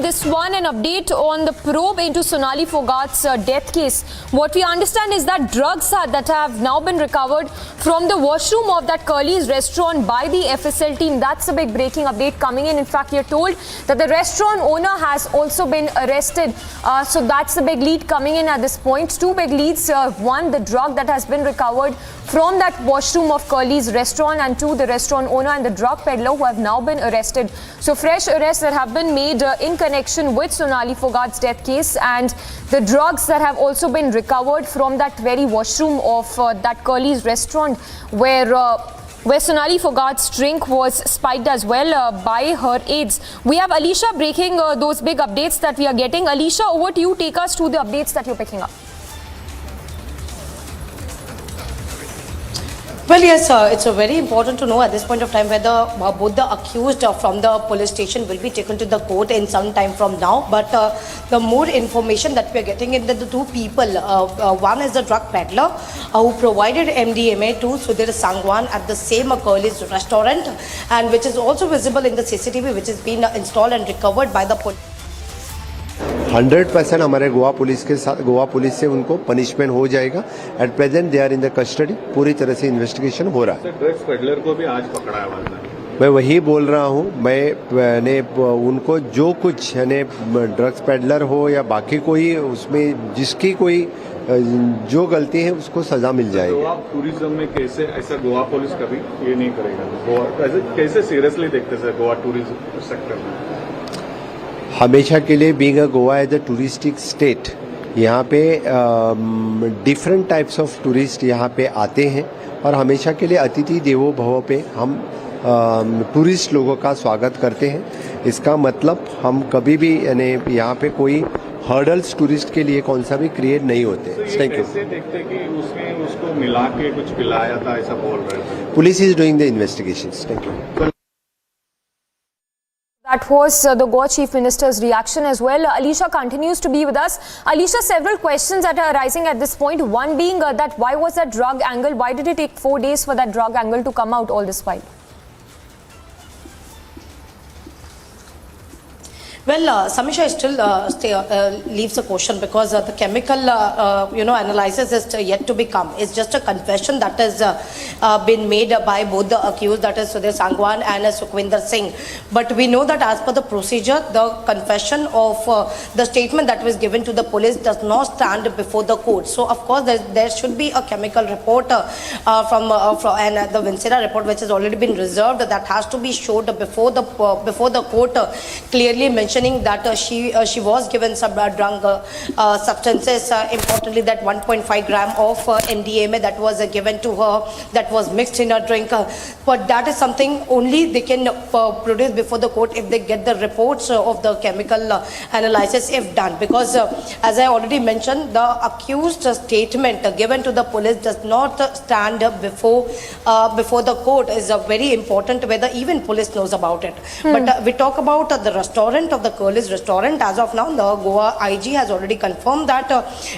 this one, an update on the probe into Sonali Phogat's death case. What we understand is that drugs that have now been recovered from the washroom of that Curly's restaurant by the FSL team. That's a big breaking update coming in. In fact, you're told that the restaurant owner has also been arrested. So that's the big lead coming in at this point. Two big leads. One, the drug that has been recovered from that washroom of Curly's restaurant, and two, the restaurant owner and the drug peddler who have now been arrested. So fresh arrests that have been made in connection with Sonali Phogat's death case, and the drugs that have also been recovered from that very washroom of that Curly's restaurant where Sonali Phogat's drink was spiked as well by her aides. We have Alisha breaking those big updates that we are getting. Alisha, over to you. Take us through the updates that you're picking up. Well, yes, it's very important to know at this point of time whether both the accused from the police station will be taken to the court in some time from now. But the more information that we are getting is that the two people, one is the drug peddler who provided MDMA to Sudhir Sangwan at the same Curly's restaurant, and which is also visible in the CCTV which has been installed and recovered by the police. 100% हमारे Goa police से उनको punishment हो जाएगा. At present they are in the custody. पूरी तरह से investigation हो रहा है. ड्रग्स पेडलर को भी आज पकड़ा है. मैं वही बोल रहा हूँ. मैंने उनको जो कुछ यानी ड्रग्स पेडलर हो या बाकी कोई उसमें जिसकी कोई जो गलती है उसको सजा मिल जाएगी. गोवा टूरिज्म में कैसे ऐसा गोवा पुलिस कभी ये नहीं करेगा. गोवा कैसे सीरियसली देखते हैं गोवा टूरिज्म सेक्टर में. हमेशा के लिए being a Goa as a touristic state, यहाँ पे डिफरेंट टाइप्स ऑफ टूरिस्ट यहाँ पे आते हैं और हमेशा के लिए अतिथि देवो भव पे हम टूरिस्ट लोगों का स्वागत करते हैं. इसका मतलब हम कभी भी यानी यहाँ पे कोई हर्डल्स टूरिस्ट के लिए कौन सा भी क्रिएट नहीं होते. Thank you. देखते कि उसमें उसको मिला के कुछ पिलाया था ऐसा बोल रहे थे. Police is doing the investigations. Thank you. That was the Goa Chief Minister's reaction as well. Alisha continues to be with us. Alisha, several questions that are arising at this point. One being that why was that drug angle? Why did it take 4 days for that drug angle to come out all this while? Well, Samisha still leaves a question because the chemical, analysis is yet to become. It's just a confession that has been made by both the accused, that is Sudhir Sangwan and Sukhwinder Singh. But we know that as per the procedure, the confession of the statement that was given to the police does not stand before the court. So, of course, there should be a chemical report from the Vincera report, which has already been reserved, that has to be showed before the court, clearly mentioned that she was given some drug substances, importantly that 1.5 gram of MDMA that was given to her, that was mixed in her drink. But that is something only they can produce before the court if they get the reports of the chemical analysis if done. Because as I already mentioned, the accused statement given to the police does not stand before the court is very important, whether even police knows about it. But we talk about the restaurant of the Curly's restaurant. As of now, the Goa IG has already confirmed that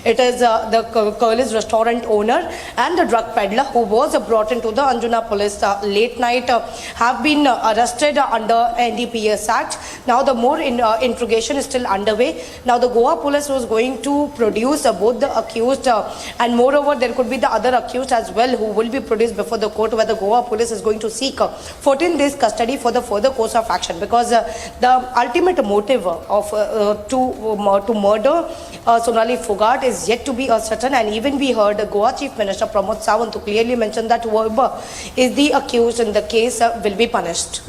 it is the Curly's restaurant owner and the drug peddler who was brought into the Anjuna police late night have been arrested under NDPS Act. Now the more interrogation is still underway. Now the Goa police was going to produce both the accused and moreover there could be the other accused as well who will be produced before the court, where the Goa police is going to seek 14 days custody for the further course of action, because the ultimate motive of to murder Sonali Phogat is yet to be certain. And even we heard Goa Chief Minister Pramod Sawant to clearly mention that whoever is the accused in the case will be punished.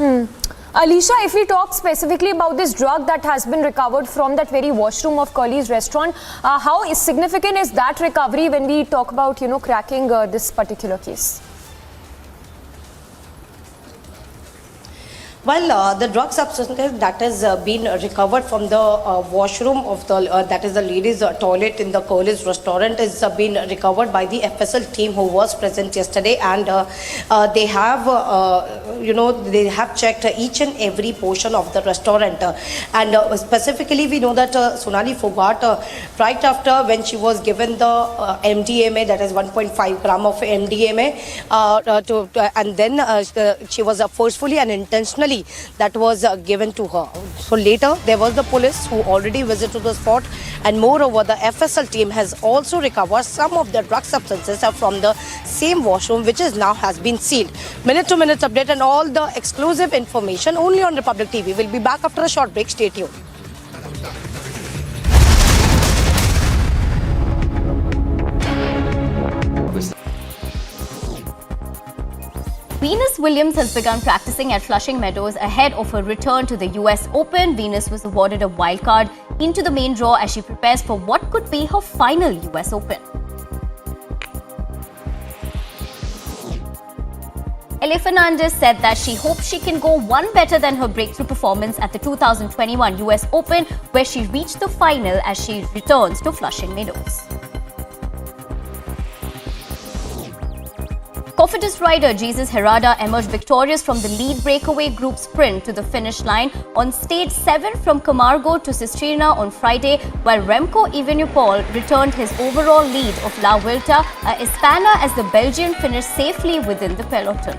Alisha, if we talk specifically about this drug that has been recovered from that very washroom of Curly's restaurant, how significant is that recovery when we talk about, cracking this particular case? Well, the drug substance that has been recovered from the washroom of the that is the ladies' toilet in the Curly's restaurant is been recovered by the FSL team who was present yesterday, and they have they have checked each and every portion of the restaurant. And specifically, we know that Sonali Phogat, right after when she was given the MDMA, that is 1.5 gram of MDMA, and then she was forcefully and intentionally that was given to her. So later, there was the police who already visited the spot, and moreover, the FSL team has also recovered some of the drug substances from the same washroom, which is now has been sealed. Minute-to-minute update and all the exclusive information only on Republic TV. We'll be back after a short break. Stay tuned. Venus Williams has begun practicing at Flushing Meadows ahead of her return to the US Open. Venus was awarded a wildcard into the main draw as she prepares for what could be her final US Open. Ellie Fernandez said that she hopes she can go one better than her breakthrough performance at the 2021 US Open, where she reached the final as she returns to Flushing Meadows. Cofidis rider Jesus Herrada emerged victorious from the lead breakaway group sprint to the finish line on stage 7 from Camargo to Cisterna on Friday, while Remco Evenepoel returned his overall lead of La Vuelta a Hispana as the Belgian finished safely within the peloton.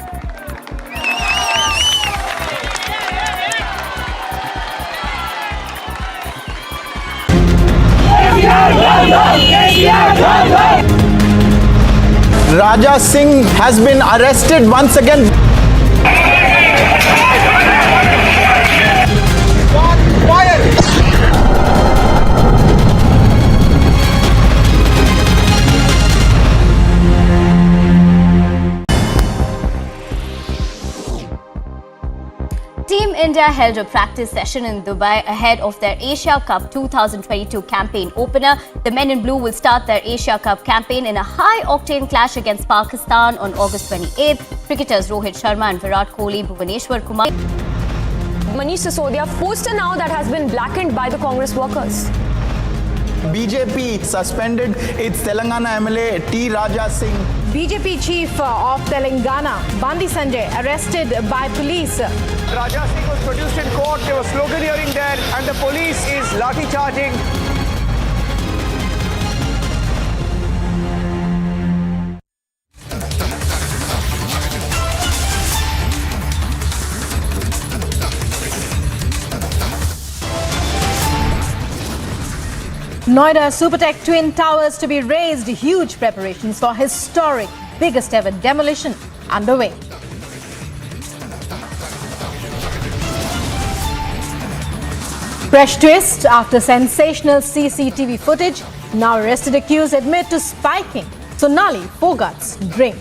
Raja Singh has been arrested once again. Team India held a practice session in Dubai ahead of their Asia Cup 2022 campaign opener. The men in blue will start their Asia Cup campaign in a high-octane clash against Pakistan on August 28th. Cricketers Rohit Sharma and Virat Kohli, Bhuvaneshwar Kumar. Manish Sisodia, poster now that has been blackened by the Congress workers. BJP suspended its Telangana MLA T. Raja Singh. BJP chief of Telangana, Bandi Sanjay, arrested by police. Raja Singh was produced in court. There was sloganeering there, and the police is lathi charging. Noida Supertech Twin Towers to be raised. Huge preparations for historic, biggest ever demolition underway. Fresh twist after sensational CCTV footage. Now arrested accused admit to spiking Sonali Phogat's drink.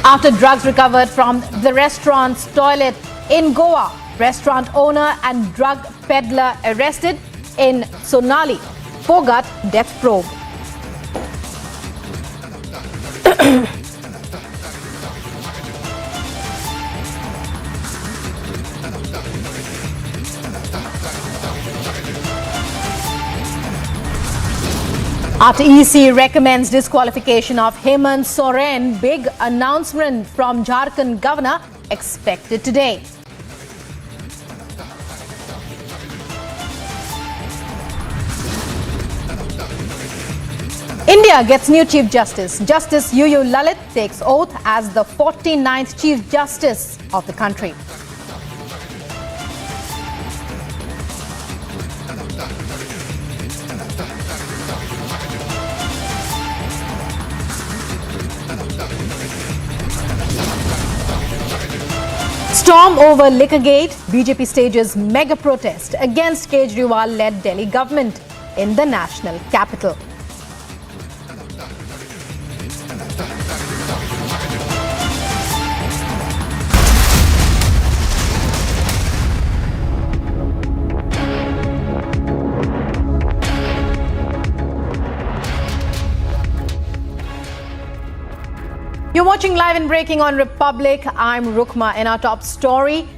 After drugs recovered from the restaurant's toilet in Goa, restaurant owner and drug peddler arrested in Sonali Phogat death probe. After EC recommends disqualification of Hemant Soren, big announcement from Jharkhand governor expected today. India gets new Chief Justice. Justice UU Lalit takes oath as the 49th Chief Justice of the country. Storm over Liquorgate. BJP stages mega protest against Kejriwal-led Delhi government in the national capital. You're watching Live and Breaking on Republic. I'm Rukma. In our top story,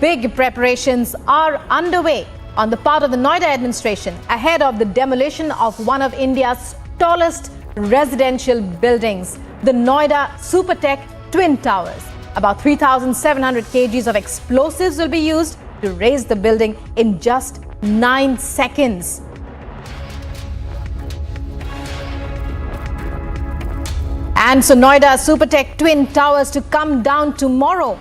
big preparations are underway on the part of the Noida administration ahead of the demolition of one of India's tallest residential buildings, the Noida Supertech Twin Towers. About 3,700 kgs of explosives will be used to raise the building in just 9 seconds. And so Noida Supertech Twin Towers to come down tomorrow.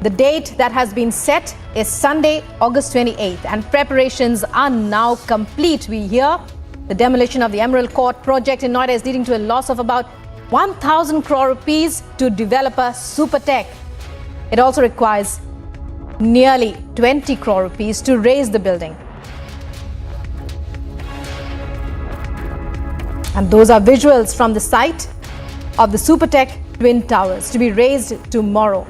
The date that has been set is Sunday, August 28th, and preparations are now complete. We hear the demolition of the Emerald Court project in Noida is leading to a loss of about 1,000 crore rupees to developer Supertech. It also requires nearly 20 crore rupees to raise the building. And those are visuals from the site of the Supertech Twin Towers to be raised tomorrow.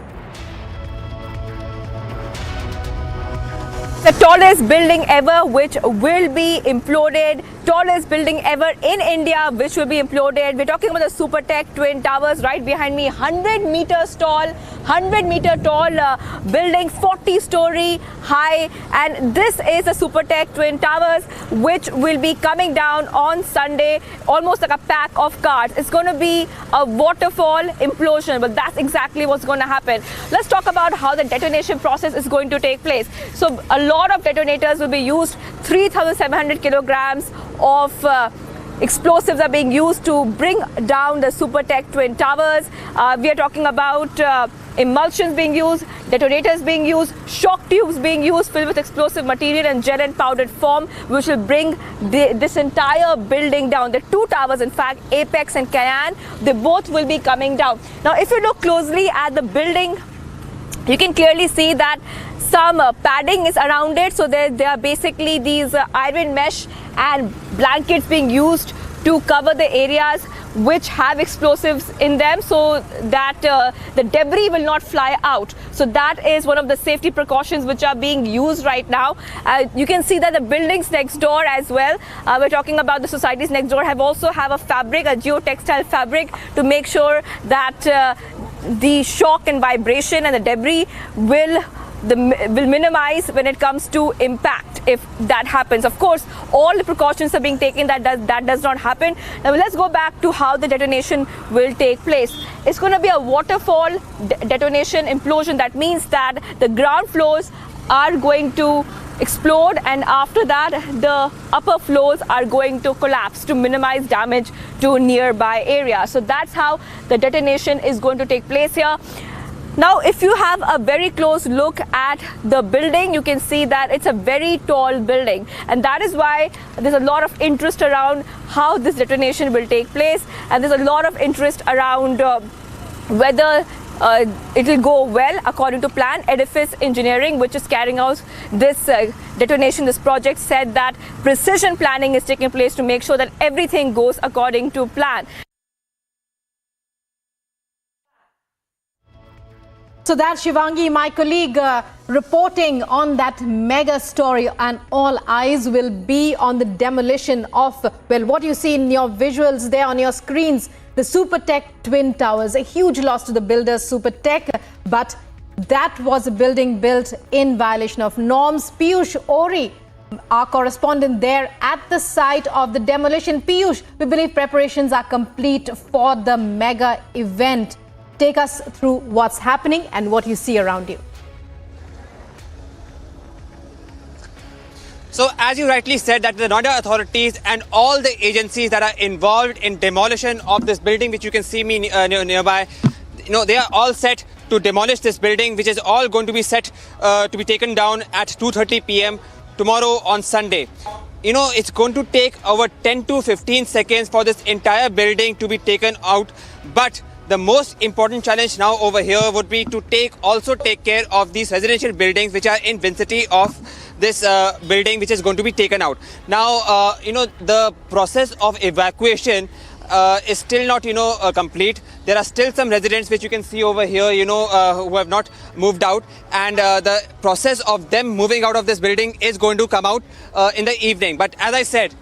The tallest building ever, which will be imploded. Tallest building ever in India, which will be imploded. We're talking about the Supertech Twin Towers right behind me. 100 meters tall, 100-meter tall building, 40-story high. And this is the Supertech Twin Towers, which will be coming down on Sunday, almost like a pack of cards. It's going to be a waterfall implosion, but that's exactly what's going to happen. Let's talk about how the detonation process is going to take place. So a lot of detonators will be used. 3,700 kilograms of explosives are being used to bring down the Supertech Twin Towers. We are talking about emulsions being used, detonators being used, shock tubes being used filled with explosive material and gel and powdered form, which will bring this entire building down. The two towers, in fact, Apex and Cayenne, they both will be coming down. Now, if you look closely at the building, you can clearly see that some padding is around it. So there are basically these iron mesh and blankets being used to cover the areas which have explosives in them, so that the debris will not fly out. So that is one of the safety precautions which are being used right now. You can see that the buildings next door as well, we're talking about the societies next door, also have a fabric, a geotextile fabric, to make sure that the shock and vibration and the debris will minimize when it comes to impact if that happens. Of course, all the precautions are being taken that does not happen. Now let's go back to how the detonation will take place. It's going to be a waterfall detonation implosion. That means that the ground floors are going to explode, and after that the upper floors are going to collapse to minimize damage to nearby areas. So that's how the detonation is going to take place here. Now, if you have a very close look at the building, you can see that it's a very tall building, and that is why there's a lot of interest around how this detonation will take place, and there's a lot of interest around whether it will go well according to plan. Edifice Engineering, which is carrying out this detonation, this project, said that precision planning is taking place to make sure that everything goes according to plan. So that's Shivangi, my colleague, reporting on that mega story, and all eyes will be on the demolition of, well, what you see in your visuals there on your screens, the Supertech Twin Towers. A huge loss to the builders, Supertech, but that was a building built in violation of norms. Piyush Ori, our correspondent there at the site of the demolition. Piyush, we believe preparations are complete for the mega event. Take us through what's happening and what you see around you. So, as you rightly said, that the Noida authorities and all the agencies that are involved in demolition of this building, which you can see me nearby, they are all set to demolish this building, which is all going to be set to be taken down at 2:30 p.m. tomorrow on Sunday. It's going to take over 10 to 15 seconds for this entire building to be taken out, but the most important challenge now over here would be to take care of these residential buildings which are in vicinity of this building which is going to be taken out. Now, the process of evacuation is still not, complete. There are still some residents which you can see over here, who have not moved out, and the process of them moving out of this building is going to come out in the evening. But as I said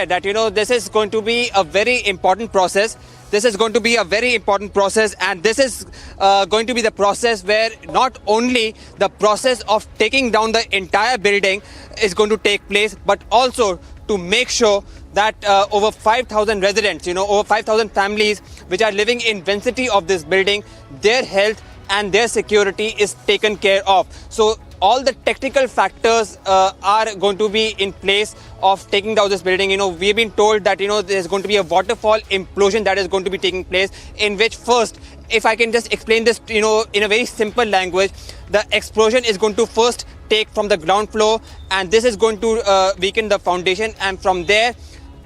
that, this is going to be a very important process. This is going to be a very important process, and this is going to be the process where not only the process of taking down the entire building is going to take place, but also to make sure that over 5,000 residents, over 5,000 families which are living in vicinity of this building, their health and their security is taken care of. So all the technical factors are going to be in place of taking down this building. We've been told that, there's going to be a waterfall implosion that is going to be taking place, in which first, if I can just explain this, in a very simple language, the explosion is going to first take from the ground floor, and this is going to weaken the foundation, and from there,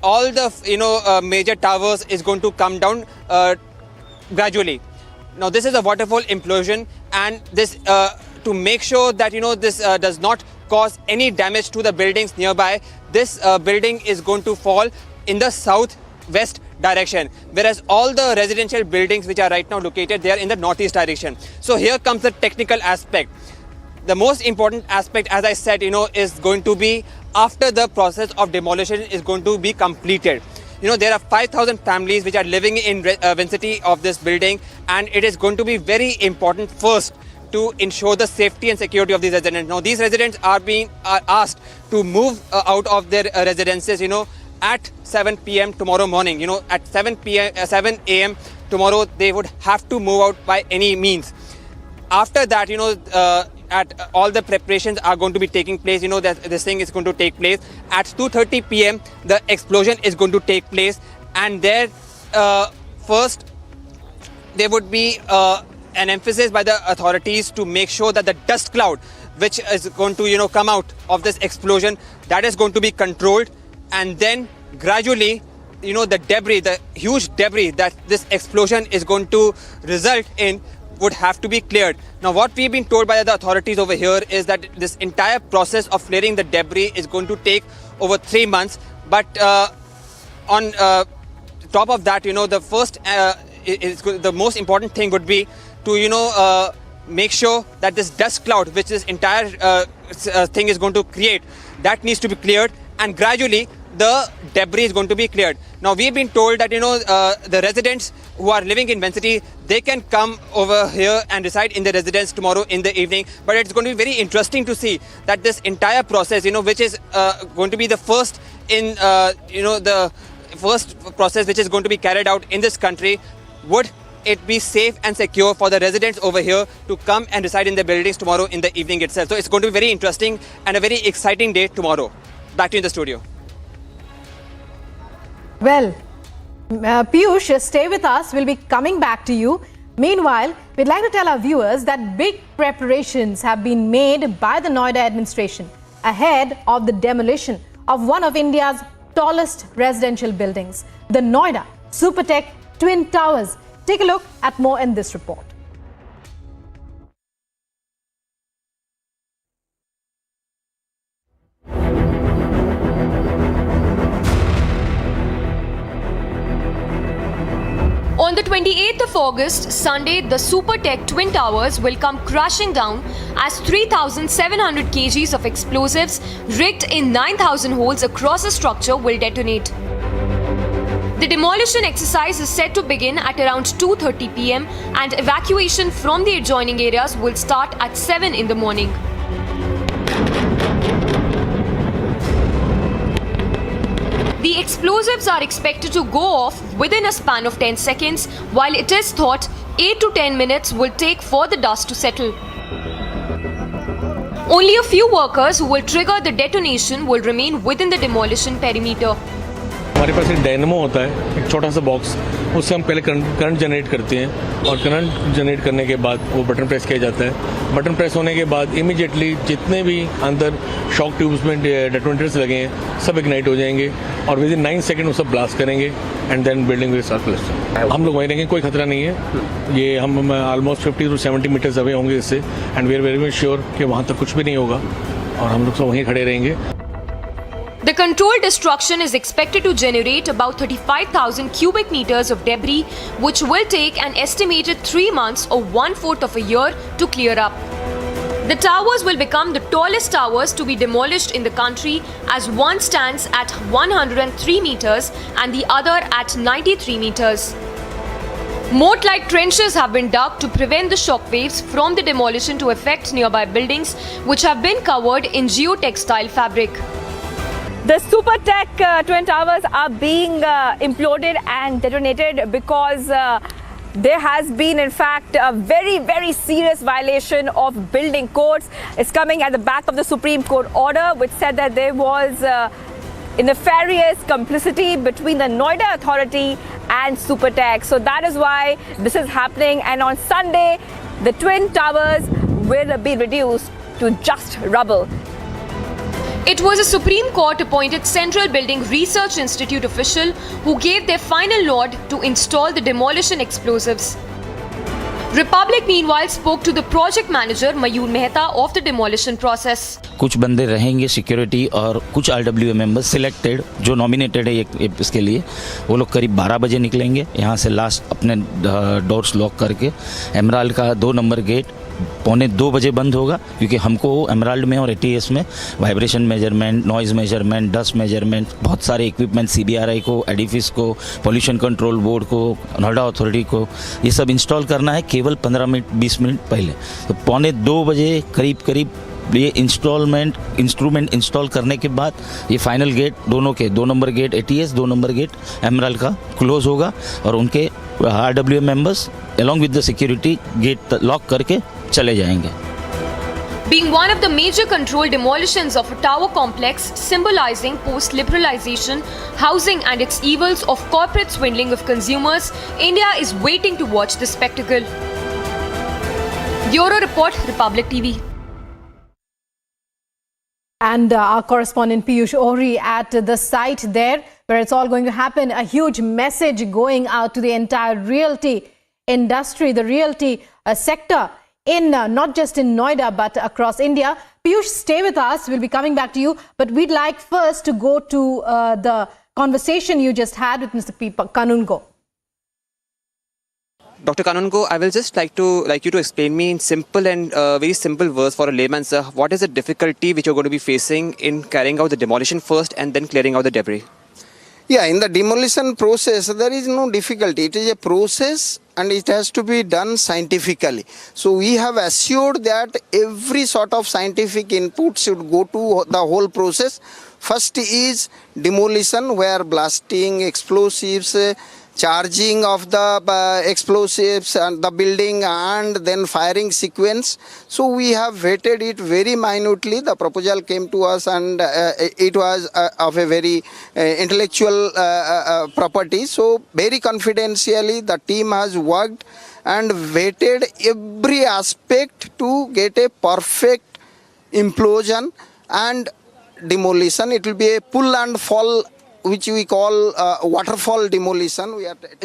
all the, major towers is going to come down gradually. Now, this is a waterfall implosion, and this to make sure that this does not cause any damage to the buildings nearby, this building is going to fall in the southwest direction, whereas all the residential buildings which are right now located, they are in the northeast direction. So here comes the technical aspect. The most important aspect, as I said, is going to be after the process of demolition is going to be completed. There are 5,000 families which are living in vicinity of this building, and it is going to be very important first to ensure the safety and security of these residents. Now, these residents are asked to move out of their residences, at 7 p.m. tomorrow morning. At 7 a.m. tomorrow, they would have to move out by any means. After that, at all the preparations are going to be taking place. That this thing is going to take place. At 2:30 p.m., the explosion is going to take place, and there, first, there would be an emphasis by the authorities to make sure that the dust cloud which is going to come out of this explosion, that is going to be controlled, and then gradually the debris, the huge debris that this explosion is going to result in would have to be cleared. Now, what we've been told by the authorities over here is that this entire process of clearing the debris is going to take over 3 months, but on top of that, the first the most important thing would be to make sure that this dust cloud which this entire thing is going to create, that needs to be cleared, and gradually the debris is going to be cleared. Now, we've been told that the residents who are living in vicinity, they can come over here and reside in the residence tomorrow in the evening, but it's going to be very interesting to see that this entire process, which is going to be the first in the first process which is going to be carried out in this country, would it be safe and secure for the residents over here to come and reside in the buildings tomorrow in the evening itself. So it's going to be very interesting and a very exciting day tomorrow. Back to you in the studio. Well, Piyush, stay with us. We'll be coming back to you. Meanwhile, we'd like to tell our viewers that big preparations have been made by the Noida administration ahead of the demolition of one of India's tallest residential buildings, the Noida Supertech Twin Towers. Take a look at more in this report. On the 28th of August, Sunday, the Supertech Twin Towers will come crashing down as 3,700 kgs of explosives rigged in 9,000 holes across the structure will detonate. The demolition exercise is set to begin at around 2:30 p.m. and evacuation from the adjoining areas will start at 7 in the morning. The explosives are expected to go off within a span of 10 seconds, while it is thought 8 to 10 minutes will take for the dust to settle. Only a few workers who will trigger the detonation will remain within the demolition perimeter. हमारे पास एक dynamo होता है, एक छोटा सा box, उससे हम पहले करंट जनरेट करते हैं और करंट जनरेट करने के बाद वो बटन प्रेस किया जाता है. बटन प्रेस होने के बाद इमीडिएटली जितने भी अंदर शॉक ट्यूब्स में डेटोनेटर्स लगे हैं सब इग्नाइट हो जाएंगे और विद इन 9 सेकंड वो सब ब्लास्ट करेंगे and then building will start blasting. हम लोग वहीं रहेंगे, कोई खतरा नहीं है. ये हम ऑलमोस्ट 50 to 70 मीटर्स अवे होंगे इससे and we are very much sure कि वहाँ तक कुछ भी नहीं होगा और हम लोग सब वहीं खड़े रहेंगे. The controlled destruction is expected to generate about 35,000 cubic meters of debris, which will take an estimated 3 months or 1/4 of a year to clear up. The towers will become the tallest towers to be demolished in the country, as one stands at 103 meters and the other at 93 meters. Moat-like trenches have been dug to prevent the shock waves from the demolition to affect nearby buildings, which have been covered in geotextile fabric. The super tech twin towers are being imploded and detonated because there has been, in fact, a very, very serious violation of building codes. It's coming at the back of the Supreme Court order, which said that there was a nefarious complicity between the Noida authority and Supertech. So that is why this is happening. And on Sunday, the twin towers will be reduced to just rubble. It was a Supreme Court appointed Central Building Research Institute official who gave their final nod to install the demolition explosives. Republic meanwhile spoke to the project manager Mayur Mehta of the demolition process. कुछ बंदे रहेंगे security और कुछ RWA members selected जो nominated है इसके लिए, वो लोग करीब 12 बजे निकलेंगे यहाँ से लास्ट अपने डोर्स लॉक करके। एमराल्ड का 2 नंबर गेट 1:45 बजे बंद होगा, क्योंकि हमको एमराल्ड में और ATS में vibration measurement, noise measurement, dust measurement, बहुत सारे इक्विपमेंट CBRI को, एडिफिस को, पोल्यूशन कंट्रोल बोर्ड को, नोएडा अथॉरिटी को, ये सब इंस्टॉल करना है केवल 15 मिनट 20 मिनट पहले। तो 1:45 बजे करीब ये इंस्ट्रूमेंट इंस्टॉल करने के बाद ये फाइनल गेट दोनों के 2 number gate ATS, 2 number gate Emerald का क्लोज होगा और उनके RWA members along with the security gate lock करके चले जाएंगे। Being one of the major controlled demolitions of a tower complex symbolizing post-liberalization, housing and its evils of corporate swindling of consumers, India is waiting to watch the spectacle. Bureau Report, Republic TV. And our correspondent Piyush Ohri at the site there where it's all going to happen. A huge message going out to the entire realty industry, the realty sector in not just in Noida but across India. Piyush, stay with us. We'll be coming back to you. But we'd like first to go to the conversation you just had with Mr. Kanungo. Dr. Kanungo, I will just like you to explain me in simple and very simple words for a layman, sir. What is the difficulty which you're going to be facing in carrying out the demolition first and then clearing out the debris? Yeah, in the demolition process, there is no difficulty. It is a process and it has to be done scientifically. So we have assured that every sort of scientific input should go to the whole process. First is demolition, where blasting, explosives, charging of the explosives and the building, and then firing sequence. So we have vetted it very minutely. The proposal came to us and it was of a very intellectual property. So very confidentially the team has worked and vetted every aspect to get a perfect implosion and demolition. It will be a pull and fall, which we call waterfall demolition.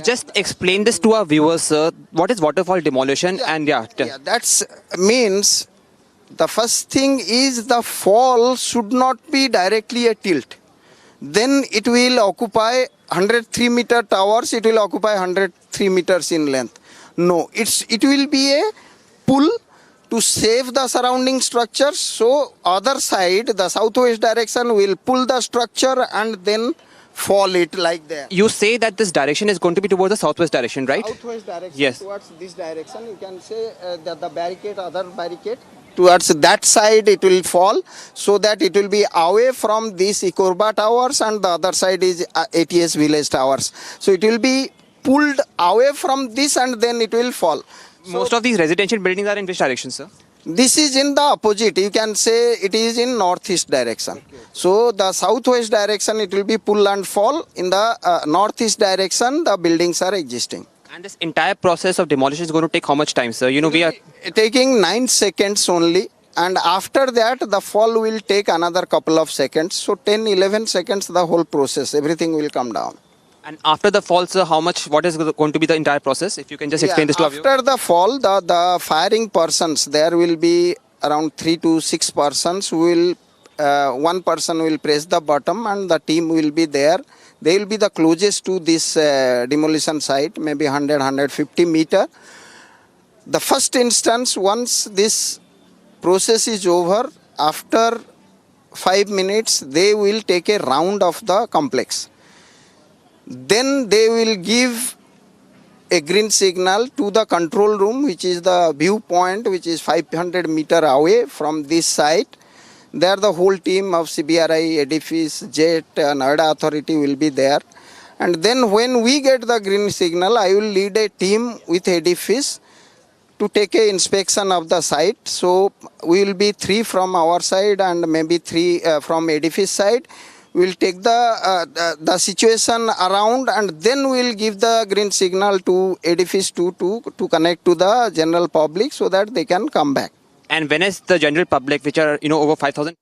Just explain this to our viewers, sir. What is waterfall demolition? Yeah, that means the first thing is the fall should not be directly a tilt. Then it will occupy 103 meter towers. It will occupy 103 meters in length. No, it will be a pull to save the surrounding structures. So other side, the southwest direction will pull the structure and then fall it like that. You say that this direction is going to be towards the southwest direction, right? Southwest direction, yes. Towards this direction. You can say that the barricade, other barricade, towards that side it will fall, so that it will be away from these Ecorba towers, and the other side is ATS village towers. So it will be pulled away from this and then it will fall. Most of these residential buildings are in which direction, sir? This is in the opposite. You can say it is in northeast direction. Okay. So the southwest direction it will be pull and fall. In the northeast direction the buildings are existing. And this entire process of demolition is going to take how much time, sir? You know, we are taking 9 seconds only. And after that the fall will take another couple of seconds. So 10-11 seconds the whole process. Everything will come down. And after the fall, sir, what is going to be the entire process? If you can just explain this to us. After the fall, the firing persons, there will be around 3 to 6 persons who will, one person will press the button and the team will be there. They will be the closest to this demolition site, maybe 100-150 meter. The first instance, once this process is over, after 5 minutes, they will take a round of the complex. Then they will give a green signal to the control room, which is the viewpoint, which is 500 meter away from this site. There the whole team of CBRI, edifice, JET, Noida authority will be there. And then when we get the green signal, I will lead a team with edifice to take a inspection of the site. So we will be 3 from our side and maybe 3 from edifice side. We will take the situation around, and then we will give the green signal to edifice to connect to the general public so that they can come back. And when is the general public, which are over 5,000?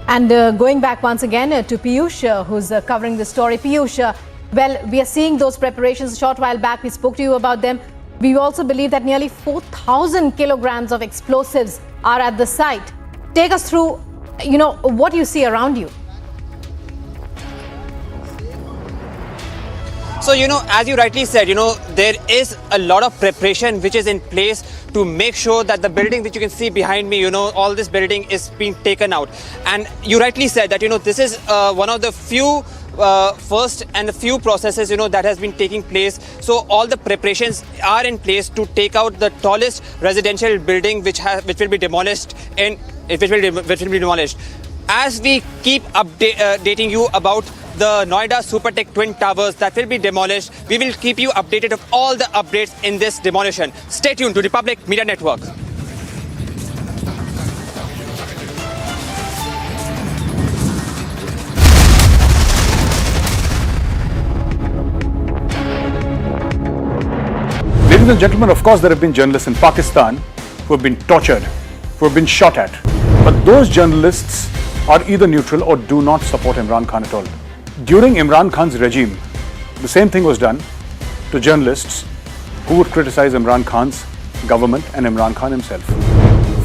And going back once again to Piyush, who's covering the story. Piyush, well, we are seeing those preparations. A short while back, we spoke to you about them. We also believe that nearly 4,000 kilograms of explosives are at the site. Take us through, what you see around you. So, as you rightly said, there is a lot of preparation which is in place to make sure that the building which you can see behind me, all this building is being taken out. And you rightly said that, this is one of the few first and the few processes, that has been taking place. So all the preparations are in place to take out the tallest residential building which will be demolished As we keep updating you about the Noida Supertech Twin Towers that will be demolished, we will keep you updated of all the updates in this demolition. Stay tuned to Republic Media Network. Ladies and gentlemen, of course there have been journalists in Pakistan who have been tortured, who have been shot at. But those journalists are either neutral or do not support Imran Khan at all. During Imran Khan's regime, the same thing was done to journalists who would criticize Imran Khan's government and Imran Khan himself.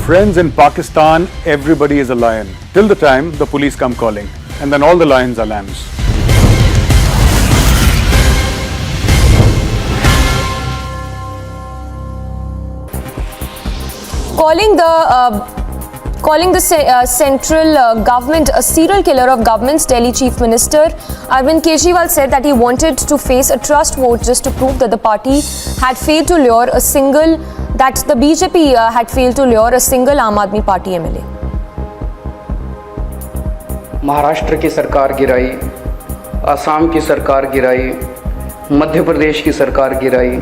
Friends, in Pakistan, everybody is a lion till the time the police come calling, and then all the lions are lambs. Calling the central government a serial killer of government's Delhi Chief Minister Arvind Kejriwal said that he wanted to face a trust vote just to prove that the party had failed to lure a single, that the BJP had failed to lure a single Aam Aadmi Party MLA. Maharashtra की सरकार गिराई, असम की सरकार गिराई, मध्य प्रदेश की सरकार गिराई,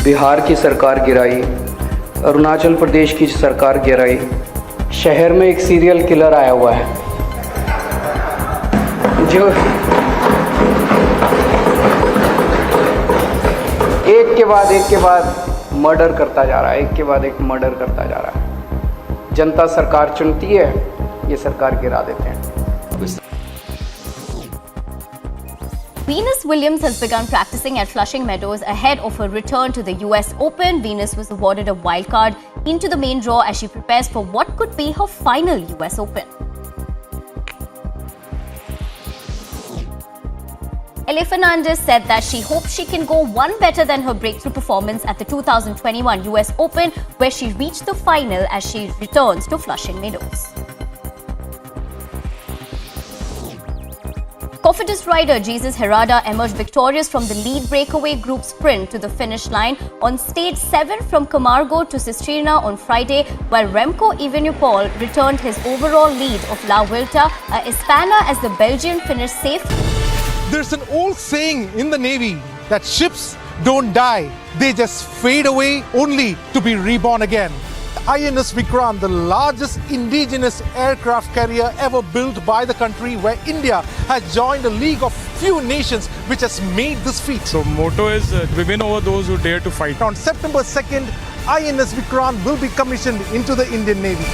बिहार की सरकार गिराई, अरुणाचल प्रदेश की सरकार गिराई। शहर में एक सीरियल किलर आया हुआ है जो एक के बाद मर्डर करता जा रहा है, एक के बाद एक मर्डर करता जा रहा है। जनता सरकार चुनती है, ये सरकार गिरा देते हैं। Venus Williams has begun practicing at Flushing Meadows ahead of her return to the US Open. Venus was awarded a wild card into the main draw as she prepares for what could be her final US Open. Elle Fernandez said that she hopes she can go one better than her breakthrough performance at the 2021 US Open, where she reached the final as she returns to Flushing Meadows. Cofidis rider Jesus Herrada emerged victorious from the lead breakaway group sprint to the finish line on stage 7 from Camargo to Sistina on Friday, while Remco Evenepoel returned his overall lead of La Vuelta a Hispana as the Belgian finished safe. There's an old saying in the Navy that ships don't die, they just fade away only to be reborn again. INS Vikrant, the largest indigenous aircraft carrier ever built by the country, where India has joined a league of few nations which has made this feat. So motto is we win over those who dare to fight. On September 2nd, INS Vikrant will be commissioned into the Indian Navy.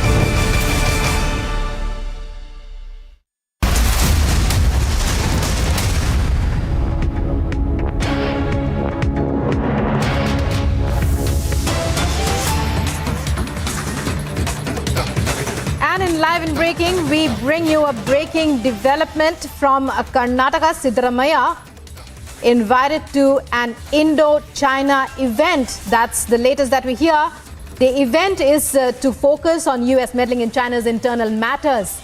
Live in breaking, we bring you a breaking development from Karnataka. Siddaramaiah invited to an Indo-China event. That's the latest that we hear. The event is to focus on US meddling in China's internal matters.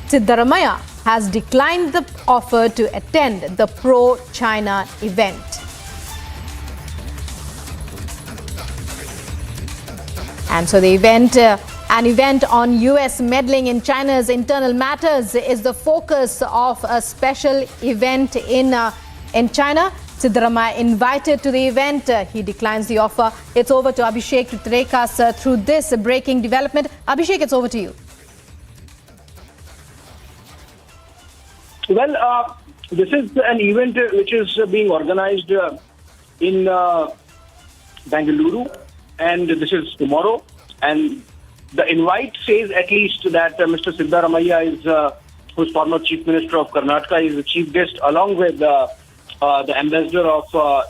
Siddaramaiah has declined the offer to attend the pro-China event. And so the event, an event on US meddling in China's internal matters is the focus of a special event in China. Siddaramaiah invited to the event. He declines the offer. It's over to Abhishek to take us through this breaking development. Abhishek, it's over to you. Well, this is an event which is being organized in Bengaluru, and this is tomorrow. And the invite says at least that Mr. Siddaramaiah is, who's former Chief Minister of Karnataka, is the chief guest along with the ambassador of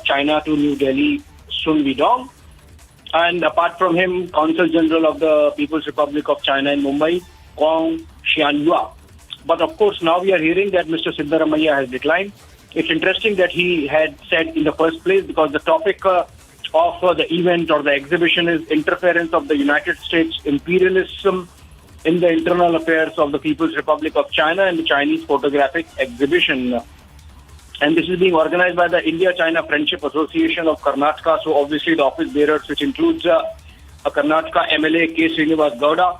China to New Delhi, Sun Weidong. And apart from him, Consul General of the People's Republic of China in Mumbai, Kong Xianyua. But of course, now we are hearing that Mr. Siddaramaiah has declined. It's interesting that he had said in the first place, because the topic of the event or the exhibition is interference of the United States imperialism in the internal affairs of the People's Republic of China and the Chinese photographic exhibition. And this is being organized by the India-China Friendship Association of Karnataka. So obviously the office bearers, which includes a Karnataka MLA, K. Srinivas Gowda,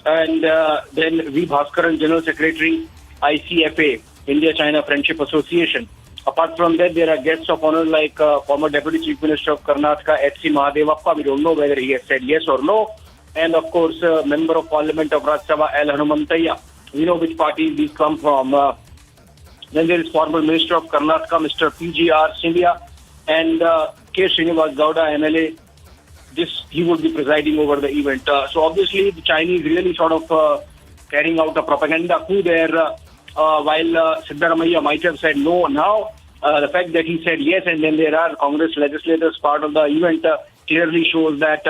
and then V. Bhaskaran, General Secretary, ICFA, India-China Friendship Association. Apart from that, there are guests of honor like former Deputy Chief Minister of Karnataka, H.C. Mahadevappa. We don't know whether he has said yes or no. And of course, Member of Parliament of Rajya Sabha, L. Hanumantaiah. We know which parties these come from. Then there is former Minister of Karnataka, Mr. P.G.R. Scindia, and K. Srinivas Gowda, MLA. He would be presiding over the event. So obviously, the Chinese really sort of carrying out a propaganda coup there. While Siddaramaiah might have said no now, the fact that he said yes, and then there are Congress legislators part of the event clearly shows that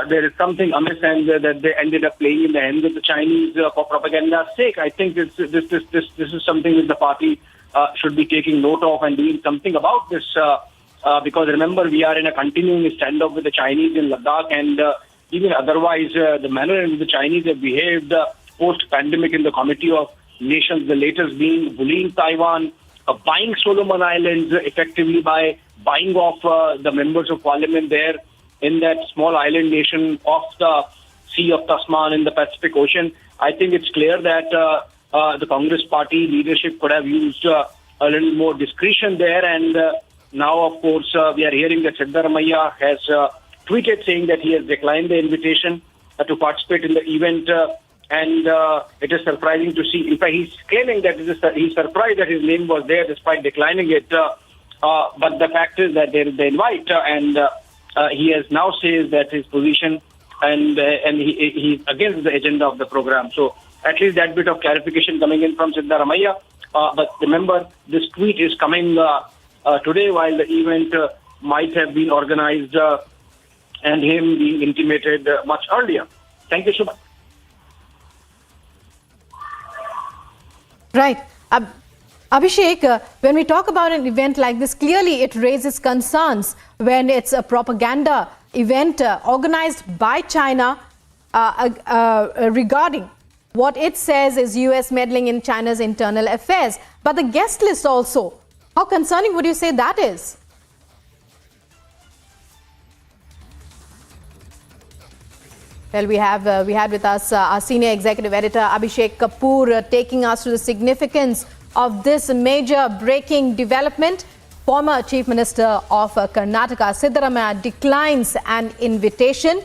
there is something amiss, and that they ended up playing in the hands of the Chinese for propaganda's sake. I think this is something that the party should be taking note of and doing something about this. Because remember, we are in a continuing standoff with the Chinese in Ladakh, and even otherwise, the manner in which the Chinese have behaved post-pandemic in the Committee of Nations, the latest being bullying Taiwan, buying Solomon Islands effectively by buying off the members of parliament there in that small island nation off the Sea of Tasman in the Pacific Ocean. I think it's clear that the Congress party leadership could have used a little more discretion there, and now, of course, we are hearing that Siddaramaiah has tweeted saying that he has declined the invitation to participate in the event, and it is surprising to see. In fact, he's claiming that he's surprised that his name was there despite declining it. But the fact is that there is the invite, and he has now says that his position and he's against the agenda of the program. So at least that bit of clarification coming in from Siddaramaiah. But remember, this tweet is coming today, while the event might have been organized and him being intimated much earlier. Thank you so much. Right. Abhishek, when we talk about an event like this, clearly it raises concerns when it's a propaganda event organized by China regarding what it says is US meddling in China's internal affairs. But the guest list also, how concerning would you say that is? Well, we had with us our senior executive editor Abhishek Kapoor taking us to the significance of this major breaking development. Former Chief Minister of Karnataka, Siddaramaiah, declines an invitation.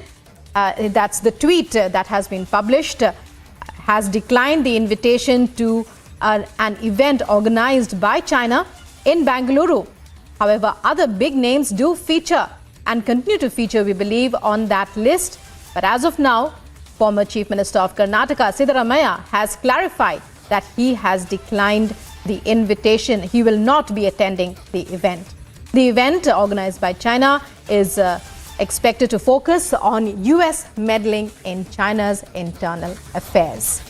That's the tweet that has been published. Has declined the invitation to an event organized by China in Bengaluru. However, other big names do feature and continue to feature, we believe, on that list. But as of now, former Chief Minister of Karnataka, Siddaramaiah, has clarified that he has declined the invitation. He will not be attending the event. The event organized by China is expected to focus on US meddling in China's internal affairs.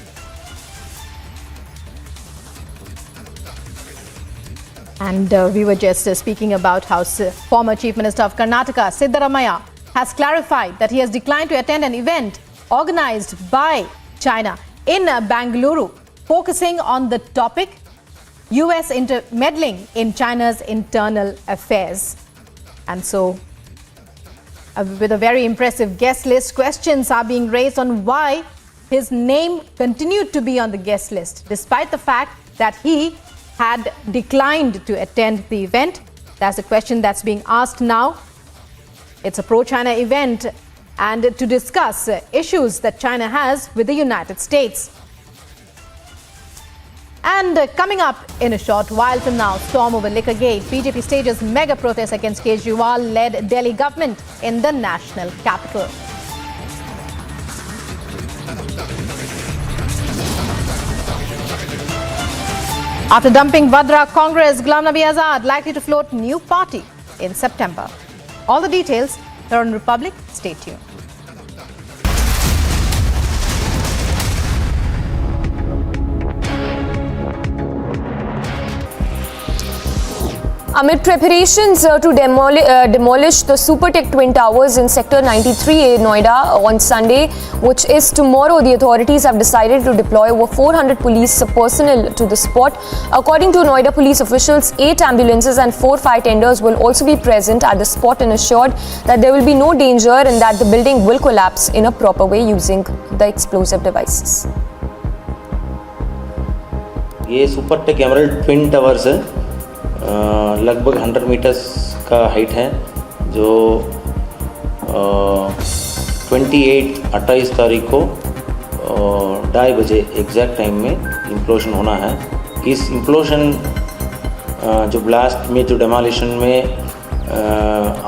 And we were just speaking about how former Chief Minister of Karnataka, Siddaramaiah, has clarified that he has declined to attend an event organized by China in Bengaluru, focusing on the topic US meddling in China's internal affairs. And so with a very impressive guest list. Questions are being raised on why his name continued to be on the guest list, despite the fact that he had declined to attend the event. That's the question that's being asked now. It's a pro-China event and to discuss issues that China has with the United States. And coming up in a short while from now, storm over liquor gate. BJP stages mega protest against Kejriwal-led Delhi government in the national capital. After dumping Vadra, Congress, Ghulam Nabi Azad likely to float new party in September. All the details here on Republic. Stay tuned. Amid preparations to demolish the Supertech Twin Towers in Sector 93A, Noida on Sunday, which is tomorrow, the authorities have decided to deploy over 400 police personnel to the spot. According to Noida police officials, 8 ambulances and 4 fire tenders will also be present at the spot and assured that there will be no danger and that the building will collapse in a proper way using the explosive devices. ये Supertech emerald twin towers है, लगभग 100 metres का height है, जो 28 तारीख को 2:30 बजे exact time में इम्प्लोशन होना है। इस इम्प्लोशन जो ब्लास्ट में जो डेमोलिशन में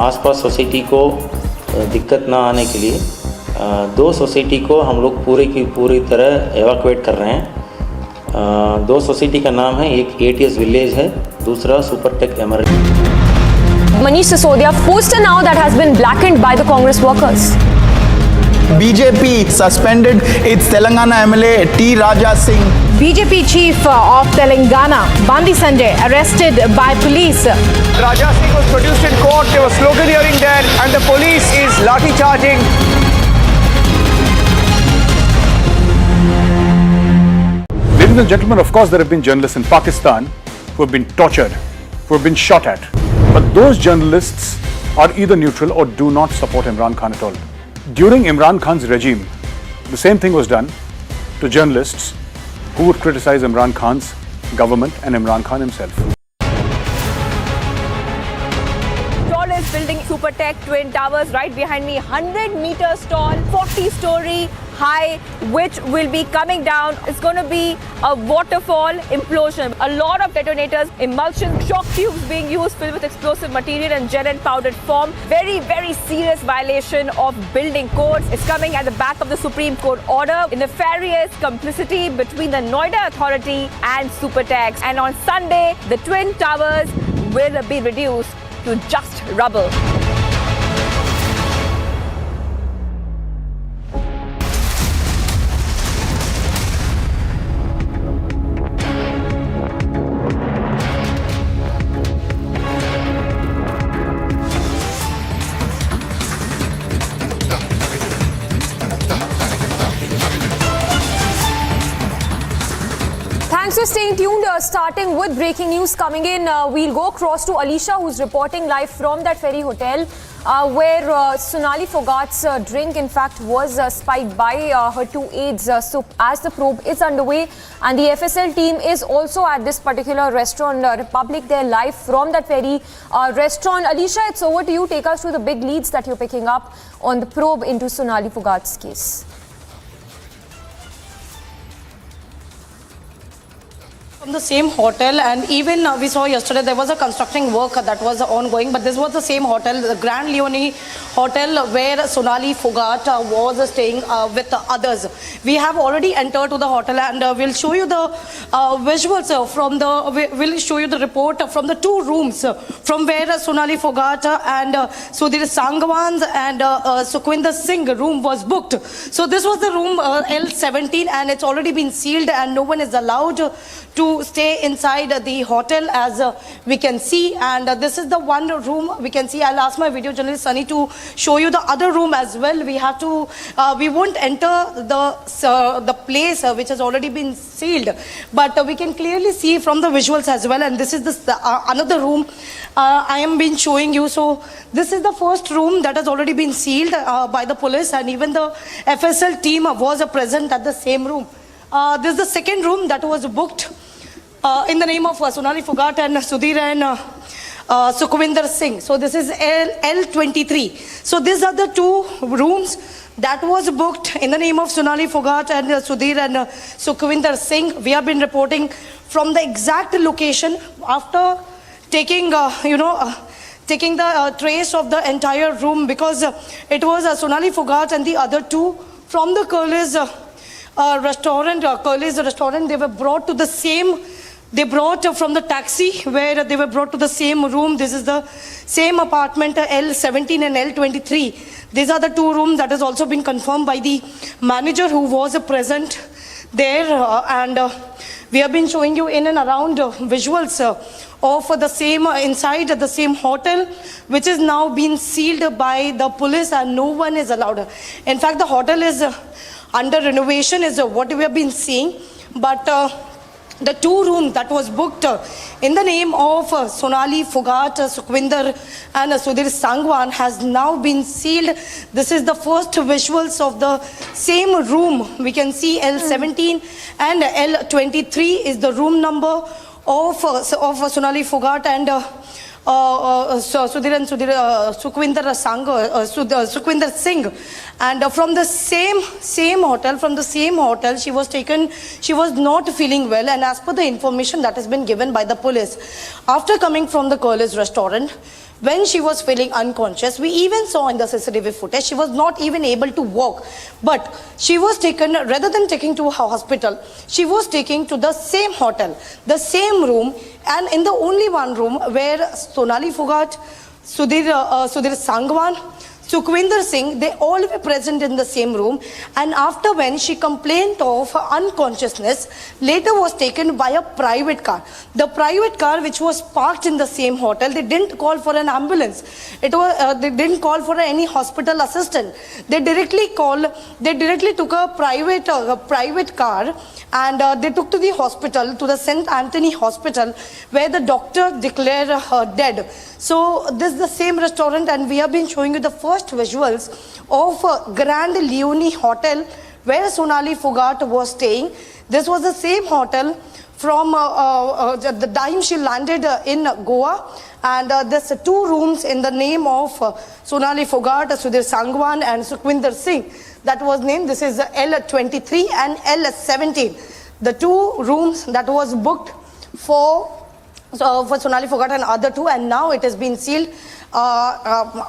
आसपास सोसाइटी को दिक्कत ना आने के लिए 2 सोसाइटी को हम लोग पूरी तरह एवाकुएट कर रहे हैं। 2 सोसाइटी का नाम है, एक ATS विलेज है, दूसरा Supertech emerald. Manish Sisodia, poster now that has been blackened by the Congress workers. BJP suspended its Telangana MLA T. Raja Singh. BJP chief of Telangana, Bandi Sanjay, arrested by police. Raja Singh was produced in court. There was sloganeering there, and the police is lathi charging. Ladies and gentlemen, of course, there have been journalists in Pakistan who have been tortured, who have been shot at. But those journalists are either neutral or do not support Imran Khan at all. During Imran Khan's regime, the same thing was done to journalists who would criticize Imran Khan's government and Imran Khan himself. Tallest building, Supertech Twin Towers, right behind me, 100 meters tall, 40-story high, which will be coming down. It's going to be a waterfall implosion. A lot of detonators, emulsion, shock tubes being used filled with explosive material and gel and powdered form. Very, very serious violation of building codes. It's coming at the back of the Supreme Court order. Nefarious complicity between the Noida Authority and Supertech. And on Sunday, the Twin Towers will be reduced to just rubble. Thanks for staying tuned. Starting with breaking news coming in, we'll go across to Alisha, who's reporting live from that ferry hotel where Sonali Phogat's drink, in fact, was spiked by her 2 aides. So as the probe is underway and the FSL team is also at this particular restaurant, Republic, they're live from that ferry restaurant. Alisha, it's over to you. Take us through the big leads that you're picking up on the probe into Sonali Phogat's case. From the same hotel, and even we saw yesterday there was a construction work that was ongoing, but this was the same hotel, the Grand Leone Hotel, where Sonali Phogat was staying with others. We have already entered to the hotel, and we'll show you the visuals from the. We'll show you the report from the 2 rooms from where Sonali Phogat and Sudhir Sangwan's and Sukhwinder Singh room was booked. So this was the room L17, and it's already been sealed, and no one is allowed to to stay inside the hotel, as we can see. And this is the one room we can see. I'll ask my video journalist Sunny to show you the other room as well. We have to, we won't enter the place which has already been sealed, but we can clearly see from the visuals as well. And this is the another room I am been showing you. So this is the first room that has already been sealed by the police, and even the FSL team was present at the same room. This is the second room that was booked in the name of Sonali Phogat and Sudhir and Sukhwinder Singh. So this is L23. So these are the two rooms that was booked in the name of Sonali Phogat and Sudhir and Sukhwinder Singh. We have been reporting from the exact location after taking, taking the trace of the entire room, because it was Sonali Phogat and the other two from the Curly's restaurant. They were brought to the same. They brought from the taxi where they were brought to the same room. This is the same apartment, L17 and L23. These are the two rooms that has also been confirmed by the manager who was present there. And we have been showing you in and around visuals of the same, inside the same hotel, which is now been sealed by the police, and no one is allowed. In fact, the hotel is under renovation, is what we have been seeing. But the two rooms that was booked in the name of Sonali Phogat, Sukhwinder and Sudhir Sangwan has now been sealed. This is the first visuals of the same room. We can see L17 and L23 is the room number of Sonali Phogat and Sukhwinder Singh. And from the same hotel, she was taken. She was not feeling well, and as per the information that has been given by the police, after coming from the Curly's restaurant, when she was feeling unconscious, we even saw in the CCTV footage, she was not even able to walk. But she was taken, rather than taking to a hospital, she was taken to the same hotel, the same room, and in the only one room where Sonali Phogat, Sudhir Sangwan, Sukhwinder Singh, they all were present in the same room. And after when she complained of unconsciousness, later was taken by a private car. The private car which was parked in the same hotel, they didn't call for an ambulance. It was they didn't call for any hospital assistant. They directly took a private car, and they took to the hospital, to the St. Anthony Hospital, where the doctor declared her dead. So this is the same restaurant, and we have been showing you the first visuals of Grand Leone Hotel where Sonali Phogat was staying. This was the same hotel from the time she landed in Goa, and there's two rooms in the name of Sonali Phogat, Sudhir Sangwan and Sukhwinder Singh that was named. This is L23 and L17, the two rooms that was booked for Sonali Phogat and other two, and now it has been sealed.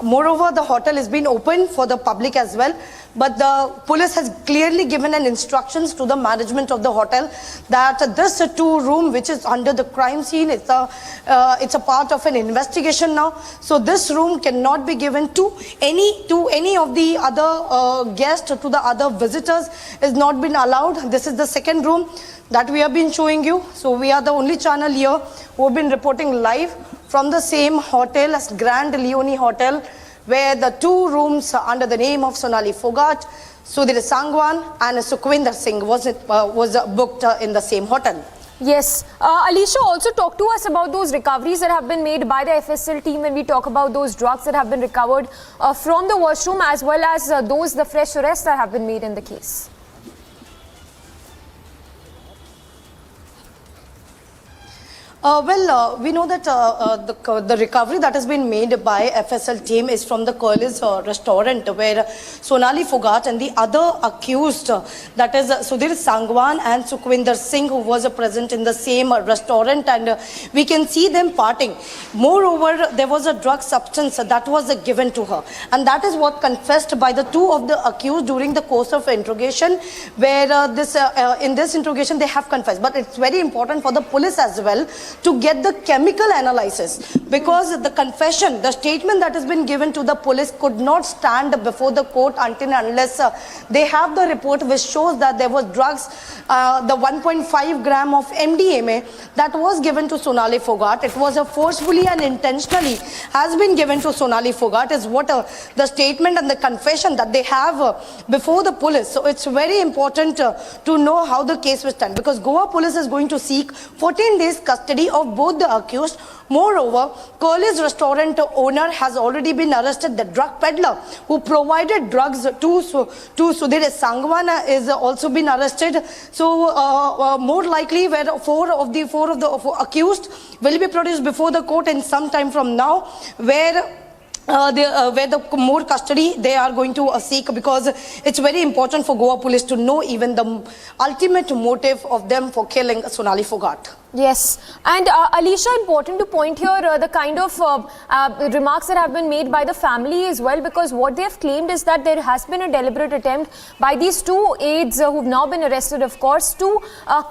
Moreover, the hotel has been open for the public as well, but the police has clearly given an instructions to the management of the hotel that this two room which is under the crime scene, it's a part of an investigation now. So this room cannot be given to any of the other guests, to the other visitors, is not been allowed. This is the second room that we have been showing you. So we are the only channel here who have been reporting live from the same hotel as Grand Leone Hotel, where the two rooms under the name of Sonali Phogat, Sudhir Sangwan and Sukhwinder Singh was booked in the same hotel. Yes. Alicia, also talk to us about those recoveries that have been made by the FSL team when we talk about those drugs that have been recovered from the washroom, as well as the fresh arrests that have been made in the case. We know that the recovery that has been made by FSL team is from the Curly's restaurant, where Sonali Phogat and the other accused, that is Sudhir Sangwan and Sukhwinder Singh, who was present in the same restaurant, and we can see them parting. Moreover, there was a drug substance that was given to her, and that is what confessed by the two of the accused during the course of interrogation, where in this interrogation they have confessed. But it's very important for the police as well to get the chemical analysis, because the confession, the statement that has been given to the police could not stand before the court until and unless they have the report which shows that there was drugs, the 1.5 gram of MDMA that was given to Sonali Phogat. It was forcefully and intentionally has been given to Sonali Phogat, is what the statement and the confession that they have before the police. So it's very important to know how the case will stand, because Goa police is going to seek 14 days custody of both the accused. Moreover, Curly's restaurant owner has already been arrested. The drug peddler who provided drugs to Sudhir Sangwan is also been arrested. So more likely, where four of the accused will be produced before the court in some time from now, where the more custody they are going to seek, because it's very important for Goa police to know even the ultimate motive of them for killing Sonali Phogat. Yes, and Alicia, important to point here the kind of remarks that have been made by the family as well, because what they have claimed is that there has been a deliberate attempt by these two aides who've now been arrested, of course, to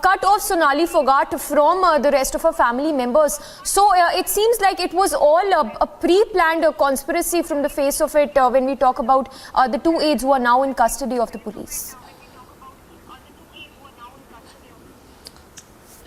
cut off Sonali Phogat from the rest of her family members. So it seems like it was all a pre-planned conspiracy from the face of it when we talk about the two aides who are now in custody of the police.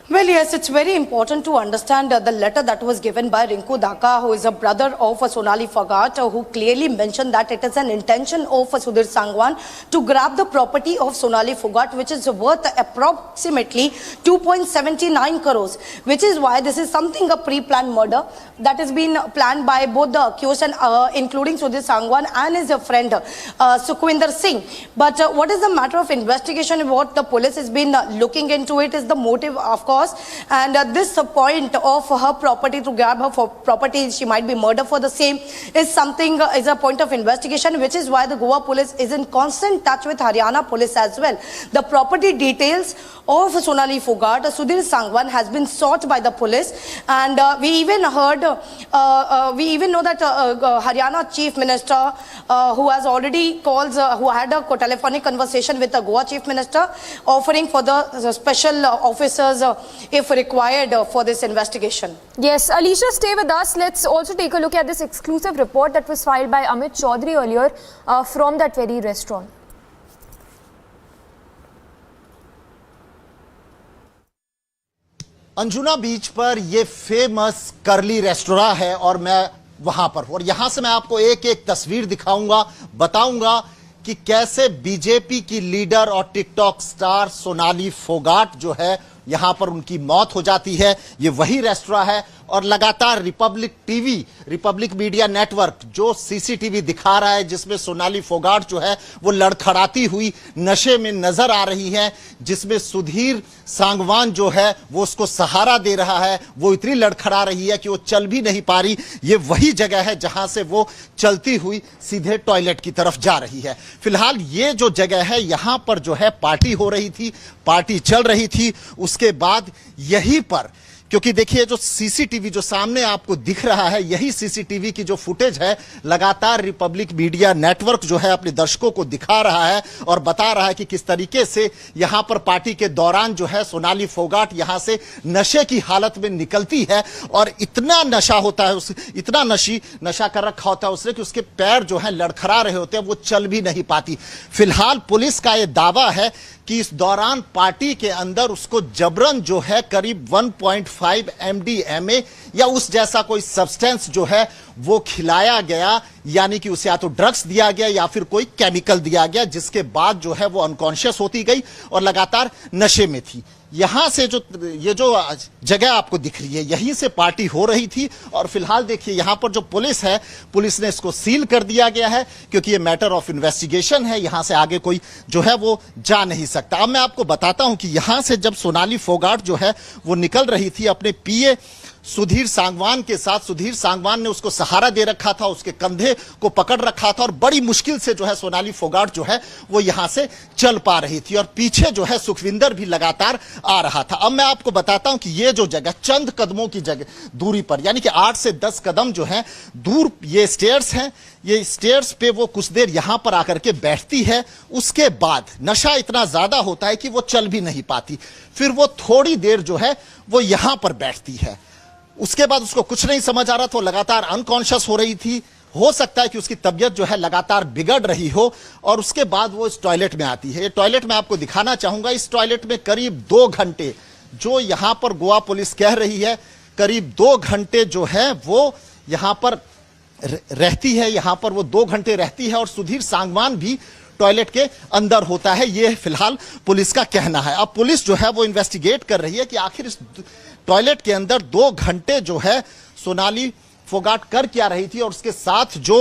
Well, yes, it's very important to understand the letter that was given by Rinku Dhaka, who is a brother of Sonali Phogat, who clearly mentioned that it is an intention of Sudhir Sangwan to grab the property of Sonali Phogat, which is worth approximately 2.79 crores, which is why this is something a pre-planned murder that has been planned by both the accused, and including Sudhir Sangwan and his friend Sukhwinder Singh. But what is the matter of investigation? What the police has been looking into it is the motive, of course. And this point of her property, to grab her for property, she might be murdered for the same, is something, is a point of investigation, which is why the Goa police is in constant touch with Haryana police as well. The property details of Sonali Phogat, Sudhir Sangwan, has been sought by the police, and we even heard, we even know that Haryana Chief Minister, who has already called, who had a telephonic conversation with the Goa Chief Minister, offering for the special officers if required for this investigation. Yes, Alicia, stay with us. Let's also take a look at this exclusive report that was filed by Amit Chaudhary earlier from that very restaurant. Anjuna beach पर ये famous curly restaurant है और मैं वहां पर हूं, और यहां से मैं आपको एक एक तस्वीर दिखाऊंगा, बताऊंगा कि कैसे बीजेपी की लीडर और टिकटॉक स्टार सोनाली फोगाट जो है, यहां पर उनकी मौत हो जाती है। ये वही रेस्टोरेंट है, और लगातार Republic TV, Republic media network जो सीसीटीवी दिखा रहा है, जिसमें सोनाली फोगाट जो है वो लड़खड़ाती हुई नशे में नजर आ रही है, जिसमें सुधीर सांगवान जो है वो उसको सहारा दे रहा है। वो इतनी लड़खड़ा रही है कि वो चल भी नहीं पा रही। ये वही जगह है जहां से वो चलती हुई सीधे टॉयलेट की तरफ जा रही है। फिलहाल ये जो जगह है, यहां पर जो है पार्टी हो रही थी, पार्टी चल रही थी। उसके बाद यहीं पर, क्योंकि देखिए जो सीसीटीवी जो सामने आपको दिख रहा है, यही सीसीटीवी की जो फुटेज है, लगातार रिपब्लिक मीडिया नेटवर्क जो है अपने दर्शकों को दिखा रहा है और बता रहा है कि किस तरीके से यहां पर पार्टी के दौरान जो है सोनाली फोगाट यहां से नशे की हालत में निकलती है, और इतना नशा होता है, इतना नशा कर रखा होता है उसने कि उसके पैर जो है लड़खड़ा रहे होते हैं, वो चल भी नहीं पाती। फिलहाल पुलिस का यह दावा है कि इस दौरान पार्टी के अंदर उसको जबरन जो है करीब 1.5 MDMA या उस जैसा कोई सब्सटेंस जो है वो खिलाया गया, यानी कि उसे या तो ड्रग्स दिया गया या फिर कोई केमिकल दिया गया, जिसके बाद जो है वो अनकॉन्शियस होती गई और लगातार नशे में थी। यहां से जो ये जो जगह आपको दिख रही है, यहीं से पार्टी हो रही थी, और फिलहाल देखिए यहां पर जो पुलिस है, पुलिस ने इसको सील कर दिया गया है, क्योंकि ये मैटर ऑफ इन्वेस्टिगेशन है, यहां से आगे कोई जो है वो जा नहीं सकता। अब मैं आपको बताता हूं कि यहां से जब सोनाली फोगाट जो है वो निकल रही थी अपने पीए सुधीर सांगवान के साथ, सुधीर सांगवान ने उसको सहारा दे रखा था, उसके कंधे को पकड़ रखा था, और बड़ी मुश्किल से जो है सोनाली फोगाट जो है वो यहां से चल पा रही थी, और पीछे जो है सुखविंदर भी लगातार आ रहा था। अब मैं आपको बताता हूं कि ये जो जगह चंद कदमों की जगह दूरी पर, यानी कि 8 से 10 कदम जो है दूर ये स्टेयर्स हैं, ये स्टेयर्स पे वो कुछ देर यहां पर आकर के बैठती है। उसके बाद नशा इतना ज्यादा होता है कि वो चल भी नहीं पाती, फिर वो थोड़ी देर जो है वो यहां पर बैठती है। उसके बाद उसको कुछ नहीं समझ आ रहा था, लगातार अनकॉन्शियस हो रही थी। हो सकता है कि उसकी तबीयत जो है लगातार बिगड़ रही हो और उसके बाद वो इस टॉयलेट में आती है। ये टॉयलेट मैं आपको दिखाना चाहूंगा। इस टॉयलेट में करीब 2 घंटे, जो यहां पर गोवा पुलिस कह रही है करीब 2 घंटे जो है वो यहां पर रहती है, यहां पर वो 2 घंटे रहती है और सुधीर सांगवान भी टॉयलेट के अंदर होता है। ये फिलहाल पुलिस का कहना है। अब पुलिस जो है वो इन्वेस्टिगेट कर रही है कि आखिर इस टॉयलेट के अंदर 2 घंटे जो है सोनाली फोगाट कर क्या रही थी और उसके साथ जो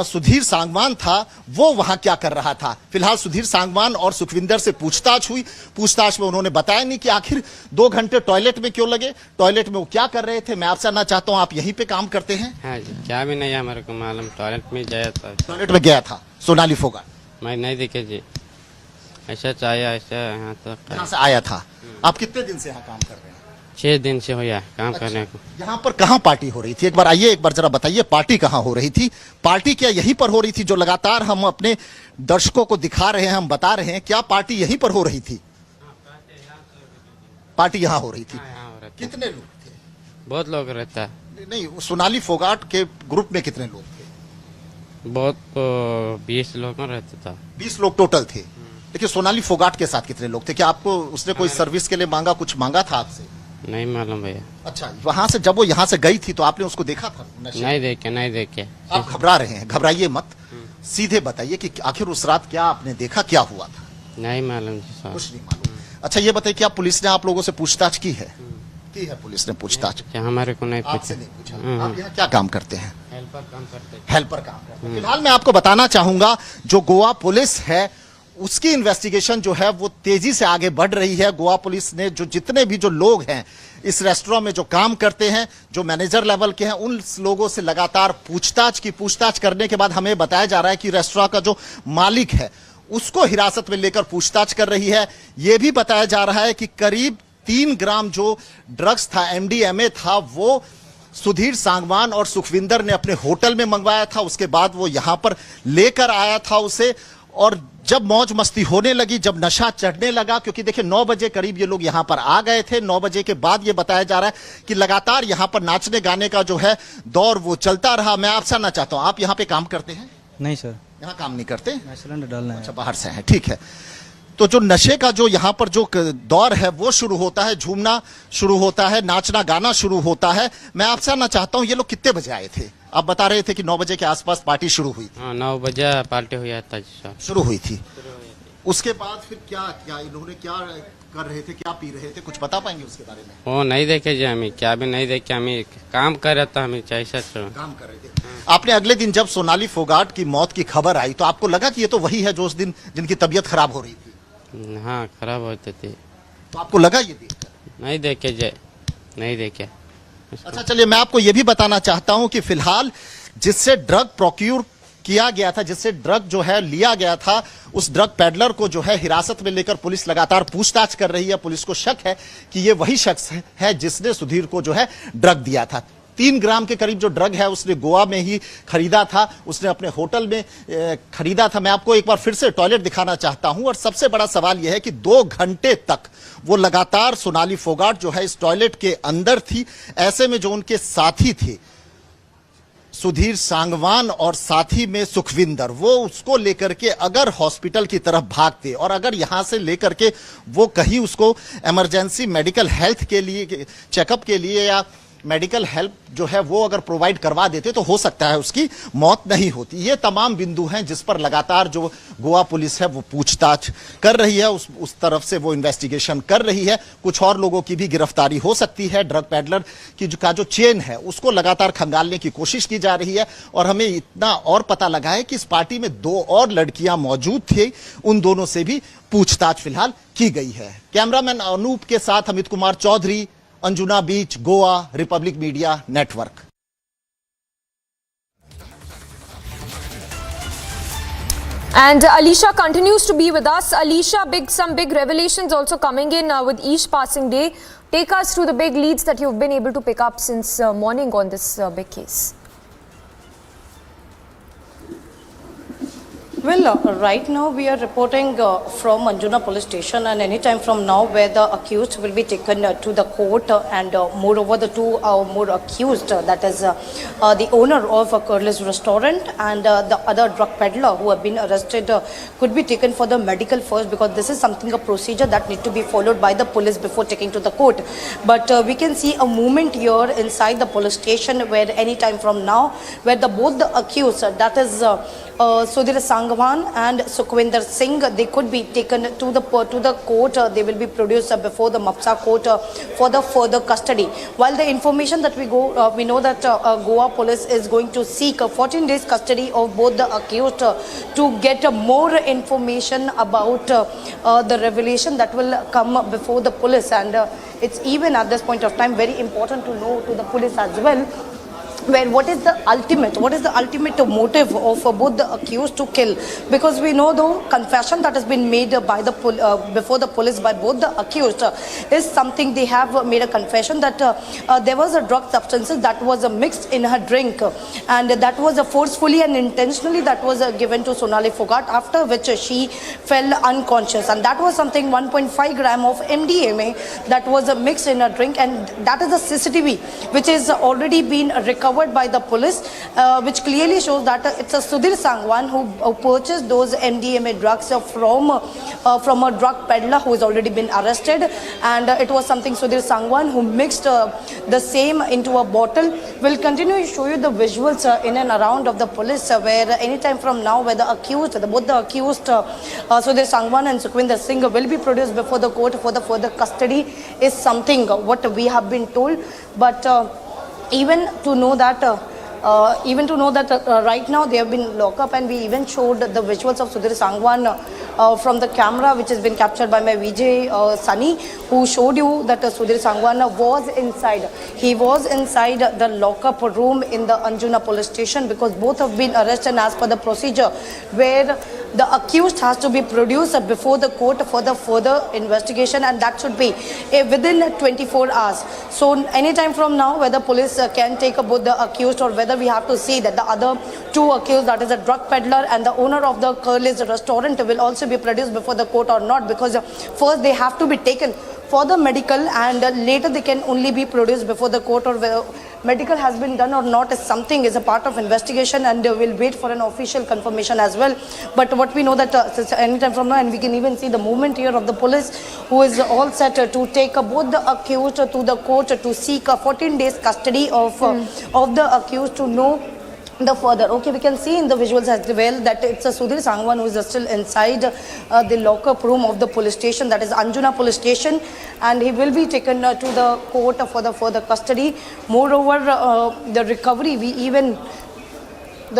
सुधीर सांगवान था वो वहां क्या कर रहा था। फिलहाल सुधीर सांगवान और सुखविंदर से पूछताछ हुई। पूछताछ में उन्होंने बताया नहीं कि आखिर 2 घंटे टॉयलेट में क्यों लगे, टॉयलेट में वो क्या कर रहे थे। मैं आपसे जानना चाहता हूं, आप यहीं पे काम करते हैं? हाँ जी, क्या भी नहीं है हमारे को मालूम, टॉयलेट में गया था। टॉयलेट में गया था सोनाली फोगाट? मैं नहीं देखे जी, ऐसा चाहिए ऐसा यहाँ तक यहाँ से आया था। आप कितने दिन से यहाँ काम कर रहे हैं? 6 दिन से हो गया काम करने को। यहाँ पर कहाँ पार्टी हो रही थी? एक बार आइए, एक बार जरा बताइए पार्टी कहाँ हो रही थी? पार्टी क्या यहीं पर हो रही थी जो लगातार हम अपने दर्शकों को दिखा रहे हैं, हम बता रहे हैं, क्या पार्टी यहीं पर हो रही थी? पार्टी यहाँ हो रही थी। कितने लोग थे? बहुत लोग रहता है। नहीं, सोनाली फोगाट के ग्रुप में कितने लोग थे? बहुत 20 लोग रहता था। 20 लोग टोटल थे। देखिए, सोनाली फोगाट के साथ कितने लोग थे? क्या आपको उसने कोई सर्विस के लिए मांगा, कुछ मांगा था आपसे? नहीं मालूम भैया। अच्छा, वहां से जब वो यहाँ से गई थी तो आपने उसको देखा था? नहीं देखे। आप घबरा रहे हैं, घबराइए मत, सीधे बताइए कि आखिर उस रात क्या आपने देखा, क्या हुआ था? नहीं मालूम जी साहब। कुछ नहीं मालूम। अच्छा, ये बताइए क्या पुलिस ने आप लोगों से पूछताछ की है? की है पुलिस ने पूछताछ? हमारे को नहीं आपसे नहीं पूछा। आप यहाँ क्या काम करते हैं? हेल्पर काम करते हैं। हेल्पर काम करते हैं। फिलहाल मैं आपको बताना चाहूंगा, जो गोवा पुलिस है उसकी इन्वेस्टिगेशन जो है वो तेजी से आगे बढ़ रही है। गोवा पुलिस ने जो जितने भी जो लोग हैं इस रेस्टोरेंट में जो काम करते हैं, जो मैनेजर लेवल के हैं, उन लोगों से लगातार पूछताछ करने के बाद हमें बताया जा रहा है कि रेस्टोरेंट का जो मालिक है उसको हिरासत में लेकर पूछताछ कर रही है। यह भी बताया जा रहा है कि करीब 3 ग्राम जो ड्रग्स था, MDMA था, वो सुधीर सांगवान और सुखविंदर ने अपने होटल में मंगवाया था। उसके बाद वो यहां पर लेकर आया था उसे, और जब मौज मस्ती होने लगी, जब नशा चढ़ने लगा, क्योंकि देखिए 9 बजे करीब ये लोग यहां पर आ गए थे। 9 बजे के बाद ये बताया जा रहा है कि लगातार यहां पर नाचने गाने का जो है दौर वो चलता रहा। मैं आपसे जानना चाहता हूं, आप यहां पे काम करते हैं? नहीं सर, यहां काम नहीं करते। सिलेंडर डालना है। अच्छा, बाहर से है, ठीक है। तो जो नशे का जो यहाँ पर जो दौर है वो शुरू होता है, झूमना शुरू होता है, नाचना गाना शुरू होता है। मैं आपसे जानना चाहता हूँ, ये लोग कितने बजे आए थे? आप बता रहे थे कि 9 बजे के आसपास पार्टी शुरू हुई थी। 9 बजे पार्टी हुई था जी, शुरू हुई थी। उसके बाद फिर क्या इन्होंने क्या कर रहे थे, क्या पी रहे थे, कुछ बता पाएंगे उसके बारे में? वो नहीं देखे जी, हमें क्या भी नहीं देखे, हमें काम कर रहा था, हमें चाहिए काम कर रहे थे। आपने अगले दिन जब सोनाली फोगाट की मौत की खबर आई तो आपको लगा कि ये तो वही है जो उस दिन जिनकी तबीयत खराब हो रही थी? हाँ, खराब होते थे। तो आपको लगा ये देखकर? नहीं देखे जी, नहीं देखे। अच्छा, चलिए मैं आपको ये भी बताना चाहता हूं कि फिलहाल जिससे ड्रग प्रोक्यूर किया गया था, जिससे ड्रग जो है लिया गया था, उस ड्रग पेडलर को जो है हिरासत में लेकर पुलिस लगातार पूछताछ कर रही है। पुलिस को शक है कि ये वही शख्स है जिसने सुधीर को जो है ड्रग दिया था। 3 ग्राम के करीब जो ड्रग है उसने गोवा में ही खरीदा था, उसने अपने होटल में खरीदा था। मैं आपको एक बार फिर से टॉयलेट दिखाना चाहता हूं, और सबसे बड़ा सवाल यह है कि 2 घंटे तक वो लगातार सोनाली फोगाट जो है इस टॉयलेट के अंदर थी। ऐसे में जो उनके साथी थे सुधीर सांगवान और साथी में सुखविंदर, वो उसको लेकर के अगर हॉस्पिटल की तरफ भागते और अगर यहां से लेकर के वो कहीं उसको इमरजेंसी मेडिकल हेल्थ के लिए, चेकअप के लिए या मेडिकल हेल्प जो है वो अगर प्रोवाइड करवा देते तो हो सकता है उसकी मौत नहीं होती। ये तमाम बिंदु हैं जिस पर लगातार जो गोवा पुलिस है वो पूछताछ कर रही है, उस तरफ से वो इन्वेस्टिगेशन कर रही है। कुछ और लोगों की भी गिरफ्तारी हो सकती है। ड्रग पैडलर की जो चेन है उसको लगातार खंगालने की कोशिश की जा रही है। और हमें इतना और पता लगा है कि इस पार्टी में 2 और लड़कियां मौजूद थी, उन दोनों से भी पूछताछ फिलहाल की गई है। कैमरामैन अनूप के साथ Amit Kumar Chaudhary, Anjuna beach, Goa, Republic media network. And Alisha continues to be with us. Alisha, some big revelations also coming in with each passing day. Take us through the big leads that you've been able to pick up since morning on this big case. Well, right now we are reporting from Anjuna police station, and anytime from now where the accused will be taken to the court and moreover the two more accused, that is the owner of a Curly's restaurant and the other drug peddler who have been arrested could be taken for the medical first, because this is something, a procedure that need to be followed by the police before taking to the court. But we can see a movement here inside the police station where anytime from now where both the accused, that is Sudhir Sangwan and Sukhwinder Singh, they could be taken to the court. They will be produced before the Mapsa court for the further custody. While the information that we know that Goa police is going to seek 14 days custody of both the accused to get more information about the revelation that will come before the police. And it's even at this point of time very important to know to the police as well, where what is the ultimate motive of both the accused to kill, because we know the confession that has been made by the before the police by both the accused is something. They have made a confession that there was a drug substances that was mixed in her drink, and that was forcefully and intentionally that was given to Sonali Phogat, after which she fell unconscious, and that was something 1.5 gram of MDMA that was mixed in her drink. And that is the CCTV which is already been recovered by the police, which clearly shows that it's a Sudhir Sangwan who purchased those MDMA drugs from a drug peddler who has already been arrested, and it was something Sudhir Sangwan who mixed the same into a bottle. We'll continue to show you the visuals in and around of the police, where anytime from now where both the accused Sudhir Sangwan and Sukhwinder Singh will be produced before the court for the further custody is something what we have been told. But even to know that right now they have been locked up, and we even showed the visuals of Sudhir Sangwan from the camera which has been captured by my VJ Sunny, who showed you that Sudhir Sangwan was inside. He was inside the lockup room in the Anjuna police station, because both have been arrested as per the procedure, where the accused has to be produced before the court for the further investigation, and that should be within 24 hours. So anytime from now whether police can take both the accused, or whether we have to see that the other two accused, that is a drug peddler and the owner of the Curly's restaurant, will also be produced before the court or not, because first they have to be taken for the medical, and later they can only be produced before the court, or whether medical has been done or not is something is a part of investigation, and we'll wait for an official confirmation as well. But what we know that anytime from now, and we can even see the movement here of the police, who is all set to take both the accused to the court to seek 14 days custody of the accused to know the further. Okay, we can see in the visuals as well that it's a Sudhir Sangwan who is still inside the lockup room of the police station, that is Anjuna police station, and he will be taken to the court for the further custody. Moreover, the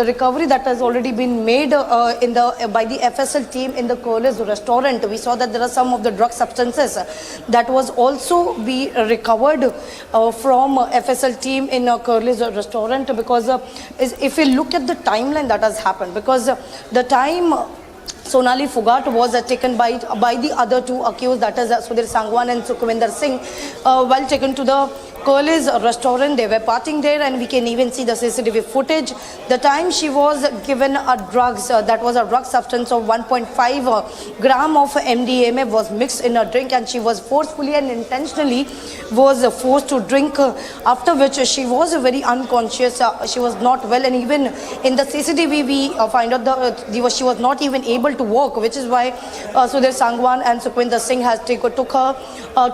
recovery that has already been made by the FSL team in the Curly's restaurant, we saw that there are some of the drug substances that was also be recovered from FSL team in Curly's restaurant, because if we look at the timeline that has happened, because the time Sonali Phogat was taken by the other two accused, that is Sudhir Sangwan and Sukhwinder Singh, while taken to the Curly's restaurant. They were partying there, and we can even see the CCTV footage. The time she was given a drugs, that was a drug substance of 1.5 gram of MDMA was mixed in her drink, and she was forcefully and intentionally was forced to drink, after which she was very unconscious. She was not well, and even in the CCTV we find out that she was not even able to walk, which is why Sudhir Sangwan and Sukhwinder Singh has took her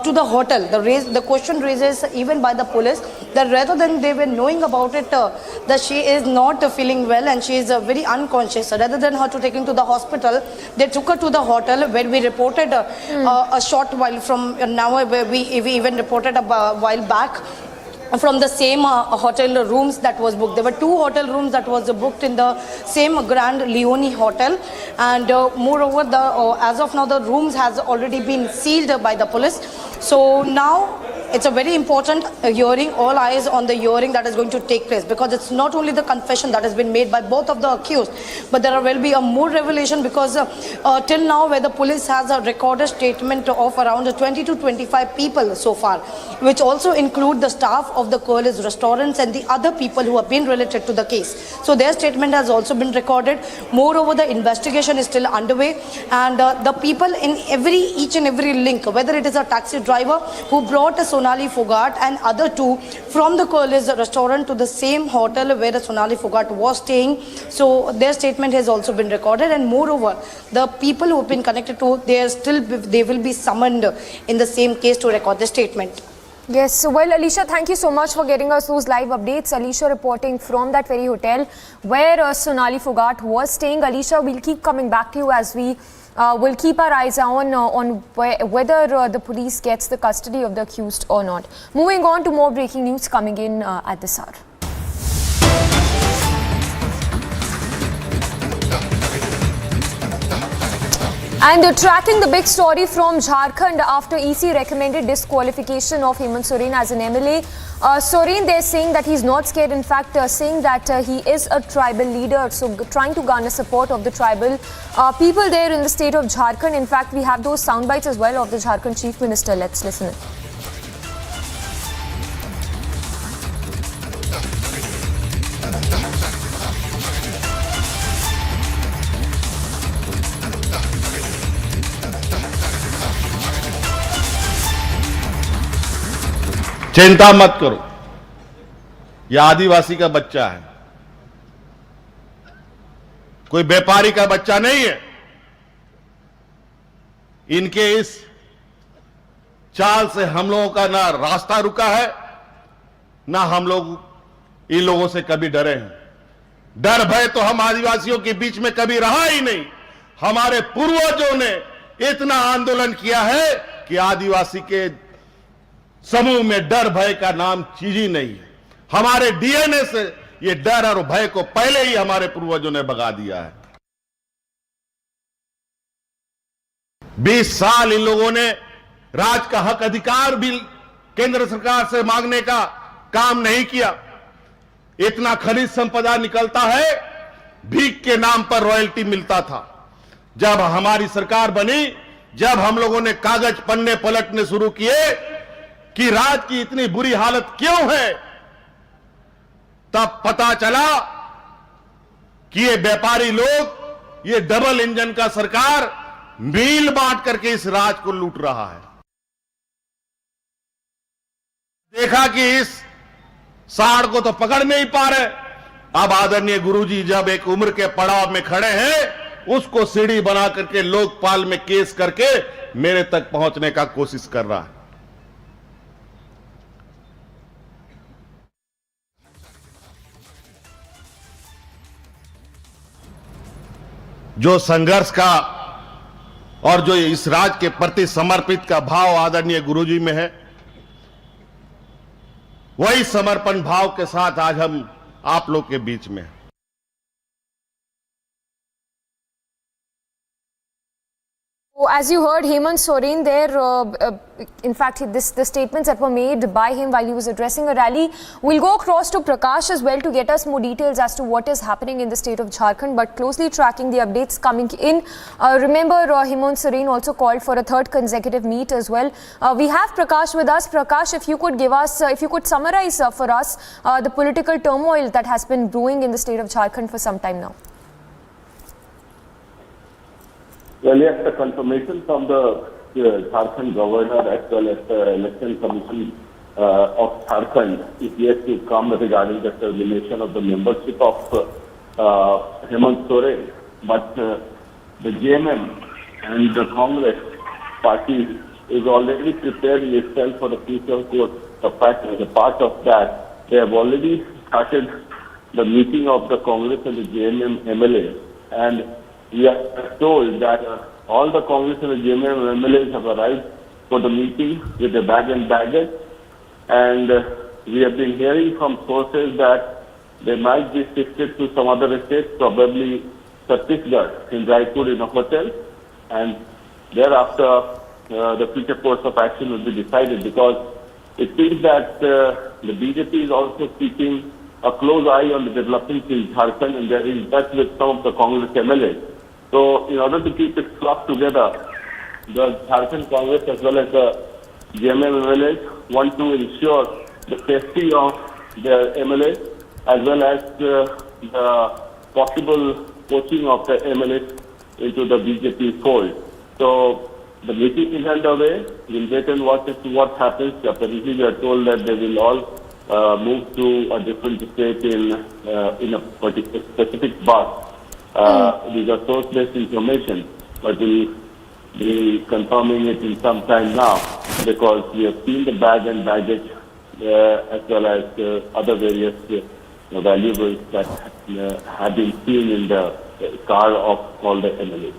to the hotel. The question raises even by the police that rather than they were knowing about it, that she is not feeling well and she is very unconscious, rather than her to taking to the hospital, they took her to the hotel, where we reported a short while from now, where we even reported a while back from the same hotel rooms that was booked. There were 2 hotel rooms that was booked in the same Grand Leone hotel, and moreover as of now the rooms has already been sealed by the police. So now it's a very important hearing. All eyes on the hearing that is going to take place, because it's not only the confession that has been made by both of the accused, but there will be a more revelation, because till now, where the police has a recorded statement of around 20 to 25 people so far, which also include the staff of the Curly's restaurants and the other people who have been related to the case. So their statement has also been recorded. Moreover, the investigation is still underway, and the people in each and every link, whether it is a taxi driver who brought Sonali Phogat and other two from the Curly's restaurant to the same hotel where Sonali Phogat was staying, so their statement has also been recorded. And moreover, the people who have been connected to, they will be summoned in the same case to record the statement. Yes, well, Alicia, thank you so much for getting us those live updates. Alicia reporting from that very hotel where Sonali Phogat was staying. Alicia, we'll keep coming back to you as we will keep our eyes on whether the police gets the custody of the accused or not. Moving on to more breaking news coming in at this hour. And tracking the big story from Jharkhand after EC recommended disqualification of Hemant Soren as an MLA. Soren, they're saying that he's not scared. In fact, saying that he is a tribal leader, so trying to garner support of the tribal people there in the state of Jharkhand. In fact, we have those sound bites as well of the Jharkhand Chief Minister. Let's listen in. चिंता मत करो, यह आदिवासी का बच्चा है, कोई व्यापारी का बच्चा नहीं है। इनके इस चाल से हम लोगों का ना रास्ता रुका है, ना हम लोग इन लोगों से कभी डरे हैं। डर भय तो हम आदिवासियों के बीच में कभी रहा ही नहीं। हमारे पूर्वजों ने इतना आंदोलन किया है कि आदिवासी के समूह में डर भय का नाम चीज ही नहीं है। हमारे डीएनए से ये डर और भय को पहले ही हमारे पूर्वजों ने भगा दिया है। 20 साल इन लोगों ने राज का हक अधिकार भी केंद्र सरकार से मांगने का काम नहीं किया। इतना खनिज संपदा निकलता है, भीख के नाम पर रॉयल्टी मिलता था। जब हमारी सरकार बनी, जब हम लोगों ने कागज पन्ने पलटने शुरू किए कि राज की इतनी बुरी हालत क्यों है, तब पता चला कि ये व्यापारी लोग, ये डबल इंजन का सरकार मील बांट करके इस राज को लूट रहा है। देखा कि इस साड़ को तो पकड़ नहीं पा रहे। अब आदरणीय गुरुजी जब एक उम्र के पड़ाव में खड़े हैं, उसको सीढ़ी बना करके लोकपाल में केस करके मेरे तक पहुंचने का कोशिश कर रहा है। जो संघर्ष का और जो इस राज के प्रति समर्पित का भाव आदरणीय गुरुजी में है, वही समर्पण भाव के साथ आज हम आप लोग के बीच में हैं। As you heard, Hemant Soren there, in fact, the statements that were made by him while he was addressing a rally. We'll go across to Prakash as well to get us more details as to what is happening in the state of Jharkhand, but closely tracking the updates coming in. Remember, Hemant Soren also called for a third consecutive meet as well. We have Prakash with us. Prakash, if you could give us, if you could summarize for us the political turmoil that has been brewing in the state of Jharkhand for some time now. Well, yes, the confirmation from the Jharkhand governor as well as the election commission of Jharkhand is yet to come regarding the termination of the membership of Hemant Soren. But the JMM and the Congress party is already preparing itself for the future course. The fact as a part of that, they have already started the meeting of the Congress and the JMM MLA, and we are told that all the Congress and the JMM MLAs have arrived for the meeting with the bag and baggage, and we have been hearing from sources that they might be shifted to some other state, probably Chhattisgarh, in Raipur in a hotel, and thereafter the future course of action will be decided, because it seems that the BJP is also keeping a close eye on the developments in Jharkhand, and they're in touch with some of the Congress MLA. So in order to keep its flock together, the Jharkhand Congress as well as the JMM MLAs want to ensure the safety of their MLA as well as the possible poaching of the MLAs into the BJP fold. So the meeting is underway. We'll wait and watch as to what happens. Apparently, we are told that they will all move to a different state in a particular specific bus. These are source-based information, but we'll be confirming it in some time now because we have seen the bag and baggage as well as other various valuables that have been seen in the car of all the MLAs.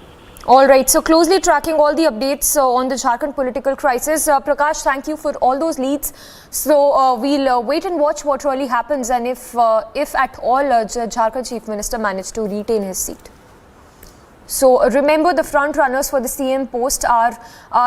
All right, so closely tracking all the updates on the Jharkhand political crisis. Prakash, thank you for all those leads. So we'll wait and watch what really happens and if at all Jharkhand Chief Minister managed to retain his seat. So remember, the front runners for the CM post are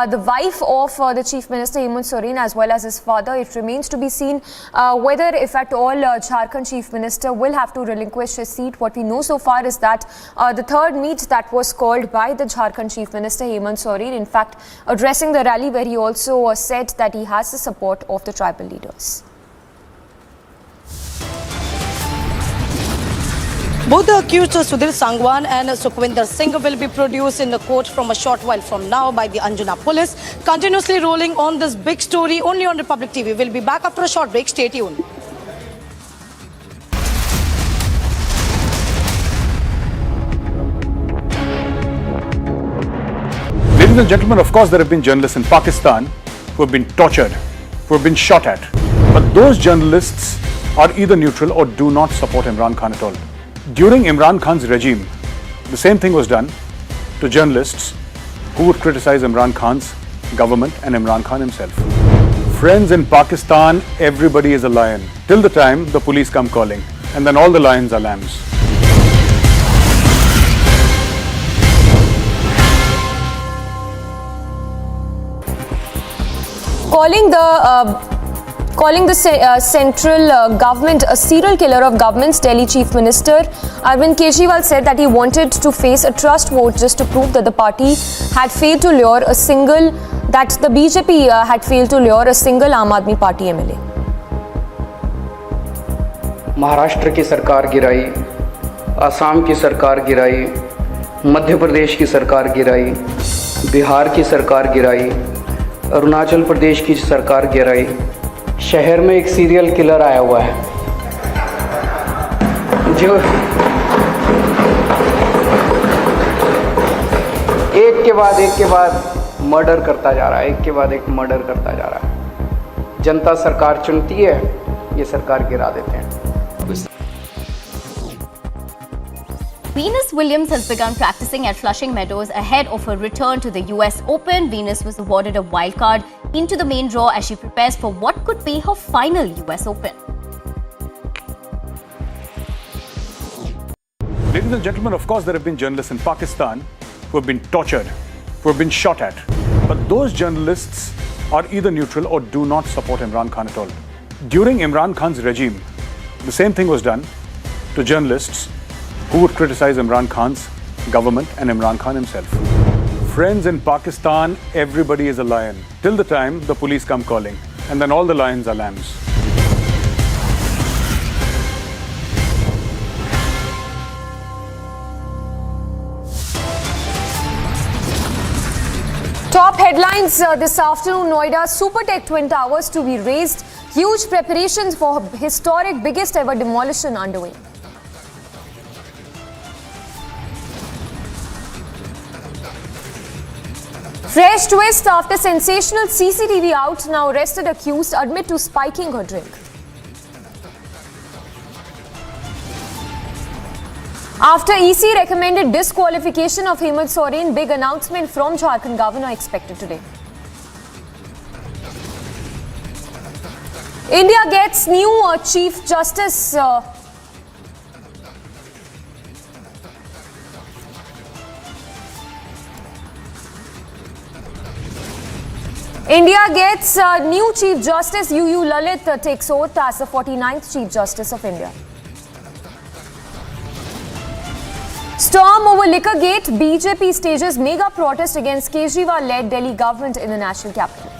the wife of the Chief Minister Hemant Soren as well as his father. It remains to be seen whether, if at all, Jharkhand Chief Minister will have to relinquish his seat. What we know so far is that the third meet that was called by the Jharkhand Chief Minister Hemant Soren, in fact, addressing the rally where he also said that he has the support of the tribal leaders. Both the accused Sudhir Sangwan and Sukhwinder Singh will be produced in the court from a short while from now by the Anjuna police. Continuously rolling on this big story only on Republic TV. We'll be back after a short break. Stay tuned. Ladies and gentlemen, of course there have been journalists in Pakistan who have been tortured, who have been shot at. But those journalists are either neutral or do not support Imran Khan at all. During Imran Khan's regime, the same thing was done to journalists who would criticize Imran Khan's government and Imran Khan himself. Friends, in Pakistan, everybody is a lion till the time the police come calling, and then all the lions are lambs. Calling the central government a serial killer of government's Delhi Chief Minister Arvind Kejriwal said that he wanted to face a trust vote just to prove that the party had failed to lure a single, that the BJP had failed to lure a single Aam Aadmi Party MLA. Maharashtra की सरकार गिराई, असम की सरकार गिराई, मध्य प्रदेश की सरकार गिराई, बिहार की सरकार गिराई, अरुणाचल प्रदेश की सरकार गिराई। शहर में एक सीरियल किलर आया हुआ है जो एक के बाद मर्डर करता जा रहा है, एक के बाद एक मर्डर करता जा रहा है। जनता सरकार चुनती है, ये सरकार गिरा देते हैं। Venus Williams has begun practicing at Flushing Meadows ahead of her return to the US Open. Venus was awarded a wild card into the main draw as she prepares for what could be her final US Open. Ladies and gentlemen, of course there have been journalists in Pakistan who have been tortured, who have been shot at. But those journalists are either neutral or do not support Imran Khan at all. During Imran Khan's regime, the same thing was done to journalists who would criticize Imran Khan's government and Imran Khan himself. Friends, in Pakistan, everybody is a lion till the time the police come calling, and then all the lions are lambs. Top headlines this afternoon: Noida Super Tech Twin Towers to be raised. Huge preparations for historic biggest ever demolition underway. Fresh twist after sensational CCTV out, now arrested accused admit to spiking her drink. After EC recommended disqualification of Hemant Soren, big announcement from Jharkhand governor expected today. India gets new Chief Justice. India gets new Chief Justice. UU Lalit takes oath as the 49th Chief Justice of India. Storm over liquor gate. BJP stages mega protest against Kejriwal-led Delhi government in the national capital.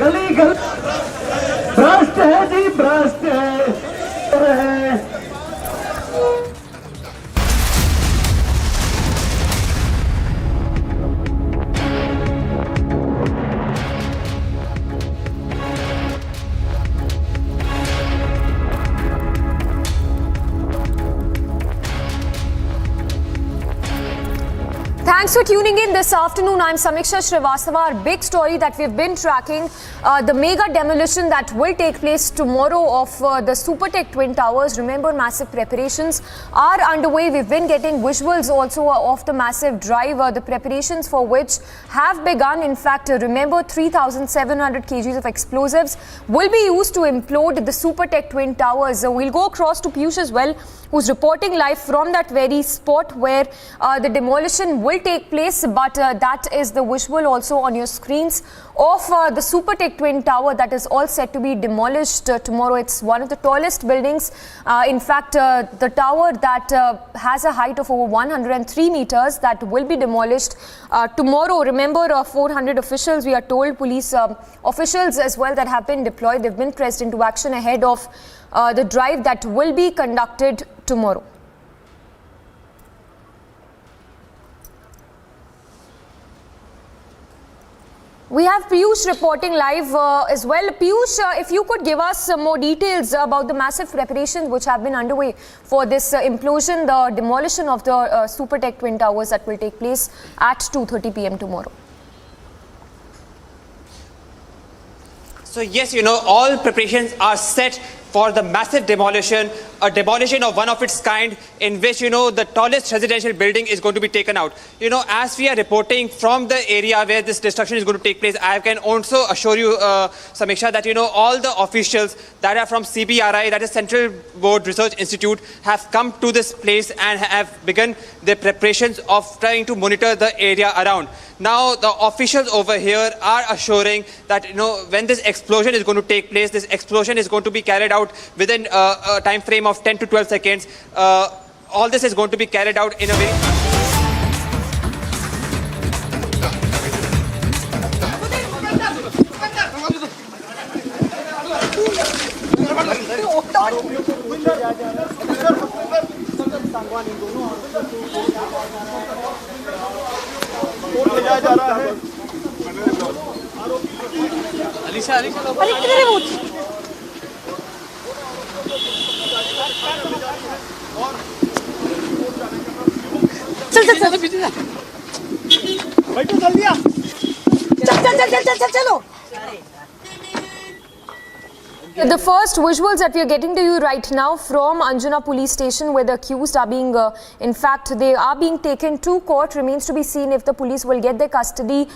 गली गली भ्रष्ट है जी, भ्रष्ट है। Thanks for tuning in this afternoon. I'm Samiksha Srivastava. Our big story that we've been tracking, the mega demolition that will take place tomorrow of the Supertech Twin Towers. Remember, massive preparations are underway. We've been getting visuals also of the massive drive, the preparations for which have begun. In fact, remember, 3,700 kgs of explosives will be used to implode the Supertech Twin Towers. We'll go across to Piyush as well, who's reporting live from that very spot where the demolition will take place, but that is the visual also on your screens of the Supertech Twin Tower that is all set to be demolished tomorrow. It's one of the tallest buildings. In fact, the tower that has a height of over 103 meters that will be demolished tomorrow. Remember, 400 officials, we are told, police officials as well, that have been deployed. They've been pressed into action ahead of the drive that will be conducted tomorrow. We have Piyush reporting live as well. Piyush, if you could give us some more details about the massive preparations which have been underway for this implosion, the demolition of the Supertech Twin Towers that will take place at 2:30 p.m. tomorrow. So yes, all preparations are set for the massive demolition, a demolition of one of its kind in which, the tallest residential building is going to be taken out. As we are reporting from the area where this destruction is going to take place, I can also assure you, Samiksha, that, all the officials that are from CBRI, that is Central Board Research Institute, have come to this place and have begun their preparations of trying to monitor the area around. Now, the officials over here are assuring that, when this explosion is going to take place, this explosion is going to be carried out within a time frame of 10 to 12 seconds. All this is going to be carried out in a very... The first visuals that we are getting to you right now from Anjuna police station, where the accused are being, in fact, they are being taken to court. Remains to be seen if the police will get their custody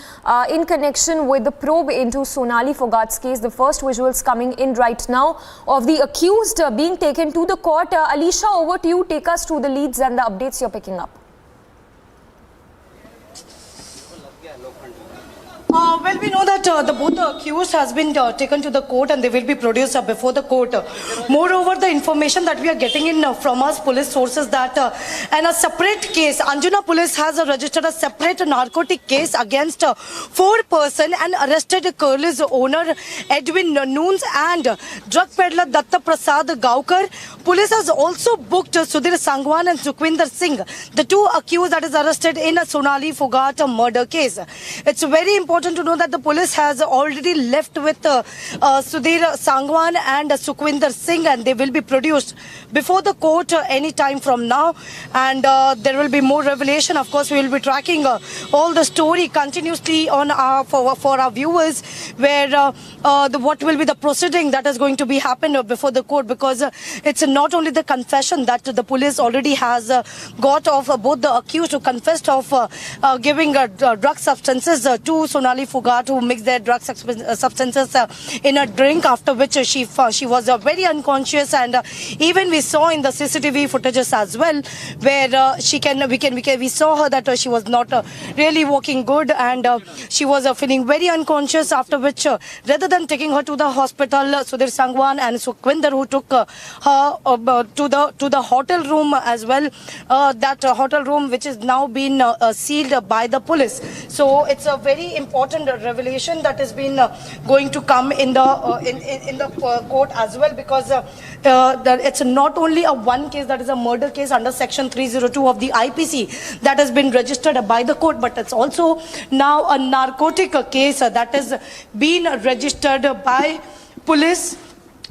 in connection with the probe into Sonali Phogat's case. The first visuals coming in right now of the accused being taken to the court. Alicia, over to you. Take us through the leads and the updates you're picking up. Well, we know that both the accused has been taken to the court and they will be produced before the court. Moreover, the information that we are getting in from us police sources that in a separate case, Anjuna police has registered a separate narcotic case against 4 persons and arrested Curly's owner Edwin Noons and drug peddler Datta Prasad Gaukar. Police has also booked Sudhir Sangwan and Sukhwinder Singh, the 2 accused that is arrested in a Sonali Phogat murder case. It's very important to know that the police has already left with Sudhir Sangwan and Sukhwinder Singh, and they will be produced before the court any time from now, and there will be more revelation. Of course, we will be tracking all the story continuously on for our viewers, where what will be the proceeding that is going to be happen before the court, because it's not only the confession that the police already has got of both the accused who confessed of giving drug substances to Sonali Sonali Phogat, who mixed their drug substances in a drink, after which she was very unconscious, and even we saw in the CCTV footages as well, where we saw her that she was not really walking good, and she was feeling very unconscious, after which rather than taking her to the hospital, Sudhir Sangwan and Sukhwinder, who took her to the hotel room as well, that hotel room which is now been sealed by the police. So it's a very important revelation that has been going to come in the court as well, because it's not only a one case, that is a murder case under section 302 of the IPC that has been registered by the court, but it's also now a narcotic case that has been registered by police.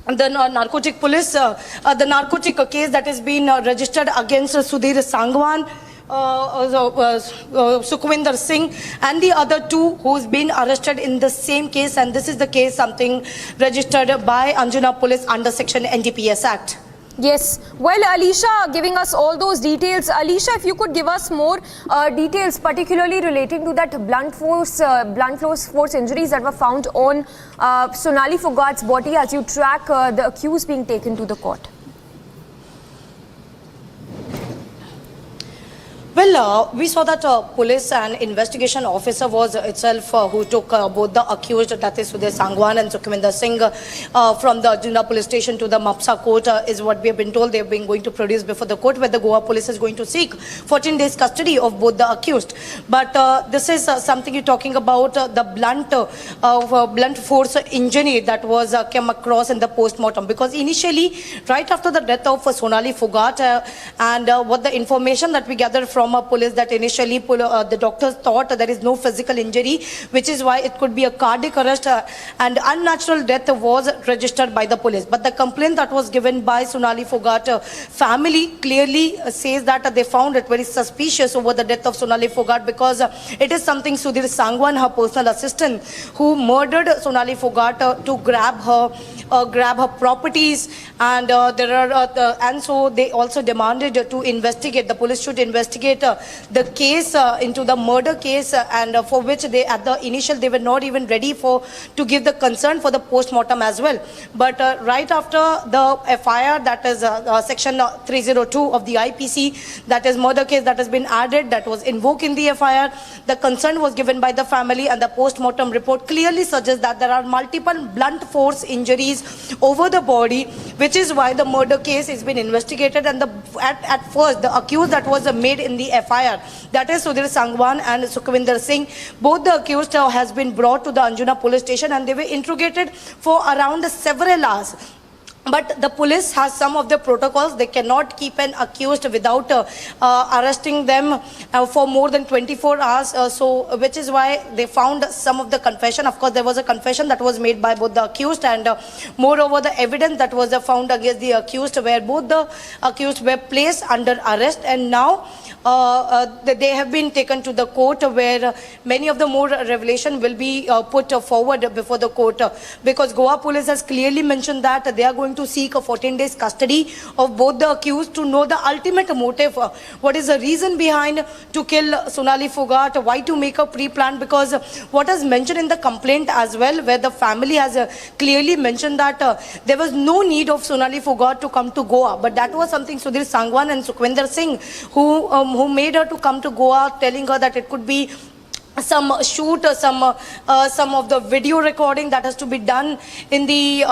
The narcotic police, the narcotic case that has been registered against Sudhir Sangwan, Sukhwinder Singh, and the other two who's been arrested in the same case, and this is the case something registered by Anjuna Police under section NDPS Act. Yes. Well, Alisha giving us all those details. Alisha, if you could give us more details, particularly relating to that blunt force injuries that were found on Sonali Phogat's body as you track the accused being taken to the court. Well, we saw that police and investigation officer was itself who took both the accused, that is Sudhir Sangwan and Sukhwinder Singh, from the Arjuna police station to the Mapsa court, is what we have been told. They have been going to produce before the court, where the Goa police is going to seek 14 days custody of both the accused. But this is something you're talking about, the blunt force injury that was came across in the post-mortem, because initially, right after the death of Sonali Phogat, and what the information that we gathered from police, that initially the doctors thought there is no physical injury, which is why it could be a cardiac arrest, and unnatural death was registered by the police. But the complaint that was given by Sonali Phogat family clearly says that they found it very suspicious over the death of Sonali Phogat, because it is something Sudhir Sangwan, her personal assistant, who murdered Sonali Phogat to grab her properties, and and so they also demanded to investigate. The police should investigate the case into the murder case, and for which they at the initial they were not even ready to give the consent for the post-mortem as well. But right after the FIR, that is section 302 of the IPC, that is murder case that has been added, that was invoked in the FIR, the consent was given by the family, and the post-mortem report clearly suggests that there are multiple blunt force injuries over the body, which is why the murder case has been investigated. And at first the accused that was made in the FIR, that is Sudhir Sangwan and Sukhwinder Singh, both the accused has been brought to the Anjuna police station, and they were interrogated for around several hours. But the police has some of the protocols. They cannot keep an accused without arresting them for more than 24 hours. Which is why they found some of the confession. Of course, there was a confession that was made by both the accused, and moreover, the evidence that was found against the accused, where both the accused were placed under arrest, and now they have been taken to the court, where many of the more revelation will be put forward before the court, because Goa police has clearly mentioned that they are going to seek a 14 days custody of both the accused to know the ultimate motive. What is the reason behind to kill Sonali Phogat? Why to make a pre-plan? Because what is mentioned in the complaint as well, where the family has clearly mentioned that there was no need of Sonali Phogat to come to Goa, but that was something Sudhir Sangwan and Sukhwinder Singh who made her to come to Goa, telling her that it could be some of the video recording that has to be done in the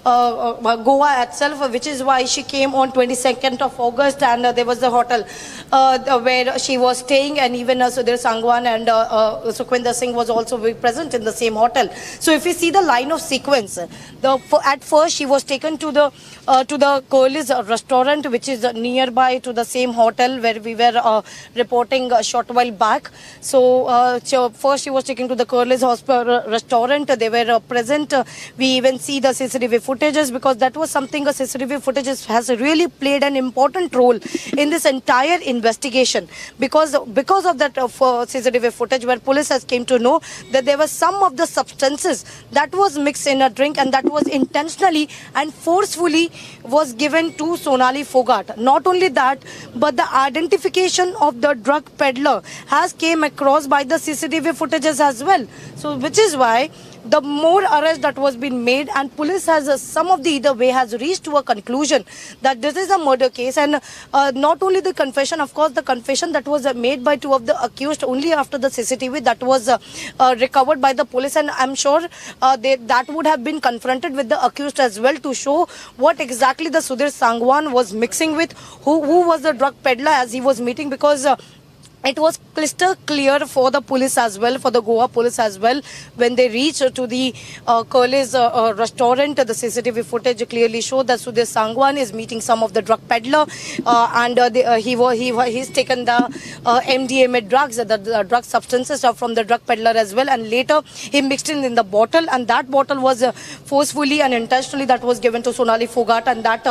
Goa itself, which is why she came on 22nd of August, and there was the hotel where she was staying, and even Sudhir Sangwan and Sukhwinder Singh was also present in the same hotel. So if you see the line of sequence, at first she was taken to the Curly's restaurant, which is nearby to the same hotel where we were reporting a short while back. So first she was taken to the Curly's restaurant. They were present. We even see the CCTV footages, because that was something CCTV footage has really played an important role in this entire investigation, because of that CCTV footage, where police has came to know that there were some of the substances that was mixed in a drink, and that was intentionally and forcefully was given to Sonali Phogat. Not only that, but the identification of the drug peddler has came across by the CCTV footages as well. So which is why the more arrest that was being made, and police has some of the either way has reached to a conclusion that this is a murder case. And not only the confession, of course, the confession that was made by two of the accused only after the CCTV that was recovered by the police, and I'm sure that would have been confronted with the accused as well to show what exactly the Sudhir Sangwan was mixing with, who was the drug peddler as he was meeting, because it was crystal clear for the police as well, for the Goa police as well, when they reached to the Curly's restaurant. The CCTV footage clearly showed that Sudhir Sangwan is meeting some of the drug peddler, and he's taken the MDMA drugs, the drug substances from the drug peddler as well, and later he mixed in the bottle, and that bottle was forcefully and intentionally that was given to Sonali Phogat, and that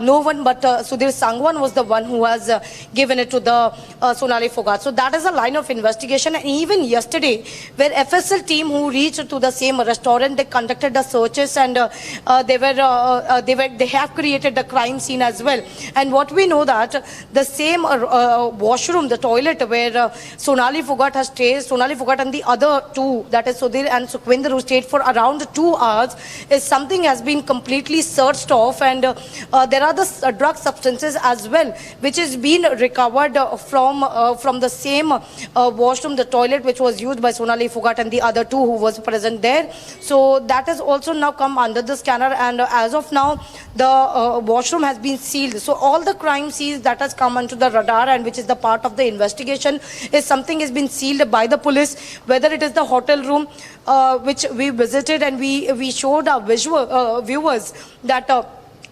no one but Sudhir Sangwan was the one who has given it to the Sonali Phogat. So that is a line of investigation. And even yesterday, where FSL team who reached to the same restaurant, they conducted the searches, and they have created the crime scene as well. And what we know that the same washroom, the toilet where Sonali Phogat has stayed, Sonali Phogat and the other two, that is Sudhir and Sukhwinder, who stayed for around 2 hours, is something has been completely searched off, and there are the drug substances as well, which is being recovered from the same washroom, the toilet which was used by Sonali Phogat and the other two who was present there. So that has also now come under the scanner, and as of now the washroom has been sealed. So all the crime scenes that has come onto the radar and which is the part of the investigation is something has been sealed by the police, whether it is the hotel room which we visited, and we showed our viewers that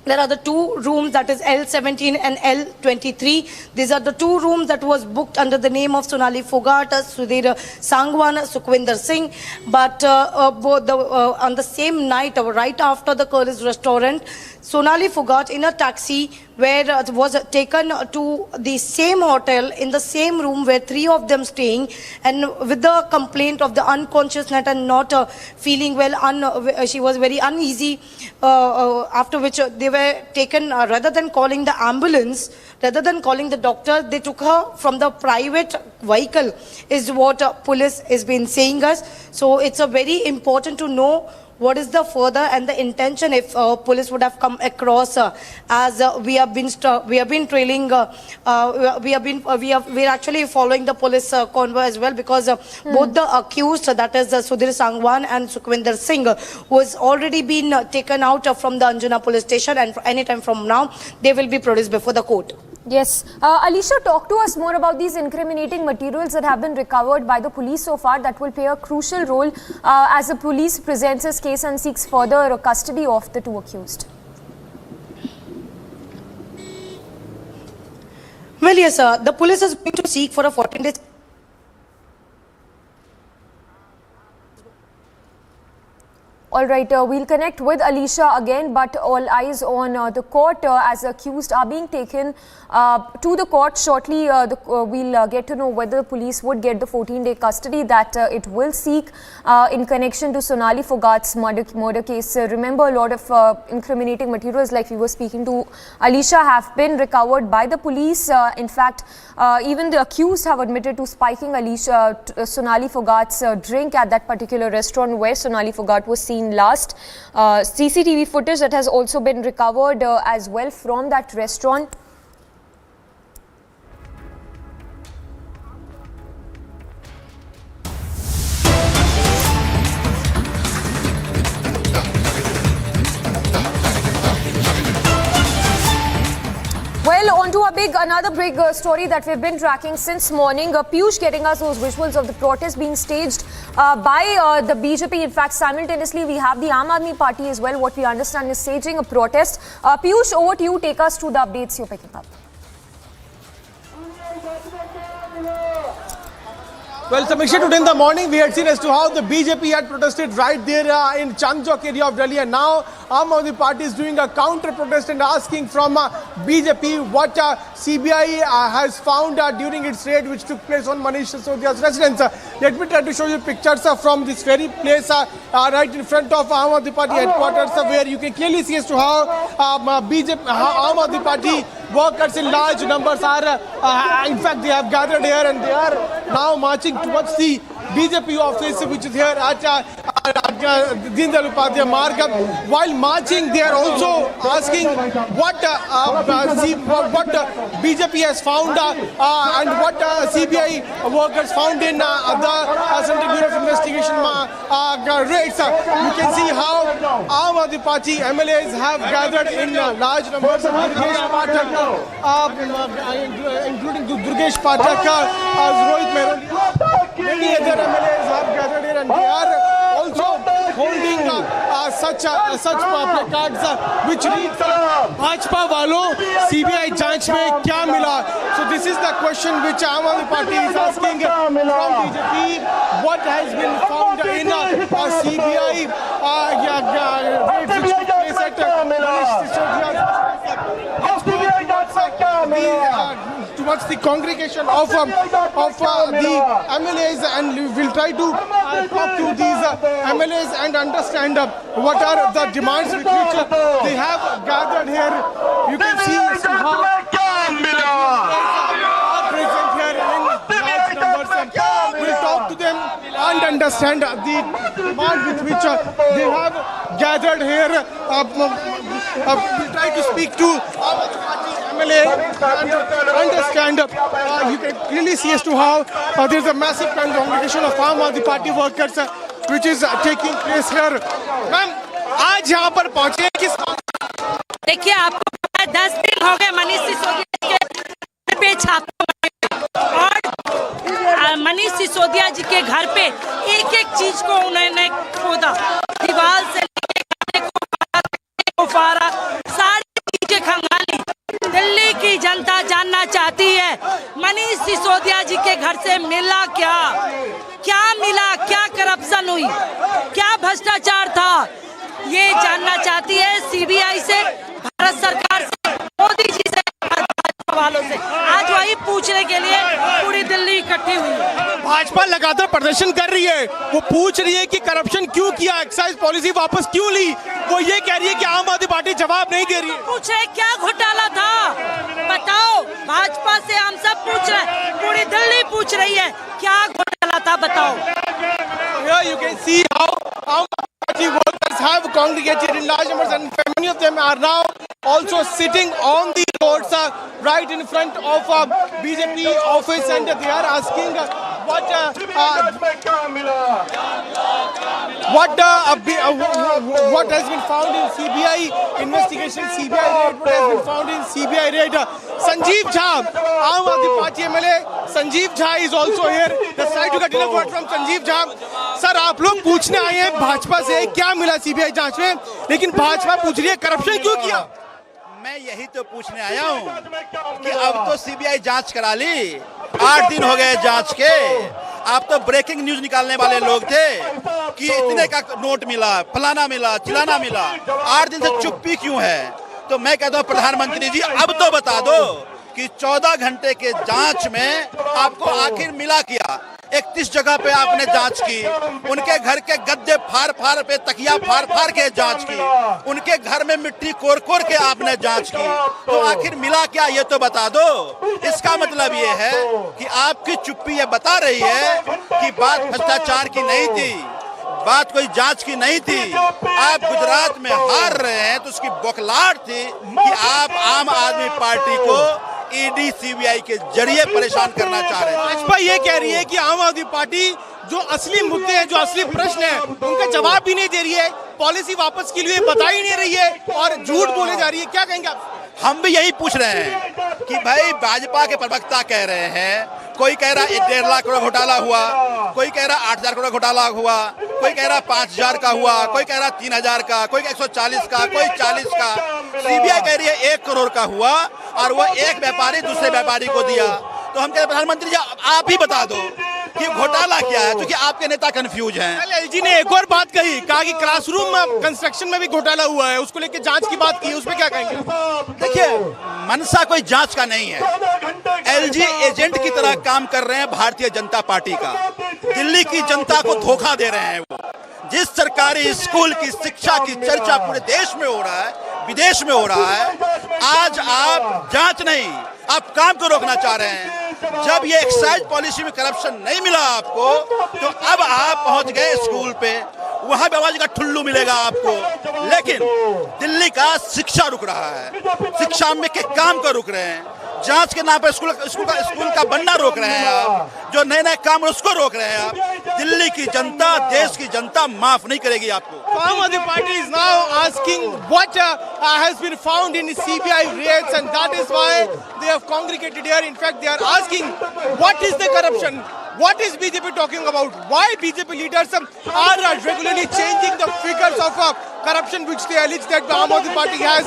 there are the two rooms, that is L17 and L23. These are the two rooms that was booked under the name of Sonali Phogat, Sudhir Sangwan, Sukhwinder Singh. But on the same night, right after the Curly's restaurant, Sonali Phogat in a taxi where was taken to the same hotel in the same room where 3 of them staying, and with the complaint of the unconsciousness and not feeling well, she was very uneasy, after which they were taken, rather than calling the ambulance, rather than calling the doctor, they took her from the private vehicle, is what police has been saying us. So it's a very important to know what is the further and the intention if police would have come across, as we have been trailing, we are actually following the police convoy as well, because both the accused, that is Sudhir Sangwan and Sukhwinder Singh, was already been taken out from the Anjuna police station, and anytime from now they will be produced before the court. Yes. Alicia, talk to us more about these incriminating materials that have been recovered by the police so far that will play a crucial role as the police presents its case and seeks further custody of the 2 accused. Well, yes, the police is going to seek for a 14 days. All right, we'll connect with Alicia again, but all eyes on the court as accused are being taken to the court shortly. We'll get to know whether the police would get the 14-day custody that it will seek in connection to Sonali Phogat's murder case. Remember, a lot of incriminating materials, like we were speaking to Alicia, have been recovered by the police. In fact, even the accused have admitted to spiking Sonali Phogat's drink at that particular restaurant where Sonali Phogat was seen last. CCTV footage that has also been recovered as well from that restaurant. Well, on to another big story that we've been tracking since morning. Piyush getting us those visuals of the protest being staged by the BJP. In fact, simultaneously, we have the Aam Aadmi Party as well. What we understand is staging a protest. Piyush, over to you. Take us through the updates you're picking up. Well, Samiksha, today in the morning we had seen as to how the BJP had protested right there in Chandjok area of Delhi, and now Aam Aadmi Party is doing a counter protest and asking from BJP what CBI has found during its raid which took place on Manish Sisodia's residence. Let me try to show you pictures from this very place right in front of Aam Aadmi Party headquarters, where you can clearly see as to how Aam Aadmi Party workers in large numbers are, in fact, they have gathered here and they are now marching towards the BJP office, which is here at Deen Dayal Upadhyaya Marg. While marching, they are also asking what BJP has found and what CBI workers found in the Central Bureau of Investigation raids. You can see how Aam Aadmi Party MLAs have gathered in large numbers, including Durgesh Pathak, Rohit Mehroli. Many other MLAs have gathered here, and they are also holding such placards which reads Bhajpa वालों CBI जांच में क्या मिला. So this is the question which Aam Aadmi Party is asking from BJP. What has been found in CBI raids which took place at towards the congregation of the MLAs, and we will try to talk to these MLAs and understand what are the demands with which they have gathered here. You can see how are present here in large numbers. We'll talk to them and understand the demand with which they have gathered here. We'll try to speak to MLA and understand. You can clearly see as to how there's a massive congregation of Aam Aadmi Party workers which is taking place here. Ma'am, आज यहाँ पर पहुँचे किस? देखिए, आपको 10 दिन हो गए मनीष सिसोदिया के पे छापा और मनीष सिसोदिया जी के घर पे एक एक चीज को उन्होंने खोदा, दीवार से लेके फारा सारी चीजें खंगाली. दिल्ली की जनता जानना चाहती है मनीष सिसोदिया जी के घर से मिला क्या, क्या मिला, क्या करप्शन हुई, क्या भ्रष्टाचार था, ये जानना चाहती है सीबीआई से, भारत सरकार से, मोदी जी से, वालों से. आज वही पूछने के लिए पूरी दिल्ली इकट्ठी हुई है. भाजपा लगातार प्रदर्शन कर रही है, वो पूछ रही है कि करप्शन क्यों किया, एक्साइज पॉलिसी वापस क्यों ली. वो ये कह रही है कि आम आदमी पार्टी जवाब नहीं दे रही है. पूछे क्या घोटाला था बताओ, भाजपा से हम सब पूछ रहे हैं, पूरी दिल्ली पूछ रही है क्या घोटाला था बताओ. Here you can see how Aam Aadmi Party workers have congregated in large numbers, and many of them are now also sitting on the roads right in front of BJP office, and they are asking what has been found in CBI investigation, CBI raid, what has been found in CBI raid. Sanjeev Jha, Aam Aadmi Party MLA, Sanjeev Jha is also here. Let's try to get a word from Sanjeev Jha. Sir, आप लोग पूछने आए हैं भाजपा से क्या मिला CBI जांच में, लेकिन भाजपा पूछ रही है करप्शन क्यों किया. मैं यही तो पूछने आया हूँ कि अब तो सीबीआई जांच करा ली, 8 दिन हो गए जांच के. आप तो ब्रेकिंग न्यूज निकालने वाले लोग थे कि इतने का नोट मिला, फलाना मिला, चिलाना मिला. 8 दिन से चुप्पी क्यों है? तो मैं कहता हूँ प्रधानमंत्री जी, अब तो बता दो कि 14 घंटे के जांच में आपको आखिर मिला क्या. 31 जगह पे आपने जांच की, उनके घर के गद्दे फाड़ पे तकिया फाड़ के जांच की, उनके घर में मिट्टी कोर के आपने जांच की. तो आखिर मिला क्या ये तो बता दो. इसका मतलब ये है कि आपकी चुप्पी ये बता रही है कि बात भ्रष्टाचार की नहीं थी, बात कोई जांच की नहीं थी. आप गुजरात में हार रहे हैं तो उसकी बौखलाहट थी कि आप आम आदमी पार्टी को ईडी सीबीआई के जरिए परेशान करना चाह रहे हैं. भाजपा ये कह रही है कि आम आदमी पार्टी जो असली मुद्दे हैं, जो असली प्रश्न है, उनका जवाब भी नहीं दे रही है, पॉलिसी वापस के लिए बता ही नहीं रही है और झूठ बोले जा रही है. क्या कहेंगे आप? हम भी यही पूछ रहे हैं कि भाई भाजपा के प्रवक्ता कह रहे हैं, कोई कह रहा 1.5 लाख करोड़ घोटाला हुआ, कोई कह रहा 8,000 करोड़ घोटाला हुआ, कोई कह रहा 5,000 का हुआ, कोई कह रहा 3,000 का, कोई 140 का, कोई 40 का. सीबीआई कह रही है 1 करोड़ का हुआ और वो एक व्यापारी दूसरे व्यापारी को दिया. तो हम कहते प्रधानमंत्री जी आप ही बता दो कि घोटाला क्या है, क्योंकि आपके नेता कंफ्यूज हैं. एलजी ने एक और बात कही, कहा कि क्लासरूम कंस्ट्रक्शन में भी घोटाला हुआ है, उसको लेकर जांच की बात की, उसमें क्या कहेंगे? देखिए, मनसा कोई जांच का नहीं है. एलजी एजेंट की तरह काम कर रहे हैं भारतीय जनता पार्टी का. दिल्ली की जनता को धोखा दे रहे हैं. वो जिस सरकारी स्कूल की शिक्षा की चर्चा पूरे देश में हो रहा है, विदेश में हो रहा है, आज आप जांच नहीं, आप काम को रोकना चाह रहे हैं. जब ये एक्साइज पॉलिसी में करप्शन नहीं मिला आपको, तो अब आप पहुंच गए स्कूल पे, वहां पे आवाज का ठुल्लू मिलेगा आपको। लेकिन दिल्ली का शिक्षा रुक रहा है, शिक्षा में के काम को रुक रहे हैं, जांच के नाम पर स्कूल का बनना रोक रहे हैं आप, जो नए नए काम उसको रोक रहे हैं आप। दिल्ली की जनता, देश की जनता माफ नहीं करेगी आपको। Some of the party is now asking what has been found in CBI raids, and that is why they have congregated here. In fact, they are asking what is the corruption? What is BJP talking about? Why BJP leaders are regularly changing the figures of corruption which they allege that the Aam Aadmi Party has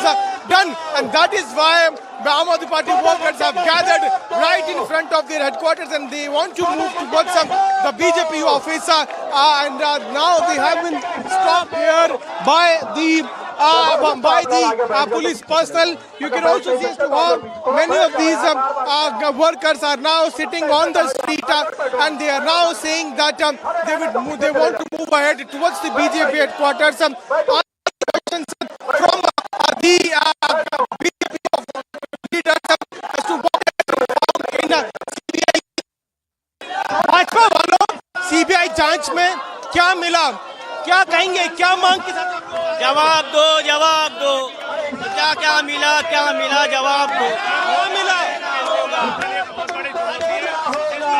done, and that is why the Aam Aadmi Party workers have gathered right in front of their headquarters, and they want to move towards the BJP office, and now they have been stopped here by the police personnel. You can also see as to how many of these workers are now sitting on the street, and they are now saying that they want to move ahead towards the BJP headquarters. From the BJP leaders as to what has been found in CBI. Bhajpa वालों, CBI जांच में क्या मिला, क्या कहेंगे, क्या मांग के साथ? जवाब दो, जवाब दो। क्या क्या मिला, जवाब दो। क्या मिला?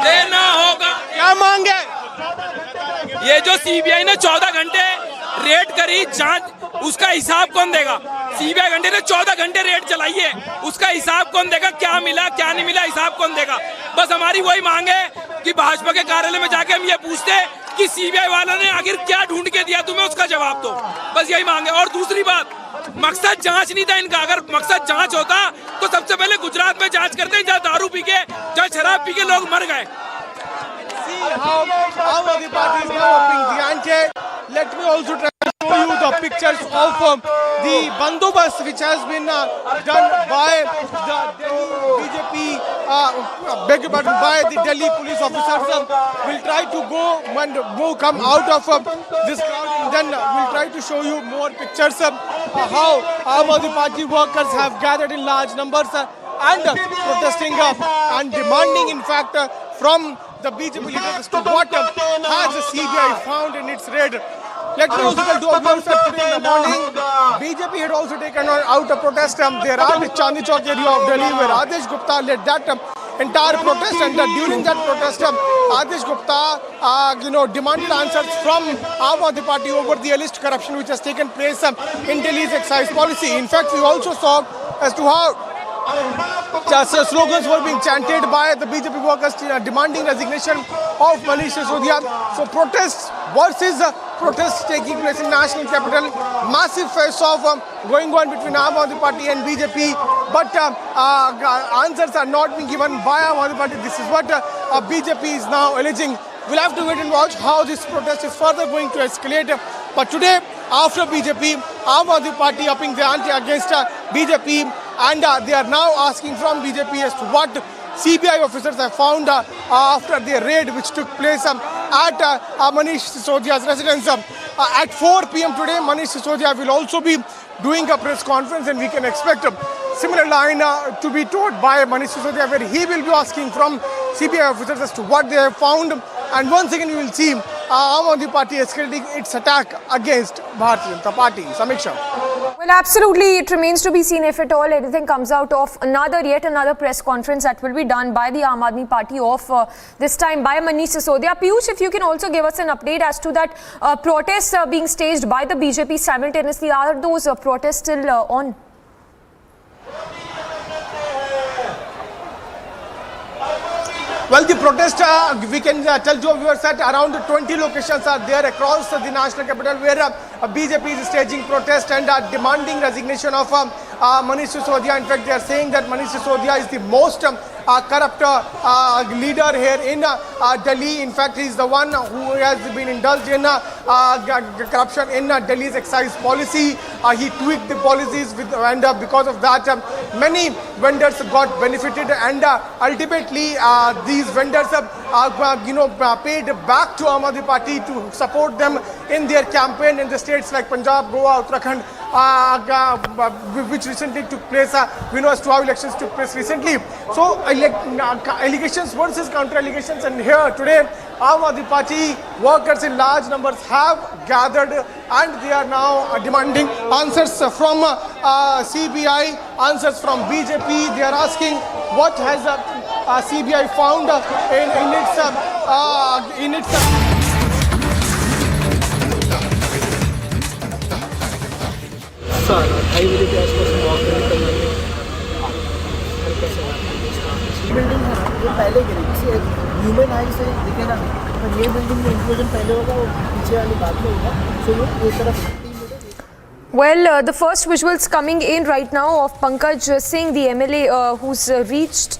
देना होगा। क्या मांगे? ये जो सीबीआई ने 14 घंटे रेड करी जांच, उसका हिसाब कौन देगा? सीबीआई घंटे ने 14 घंटे रेड चलाई है, उसका हिसाब कौन देगा? क्या मिला, क्या नहीं मिला, हिसाब कौन देगा? बस हमारी वही मांग है कि भाजपा के कार्यालय में जाके हम ये पूछते कि सीबीआई वालों ने आखिर क्या ढूंढ के दिया तुम्हें, उसका जवाब दो। बस यही मांगे। और दूसरी बात, मकसद जांच नहीं था इनका। अगर मकसद जांच होता तो सबसे पहले गुजरात में जांच करते, जहाँ दारू पी के, जहाँ शराब पी के लोग मर गए। How the party is now upping the ante. Let me also try to show you the pictures of the bandobast which has been done by the Delhi BJP, by the Delhi police officers. We'll try to come out of this crowd, and then we'll try to show you more pictures of how Aam Aadmi Party workers have gathered in large numbers and protesting and demanding, in fact, from the BJP leaders as to what has the CBI found in its raid. Let me also tell you that today in the morning, BJP had also taken out a protest there at the Chandni Chowk area of Delhi, where Adesh Gupta led that entire protest, and during that protest, Adesh Gupta, demanded answers from Aam Aadmi Party over the alleged corruption which has taken place in Delhi's excise policy. In fact, we also saw as to how slogans were being chanted by the BJP workers demanding resignation of Manish Sisodia. So protests versus protests taking place in national capital. Massive face-off going on between Aam Aadmi Party and BJP. But answers are not being given by Aam Aadmi Party. This is what BJP is now alleging. We'll have to wait and watch how this protest is further going to escalate. But today, after BJP, Aam Aadmi Party upping the ante against BJP, and they are now asking from BJP as to what CBI officers have found after their raid which took place at Manish Sisodia's residence. At 4 p.m. today, Manish Sisodia will also be doing a press conference, and we can expect a similar line to be told by Manish Sisodia, where he will be asking from CBI officers as to what they have found. And once again, we will see Aam Aadmi Party escalating its attack against Bharatiya Janata Party. Samiksha. Well, absolutely. It remains to be seen if at all anything comes out of yet another press conference that will be done by the Aam Aadmi Party of this time by Manish Sisodia. Piyush, if you can also give us an update as to that protests being staged by the BJP simultaneously. Are those protests still on? Well, the protest, we can tell to our viewers that around 20 locations are there across the national capital where BJP is staging protest and demanding resignation of Manish Sisodia. In fact, they are saying that Manish Sisodia is the most corrupt leader here in Delhi. In fact, he is the one who has been indulged in corruption in Delhi's excise policy. He tweaked the policies and because of that, many vendors got benefited, and ultimately these vendors paid back to Aam Aadmi Party to support them in their campaign in the states like Punjab, Goa, Uttarakhand, which recently took place. We know as to how elections took place recently. So allegations versus counter allegations, and here today Aam Aadmi Party workers in large numbers have gathered, and they are now demanding answers from CBI, answers from BJP. They are asking what has CBI found in its sir 2:30 बजे के आसपास walk निकल जाते building है जो पहले गिरी किसी human आई से दिखे ना, पर ये बिल्डिंग में इंक्लूजन पहले होगा और पीछे वाली बाद में होगा, सो ये तरफ। Well, the first visuals coming in right now of Pankaj Singh, the MLA who's reached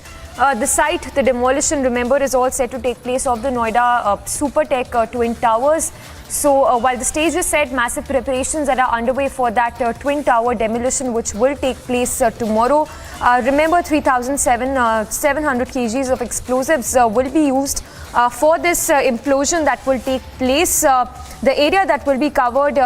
the site. The demolition, remember, is all set to take place of the Noida Super Tech Twin Towers. So while the stage is set, massive preparations that are underway for that Twin Tower demolition, which will take place tomorrow. Remember, 3,700 kgs of explosives will be used for this implosion that will take place. The area that will be covered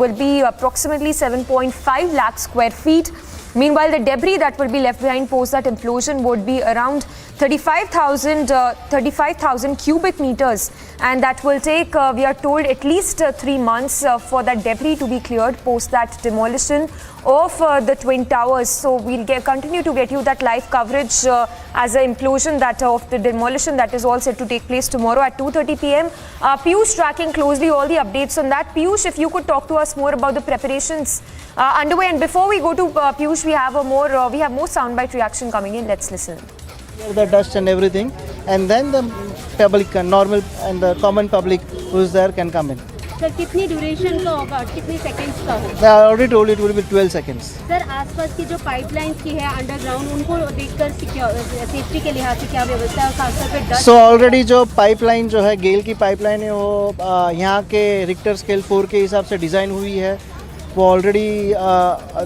will be approximately 7.5 lakh square feet. Meanwhile, the debris that will be left behind post that implosion would be around 35,000 cubic meters, and that will take, we are told, at least 3 months for that debris to be cleared post that demolition of the Twin Towers. So we'll continue to get you that live coverage as an implosion that of the demolition that is all set to take place tomorrow at 2:30 p.m. Piyush tracking closely all the updates on that. Piyush, if you could talk to us more about the preparations underway. And before we go to Piyush, we have more soundbite reaction coming in. Let's listen. The dust and everything, and then the public, normal and the common public who is there can come in. Sir, कितनी duration का होगा, कितनी seconds का होगा? I already told you it will be 12 seconds. Sir, आसपास की जो pipelines की है underground, उनको देखकर safety के लिहाज से क्या व्यवस्था है, खासतौर पे dust? So already जो pipeline जो है गेल की pipeline है वो यहाँ के Richter scale 4 के हिसाब से डिज़ाइन हुई है. वो already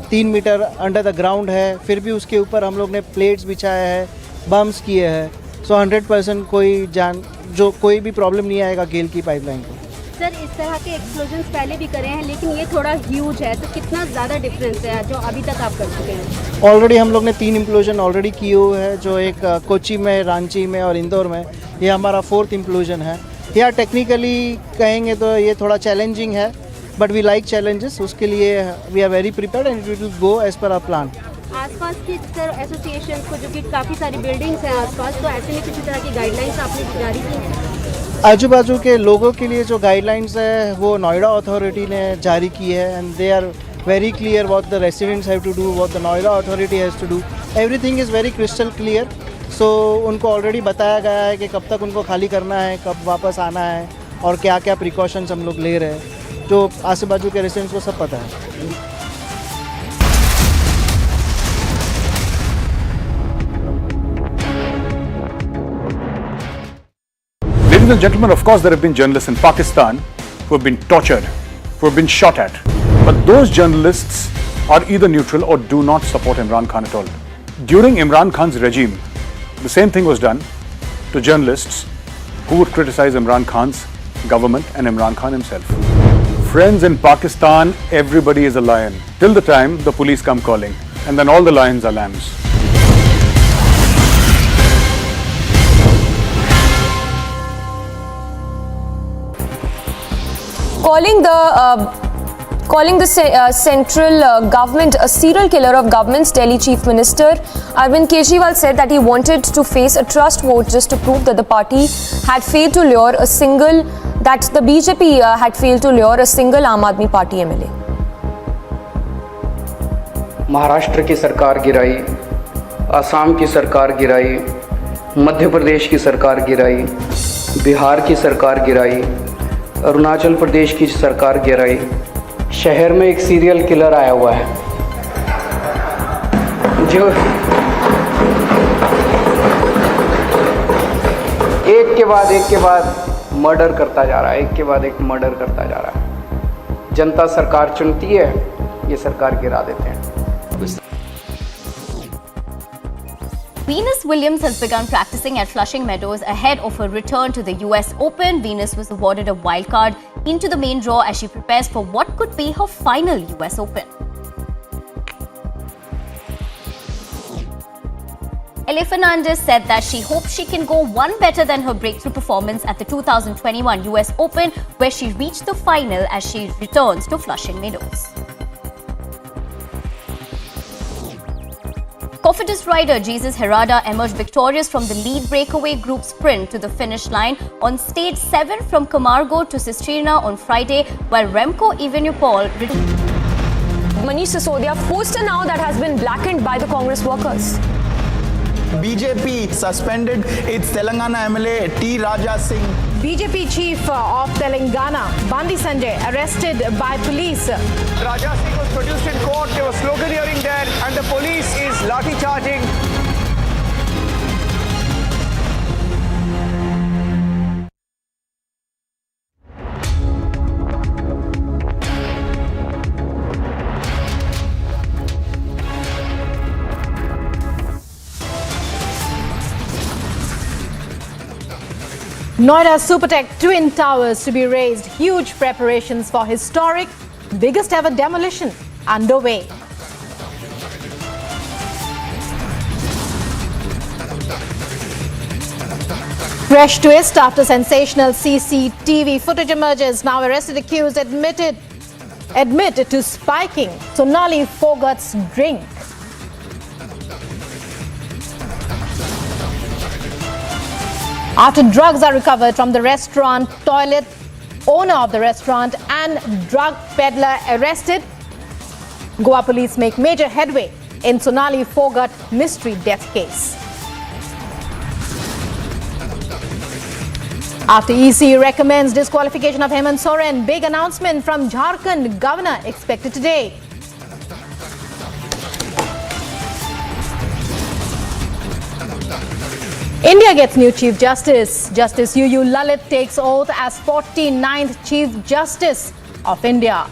3 metre under the ground है. फिर भी उसके ऊपर हम लोग ने प्लेट्स बिछाया है, बम्स किए हैं. सो 100% कोई भी प्रॉब्लम नहीं आएगा गेल की पाइपलाइन को. सर, इस तरह के एक्सप्लोजन्स पहले भी करे हैं, लेकिन ये थोड़ा ह्यूज है, तो कितना ज़्यादा डिफरेंस है जो अभी तक आप कर चुके हैं? ऑलरेडी हम लोग ने 3 इम्प्लोजन ऑलरेडी किए हुए हैं, जो एक कोची में, रांची में और इंदौर में. ये हमारा 4th इम्प्लोजन है. या टेक्निकली कहेंगे तो ये थोड़ा चैलेंजिंग है, बट वी लाइक चैलेंजेस. उसके लिए we are very prepared and it will go as per our plan. आसपास की सर एसोसिएशन को, जो कि काफ़ी सारी बिल्डिंग्स हैं आसपास, तो ऐसे में किसी तरह की गाइडलाइंस आपने जारी की हैं? आजू बाजू के लोगों के लिए जो गाइडलाइंस है वो नोएडा अथॉरिटी ने जारी की है, and they are very clear what the residents have to do, what the Noida authority has to do. Everything is very crystal clear. So उनको ऑलरेडी बताया गया है कि कब तक उनको खाली करना है, कब वापस आना है, और क्या क्या प्रिकॉशंस हम लोग ले रहे हैं. जो आजू बाजू के रेसिडेंट्स को सब पता है. Ladies and gentlemen, of course, there have been journalists in Pakistan who have been tortured, who have been shot at. But those journalists are either neutral or do not support Imran Khan at all. During Imran Khan's regime, the same thing was done to journalists who would criticize Imran Khan's government and Imran Khan himself. Friends, in Pakistan, everybody is a lion till the time the police come calling, and then all the lions are lambs. Calling the central government a serial killer of government's Delhi Chief Minister Arvind Kejriwal said that he wanted to face a trust vote just to prove that the party had failed to lure a single, that the BJP had failed to lure a single Aam Aadmi Party MLA. Maharashtra की सरकार गिराई, असम की सरकार गिराई, मध्य प्रदेश की सरकार गिराई, बिहार की सरकार गिराई, अरुणाचल प्रदेश की सरकार गिराई. शहर में एक सीरियल किलर आया हुआ है जो एक के बाद मर्डर करता जा रहा है, एक के बाद एक मर्डर करता जा रहा है. जनता सरकार चुनती है, ये सरकार गिरा देते हैं. Venus Williams has begun practicing at Flushing Meadows ahead of her return to the US Open. Venus was awarded a wild card into the main draw as she prepares for what could be her final US Open. LA Fernandez said that she hopes she can go one better than her breakthrough performance at the 2021 US Open, where she reached the final as she returns to Flushing Meadows. Cofidis rider Jesus Herrada emerged victorious from the lead breakaway group sprint to the finish line on stage 7 from Camargo to Cisterna on Friday, while Remco Evenepoel Manish Sisodia poster now that has been blackened by the Congress workers. BJP suspended its Telangana MLA T. Raja Singh. BJP chief of Telangana, Bandi Sanjay, arrested by police. Raja Singh was produced in court. There was slogan hearing there, and the police is lathi charging. Noida Supertech Twin Towers to be raised. Huge preparations for historic, biggest ever demolition underway. Fresh twist after sensational CCTV footage emerges. Now arrested accused admit to spiking Sonali Phogat's drink. After drugs are recovered from the restaurant toilet, owner of the restaurant and drug peddler arrested. Goa police make major headway in Sonali Phogat mystery death case. After EC recommends disqualification of Hemant Soren, big announcement from Jharkhand governor expected today. India gets new Chief Justice. Justice UU Lalit takes oath as 49th Chief Justice of India.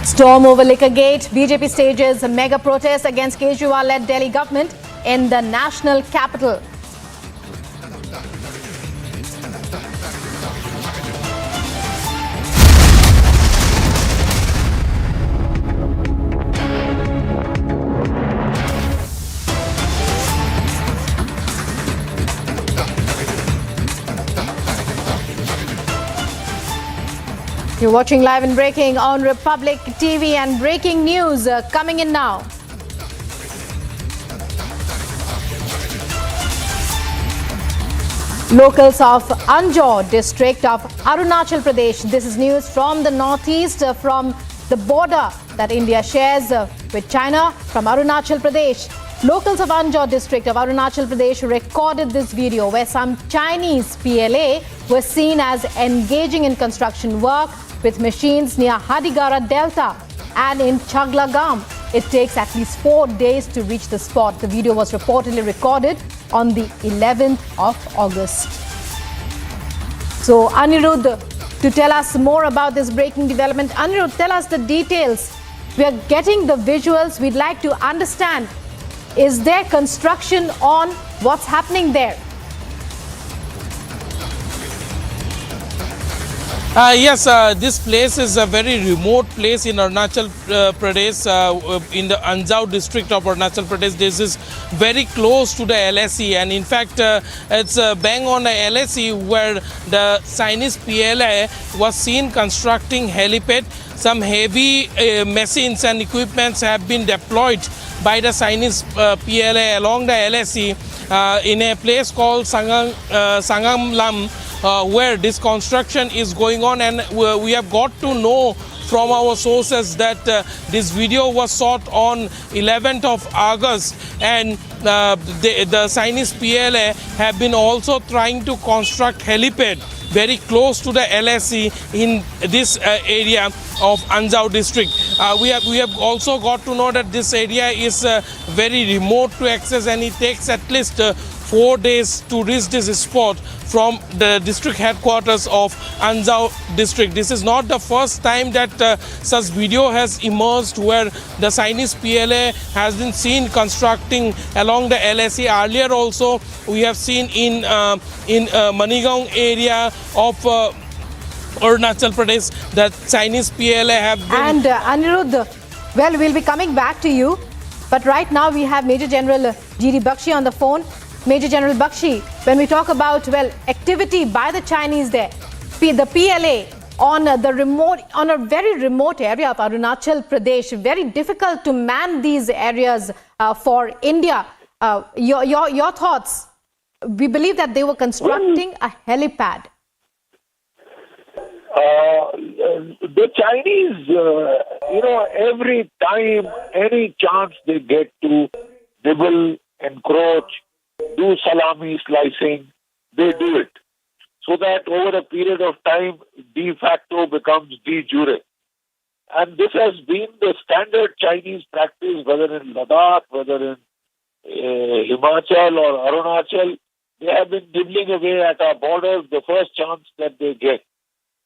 Storm over Liquorgate. BJP stages a mega protest against Kejriwal-led Delhi government in the national capital. You're watching Live and Breaking on Republic TV, and breaking news coming in now. Locals of Anjaw district of Arunachal Pradesh. This is news from the northeast, from the border that India shares with China, from Arunachal Pradesh. Locals of Anjaw district of Arunachal Pradesh recorded this video where some Chinese PLA were seen as engaging in construction work with machines near Hadigara Delta and in Chaglagam. It takes at least 4 days to reach the spot. The video was reportedly recorded on the 11th of August. So Anirudh, to tell us more about this breaking development. Anirudh, tell us the details. We are getting the visuals. We'd like to understand, is there construction on? What's happening there? Yes, this place is a very remote place in Arunachal Pradesh, in the Anjaw district of Arunachal Pradesh. This is very close to the LSE, and in fact, it's bang on the LSE where the Chinese PLA was seen constructing helipad. Some heavy machines and equipments have been deployed by the Chinese PLA along the LSE in a place called Sangamlam, where this construction is going on, and we have got to know from our sources that this video was shot on 11th of August, and the Chinese PLA have been also trying to construct helipad very close to the LSE in this area of Anjaw district. We have also got to know that this area is very remote to access, and it takes at least 4 days to reach this spot from the district headquarters of Anzao district. This is not the first time that such video has emerged where the Chinese PLA has been seen constructing along the LAC. Earlier also we have seen in Manigaon area of Arunachal Pradesh that Chinese PLA have been... And Anirudh, well, we'll be coming back to you. But right now we have Major General G.D. Bakshi on the phone. Major General Bakshi, when we talk about, well, activity by the Chinese there, the PLA on a very remote area of Arunachal Pradesh, very difficult to man these areas for India. Your thoughts? We believe that they were constructing a helipad. The Chinese, every time, any chance they get to nibble, encroach, do salami slicing, they do it. So that over a period of time, de facto becomes de jure. And this has been the standard Chinese practice, whether in Ladakh, whether in Himachal or Arunachal. They have been nibbling away at our borders the first chance that they get.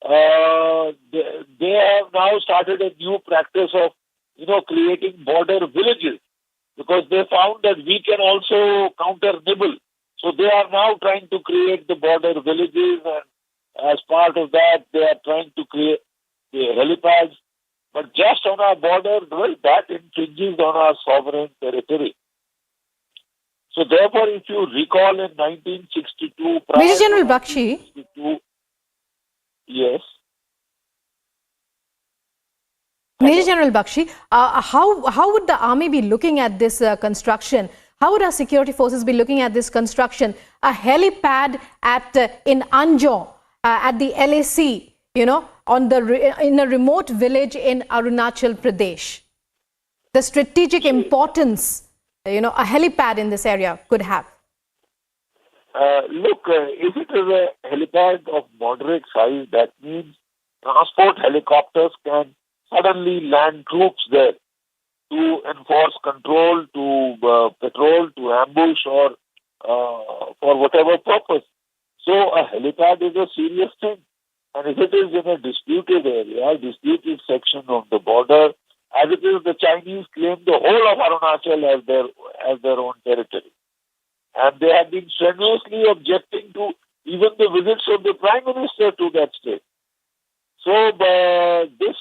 They have now started a new practice of, creating border villages, because they found that we can also counter nibble. So they are now trying to create the border villages, and as part of that, they are trying to create the helipads. But just on our border, well, that infringes on our sovereign territory. So therefore, if you recall in 1962... Major General Bakshi... Yes. Major General Bakshi, how would the army be looking at this construction? How would our security forces be looking at this construction? A helipad in Anjo, at the LAC, in a remote village in Arunachal Pradesh. The strategic importance, a helipad in this area could have. Look, if it is a helipad of moderate size, that means transport helicopters can suddenly land troops there to enforce control, to patrol, to ambush, or for whatever purpose. So a helipad is a serious thing. And if it is in a disputed area, disputed section of the border, as it is, the Chinese claim the whole of Arunachal as their own territory. And they have been strenuously objecting to even the visits of the Prime Minister to that state. So this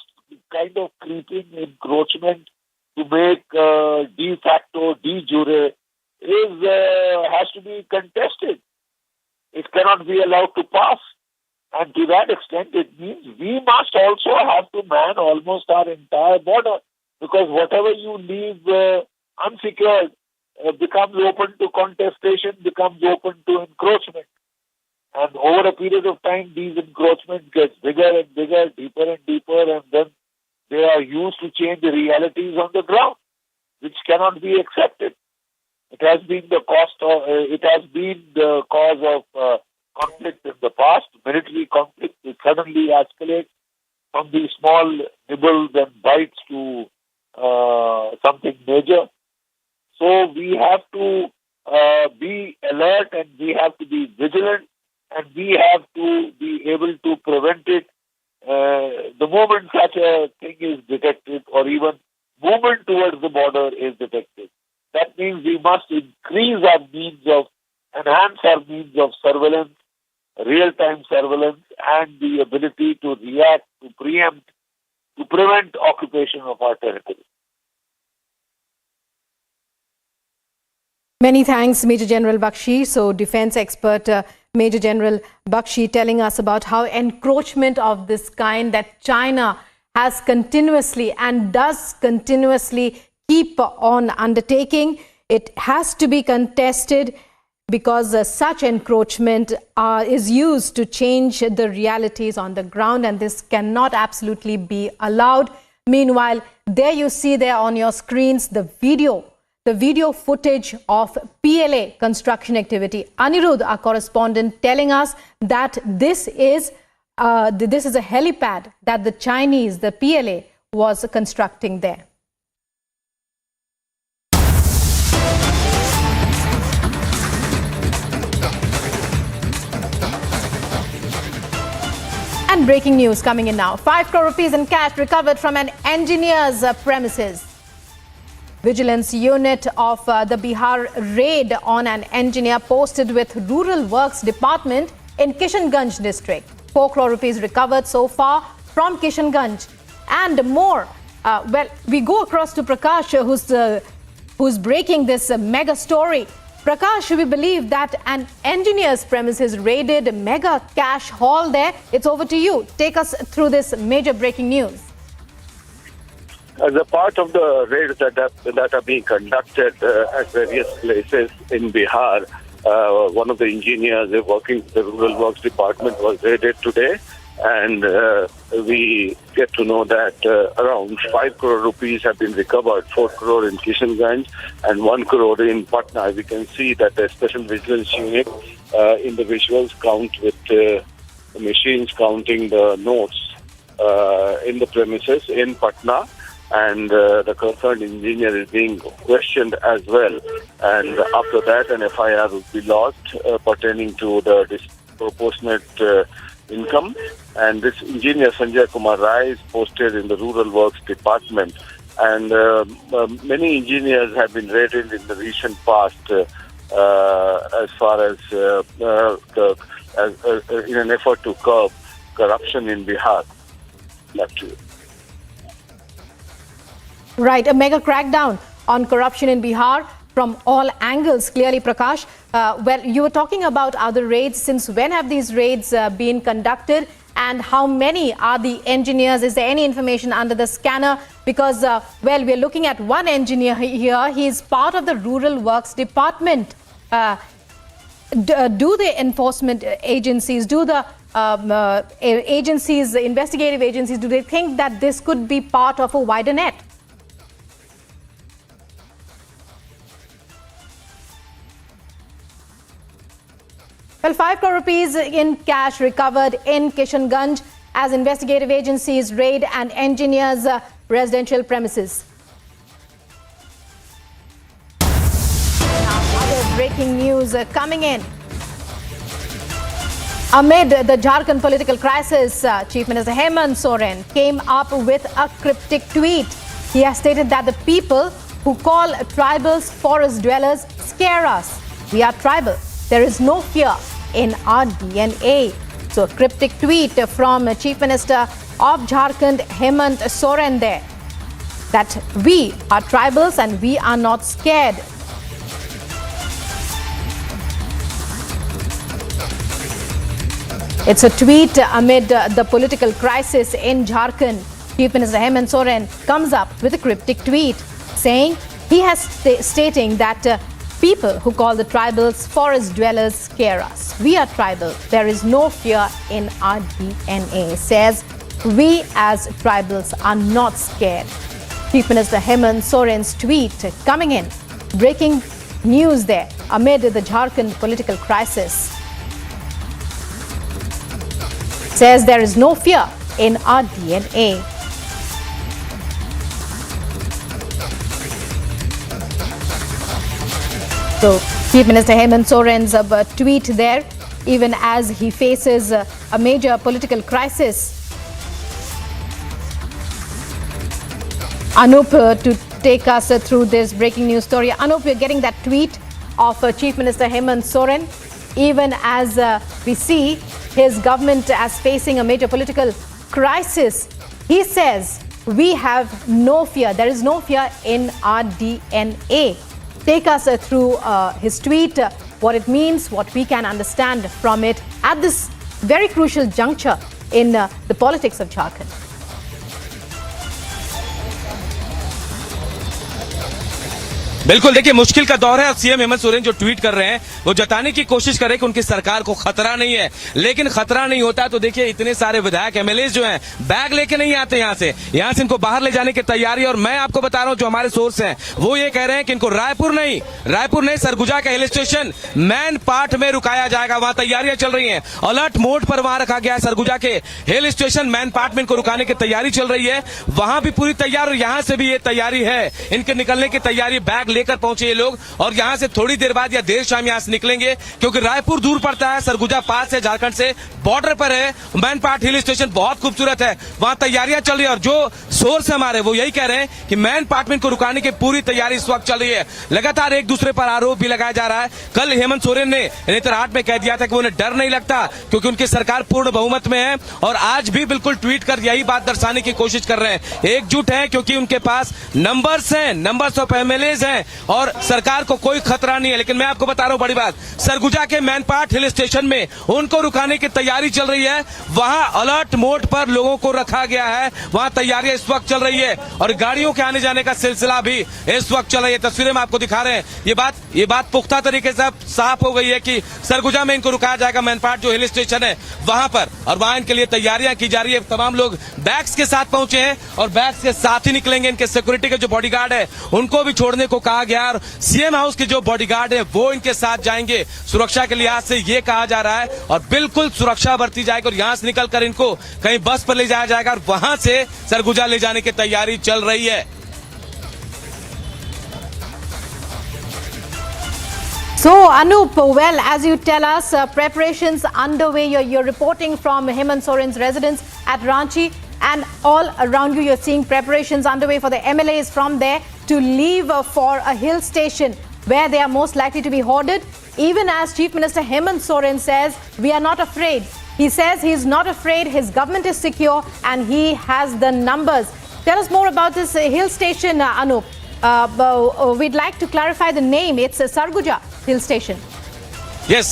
kind of creeping encroachment to make de facto, de jure has to be contested. It cannot be allowed to pass. And to that extent, it means we must also have to man almost our entire border, because whatever you leave unsecured becomes open to contestation, becomes open to encroachment. And over a period of time, these encroachments get bigger and bigger, deeper and deeper, and then they are used to change the realities on the ground, which cannot be accepted. It has been the cause of conflict in the past, military conflict. It suddenly escalates from these small nibbles and bites to something major. So we have to be alert, and we have to be vigilant, and we have to be able to prevent it the moment such a thing is detected, or even movement towards the border is detected. That means we must enhance our means of surveillance, real-time surveillance, and the ability to react, to preempt, to prevent occupation of our territory. Many thanks, Major General Bakshi. So, defense expert Major General Bakshi telling us about how encroachment of this kind that China has continuously and does continuously keep on undertaking. It has to be contested, because such encroachment is used to change the realities on the ground, and this cannot absolutely be allowed. Meanwhile, there you see there on your screens the video footage of PLA construction activity. Anirudh, our correspondent, telling us that this is a helipad that the Chinese, the PLA, was constructing there. breaking news coming in now. 5 crore rupees in cash recovered from an engineer's premises. Vigilance unit of the Bihar raid on an engineer posted with Rural Works Department in Kishanganj district. 4 crore rupees recovered so far from Kishanganj and more. Well, we go across to Prakash, who's breaking this mega story. Prakash, we believe that an engineer's premises raided mega cash haul there. It's over to you. Take us through this major breaking news. As a part of the raids that are being conducted at various places in Bihar, one of the engineers working with the Rural Works Department was raided today, and we get to know that around 5 crore rupees have been recovered, 4 crore in Kishanganj and 1 crore in Patna. We can see that the special vigilance unit in the visuals count with machines counting the notes in the premises in Patna. And the concerned engineer is being questioned as well. And after that, an FIR will be lodged pertaining to the disproportionate income. And this engineer, Sanjay Kumar Rai, is posted in the Rural Works Department. And many engineers have been raided in the recent past as far as in an effort to curb corruption in Bihar. Back to you. Right, a mega crackdown on corruption in Bihar from all angles, clearly, Prakash. Well, you were talking about other raids. Since when have these raids been conducted, and how many are the engineers? Is there any information under the scanner? Because, well, we're looking at one engineer here. He is part of the Rural Works Department. Do the enforcement agencies, do the agencies, investigative agencies, do they think that this could be part of a wider net? Well, 5 crore rupees in cash recovered in Kishanganj as investigative agencies raid an engineer's residential premises. Now, other breaking news coming in. Amid the Jharkhand political crisis, Chief Minister Hemant Soren came up with a cryptic tweet. He has stated that the people who call tribals forest dwellers scare us. We are tribal. There is no fear in our DNA. So a cryptic tweet from Chief Minister of Jharkhand, Hemant Soren there, that we are tribals and we are not scared. It's a tweet amid the political crisis in Jharkhand. Chief Minister Hemant Soren comes up with a cryptic tweet saying he has stating that people who call the tribals forest dwellers scare us. We are tribal. There is no fear in our DNA. Says we as tribals are not scared. Chief Minister Hemant Soren's tweet coming in. Breaking news there amid the Jharkhand political crisis. Says there is no fear in our DNA. So, Chief Minister Hemant Soren's tweet there, even as he faces a major political crisis. Anup, to take us through this breaking news story. Anup, we're getting that tweet of Chief Minister Hemant Soren, even as we see his government as facing a major political crisis. He says, we have no fear. There is no fear in our DNA. Take us through his tweet, what it means, what we can understand from it at this very crucial juncture in the politics of Jharkhand. बिल्कुल देखिए मुश्किल का दौर है। CM Hemant Soren जो tweet कर रहे हैं वो जताने की कोशिश कर रहे हैं कि उनकी सरकार को खतरा नहीं है, लेकिन खतरा नहीं होता तो देखिए इतने सारे विधायक एमएलए जो हैं बैग लेके नहीं आते यहाँ से इनको बाहर ले जाने की तैयारी। और मैं आपको बता रहा हूँ जो हमारे सोर्स हैं वो ये कह रहे हैं कि इनको रायपुर नहीं सरगुजा का हिल स्टेशन मैन पार्ट में रुकाया जाएगा। वहां तैयारियां चल रही है, अलर्ट मोड पर वहां रखा गया है। सरगुजा के हिल स्टेशन मैन पार्ट में इनको रुकाने की तैयारी चल रही है, वहां भी पूरी तैयार और यहाँ से भी ये तैयारी है, इनके निकलने की तैयारी। बैग लेकर पहुंचे ये लोग और यहाँ से थोड़ी देर बाद या देर शाम यहाँ से निकलेंगे, क्योंकि रायपुर दूर पड़ता है, सरगुजा पास है, झारखंड से बॉर्डर पर है। मैनपाट हिल स्टेशन बहुत खूबसूरत है, वहां तैयारियां चल रही है और जो सोर्स हमारे वो यही कह रहे हैं कि मैनपाट को रुकाने की पूरी तैयारी इस वक्त चल रही है। लगातार एक दूसरे पर आरोप भी लगाया जा रहा है। कल हेमंत सोरेन ने नेतरहाट में कह दिया था कि उन्हें डर नहीं लगता क्योंकि उनकी सरकार पूर्ण बहुमत में है, और आज भी बिल्कुल ट्वीट कर यही बात दर्शाने की कोशिश कर रहे हैं। एकजुट है क्योंकि उनके पास नंबर्स हैं, नंबर्स ऑफ एमएलएज हैं और सरकार को कोई खतरा नहीं है। लेकिन मैं आपको बता रहा हूं बड़ी बात, सरगुजा के मैनपाट हिल स्टेशन में उनको रुकाने की तैयारी चल रही है। वहां अलर्ट मोड पर लोगों को रखा गया है, वहां तैयारियां इस वक्त चल रही है और गाड़ियों के आने जाने का सिलसिला भी इस वक्त चल रही है। तस्वीरें में आपको दिखा रहे हैं। ये बात पुख्ता तरीके से साफ हो गई है कि सरगुजा में इनको रुकाया जाएगा, मैनपाट जो हिल स्टेशन है वहां पर, और वहां इनके लिए तैयारियां की जा रही है। तमाम लोग बैग्स के साथ पहुंचे हैं और बैग्स के साथ ही निकलेंगे। इनके सिक्योरिटी के जो बॉडीगार्ड है उनको भी छोड़ने को कहा गया और सीएम हाउस के जो बॉडीगार्ड है वो इनके साथ जाएंगे। सुरक्षा के लिहाज से ये कहा जा रहा है और बिल्कुल सुरक्षा बरती जाएगी और यहां से निकलकर इनको कहीं बस पर ले जाया जाएगा और वहां से सरगुजा ले जाने की तैयारी चल रही है। So, Anup, well, as you tell us, preparations underway. You're reporting from Hemant Soren's residence at Ranchi, and all around you, you're seeing preparations underway for the MLAs from there to leave for a hill station where they are most likely to be hoarded. Even as Chief Minister Hemant Soren says, we are not afraid. He says he's not afraid, his government is secure, and he has the numbers. Tell us more about this hill station, Anup. We'd like to clarify the name. It's a Sarguja Hill Station. Yes,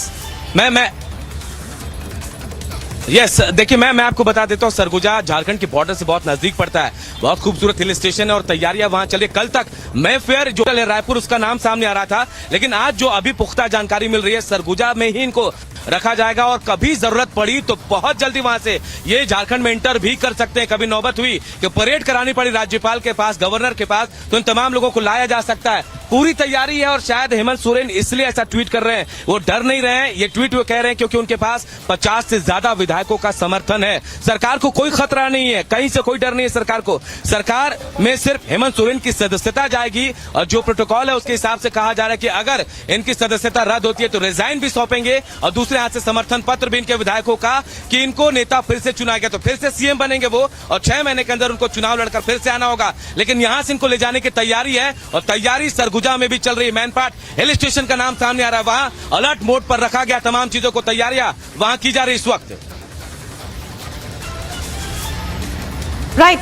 yes देखिए मैं आपको बता देता हूँ, सरगुजा झारखंड की border से बहुत नजदीक पड़ता है, बहुत खूबसूरत हिल स्टेशन है और तैयारियां वहां चल रही। कल तक मैं फेयर जो रायपुर उसका नाम सामने आ रहा था, लेकिन आज जो अभी पुख्ता जानकारी मिल रही है सरगुजा में ही इनको रखा जाएगा और कभी जरूरत पड़ी तो बहुत जल्दी वहां से ये झारखंड में एंटर भी कर सकते हैं। कभी नौबत हुई कि परेड करानी पड़ी राज्यपाल के पास, गवर्नर के पास, तो इन तमाम लोगों को लाया जा सकता है। पूरी तैयारी है और शायद हेमंत सोरेन इसलिए ऐसा ट्वीट कर रहे हैं, वो डर नहीं रहे हैं। ये ट्वीट वो कह रहे हैं क्योंकि उनके पास 50 से ज्यादा विधायकों का समर्थन है। सरकार को कोई खतरा नहीं है, कहीं से कोई डर नहीं है सरकार को। सरकार में सिर्फ हेमंत सोरेन की सदस्यता जाएगी और जो प्रोटोकॉल है उसके हिसाब से कहा जा रहा है कि अगर इनकी सदस्यता रद्द होती है तो रिजाइन भी सौंपेंगे और दूसरे हाथ से समर्थन पत्र भी इनके विधायकों का कि इनको नेता फिर से चुना गया तो फिर से सीएम बनेंगे वो, और 6 महीने के अंदर उनको चुनाव लड़कर फिर से आना होगा। लेकिन यहां से इनको ले जाने की तैयारी है और तैयारी सरगुजा में भी चल रही है। मैनपाट हिल स्टेशन का नाम सामने आ रहा है, वहां अलर्ट मोड पर रखा गया, तमाम चीजों को तैयारियां वहां की जा रही इस वक्त। Right.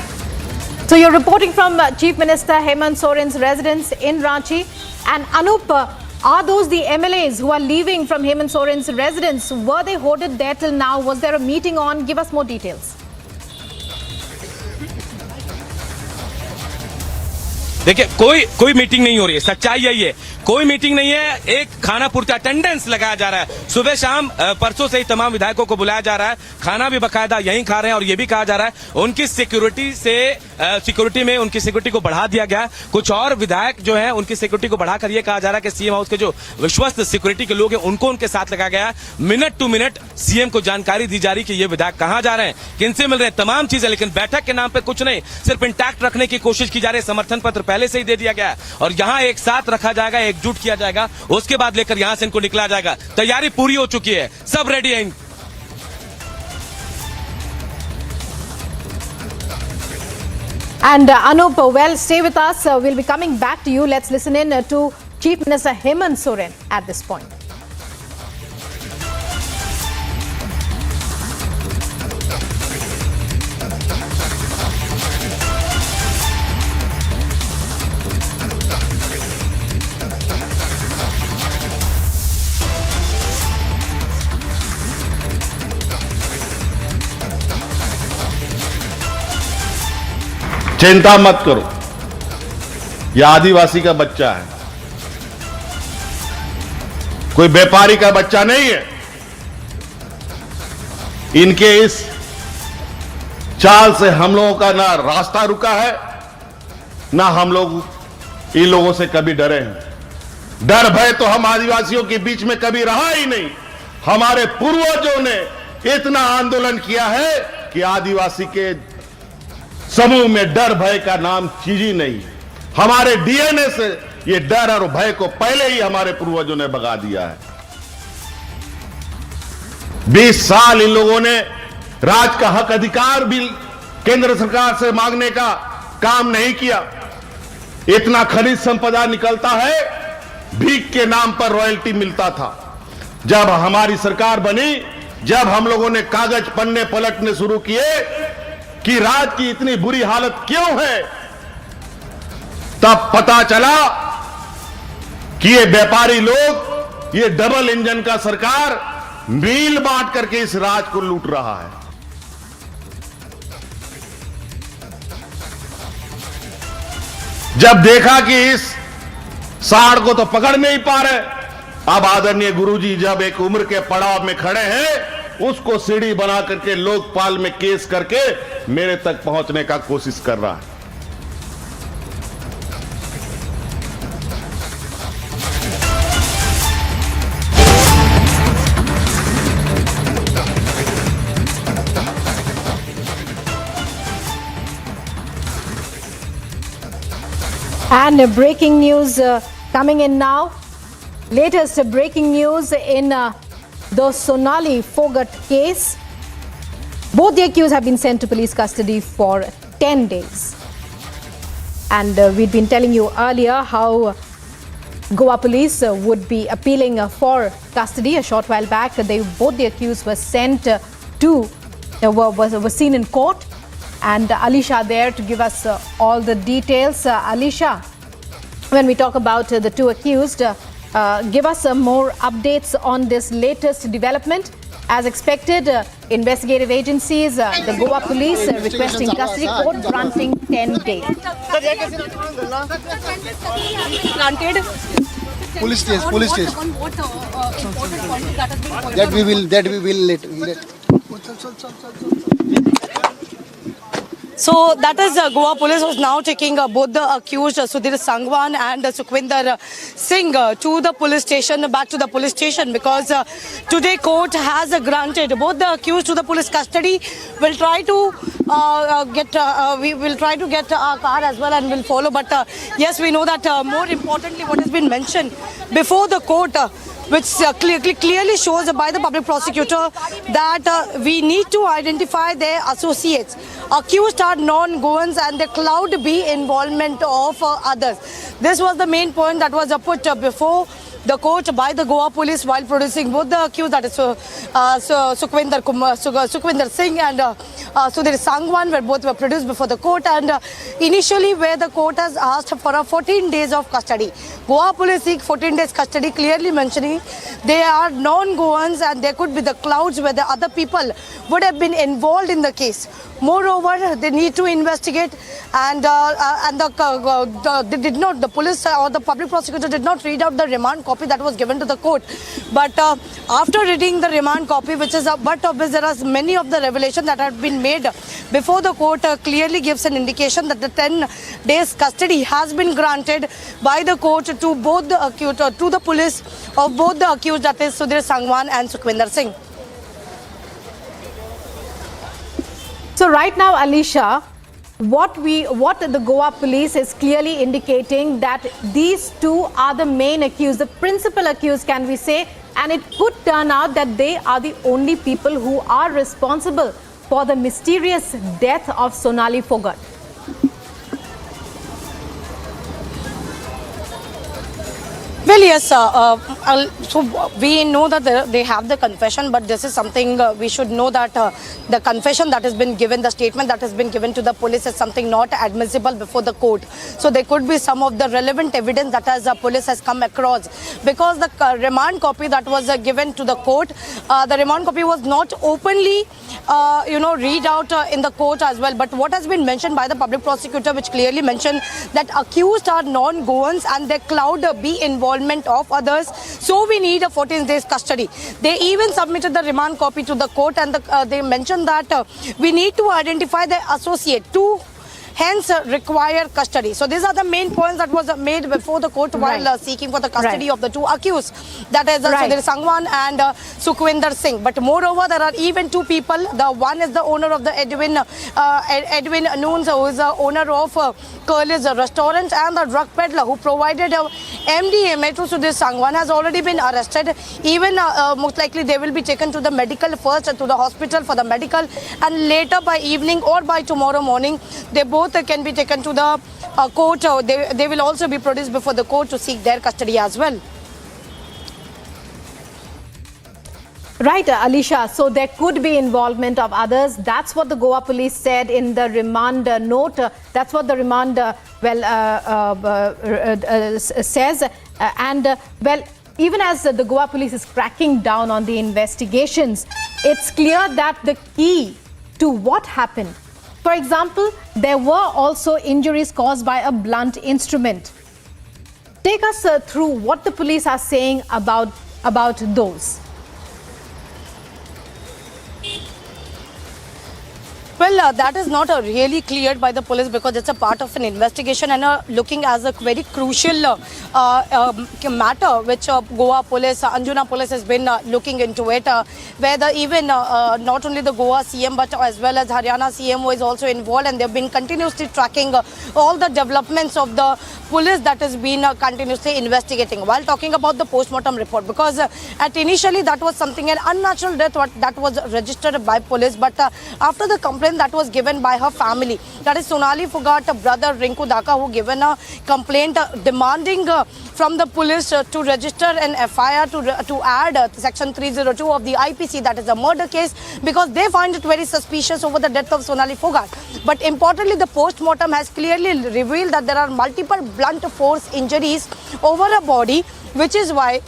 So you're reporting from Chief Minister Hemant Soren's residence in Ranchi. And Anup, are those the MLAs who are leaving from Hemant Soren's residence? Were they hoarded there till now? Was there a meeting on? Give us more details. देखिए कोई meeting नहीं हो रही है, सच्चाई यही है, कोई मीटिंग नहीं है। एक खाना पूर्ति अटेंडेंस लगाया जा रहा है, सुबह शाम परसों से ही तमाम विधायकों को बुलाया जा रहा है, खाना भी बकायदा यहीं खा रहे हैं और ये भी कहा जा रहा है उनकी सिक्योरिटी में उनकी सिक्योरिटी को बढ़ा दिया गया। कुछ और विधायक जो है उनकी सिक्योरिटी को बढ़ाकर ये कहा जा रहा है कि सीएम हाउस के जो विश्वस्त सिक्योरिटी के लोग हैं उनको उनके साथ लगाया गया। मिनट टू मिनट सीएम को जानकारी दी जा रही कि ये विधायक कहां जा रहे हैं, किनसे मिल रहे हैं, तमाम चीजें। लेकिन बैठक के नाम पर कुछ नहीं, सिर्फ इंटैक्ट रखने की कोशिश की जा रही है। समर्थन पत्र पहले से ही दे दिया गया है और यहां एक साथ रखा जाएगा, एकजुट किया जाएगा, उसके बाद लेकर यहां से इनको निकला जाएगा। तैयारी पूरी हो चुकी है, सब रेडी है। And Anup, well, stay with us. We'll be coming back to you. Let's listen in to Chief Minister Hemant Soren at this point. चिंता मत करो, यह आदिवासी का बच्चा है, कोई व्यापारी का बच्चा नहीं है। इनके इस चाल से हम लोगों का ना रास्ता रुका है, ना हम लोग इन लोगों से कभी डरे हैं। डर भय तो हम आदिवासियों के बीच में कभी रहा ही नहीं। हमारे पूर्वजों ने इतना आंदोलन किया है कि आदिवासी के समूह में डर भय का नाम चीज ही नहीं है। हमारे डीएनए से ये डर और भय को पहले ही हमारे पूर्वजों ने भगा दिया है। 20 साल इन लोगों ने राज का हक अधिकार भी केंद्र सरकार से मांगने का काम नहीं किया। इतना खनिज संपदा निकलता है, भीख के नाम पर रॉयल्टी मिलता था। जब हमारी सरकार बनी, जब हम लोगों ने कागज पन्ने पलटने शुरू किए कि राज की इतनी बुरी हालत क्यों है, तब पता चला कि ये व्यापारी लोग, ये डबल इंजन का सरकार मील बांट करके इस राज को लूट रहा है। जब देखा कि इस साड़ को तो पकड़ नहीं पा रहे, अब आदरणीय गुरुजी जब एक उम्र के पड़ाव में खड़े हैं, उसको सीढ़ी बना करके लोकपाल में केस करके मेरे तक पहुंचने का कोशिश कर रहा है। And breaking news coming in now. Latest breaking news in the Sonali Phogat case. Both the accused have been sent to police custody for 10 days. And we'd been telling you earlier how Goa police would be appealing for custody. A short while back, both the accused were sent were seen in court. And Alisha there to give us all the details. Alisha, when we talk about the two accused, give us more updates on this latest development. As expected, investigative agencies, the Goa police requesting custody, court granting 10 days. Granted. Police station. That we will let. So that is Goa police was now taking both the accused Sudhir Sangwan and Sukhwinder Singh to the police station, back to the police station, because today court has granted both the accused to the police custody. We'll try to we will try to get our car as well and will follow. But yes, we know that more importantly, what has been mentioned before the court, which clearly shows by the public prosecutor that we need to identify their associates. Accused are non-Goans and they cloud be involvement of others. This was the main point that was put before the court by the Goa police while producing both the accused, that is Sukhwinder Singh and Sudhir Sangwan, were both were produced before the court, and initially where the court has asked for a 14 days of custody. Goa police seek 14 days custody, clearly mentioning they are non-Goans and there could be the clouds where the other people would have been involved in the case. Moreover, they need to investigate, and they did not, the police or the public prosecutor did not read out the remand copy that was given to the court. But after reading the remand copy, which is but obvious, there are many of the revelations that have been made before the court clearly gives an indication that the 10 days custody has been granted by the court to both the accused, to the police of both the accused, that is Sudhir Sangwan and Sukhwinder Singh. So right now, Alisha, what the Goa police is clearly indicating that these two are the main accused, the principal accused, can we say, and it could turn out that they are the only people who are responsible for the mysterious death of Sonali Phogat. Well, yes, so we know that they have the confession, but this is something we should know that the confession that has been given, the statement that has been given to the police is something not admissible before the court. So there could be some of the relevant evidence that as the police has come across, because the remand copy that was given to the court, the remand copy was not openly, read out in the court as well. But what has been mentioned by the public prosecutor, which clearly mentioned that accused are non-Goans and their cloud be involvement of others, so we need a 14 days custody. They even submitted the remand copy to the court, and they mentioned that we need to identify the associate. Two hence require custody. So these are the main points that was made before the court while seeking for the custody of the two accused, that is Sudhir Sangwan and Sukhwinder Singh. But moreover, there are even two people. The one is the owner of the Edwin Noons, who is the owner of Curly's restaurant, and the drug peddler who provided MDMA to Sudhir Sangwan has already been arrested. Even most likely they will be taken to the medical first, to the hospital for the medical, and later by evening or by tomorrow morning they both can be taken to the court. They will also be produced before the court to seek their custody as well. Right, Alisha. So there could be involvement of others. That's what the Goa police said in the remand note. That's what the remand says. Well, even as the Goa police is cracking down on the investigations, it's clear that the key to what happened. For example, there were also injuries caused by a blunt instrument. Take us through what the police are saying about those. Well, that is not really cleared by the police because it's a part of an investigation and looking as a very crucial matter which Goa police, Anjuna police has been looking into it, where even not only the Goa CM but as well as Haryana CM is also involved, and they've been continuously tracking all the developments of the police that has been continuously investigating. While talking about the post-mortem report, because initially that was something, an unnatural death that was registered by police, but after the complaint that was given by her family, that is Sonali Phogat brother Rinku Daka, who given a complaint demanding from the police to register an FIR to add section 302 of the IPC, that is a murder case, because they find it very suspicious over the death of Sonali Phogat. But importantly, the post-mortem has clearly revealed that there are multiple blunt force injuries over her body, which is why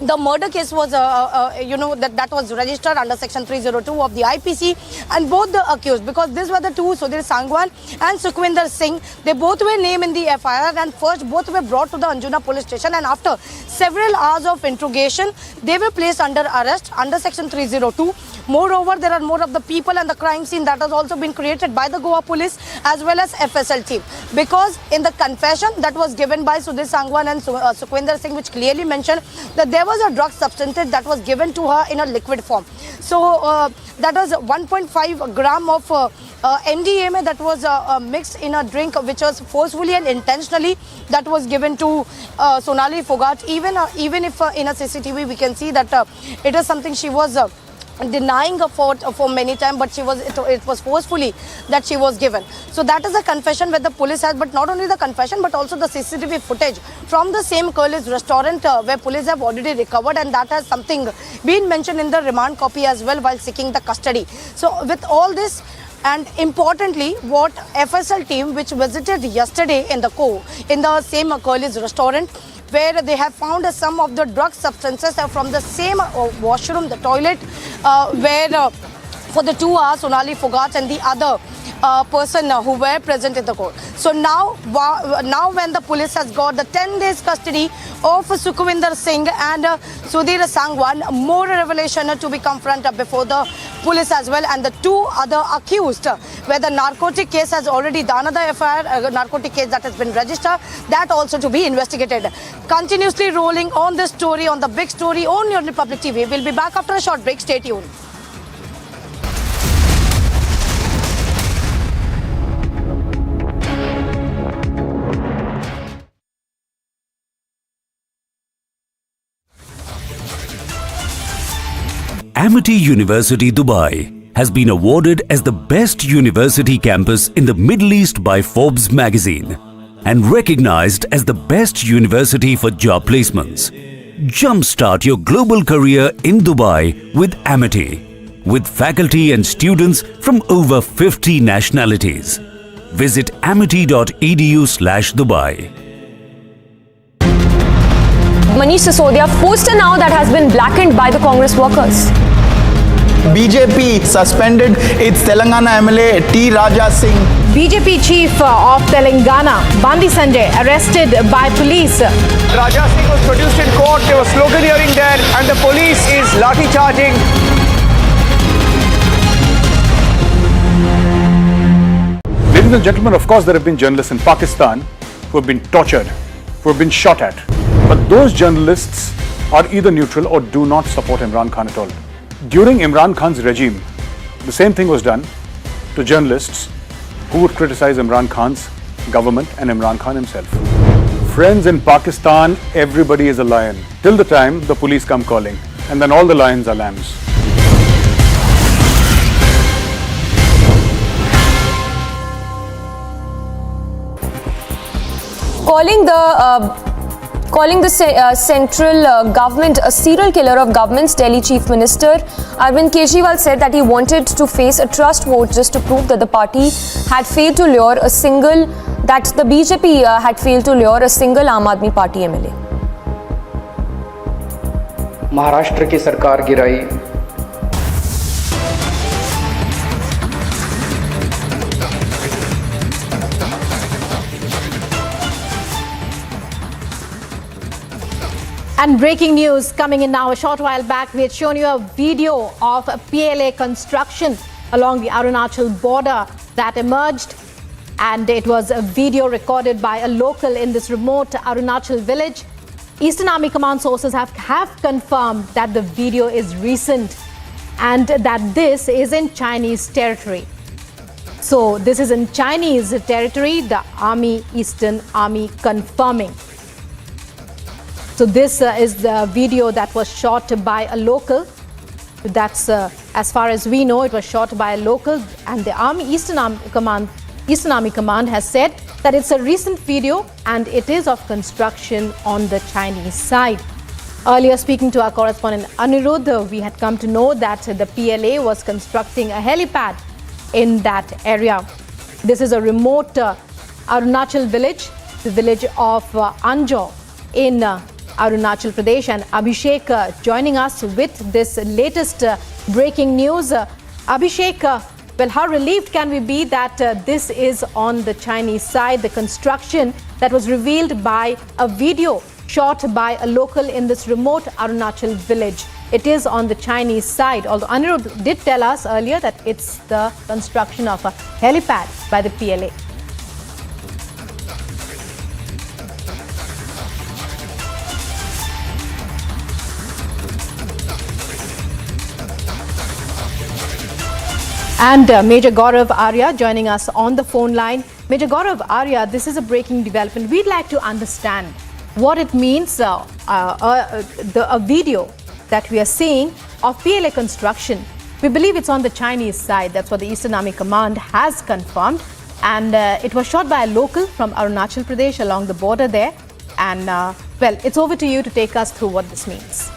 the murder case was, that was registered under section 302 of the IPC, and both the accused, because these were the two, Sudhir Sangwan and Sukhwinder Singh, they both were named in the FIR, and first both were brought to the Anjuna police station, and after several hours of interrogation, they were placed under arrest under section 302. Moreover, there are more of the people and the crime scene that has also been created by the Goa police as well as FSL team, because in the confession that was given by Sudhir Sangwan and Sukhwinder Singh, which clearly mentioned that there was a drug substance that was given to her in a liquid form. So that was 1.5 gram of MDMA that was mixed in a drink, which was forcefully and intentionally that was given to Sonali Phogat. Even if in a CCTV we can see that it is something she was denying for many times, but it was forcefully that she was given. So that is a confession where the police has, but not only the confession but also the CCTV footage from the same Curly's restaurant where police have already recovered, and that has something been mentioned in the remand copy as well while seeking the custody. So with all this, and importantly, what FSL team which visited yesterday in the same Curly's restaurant, where they have found some of the drug substances from the same washroom, the toilet, where for the 2 hours Sonali Phogat and the other person who were present in the court. So now when the police has got the 10 days custody of Sukhwinder Singh and Sudhir Sangwan, more revelation to be confronted before the police as well, and the 2 other accused, where the narcotic case has already done the FIR, narcotic case that has been registered, that also to be investigated. Continuously rolling on this story, on the big story on your Republic TV. We'll be back after a short break. Stay tuned. Amity University Dubai has been awarded as the best university campus in the Middle East by Forbes magazine and recognized as the best university for job placements. Jumpstart your global career in Dubai with Amity, with faculty and students from over 50 nationalities. Visit amity.edu/Dubai. Manish Sisodia, poster now that has been blackened by the Congress workers. BJP suspended its Telangana MLA T. Raja Singh. BJP chief of Telangana, Bandi Sanjay, arrested by police. Raja Singh was produced in court. There was slogan hearing there, and the police is lathi charging. Ladies Ladies and gentlemen, of course there have been journalists in Pakistan who have been tortured, who have been shot at. But those journalists are either neutral or do not support Imran Khan at all. During Imran Khan's regime, the same thing was done to journalists who would criticize Imran Khan's government and Imran Khan himself. Friends, in Pakistan, everybody is a lion till the time the police come calling, and then all the lions are lambs. Calling the central government a serial killer of government's Delhi Chief Minister Arvind Kejriwal said that he wanted to face a trust vote just to prove that the party had failed to lure a single, that the BJP had failed to lure a single Aam Aadmi Party MLA. Maharashtra की सरकार गिराई, And breaking news coming in now. A short while back, we had shown you a video of a PLA construction along the Arunachal border that emerged. And it was a video recorded by a local in this remote Arunachal village. Eastern Army Command sources have confirmed that the video is recent and that this is in Chinese territory. So this is in Chinese territory, the Army, Eastern Army confirming. So this is the video that was shot by a local. That's as far as we know, it was shot by a local, and the Eastern Army Command has said that it's a recent video and it is of construction on the Chinese side. Earlier, speaking to our correspondent Anirudh, we had come to know that the PLA was constructing a helipad in that area. This is a remote Arunachal village, the village of Anjo in Arunachal Pradesh, and Abhishek joining us with this latest breaking news. Abhishek, well, how relieved can we be that this is on the Chinese side, the construction that was revealed by a video shot by a local in this remote Arunachal village? It is on the Chinese side, although Anirudh did tell us earlier that it's the construction of a helipad by the PLA. And Major Gaurav Arya joining us on the phone line. Major Gaurav Arya, this is a breaking development. We'd like to understand what it means, a video that we are seeing of PLA construction. We believe it's on the Chinese side. That's what the Eastern Army Command has confirmed. And it was shot by a local from Arunachal Pradesh along the border there. And well, it's over to you to take us through what this means.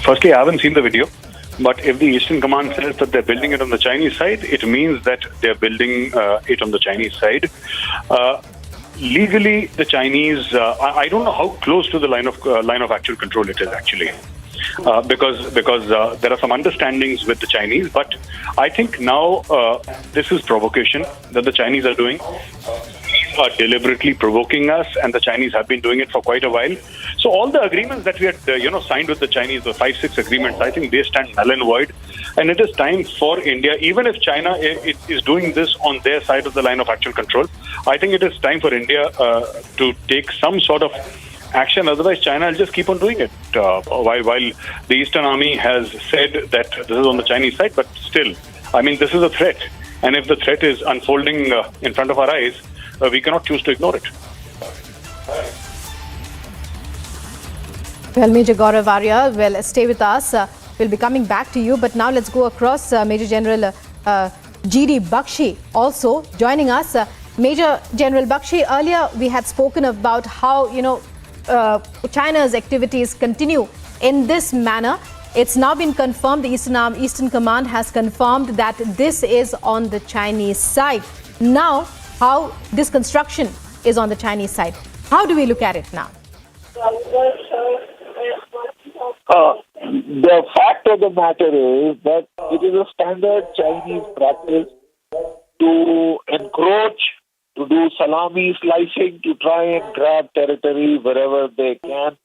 Firstly, I haven't seen the video. But if the Eastern Command says that they're building it on the Chinese side, it means that they're building it on the Chinese side. Legally, the Chinese, I don't know how close to the line of actual control it is actually, because there are some understandings with the Chinese. But I think now this is provocation that the Chinese are doing. Are deliberately provoking us, and the Chinese have been doing it for quite a while. So all the agreements that we had signed with the Chinese, the 5-6 agreements, I think they stand null and void. And it is time for India, even if China is doing this on their side of the line of actual control, I think it is time for India to take some sort of action. Otherwise, China will just keep on doing it. While the Eastern Army has said that this is on the Chinese side, but still, I mean, this is a threat. And if the threat is unfolding in front of our eyes, we cannot choose to ignore it. Well, Major Gaurav Arya, well, stay with us. We'll be coming back to you. But now let's go across Major General G.D. Bakshi also joining us. Major General Bakshi, earlier we had spoken about how, China's activities continue in this manner. It's now been confirmed, the Eastern Command has confirmed that this is on the Chinese side. Now, how this construction is on the Chinese side. How do we look at it now? The fact of the matter is that it is a standard Chinese practice to encroach, to do salami slicing, to try and grab territory wherever they can,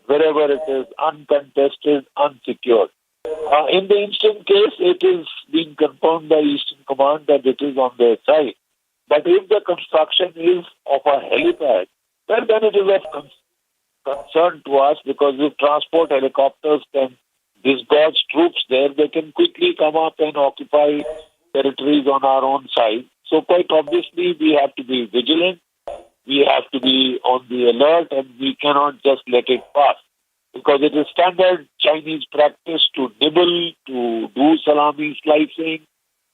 wherever it is uncontested, unsecured. In the instant case, it is being confirmed by Eastern Command that it is on their side. But if the construction is of a helipad, well, then it is of concern to us, because if transport helicopters can disgorge troops there, they can quickly come up and occupy territories on our own side. So quite obviously, we have to be vigilant, we have to be on the alert, and we cannot just let it pass. Because it is standard Chinese practice to nibble, to do salami slicing,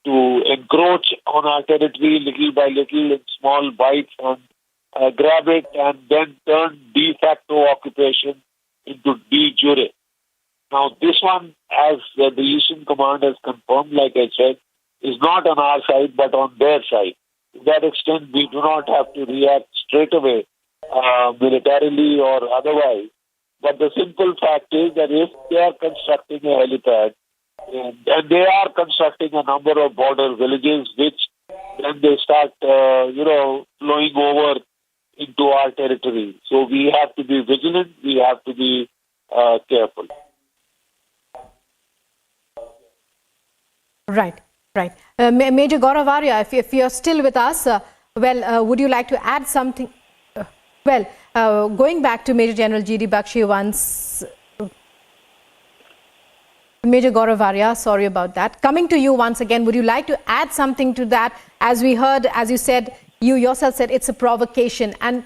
to encroach on our territory little by little in small bites and grab it and then turn de facto occupation into de jure. Now this one, as the Eastern Command has confirmed, like I said, is not on our side but on their side. To that extent, we do not have to react straight away, militarily or otherwise. But the simple fact is that if they are constructing a helipad, and they are constructing a number of border villages, which then they start, flowing over into our territory. So we have to be vigilant, we have to be careful. Right. Major Gaurav Arya, if you're still with us, would you like to add something? Going back to Major General G.D. Bakshi once, Major Gaurav Arya, sorry about that. Coming to you once again, would you like to add something to that? As we heard, as you said, you yourself said it's a provocation, and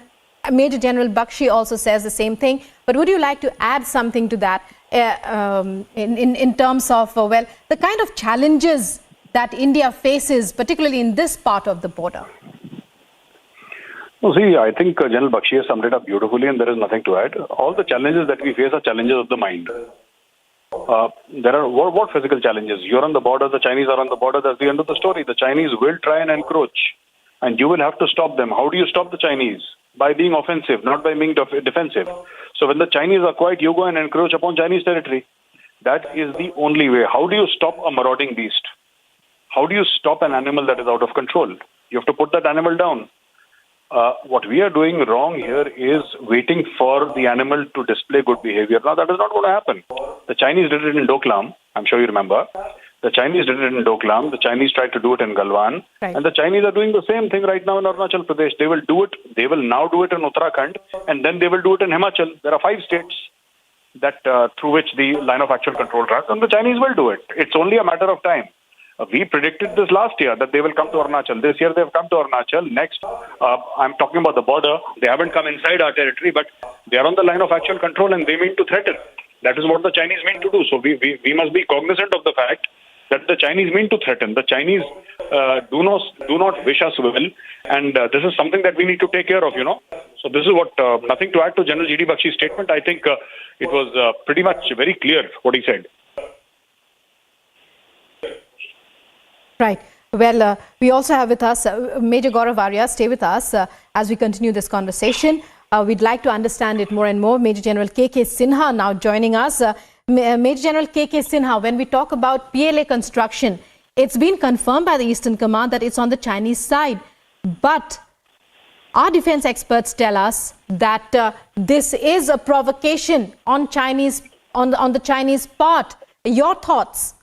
Major General Bakshi also says the same thing. But would you like to add something to that in terms of, the kind of challenges that India faces, particularly in this part of the border? Well, see, I think General Bakshi has summed it up beautifully, and there is nothing to add. All the challenges that we face are challenges of the mind. There are what physical challenges? You're on the border, the Chinese are on the border, that's the end of the story. The Chinese will try and encroach, and you will have to stop them. How do you stop the Chinese? By being offensive, not by being defensive. So when the Chinese are quiet, you go and encroach upon Chinese territory. That is the only way. How do you stop a marauding beast? How do you stop an animal that is out of control? You have to put that animal down. What we are doing wrong here is waiting for the animal to display good behavior. Now, that is not going to happen. The Chinese did it in Doklam. I'm sure you remember. The Chinese did it in Doklam. The Chinese tried to do it in Galwan. Right. And the Chinese are doing the same thing right now in Arunachal Pradesh. They will do it. They will now do it in Uttarakhand. And then they will do it in Himachal. There are 5 states that through which the line of actual control runs. And the Chinese will do it. It's only a matter of time. We predicted this last year that they will come to Arunachal. This year they have come to Arunachal. Next, I'm talking about the border. They haven't come inside our territory, but they are on the line of actual control and they mean to threaten. That is what the Chinese mean to do. So we must be cognizant of the fact that the Chinese mean to threaten. The Chinese do not wish us well, and this is something that we need to take care of, So this is what, nothing to add to General G.D. Bakshi's statement. I think it was pretty much very clear what he said. Right. We also have with us Major Gaurav Arya. Stay with us as we continue this conversation. We'd like to understand it more and more. Major General K.K. Sinha now joining us. Major General K.K. Sinha, when we talk about PLA construction, it's been confirmed by the Eastern Command that it's on the Chinese side. But our defense experts tell us that this is a provocation on the Chinese part. Your thoughts?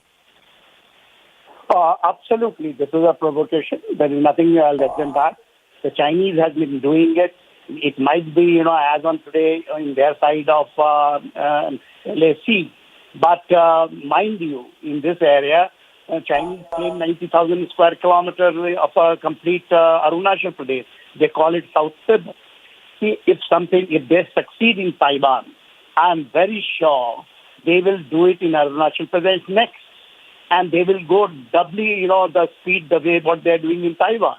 Absolutely. This is a provocation. There is nothing less than that. The Chinese have been doing it. It might be, as on today, in their side of LAC. But mind you, in this area, Chinese claim 90,000 square kilometers of a complete Arunachal Pradesh. They call it South Tibet. See, if they succeed in Taiwan, I'm very sure they will do it in Arunachal Pradesh next. And they will go doubly, the speed, the way what they're doing in Taiwan.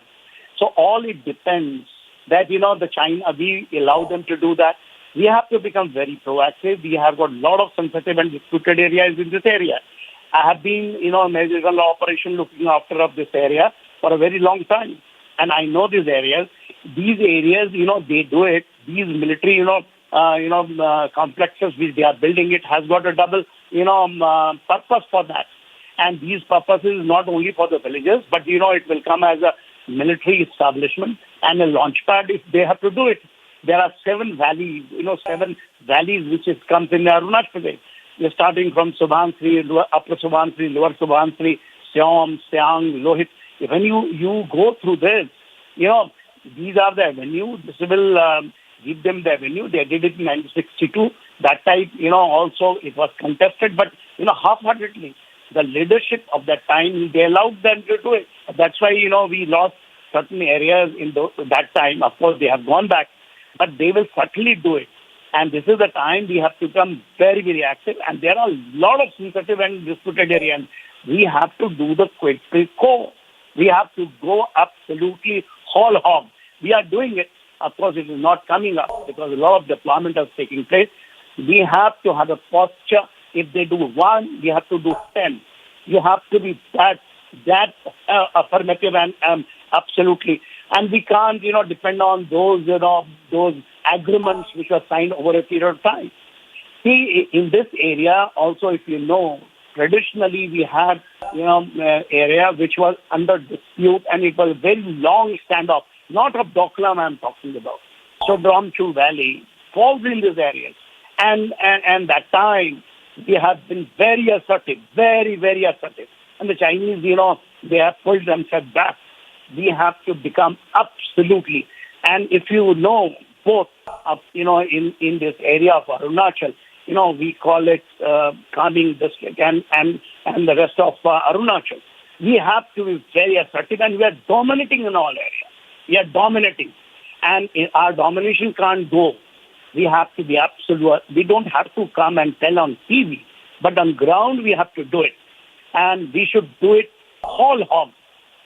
So all it depends that, the China, we allow them to do that. We have to become very proactive. We have got a lot of sensitive and disputed areas in this area. I have been, major operation looking after of this area for a very long time. And I know these areas. These areas, they do it. These military, complexes which they are building, it has got a double, purpose for that. And these purposes not only for the villages, but, it will come as a military establishment and a launch pad if they have to do it. There are 7 valleys, which comes in Arunachal Pradesh. You're starting from Subhansri, Upper Subhansri, Lower Subhansri, Siam, Siang, Lohit. When you go through this, these are the avenues. This will give them the avenue. They did it in 1962. That time, also it was contested, but, half-heartedly. The leadership of that time, they allowed them to do it. That's why, we lost certain areas in that time. Of course, they have gone back, but they will certainly do it. And this is the time we have to become very, very active. And there are a lot of sensitive and disputed areas. We have to do the quid pro quo. We have to go absolutely whole hog. We are doing it. Of course, it is not coming up because a lot of deployment is taking place. We have to have a posture. If they do one, we have to do 10. You have to be that affirmative and absolutely. And we can't, depend on those agreements which were signed over a period of time. See, in this area, also, if traditionally we had, area which was under dispute, and it was a very long standoff. Not of Doklam I'm talking about. So Brahmchu Valley falls in these areas. And that time, we have been very assertive, very, very assertive. And the Chinese, they have pulled themselves back. We have to become absolutely. And if both, in this area of Arunachal, we call it Kaming district and the rest of Arunachal. We have to be very assertive, and we are dominating in all areas. We are dominating. And our domination can't go. We have to be absolute. We don't have to come and tell on TV, but on ground we have to do it. And we should do it whole hog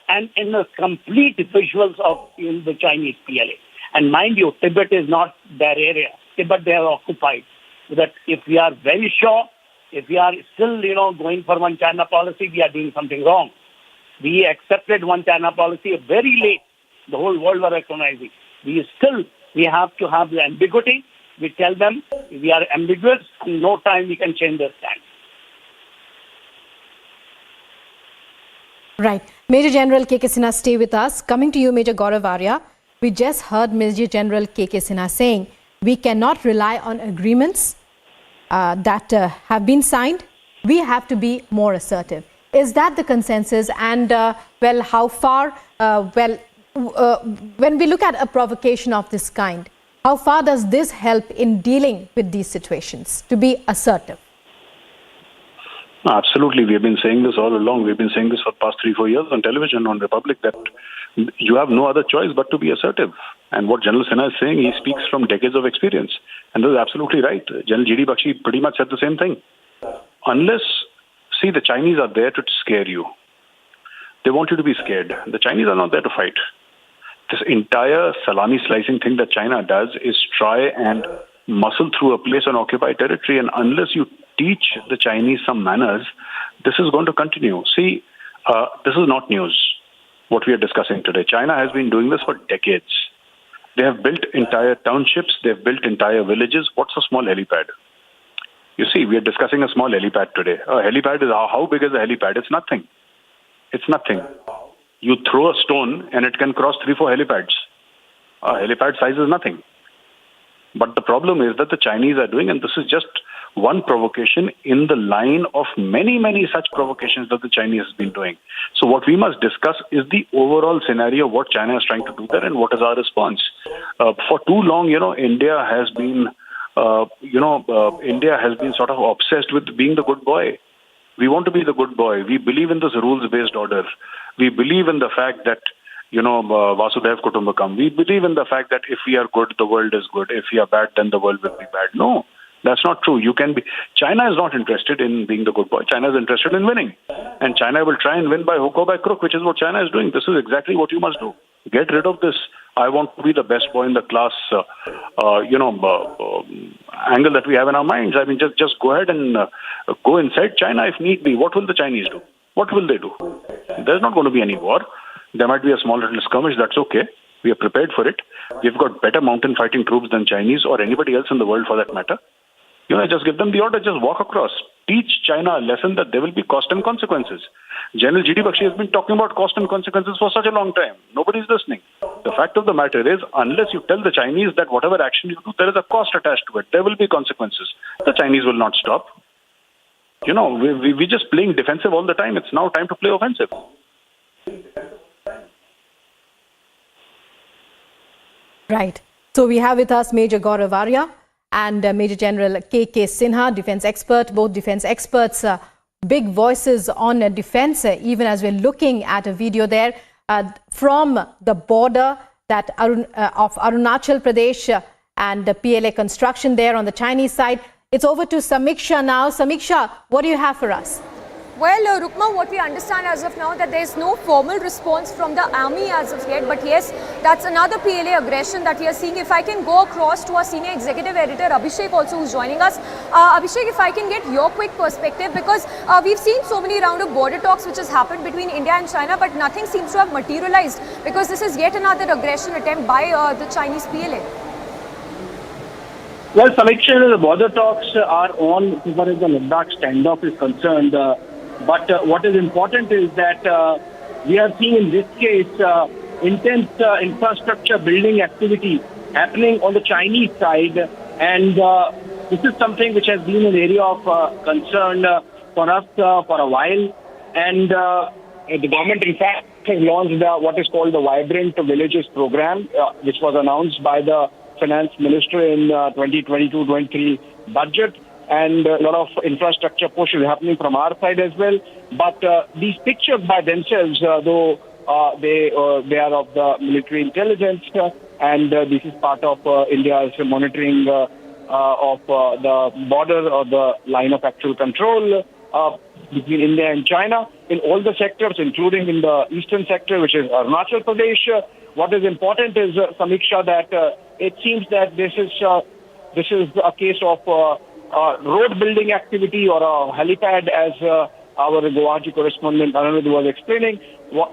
and in the complete visuals of the Chinese PLA. And mind you, Tibet is not their area. Tibet, they are occupied. So that if we are very sure, if we are still, going for one China policy, we are doing something wrong. We accepted one China policy very late. The whole world was recognizing. We have to have the ambiguity. We tell them we are ambiguous, and no time we can change their stand. Right. Major General K.K. Sinha, stay with us. Coming to you, Major Gaurav Arya. We just heard Major General K.K. Sinha saying we cannot rely on agreements that have been signed. We have to be more assertive. Is that the consensus? And, how far, when we look at a provocation of this kind, how far does this help in dealing with these situations, to be assertive? Absolutely. We have been saying this all along. We've been saying this for the past 3-4 years on television, on Republic, that you have no other choice but to be assertive. And what General Sinha is saying, he speaks from decades of experience. And this is absolutely right. General G.D. Bakshi pretty much said the same thing. The Chinese are there to scare you. They want you to be scared. The Chinese are not there to fight. This entire salami slicing thing that China does is try and muscle through a place on occupied territory, and unless you teach the Chinese some manners, this is going to continue. See, this is not news, what we are discussing today. China has been doing this for decades. They have built entire townships, they have built entire villages. What's a small helipad? You see, we are discussing a small helipad today. A helipad is, how big is a helipad? It's nothing. It's nothing. You throw a stone and it can cross 3-4 helipads. A helipad size is nothing. But the problem is that the Chinese are doing, and this is just one provocation in the line of many, many such provocations that the Chinese has been doing. So what we must discuss is the overall scenario, what China is trying to do there and what is our response. For too long, India has been sort of obsessed with being the good boy. We want to be the good boy. We believe in this rules-based order. We believe in the fact that, Vasudev Kutumbakam. We believe in the fact that if we are good, the world is good. If we are bad, then the world will be bad. No, that's not true. China is not interested in being the good boy. China is interested in winning. And China will try and win by hook or by crook, which is what China is doing. This is exactly what you must do. Get rid of this. I want to be the best boy in the class, angle that we have in our minds. I mean, just go ahead and go inside China if need be. What will the Chinese do? What will they do? There's not going to be any war. There might be a small little skirmish. That's okay. We are prepared for it. We've got better mountain fighting troops than Chinese or anybody else in the world for that matter. Just give them the order. Just walk across. Teach China a lesson that there will be cost and consequences. General G.D. Bakshi has been talking about cost and consequences for such a long time. Nobody's listening. The fact of the matter is, unless you tell the Chinese that whatever action you do, there is a cost attached to it. There will be consequences. The Chinese will not stop. You know, we're just playing defensive all the time. It's now time to play offensive. Right. So we have with us Major Gaurav Arya and Major General K.K. Sinha, defense expert, both defense experts, big voices on defense, even as we're looking at a video there from the border that of Arunachal Pradesh and the PLA construction there on the Chinese side. It's over to Samiksha now. Samiksha, what do you have for us? Well, Rukma, what we understand as of now that there is no formal response from the army as of yet. But yes, that's another PLA aggression that we are seeing. If I can go across to our senior executive editor, Abhishek, also who's joining us. Abhishek, if I can get your quick perspective, because we've seen so many round of border talks which has happened between India and China, but nothing seems to have materialized because this is yet another aggression attempt by the Chinese PLA. Well, Samiksha, the border talks are on as far as the Ladakh standoff is concerned. But what is important is that we are seeing in this case intense infrastructure building activity happening on the Chinese side. And this is something which has been an area of concern for us for a while. And the government, in fact, has launched what is called the Vibrant Villages program, which was announced by the Finance Minister in 2022-23 budget. And a lot of infrastructure push is happening from our side as well. But these pictures by themselves, though they are of the military intelligence, and this is part of India's monitoring of the border or the line of actual control between India and China in all the sectors, including in the eastern sector, which is Arunachal Pradesh. What is important is, Samiksha, that it seems that this is a case of road building activity or a helipad, as our Guwahati correspondent Anand was explaining.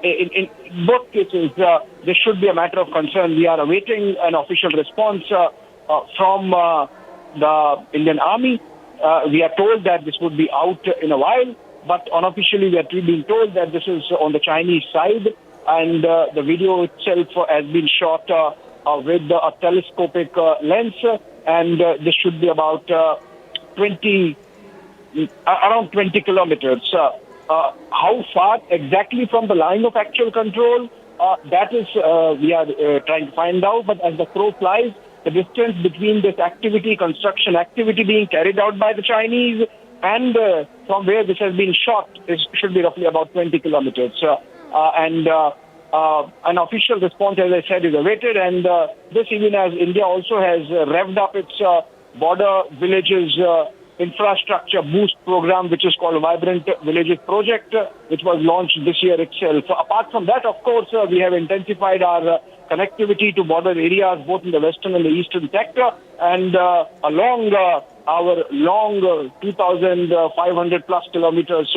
In both cases, this should be a matter of concern. We are awaiting an official response from the Indian Army. We are told that this would be out in a while, but unofficially we are being told that this is on the Chinese side, and the video itself has been shot with a telescopic lens, and this should be about around 20 kilometers. How far exactly from the line of actual control, that is we are trying to find out. But as the crow flies, the distance between this activity, construction activity being carried out by the Chinese, and from where this has been shot, should be roughly about 20 kilometers. And an official response, as I said, is awaited. And this, even as India also has revved up its border villages infrastructure boost program, which is called Vibrant Villages Project, which was launched this year itself. Apart from that, of course, we have intensified our connectivity to border areas, both in the western and the eastern sector, and along our long 2,500 plus kilometers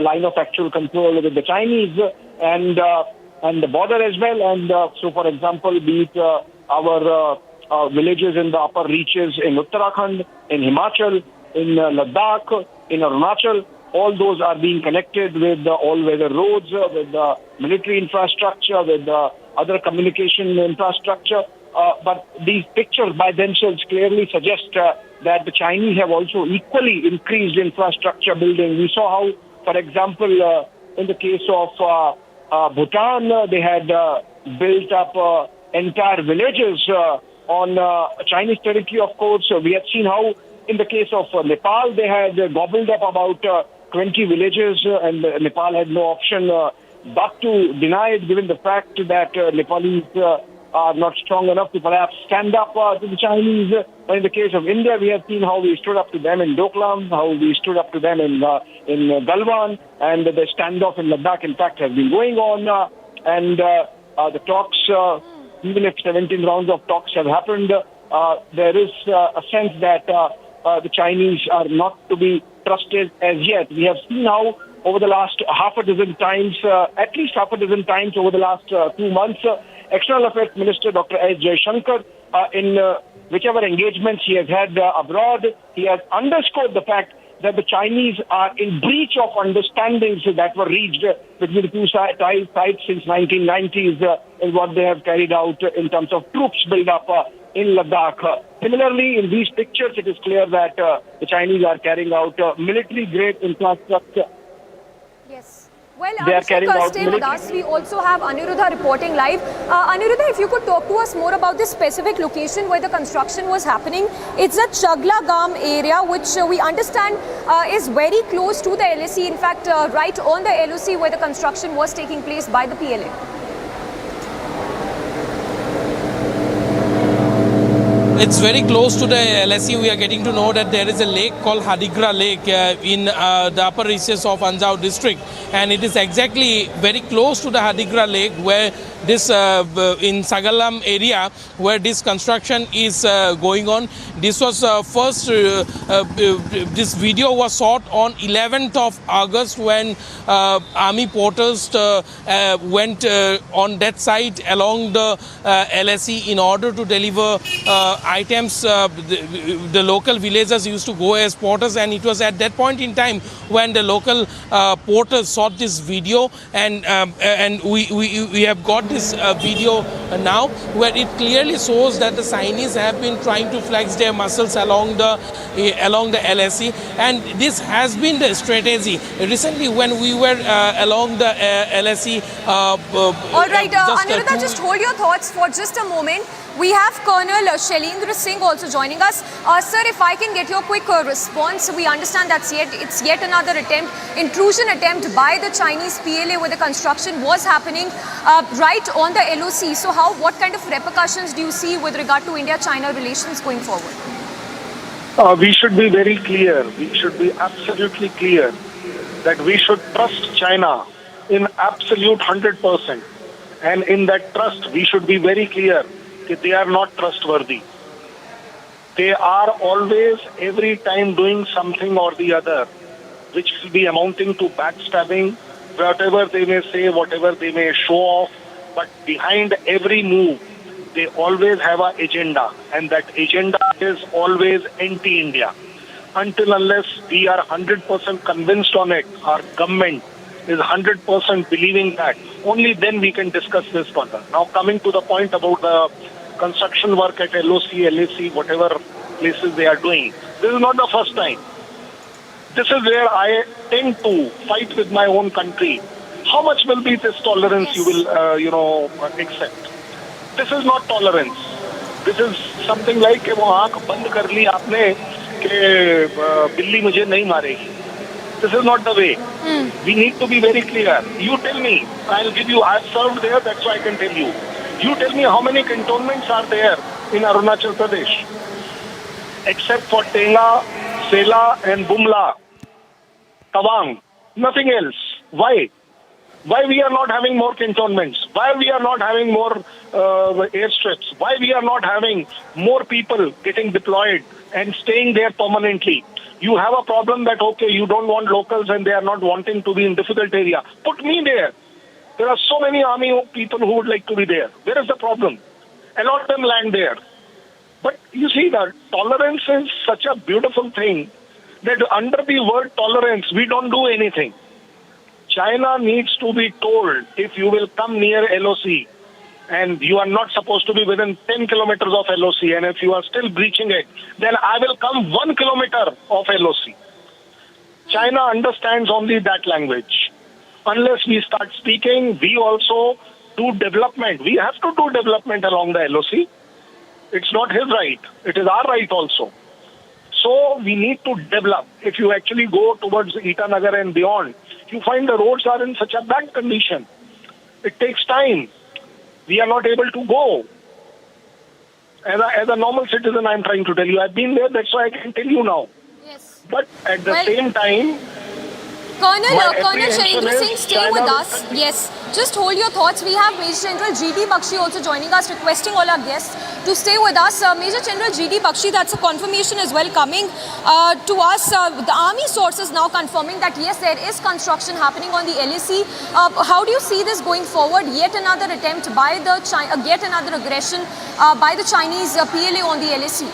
line of actual control with the Chinese and the border as well. And so, for example, be it our villages in the upper reaches in Uttarakhand, in Himachal, in Ladakh, in Arunachal, all those are being connected with all-weather roads, with military infrastructure, with other communication infrastructure. But these pictures by themselves clearly suggest that the Chinese have also equally increased infrastructure building. We saw how, for example, in the case of Bhutan, they had built up entire villages on Chinese territory, of course. We have seen how, in the case of Nepal, they had gobbled up about 20 villages, and Nepal had no option but to deny it, given the fact that Nepalese are not strong enough to perhaps stand up to the Chinese. But in the case of India, we have seen how we stood up to them in Doklam, how we stood up to them in Galwan, and the standoff in Ladakh, in fact, has been going on. And the talks, even if 17 rounds of talks have happened, there is a sense that the Chinese are not to be trusted as yet. We have seen how over the last half a dozen times, at least half a dozen times over the last 2 months, External Affairs Minister Dr. S. Jaishankar, in whichever engagements he has had abroad, he has underscored the fact that the Chinese are in breach of understandings that were reached between the two sides since 1990s is what they have carried out in terms of troops build-up in Ladakh. Similarly, in these pictures, it is clear that the Chinese are carrying out military-grade infrastructure. Yes. Well, They are carrying out stay with us. We also have Aniruddha reporting live. Aniruddha, if you could talk to us more about this specific location where the construction was happening. It's a Chagla Gam area, which we understand is very close to the LSE. In fact, right on the LOC where the construction was taking place by the PLA. It's very close to the LSE. We are getting to know that there is a lake called Hadigra Lake in the upper reaches of Anjao district, and it is exactly very close to the Hadigra Lake where this in Sagalam area where this construction is going on. This was this video was shot on 11th of August when army porters went on that side along the LSE in order to deliver items. The local villagers used to go as porters, and it was at that point in time when the local porters shot this video, and we have got this video now where it clearly shows that the Chinese have been trying to flex their muscles along the LSE, and this has been the strategy. Recently, when we were along the LSE, all right, Aniruddha, just hold your thoughts for just a moment. We have Colonel Shailendra Singh also joining us. Sir, if I can get your quick response. We understand that it's yet another intrusion attempt by the Chinese PLA where the construction was happening right on the LOC. So what kind of repercussions do you see with regard to India-China relations going forward? We should be very clear. We should be absolutely clear that we should trust China in absolute 100%. And in that trust, we should be very clear that they are not trustworthy. They are always, every time, doing something or the other, which will be amounting to backstabbing, whatever they may say, whatever they may show off. But behind every move, they always have an agenda. And that agenda is always anti-India. Until unless we are 100% convinced on it, our government is 100% believing that, only then we can discuss this further. Now, coming to the point about the construction work at LOC, LAC, whatever places they are doing, this is not the first time. This is where I tend to fight with my own country. How much will be this tolerance you will, accept? This is not tolerance. This is something like कि वो आँख बंद कर ली आपने कि बिल्ली मुझे नहीं मारेगी. This is not the way. We need to be very clear. You tell me. I'll give you. I've served there. That's why I can tell you. You tell me how many cantonments are there in Arunachal Pradesh, except for Tenga, Sela, and Bumla, Tawang. Nothing else. Why? Why we are not having more cantonments? Why we are not having more airstrips? Why we are not having more people getting deployed and staying there permanently? You have a problem that, okay, you don't want locals and they are not wanting to be in difficult area. Put me there. There are so many army people who would like to be there. Where is the problem? Allot them land there. But you see that tolerance is such a beautiful thing that under the word tolerance, we don't do anything. China needs to be told, if you will come near LOC, and you are not supposed to be within 10 kilometers of LOC, and if you are still breaching it, then I will come 1 kilometer of LOC. China understands only that language. Unless we start speaking, we also do development. We have to do development along the LOC. It's not his right. It is our right also. So we need to develop. If you actually go towards Itanagar and beyond, you find the roads are in such a bad condition. It takes time. We are not able to go. As a normal citizen, I'm trying to tell you. I've been there, that's why I can tell you now. Yes. But at the same time, Colonel Shailendra Singh, stay with us. Yes, just hold your thoughts. We have Major General G.D. Bakshi also joining us, requesting all our guests to stay with us. Major General G.D. Bakshi, that's a confirmation as well coming to us. The army sources now confirming that yes, there is construction happening on the LAC. How do you see this going forward? Yet another attempt by the yet another aggression by the Chinese PLA on the LAC.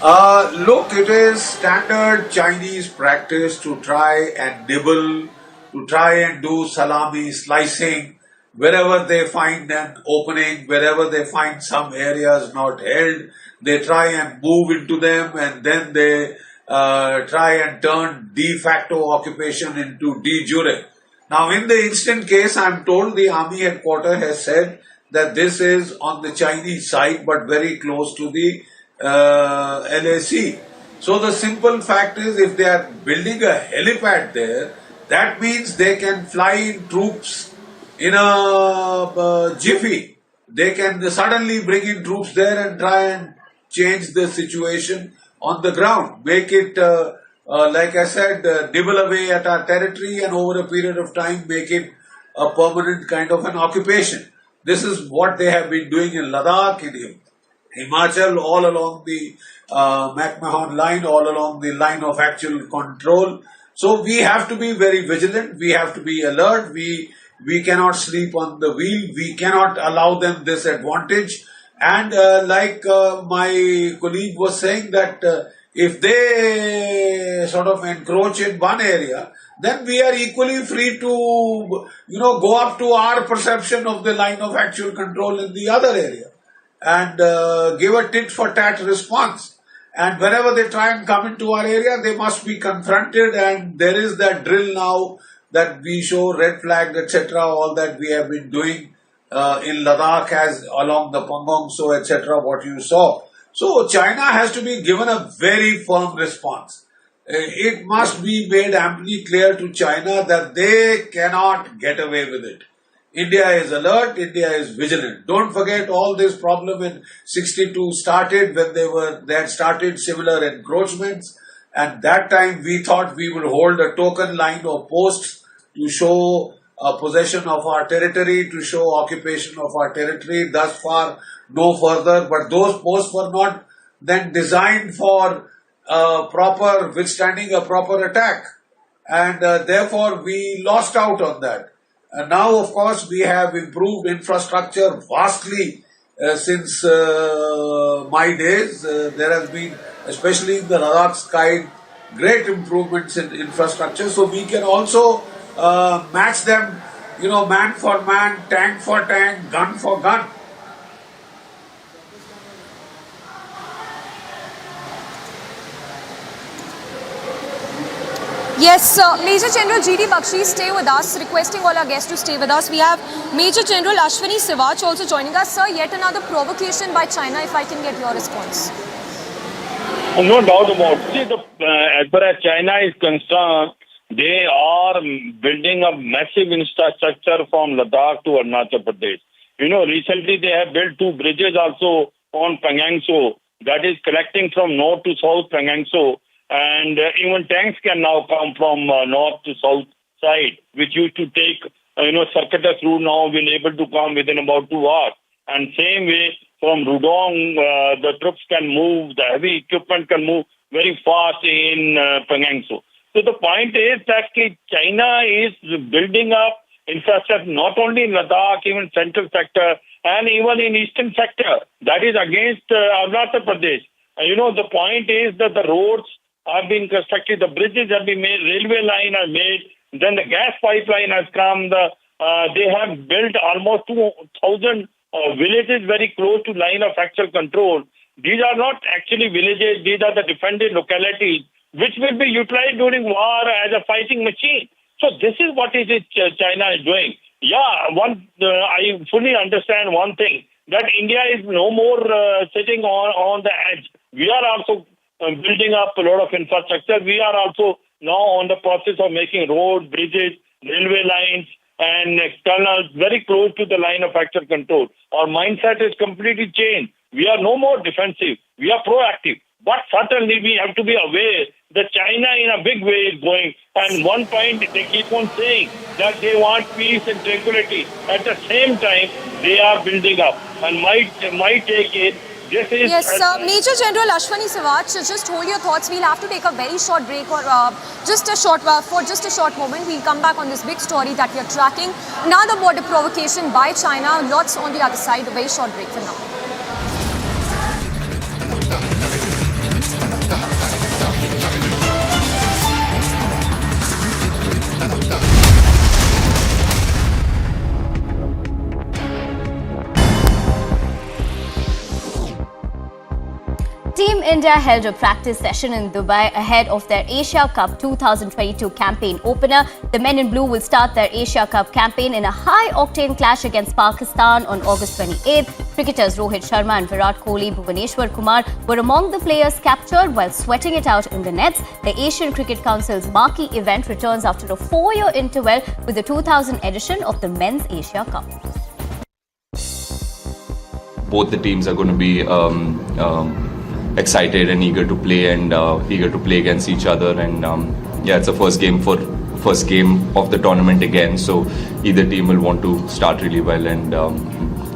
Look, it is standard Chinese practice to try and nibble, to try and do salami slicing wherever they find an opening, wherever they find some areas not held, they try and move into them, and then they try and turn de facto occupation into de jure. Now, in the instant case, I am told the army headquarters has said that this is on the Chinese side, but very close to the LAC. So the simple fact is, if they are building a helipad there, that means they can fly in troops in a jiffy. They can suddenly bring in troops there and try and change the situation on the ground. Make it, like I said, nibble away at our territory, and over a period of time make it a permanent kind of an occupation. This is what they have been doing in Ladakh, in Himachal, all along the McMahon line, all along the line of actual control. So we have to be very vigilant. We have to be alert. We cannot sleep on the wheel. We cannot allow them this advantage. And like my colleague was saying, that if they sort of encroach in one area, then we are equally free to, go up to our perception of the line of actual control in the other area and give a tit for tat response. And whenever they try and come into our area, they must be confronted, and there is that drill now that we show red flag, etc., all that we have been doing in Ladakh as along the Pangong Tso, etc., what you saw. So China has to be given a very firm response. It must be made amply clear to China that they cannot get away with it. India is alert, India is vigilant. Don't forget, all this problem in 62 started when they had started similar encroachments, and that time we thought we would hold a token line of posts to show possession of our territory, to show occupation of our territory. Thus far, no further, but those posts were not then designed for withstanding a proper attack, and therefore we lost out on that. And now, of course, we have improved infrastructure vastly since my days. There has been, especially in the Ladakh sky, great improvements in infrastructure. So we can also match them, man for man, tank for tank, gun for gun. Yes, Major General G.D. Bakshi, stay with us, requesting all our guests to stay with us. We have Major General Ashwini Sivach also joining us. Sir, yet another provocation by China, if I can get your response. No doubt about it. See, as far as China is concerned, they are building a massive infrastructure from Ladakh to Arunachal Pradesh. Recently they have built 2 bridges also on Pangong Tso, that is connecting from north to south Pangong Tso. And even tanks can now come from north to south side, which used to take, circuitous route, now will able to come within about 2 hours. And same way from Rudong, the troops can move, the heavy equipment can move very fast in Pangong Tso. So the point is that China is building up infrastructure not only in Ladakh, even central sector, and even in eastern sector. That is against Arunachal Pradesh. The point is that the roads have been constructed, the bridges have been made, railway line are made, then the gas pipeline has come, they have built almost 2,000 villages very close to line of actual control. These are not actually villages, these are the defended localities, which will be utilized during war as a fighting machine. So this is what China is doing. Yeah, I fully understand one thing, that India is no more sitting on the edge. We are also building up a lot of infrastructure. We are also now on the process of making roads, bridges, railway lines, and tunnels very close to the line of actual control. Our mindset is completely changed. We are no more defensive. We are proactive. But certainly we have to be aware that China in a big way is going. And one point, they keep on saying that they want peace and tranquility. At the same time, they are building up. And my take is, yes, Major General Ashwini Sivach, just hold your thoughts. We'll have to take a very short break or for just a short moment. We'll come back on this big story that we are tracking. Another border provocation by China. Lots on the other side. A very short break for now. Team India held a practice session in Dubai ahead of their Asia Cup 2022 campaign opener. The men in blue will start their Asia Cup campaign in a high-octane clash against Pakistan on August 28th. Cricketers Rohit Sharma and Virat Kohli, Bhuvaneshwar Kumar were among the players captured while sweating it out in the nets. The Asian Cricket Council's marquee event returns after a 4-year interval with the 2000 edition of the Men's Asia Cup. Both the teams are going to be excited and eager to play and eager to play against each other. And yeah, it's the first game of the tournament again. So either team will want to start really well, and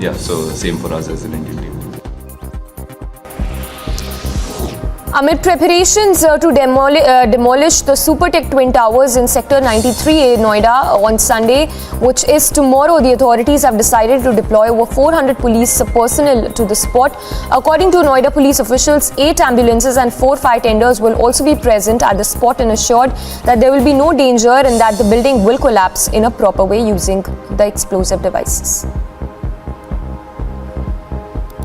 yeah, so same for us as an Indian team. Amid preparations to demolish the Super Tech Twin Towers in Sector 93A, Noida on Sunday, which is tomorrow, the authorities have decided to deploy over 400 police personnel to the spot. According to Noida police officials, 8 ambulances and 4 fire tenders will also be present at the spot and assured that there will be no danger and that the building will collapse in a proper way using the explosive devices.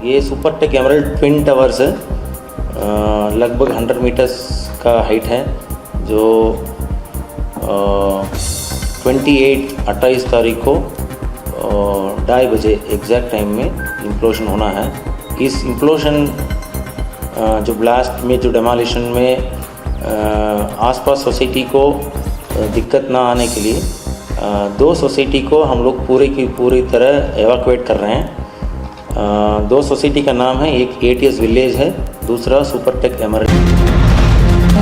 ये Supertech Emerald twin towers है, लगभग 100 metres का height है, जो 28 तारीख को 2:30 बजे exact time में इम्प्लोशन होना है। इस इम्प्लोशन जो ब्लास्ट में, जो डेमोलिशन में आसपास सोसाइटी को दिक्कत ना आने के लिए 2 सोसाइटी को हम लोग पूरी की पूरी तरह एवाकुएट कर रहे हैं। 2 सोसाइटी का नाम है, एक ATS विलेज है, दूसरा Supertech Emerald.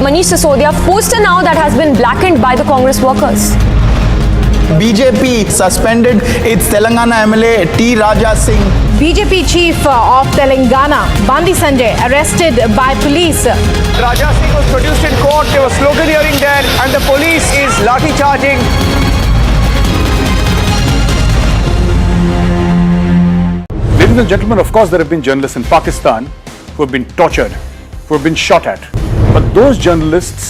Manish Sisodia, poster now that has been blackened by the Congress workers. BJP suspended its Telangana MLA T. Raja Singh. BJP chief of Telangana, Bandi Sanjay, arrested by police. Raja Singh was produced in court. There was slogan hearing there, and the police is lathi charging. Ladies and gentlemen, of course there have been journalists in Pakistan who have been tortured, who have been shot at. But those journalists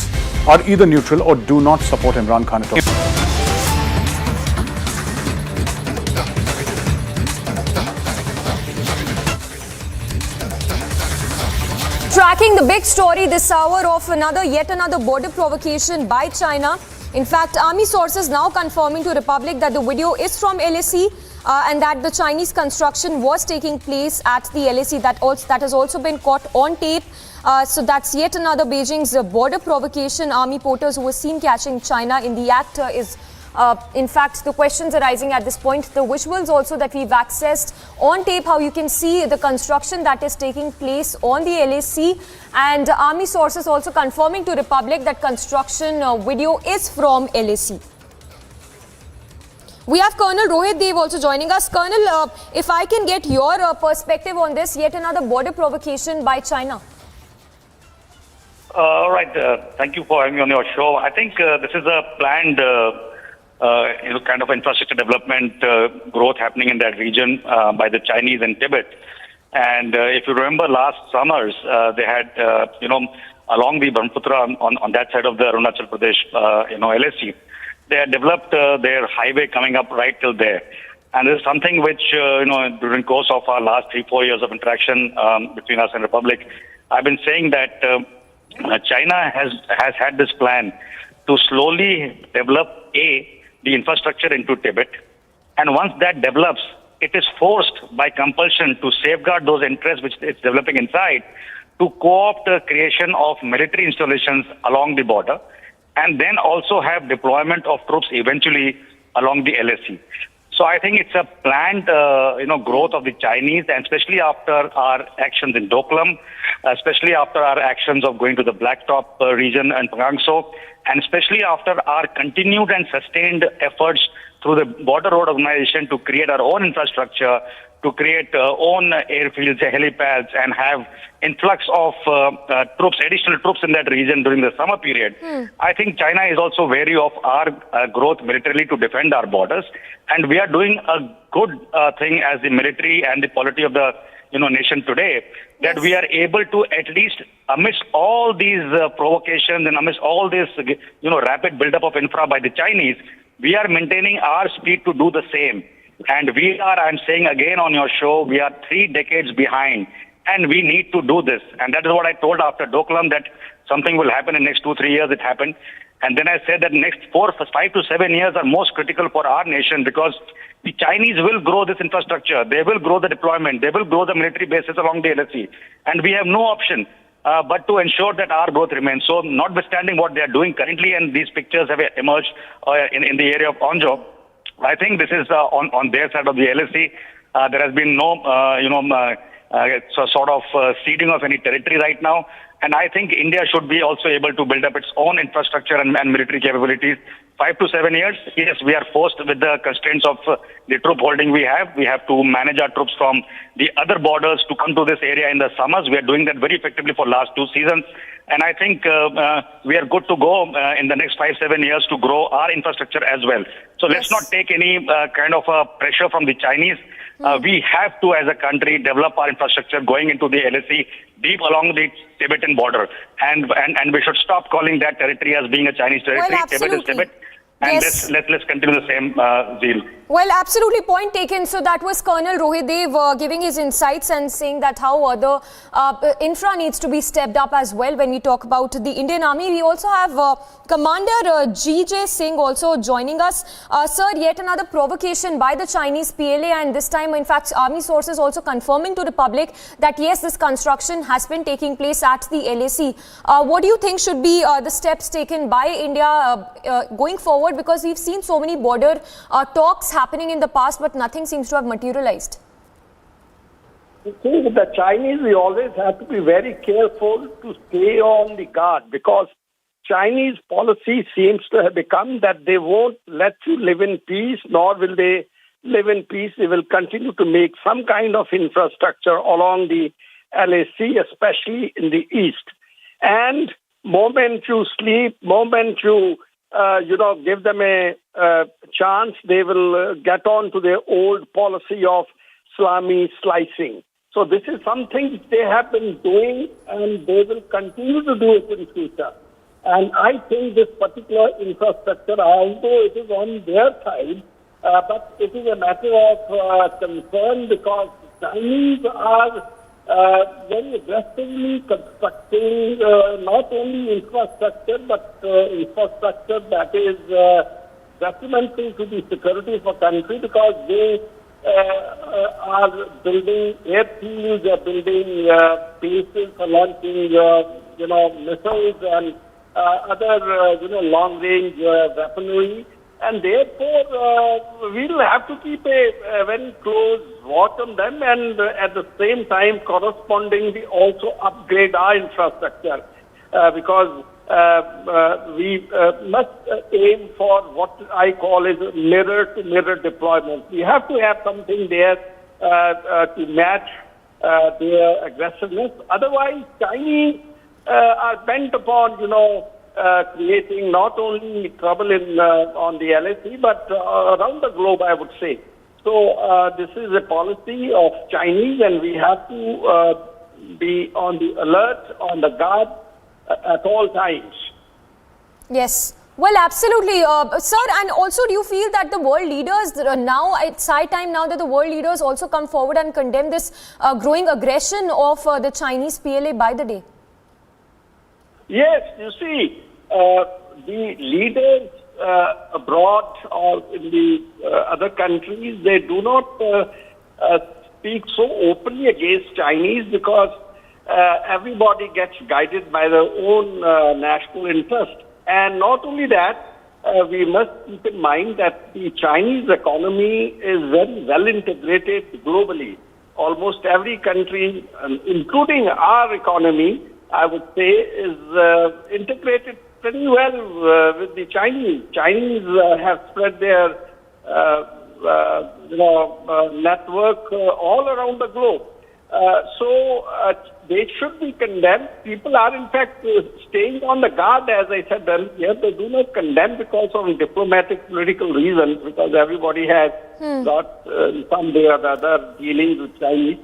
are either neutral or do not support Imran Khan at all. Tracking the big story this hour of yet another border provocation by China. In fact, army sources now confirming to Republic that the video is from LAC and that the Chinese construction was taking place at the LAC. That has also been caught on tape. So that's yet another Beijing's border provocation. Army porters who were seen catching China in the act is in fact, the questions arising at this point, the visuals also that we've accessed on tape, how you can see the construction that is taking place on the LAC, and army sources also confirming to Republic that construction video is from LAC. We have Colonel Rohit Dev also joining us. Colonel, if I can get your perspective on this, yet another border provocation by China. All right. Thank you for having me on your show. I think this is a planned kind of infrastructure development growth happening in that region by the Chinese in Tibet. And if you remember last summers, they had, along the Brahmaputra on that side of the Arunachal Pradesh, LAC, they had developed their highway coming up right till there. And this is something which, during the course of our last 3-4 years of interaction between us and Republic, I've been saying that China has had this plan to slowly develop the infrastructure into Tibet, and once that develops, it is forced by compulsion to safeguard those interests which it's developing inside, to co-opt the creation of military installations along the border, and then also have deployment of troops eventually along the LAC. So I think it's a planned, growth of the Chinese, and especially after our actions in Doklam, especially after our actions of going to the Blacktop region and Pangangso, and especially after our continued and sustained efforts through the Border Road Organization to create our own infrastructure, to create own airfields, helipads, and have influx of troops, additional troops in that region during the summer period. I think China is also wary of our growth militarily to defend our borders, and we are doing a good thing as the military and the polity of the nation today, that we are able to, at least amidst all these provocations and amidst all this rapid buildup of infra by the Chinese, we are maintaining our speed to do the same. And we are, I'm saying again on your show, we are 3 decades behind and we need to do this. And that is what I told after Doklam, that something will happen in the next 2-3 years. It happened. And then I said that next 5 to 7 years are most critical for our nation, because the Chinese will grow this infrastructure. They will grow the deployment. They will grow the military bases along the LSE. And we have no option but to ensure that our growth remains. So notwithstanding what they are doing currently, and these pictures have emerged in the area of Onjo, I think this is on their side of the LSE. There has been no, sort of ceding of any territory right now. And I think India should be also able to build up its own infrastructure and military capabilities. 5 to 7 years, yes, we are forced with the constraints of the troop holding we have. We have to manage our troops from the other borders to come to this area in the summers. We are doing that very effectively for last 2 seasons. And I think we are good to go in the next 5-7 years to grow our infrastructure as well. So let's not take any kind of pressure from the Chinese. We have to, as a country, develop our infrastructure going into the LSE deep along the Tibetan border. And we should stop calling that territory as being a Chinese territory. Well, Tibet is Tibet. And let's continue the same zeal. Well, absolutely, point taken. So that was Colonel Rohidev giving his insights and saying that how other infra needs to be stepped up as well when we talk about the Indian Army. We also have Commander G.J. Singh also joining us. Sir, yet another provocation by the Chinese PLA, and this time, in fact, Army sources also confirming to the public that yes, this construction has been taking place at the LAC. What do you think should be the steps taken by India going forward? Because we've seen so many border talks happening in the past, but nothing seems to have materialized. I think with the Chinese, we always have to be very careful to stay on the guard, because Chinese policy seems to have become that they won't let you live in peace, nor will they live in peace. They will continue to make some kind of infrastructure along the LAC, especially in the east. And moment you sleep, moment you give them a chance, they will get on to their old policy of salami slicing. So this is something they have been doing, and they will continue to do it in future. And I think this particular infrastructure, although it is on their side, but it is a matter of concern, because Chinese are very aggressively constructing not only infrastructure, but infrastructure that is detrimental to the security of a country, because they are building airfields, they are building bases for launching missiles and other long-range weaponry. And therefore, we'll have to keep a very close watch on them, and at the same time, correspondingly also upgrade our infrastructure, because we must aim for what I call is mirror-to-mirror deployment. We have to have something there to match their aggressiveness. Otherwise, Chinese are bent upon, creating not only trouble on the LAC, but around the globe, I would say. So this is a policy of Chinese, and we have to be on the alert, on the guard at all times. Yes. Well, absolutely. Sir, and also do you feel that the world leaders now, it's high time now that the world leaders also come forward and condemn this growing aggression of the Chinese PLA by the day? Yes, you see, the leaders abroad or in the other countries, they do not speak so openly against Chinese, because everybody gets guided by their own national interest. And not only that, we must keep in mind that the Chinese economy is very well integrated globally. Almost every country, including our economy, I would say, is integrated pretty well with the Chinese. Chinese have spread their network all around the globe. So they should be condemned. People are in fact staying on the guard, as I said earlier. They do not condemn because of diplomatic, political reasons, because everybody has got some way or the other dealings with Chinese.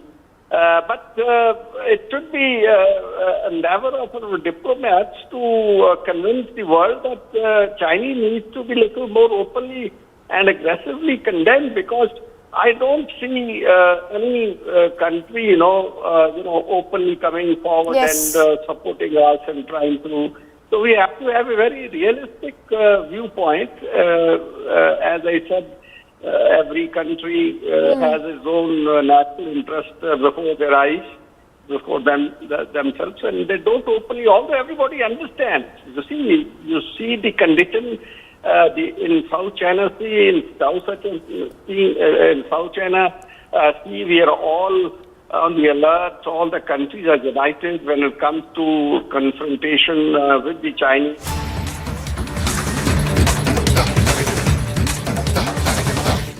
But it should be an endeavor of our diplomats to convince the world that China needs to be a little more openly and aggressively condemned, because I don't see any country, openly coming forward Yes. and supporting us and trying to. So we have to have a very realistic viewpoint. As I said, every country has its own national interest before their eyes, before themselves, and they don't openly. Although everybody understands. You see the condition. In South China Sea, in South China Sea, we are all on the alert. All the countries are united when it comes to confrontation with the Chinese.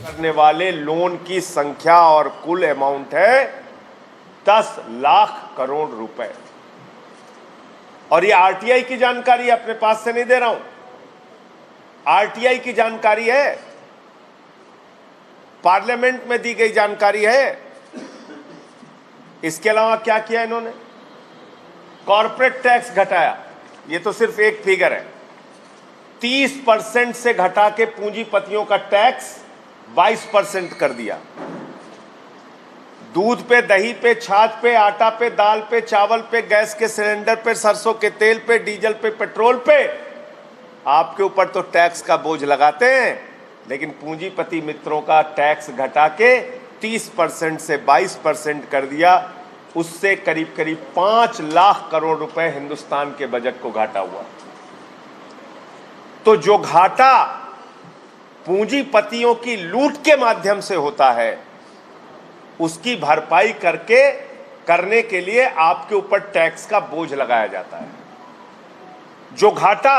करने वाले loan की संख्या और कुल amount है 10 लाख करोड़ रुपए। और ये आरटीआई की जानकारी अपने पास से नहीं दे रहा हूं, आरटीआई की जानकारी है, पार्लियामेंट में दी गई जानकारी है। इसके अलावा क्या किया इन्होंने? कॉर्पोरेट टैक्स घटाया, ये तो सिर्फ एक फिगर है। 30% से घटा के पूंजीपतियों का टैक्स 22% कर दिया। दूध पे, दही पे, छाछ पे, आटा पे, दाल पे, चावल पे, गैस के सिलेंडर पे, सरसों के तेल पे, डीजल पे, पेट्रोल पे आपके ऊपर तो टैक्स का बोझ लगाते हैं, लेकिन पूंजीपति मित्रों का टैक्स घटा के 30% से 22% कर दिया। उससे करीब करीब 5 लाख करोड़ रुपए हिंदुस्तान के बजट को घाटा हुआ। तो जो घाटा पूंजीपतियों की लूट के माध्यम से होता है, उसकी भरपाई करने के लिए आपके ऊपर टैक्स का बोझ लगाया जाता है। जो घाटा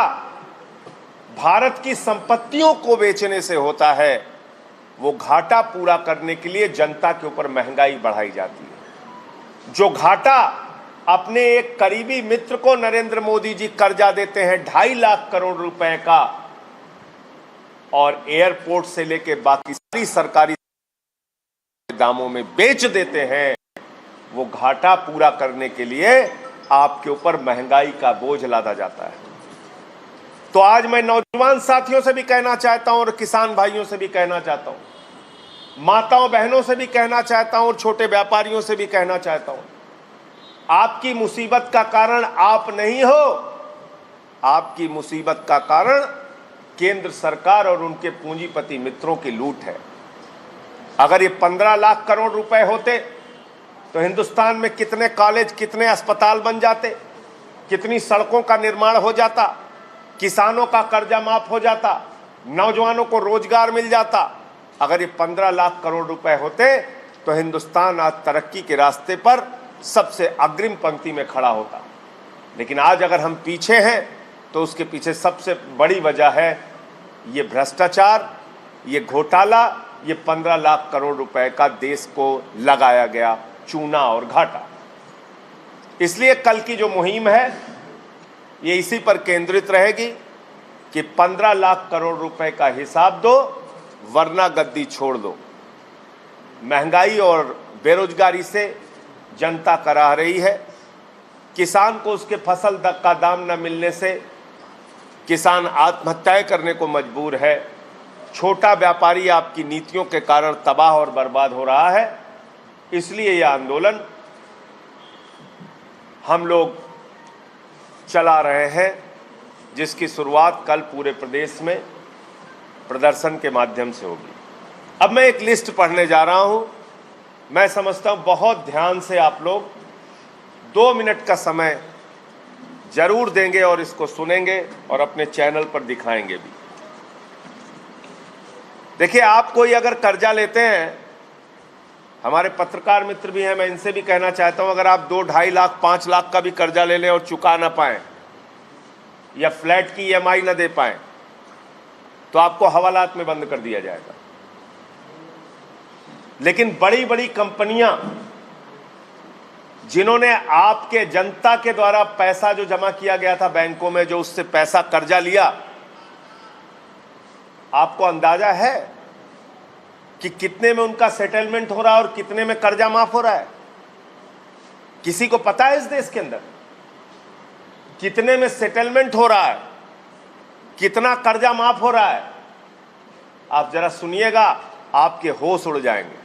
भारत की संपत्तियों को बेचने से होता है, वो घाटा पूरा करने के लिए जनता के ऊपर महंगाई बढ़ाई जाती है। जो घाटा अपने एक करीबी मित्र को नरेंद्र मोदी जी कर्जा देते हैं 2.5 लाख करोड़ रुपए का, और एयरपोर्ट से लेके बाकी सारी सरकारी दामों में बेच देते हैं, वो घाटा पूरा करने के लिए आपके ऊपर महंगाई का बोझ लादा जाता है। तो आज मैं नौजवान साथियों से भी कहना चाहता हूं और किसान भाइयों से भी कहना चाहता हूं, माताओं बहनों से भी कहना चाहता हूं और छोटे व्यापारियों से भी कहना चाहता हूं, आपकी मुसीबत का कारण आप नहीं हो, आपकी मुसीबत का कारण केंद्र सरकार और उनके पूंजीपति मित्रों की लूट है। अगर ये 15 लाख करोड़ रुपए होते तो हिंदुस्तान में कितने कॉलेज, कितने अस्पताल बन जाते, कितनी सड़कों का निर्माण हो जाता, किसानों का कर्जा माफ हो जाता, नौजवानों को रोजगार मिल जाता। अगर ये 15 लाख करोड़ रुपए होते तो हिंदुस्तान आज तरक्की के रास्ते पर सबसे अग्रिम पंक्ति में खड़ा होता। लेकिन आज अगर हम पीछे हैं तो उसके पीछे सबसे बड़ी वजह है ये भ्रष्टाचार, ये घोटाला, ये 15 लाख करोड़ रुपए का देश को लगाया गया चूना और घाटा। इसलिए कल की जो मुहिम है ये इसी पर केंद्रित रहेगी कि 15 लाख करोड़ रुपए का हिसाब दो, वरना गद्दी छोड़ दो। महंगाई और बेरोजगारी से जनता कराह रही है। किसान को उसके फसल का दाम न मिलने से किसान आत्महत्याएं करने को मजबूर है। छोटा व्यापारी आपकी नीतियों के कारण तबाह और बर्बाद हो रहा है। इसलिए यह आंदोलन हम लोग चला रहे हैं, जिसकी शुरुआत कल पूरे प्रदेश में प्रदर्शन के माध्यम से होगी। अब मैं एक लिस्ट पढ़ने जा रहा हूं। मैं समझता हूं बहुत ध्यान से आप लोग 2 मिनट का समय जरूर देंगे और इसको सुनेंगे और अपने चैनल पर दिखाएंगे भी। देखिए, आप कोई अगर कर्जा लेते हैं, हमारे पत्रकार मित्र भी हैं, मैं इनसे भी कहना चाहता हूं, अगर आप 2, 2.5 लाख, 5 लाख का भी कर्जा ले लें और चुका ना पाएं या फ्लैट की EMI ना दे पाएं, तो आपको हवालात में बंद कर दिया जाएगा। लेकिन बड़ी बड़ी कंपनियां जिन्होंने आपके जनता के द्वारा पैसा जो जमा किया गया था बैंकों में, जो उससे पैसा कर्जा लिया, आपको अंदाजा है कि कितने में उनका सेटलमेंट हो रहा है और कितने में कर्जा माफ हो रहा है? किसी को पता है इस देश के अंदर कितने में सेटलमेंट हो रहा है, कितना कर्जा माफ हो रहा है? आप जरा सुनिएगा आपके होश उड़ जाएंगे।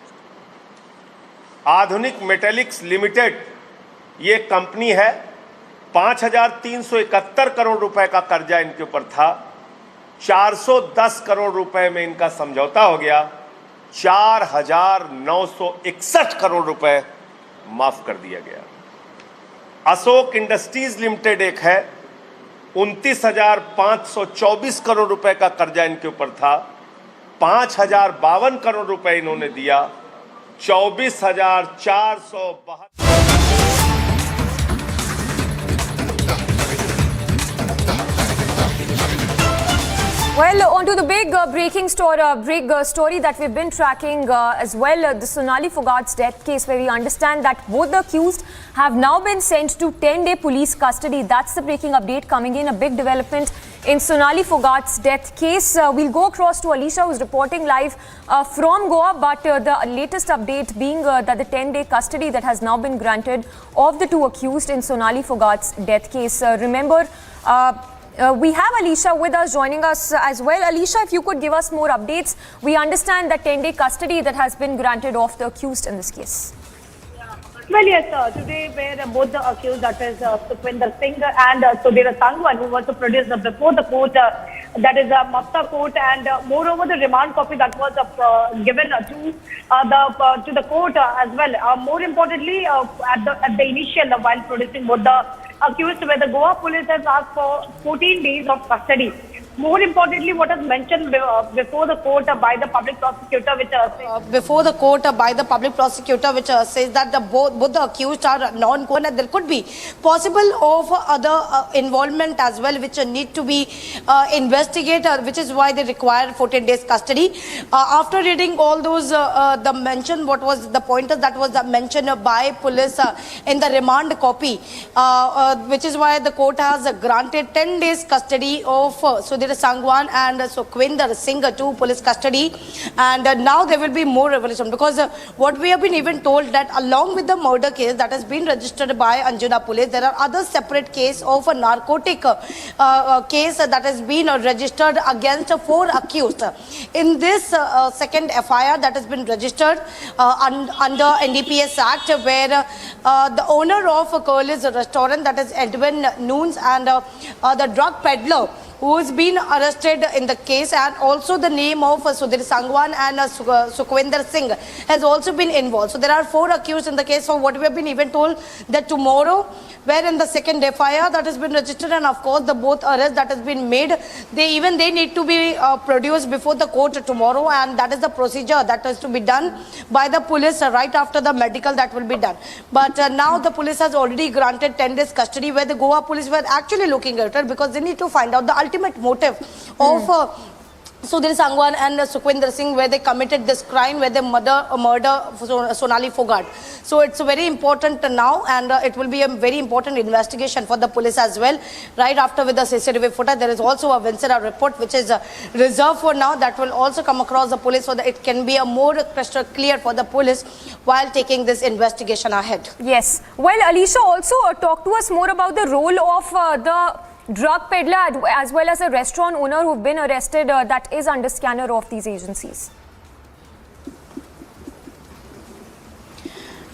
आधुनिक मेटेलिक्स लिमिटेड ये कंपनी है, 5,371 करोड़ रुपए का कर्जा इनके ऊपर था, 410 करोड़ रुपए में इनका समझौता हो गया, 4,961 करोड़ रुपए माफ कर दिया गया। अशोक इंडस्ट्रीज लिमिटेड एक है, 29,524 करोड़ रुपए का कर्जा इनके ऊपर था, 5,052 करोड़ रुपए इन्होंने दिया, 24,472। Well, on to the big breaking story that we've been tracking as well, the Sonali Phogat's death case, where we understand that both the accused have now been sent to 10-day police custody. That's the breaking update coming in, a big development in Sonali Phogat's death case. We'll go across to Alicia, who's reporting live from Goa, but the latest update being that the 10-day custody that has now been granted of the two accused in Sonali Phogat's death case. Remember, we have Alicia with us, joining us as well. Alicia, if you could give us more updates. We understand that 10-day custody that has been granted of the accused in this case. Well, yes, today where both the accused, that is Sukhwinder Singh and Sudhir Sangwan, who was produced before the court, that is Mafta court, and moreover the remand copy that was given to the court as well. More importantly, at the initial, while producing both the accused, where the Goa police has asked for 14 days of custody. More importantly, what is mentioned before the court by the public prosecutor, which says that both the accused are non-known, and there could be possible of other involvement as well, which need to be investigated, which is why they require 14 days custody. After reading all those, the mention, what was the pointers that was mentioned by police in the remand copy, which is why the court has granted 10 days custody of Sudhir Sangwan and Sukhwinder Singh to police custody, and now there will be more revelation, because what we have been even told that along with the murder case that has been registered by Anjuna police, there are other separate case of a narcotic case that has been registered against 4 accused. In this second FIR that has been registered under NDPS Act, where the owner of Curly's restaurant, that is Edwin Noons, and the drug peddler who has been arrested in the case, and also the name of Sudhir Sangwan and Sukhwinder Singh has also been involved. So there are 4 accused in the case. So what we have been even told that tomorrow, where in the second FIR that has been registered, and of course the both arrests that has been made, they need to be produced before the court tomorrow, and that is the procedure that is to be done by the police right after the medical that will be done. But now the police has already granted 10 days custody, where the Goa police were actually looking at it, because they need to find out the ultimate motive of Sudhir Sangwan and Sukhwinder Singh, where they committed this crime, where they murder Sonali Phogat. So it's very important now, and it will be a very important investigation for the police as well. Right after with the CCTV footage, there is also a Vincera report which is reserved for now, that will also come across the police, so that it can be a more crystal clear for the police while taking this investigation ahead. Yes. Well, Alicia, also talk to us more about the role of the drug peddler as well as a restaurant owner who've been arrested that is under scanner of these agencies.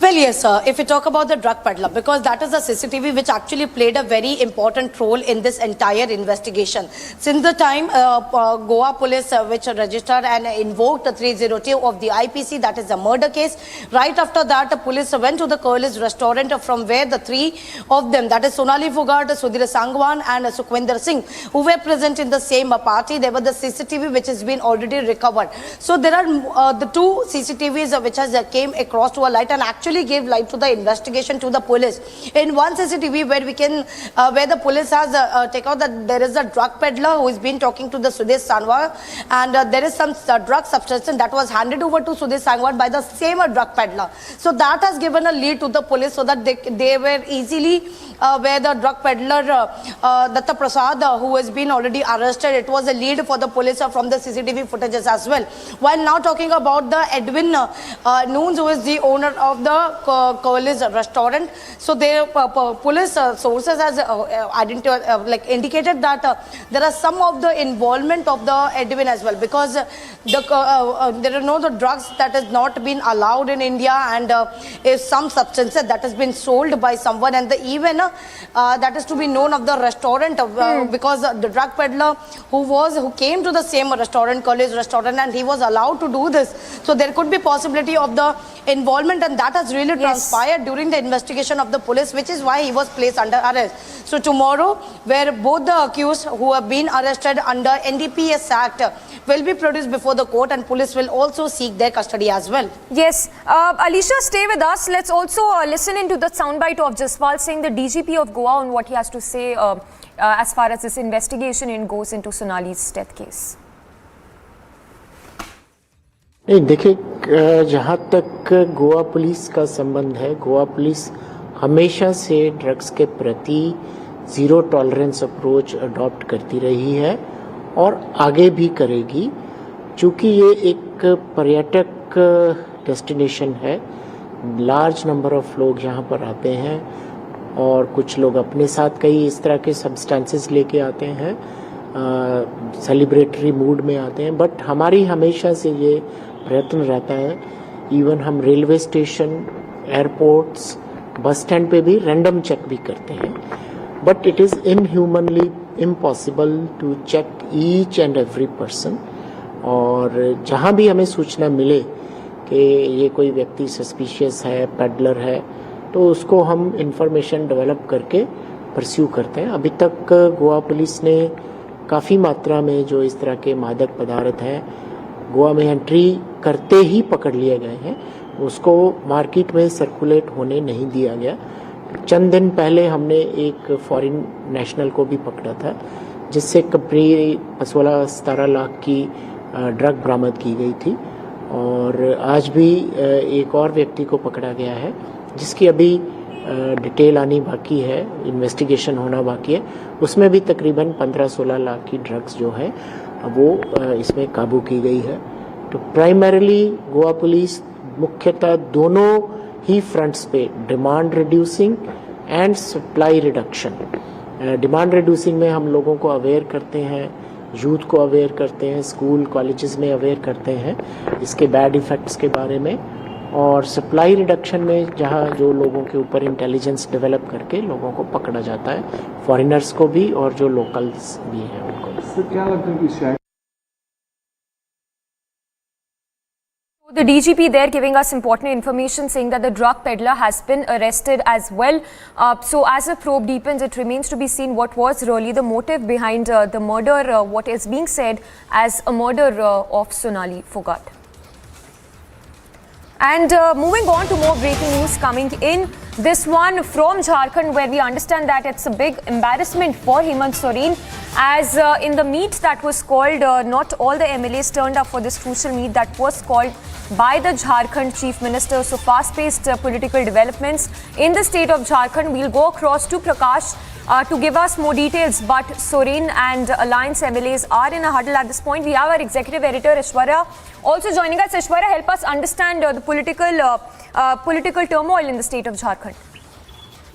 Well, yes, if we talk about the drug peddler, because that is a CCTV which actually played a very important role in this entire investigation. Since the time Goa police which registered and invoked the 302 of the IPC, that is a murder case, right after that the police went to the Curly's restaurant, from where the 3 of them, that is Sonali Phogat, Sudhir Sangwan and Sukhwinder Singh, who were present in the same party, there were the CCTV which has been already recovered. So there are the 2 CCTVs which has came across to a light and actually gave light to the investigation to the police. In one CCTV where we can, where the police has taken out that there is a drug peddler who has been talking to the Sudhir Sangwan, and there is some drug substance that was handed over to Sudhir Sangwan by the same drug peddler. So that has given a lead to the police, so that they were easily where the drug peddler Datta Prasad, who has been already arrested, it was a lead for the police from the CCTV footages as well. While now talking about the Edwin Noons, who is the owner of the Cole's restaurant. So their police sources has indicated that there are some of the involvement of the Edwin as well, because there are no the drugs that has not been allowed in India, and is some substances that has been sold by someone, and even that is to be known of the restaurant because the drug peddler who came to the same restaurant, Cole's restaurant, and he was allowed to do this. So there could be possibility of the involvement, and that has really transpired during the investigation of the police, which is why he was placed under arrest. So tomorrow, where both the accused who have been arrested under NDPS Act will be produced before the court, and police will also seek their custody as well. Yes. Alicia, stay with us. Let's also listen into the soundbite of Jaspal Singh, the DGP of Goa, on what he has to say as far as this investigation goes into Sonali's death case. नहीं, देखिए, जहाँ तक Goa police का संबंध है, Goa police हमेशा से drugs के प्रति ज़ीरो टॉलरेंस अप्रोच अडॉप्ट करती रही है और आगे भी करेगी, चूँकि ये एक पर्यटक डेस्टिनेशन है। लार्ज नंबर ऑफ लोग यहाँ पर आते हैं और कुछ लोग अपने साथ कई इस तरह के सब्सटेंसेस लेके आते हैं, सेलिब्रेटरी मूड में आते हैं। बट हमारी हमेशा से ये प्रयत्न रहता है, इवन हम railway station, airports, bus stand पे भी रैंडम चेक भी करते हैं। But it is inhumanly impossible to check each and every person, और जहाँ भी हमें सूचना मिले कि ये कोई व्यक्ति सस्पिशियस है, पेडलर है, तो उसको हम इंफॉर्मेशन डेवलप करके परस्यू करते हैं। अभी तक गोवा पुलिस ने काफ़ी मात्रा में जो इस तरह के मादक पदार्थ हैं गोवा में एंट्री करते ही पकड़ लिए गए हैं, उसको मार्केट में सर्कुलेट होने नहीं दिया गया। चंद दिन पहले हमने एक फॉरेन नेशनल को भी पकड़ा था, जिससे करीब 16-17 लाख की ड्रग बरामद की गई थी, और आज भी एक और व्यक्ति को पकड़ा गया है जिसकी अभी डिटेल आनी बाकी है, इन्वेस्टिगेशन होना बाकी है। उसमें भी तकरीबन 15-16 लाख की ड्रग्स जो है वो इसमें काबू की गई है। तो प्राइमरीली गोवा पुलिस मुख्यतः दोनों ही फ्रंट्स पे, demand reducing and supply reduction. Demand reducing में हम लोगों को अवेयर करते हैं, यूथ को अवेयर करते हैं, स्कूल कॉलेजेस में अवेयर करते हैं इसके बैड इफ़ेक्ट्स के बारे में, और सप्लाई रिडक्शन में जहाँ जो लोगों के ऊपर इंटेलिजेंस डेवलप करके लोगों को पकड़ा जाता है, फॉरेनर्स को भी और जो लोकल्स भी हैं उनको। क्या लगता है कि The DGP there giving us important information, saying that the drug peddler has been arrested as well. So as the probe deepens, it remains to be seen what was really the motive behind the murder, what is being said as a murder of Sonali Phogat. And moving on to more breaking news coming in. This one from Jharkhand, where we understand that it's a big embarrassment for Hemant Soren, as in the meet that was called, not all the MLAs turned up for this crucial meet that was called by the Jharkhand Chief Minister. So fast-paced political developments in the state of Jharkhand. We'll go across to Prakash to give us more details, but Soren and Alliance MLAs are in a huddle at this point. We have our executive editor Aishwarya also joining us. Aishwarya, help us understand the political turmoil in the state of Jharkhand.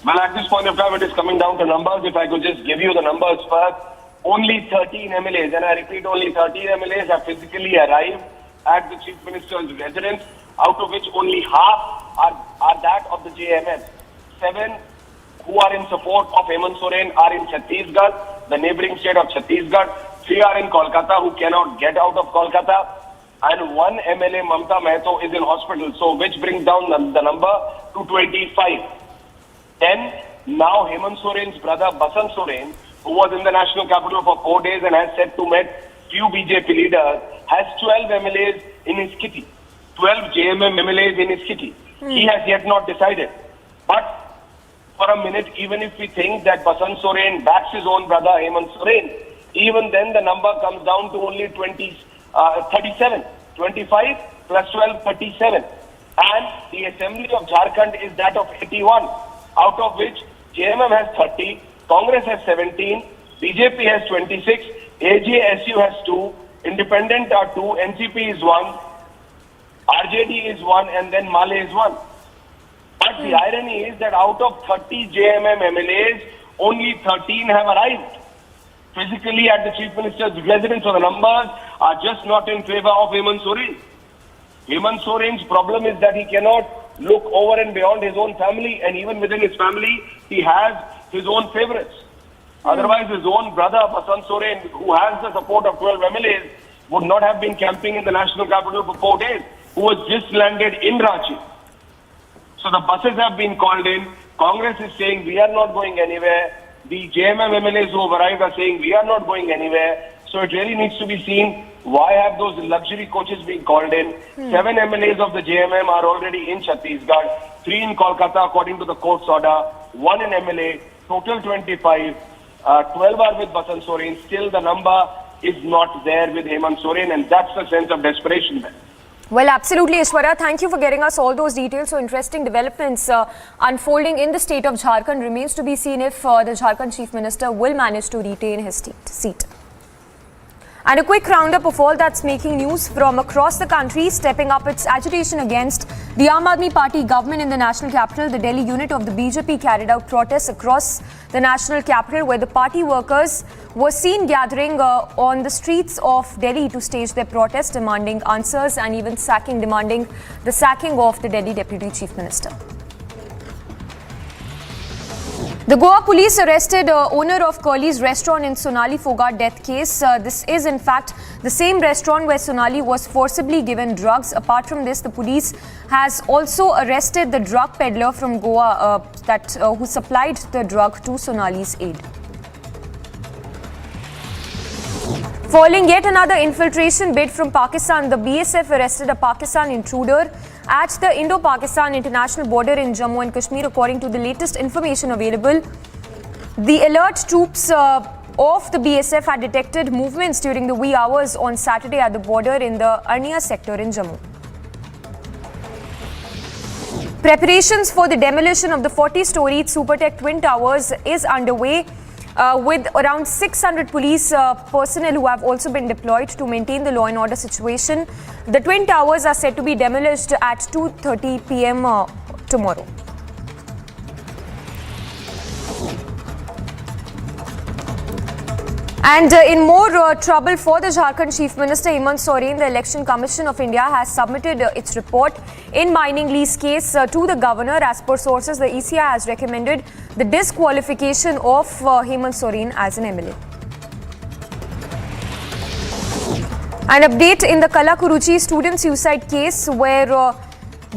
Well, at this point of time, it is coming down to numbers. If I could just give you the numbers first, only 13 MLAs, and I repeat, only 13 MLAs have physically arrived at the Chief Minister's residence, out of which only half are that of the JMM. 7 who are in support of Hemant Soren are in Chhattisgarh, the neighbouring state of Chhattisgarh. 3 are in Kolkata, who cannot get out of Kolkata. And 1 MLA, Mamta Mehto, is in hospital, so which brings down the number to 25. Then, now Hemant Soren's brother, Basant Soren, who was in the national capital for 4 days and has said to meet few BJP leaders, has 12 MLAs in his kitty. 12 JMM MLAs in his kitty. He has yet not decided. But for a minute, even if we think that Basant Soren backs his own brother Hemant Soren, even then the number comes down to only 37. 25 plus 12, 37. And the Assembly of Jharkhand is that of 81, out of which JMM has 30, Congress has 17, BJP has 26, AJSU has 2, Independent are 2, NCP is 1, RJD is 1, and then Male is 1. But the irony is that out of 30 JMM MLAs, only 13 have arrived physically at the Chief Minister's residence. So the numbers are just not in favor of Hemant Soren. Hemant Soren's problem is that he cannot look over and beyond his own family, and even within his family, he has his own favorites. Otherwise, his own brother, Basant Soren, who has the support of 12 MLAs, would not have been camping in the national capital for 4 days, who was just landed in Ranchi. So the buses have been called in. Congress is saying we are not going anywhere. The JMM MLAs who have arrived are saying we are not going anywhere. So it really needs to be seen, why have those luxury coaches been called in? 7 MLAs of the JMM are already in Chhattisgarh, 3 in Kolkata according to the court's order, 1 in MLA, total 25, 12 are with Basant Soren. Still the number is not there with Hemant Soren, and that's the sense of desperation there. Well, absolutely, Ishwarya. Thank you for getting us all those details. So interesting developments unfolding in the state of Jharkhand. Remains to be seen if the Jharkhand Chief Minister will manage to retain his seat. And a quick roundup of all that's making news from across the country, stepping up its agitation against the Aam Aadmi Party government in the national capital. The Delhi unit of the BJP carried out protests across the national capital, where the party workers were seen gathering on the streets of Delhi to stage their protest, demanding answers and even demanding the sacking of the Delhi Deputy Chief Minister. The Goa police arrested owner of Curly's restaurant in Sonali Phogat death case. This is in fact the same restaurant where Sonali was forcibly given drugs. Apart from this, the police has also arrested the drug peddler from Goa who supplied the drug to Sonali's aid. Following yet another infiltration bid from Pakistan, the BSF arrested a Pakistan intruder at the Indo-Pakistan international border in Jammu and Kashmir. According to the latest information available, the alert troops of the BSF had detected movements during the wee hours on Saturday at the border in the Arnia sector in Jammu. Preparations for the demolition of the 40-storied Supertech Twin Towers is underway, with around 600 police personnel who have also been deployed to maintain the law and order situation. The Twin Towers are set to be demolished at 2:30 p.m. Tomorrow. And in more trouble for the Jharkhand Chief Minister Hemant Soren, the Election Commission of India has submitted its report in mining lease case to the governor. As per sources, the ECI has recommended the disqualification of Hemant Soren as an MLA. An update in the Kalakuruchi student suicide case, where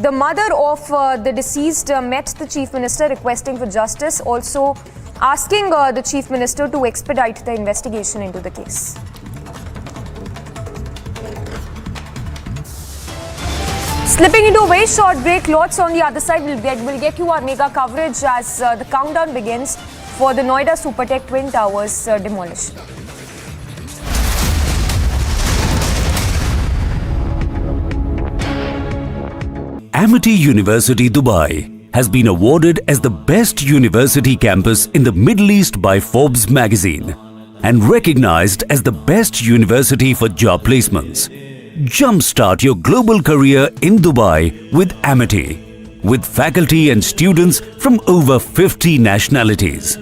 the mother of the deceased met the Chief Minister requesting for justice, also asking the Chief Minister to expedite the investigation into the case. Slipping into a very short break, lots on the other side. We'll get you our mega coverage as the countdown begins for the Noida Supertech Twin Towers demolition. Amity University Dubai has been awarded as the best university campus in the Middle East by Forbes magazine and recognized as the best university for job placements. Jumpstart your global career in Dubai with Amity, with faculty and students from over 50 nationalities.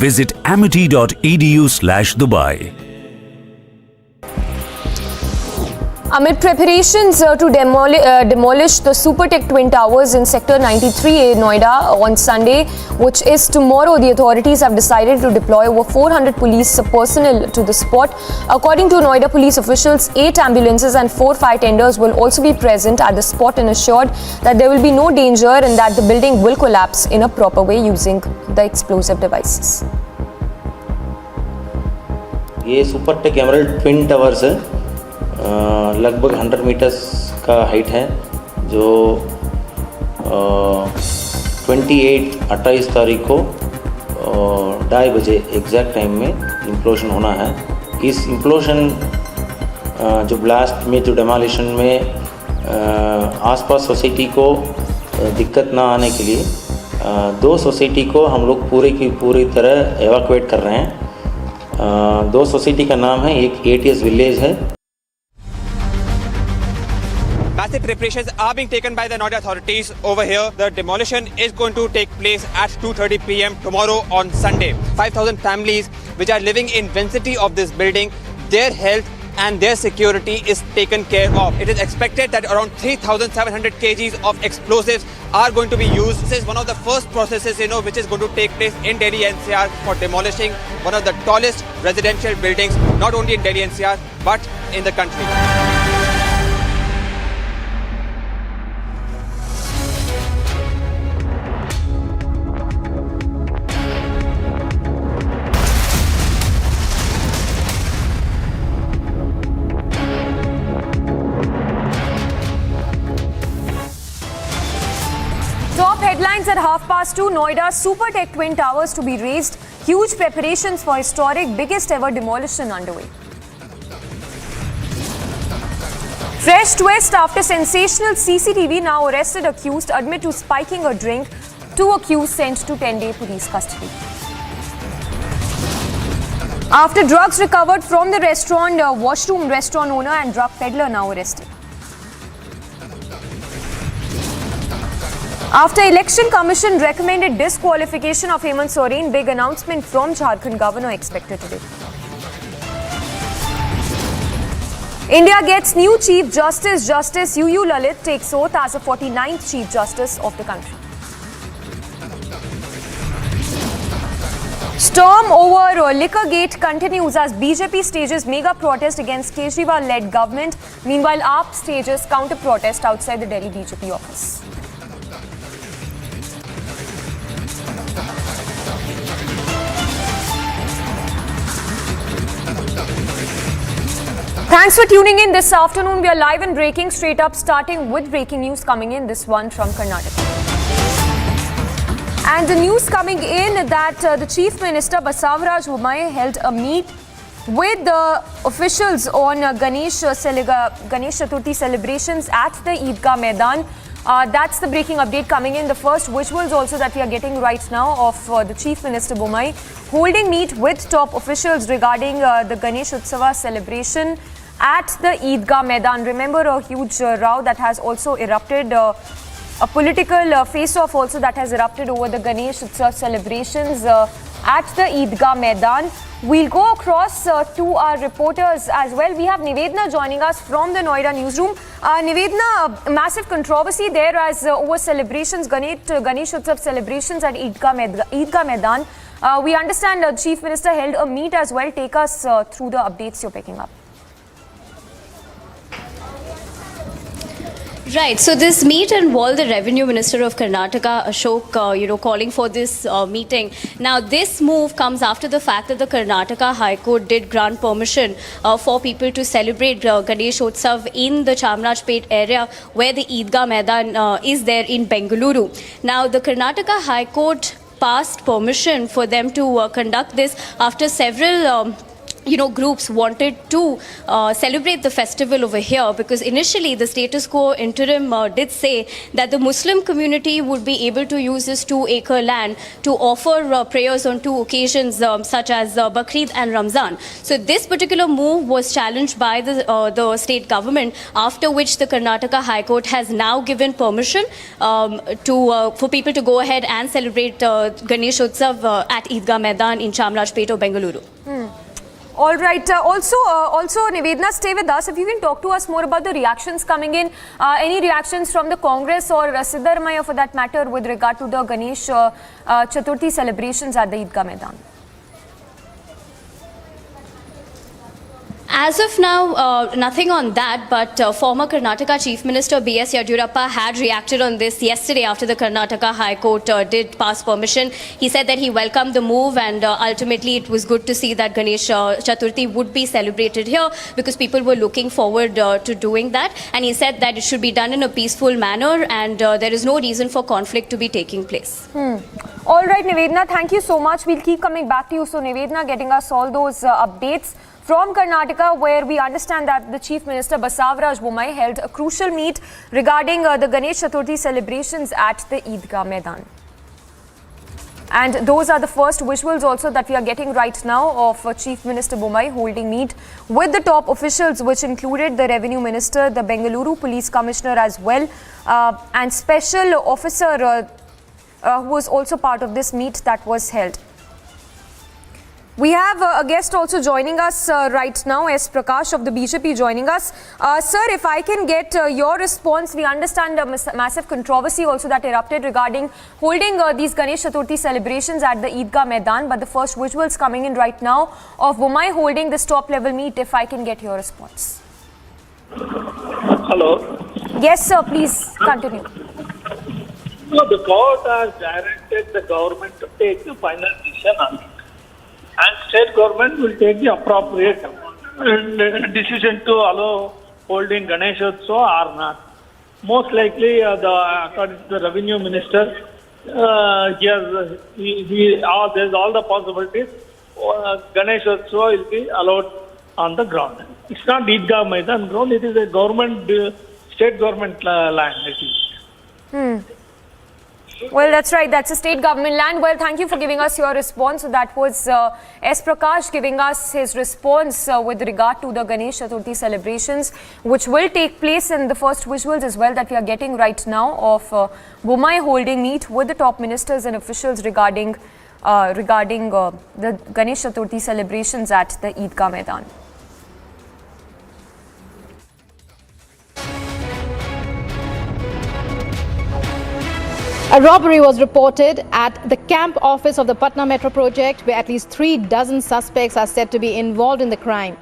Visit amity.edu/Dubai. Amid preparations to demolish the Supertech Twin Towers in Sector 93A, Noida on Sunday, which is tomorrow, the authorities have decided to deploy over 400 police personnel to the spot. According to Noida police officials, 8 ambulances and 4 fire tenders will also be present at the spot and assured that there will be no danger and that the building will collapse in a proper way using the explosive devices. ये Supertech emerald twin towers है, लगभग 100 metres का height है, जो 28 तारीख को 2:30 बजे exact time में इम्प्लोशन होना है। इस इम्प्लोशन जो ब्लास्ट में जो डेमोलिशन में आसपास सोसाइटी को दिक्कत ना आने के लिए 2 सोसाइटी को हम लोग पूरी तरह एवाकुएट कर रहे हैं। 2 सोसाइटी का नाम है, एक ATS विलेज है। Massive preparations are being taken by the Noida authorities over here. The demolition is going to take place at 2:30 p.m. tomorrow on Sunday. 5,000 families which are living in vicinity of this building, their health and their security is taken care of. It is expected that around 3,700 kgs of explosives are going to be used. This is one of the first processes, which is going to take place in Delhi NCR for demolishing one of the tallest residential buildings, not only in Delhi NCR, but in the country. Top headlines at 2:30. Noida Super Tech Twin Towers to be raised. Huge preparations for historic biggest ever demolition underway. Fresh twist after sensational CCTV, now arrested accused admit to spiking a drink. 2 accused sent to 10-day police custody. After drugs recovered from the restaurant, washroom restaurant owner and drug peddler now arrested. After Election Commission recommended disqualification of Hemant Soren, big announcement from Jharkhand governor expected today. India gets new Chief Justice. Justice UU Lalit takes oath as the 49th Chief Justice of the country. Storm over Liquorgate continues as BJP stages mega protest against Kejriwal-led government. Meanwhile, AAP stages counter-protest outside the Delhi BJP office. Thanks for tuning in this afternoon. We are live and breaking straight up, starting with breaking news coming in. This one from Karnataka. And the news coming in that the Chief Minister Basavaraj Bommai held a meet with the officials on Ganesh Chaturthi celebrations at the Eidgah Maidan. That's the breaking update coming in. The first visuals also that we are getting right now of the Chief Minister Bommai holding meet with top officials regarding the Ganesh Utsava celebration at the Eidgah Maidan. Remember a huge row that has also erupted, a political face-off also that has erupted over the Ganesh Utsava celebrations at the Eidgah Maidan. We'll go across to our reporters as well. We have Nivedna joining us from the Noida newsroom. Nivedna, massive controversy there as over celebrations, Ganesh Utsav celebrations at Eidgah Maidan. We understand the Chief Minister held a meet as well. Take us through the updates you're picking up. Right. So this meet involved the Revenue Minister of Karnataka, Ashok, calling for this meeting. Now, this move comes after the fact that the Karnataka High Court did grant permission for people to celebrate Ganesh Utsav in the Chamarajpet area where the Eidgah Maidan is there in Bengaluru. Now, the Karnataka High Court passed permission for them to conduct this after several groups wanted to celebrate the festival over here, because initially the status quo interim did say that the Muslim community would be able to use this 2-acre land to offer prayers on 2 occasions such as Bakrid and Ramzan. So this particular move was challenged by the state government, after which the Karnataka High Court has now given permission for people to go ahead and celebrate Ganesh Utsav at Eidgah Maidan in Chamarajpet or Bengaluru. All right. Also, Nivedna, stay with us. If you can talk to us more about the reactions coming in. Any reactions from the Congress or Siddaramaiah for that matter with regard to the Ganesh Chaturthi celebrations at the Eidgah Maidan? As of now, nothing on that, but former Karnataka Chief Minister B.S. Yadurappa had reacted on this yesterday after the Karnataka High Court did pass permission. He said that he welcomed the move, and ultimately it was good to see that Ganesh Chaturthi would be celebrated here, because people were looking forward to doing that. And he said that it should be done in a peaceful manner, and there is no reason for conflict to be taking place. All right, Nivedna, thank you so much. We'll keep coming back to you. So, Nivedna getting us all those updates from Karnataka, where we understand that the Chief Minister Basavaraj Bommai held a crucial meet regarding the Ganesh Chaturthi celebrations at the Eidgah Maidan. And those are the first visuals also that we are getting right now of Chief Minister Bommai holding meet with the top officials, which included the Revenue Minister, the Bengaluru Police Commissioner as well, and special officer who was also part of this meet that was held. We have a guest also joining us right now, S. Prakash of the BJP joining us. Sir, if I can get your response, we understand a massive controversy also that erupted regarding holding these Ganesh Chaturthi celebrations at the Eidgah Maidan, but the first visuals coming in right now of Bommai holding this top level meet, if I can get your response. Hello. Yes, sir, please continue. No, the court has directed the government to take the final decision on it. And state government will take the appropriate decision to allow holding Ganeshotsav or not. Most likely, according to the Revenue Minister, there's all the possibilities. Ganeshotsav will be allowed on the ground. It's not Eidgah Maidan ground, it is a government, state government land. It is. Well, that's right. That's a state government land. Well, thank you for giving us your response. So that was S. Prakash giving us his response with regard to the Ganesh Chaturthi celebrations, which will take place in the first visuals as well that we are getting right now of Bommai holding meet with the top ministers and officials regarding the Ganesh Chaturthi celebrations at the Eidgah Maidan. A robbery was reported at the camp office of the Patna Metro project, where at least 36 suspects are said to be involved in the crime.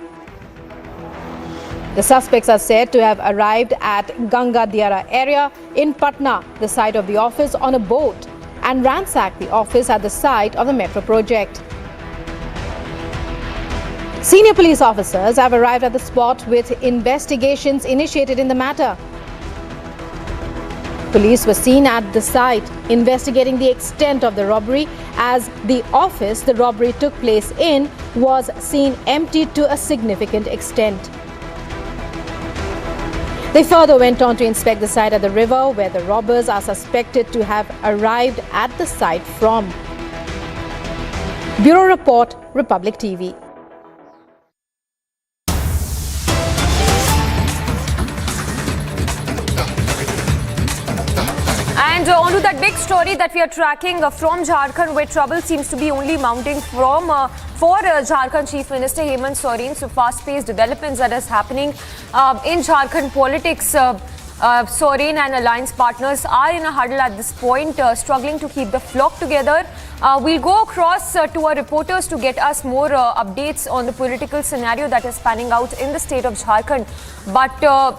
The suspects are said to have arrived at Ganga Diara area in Patna, the site of the office, on a boat and ransacked the office at the site of the metro project. Senior police officers have arrived at the spot with investigations initiated in the matter. Police were seen at the site investigating the extent of the robbery, as the office the robbery took place in was seen empty to a significant extent. They further went on to inspect the site at the river where the robbers are suspected to have arrived at the site from. Bureau Report, Republic TV. And on to that big story that we are tracking from Jharkhand, where trouble seems to be only mounting for Jharkhand Chief Minister Hemant Soren. So fast-paced developments that is happening in Jharkhand politics. Soren and alliance partners are in a huddle at this point, struggling to keep the flock together. We'll go across to our reporters to get us more updates on the political scenario that is panning out in the state of Jharkhand. But the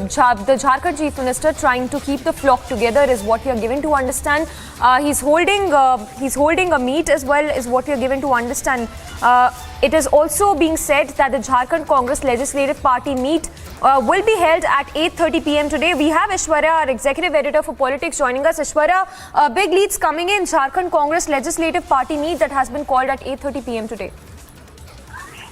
Jharkhand Chief Minister trying to keep the flock together is what we are given to understand. He's holding a meet as well, is what we are given to understand. It is also being said that the Jharkhand Congress Legislative Party meet will be held at 8:30 p.m. today. We have Ishwarya, our executive editor for politics, joining us. Ishwarya, big leads coming in Jharkhand Congress Legislative Party meet that has been called at 8:30 p.m. today.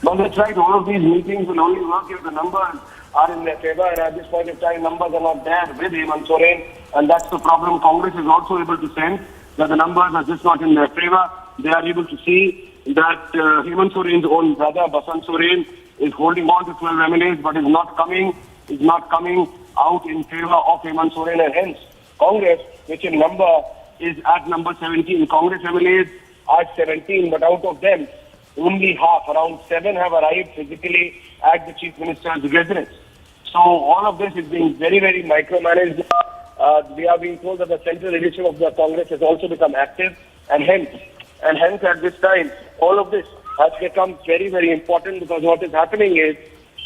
No, that's right. All of these meetings will only work if the numbers are in their favor. And at this point of time, numbers are not there with Hemant Soren. And that's the problem. Congress is also able to sense that the numbers are just not in their favor. They are able to see that Hemant Soren's own brother, Basant Soren, is holding on to 12 MLAs, but is not coming out in favor of Hemant Soren, and hence Congress, which in number is at number 17. Congress MLAs are 17, but out of them, only half, around 7 have arrived physically at the Chief Minister's residence. So all of this is being very, very micromanaged. We are being told that the central leadership of the Congress has also become active, and hence at this time, all of this has become very, very important, because what is happening is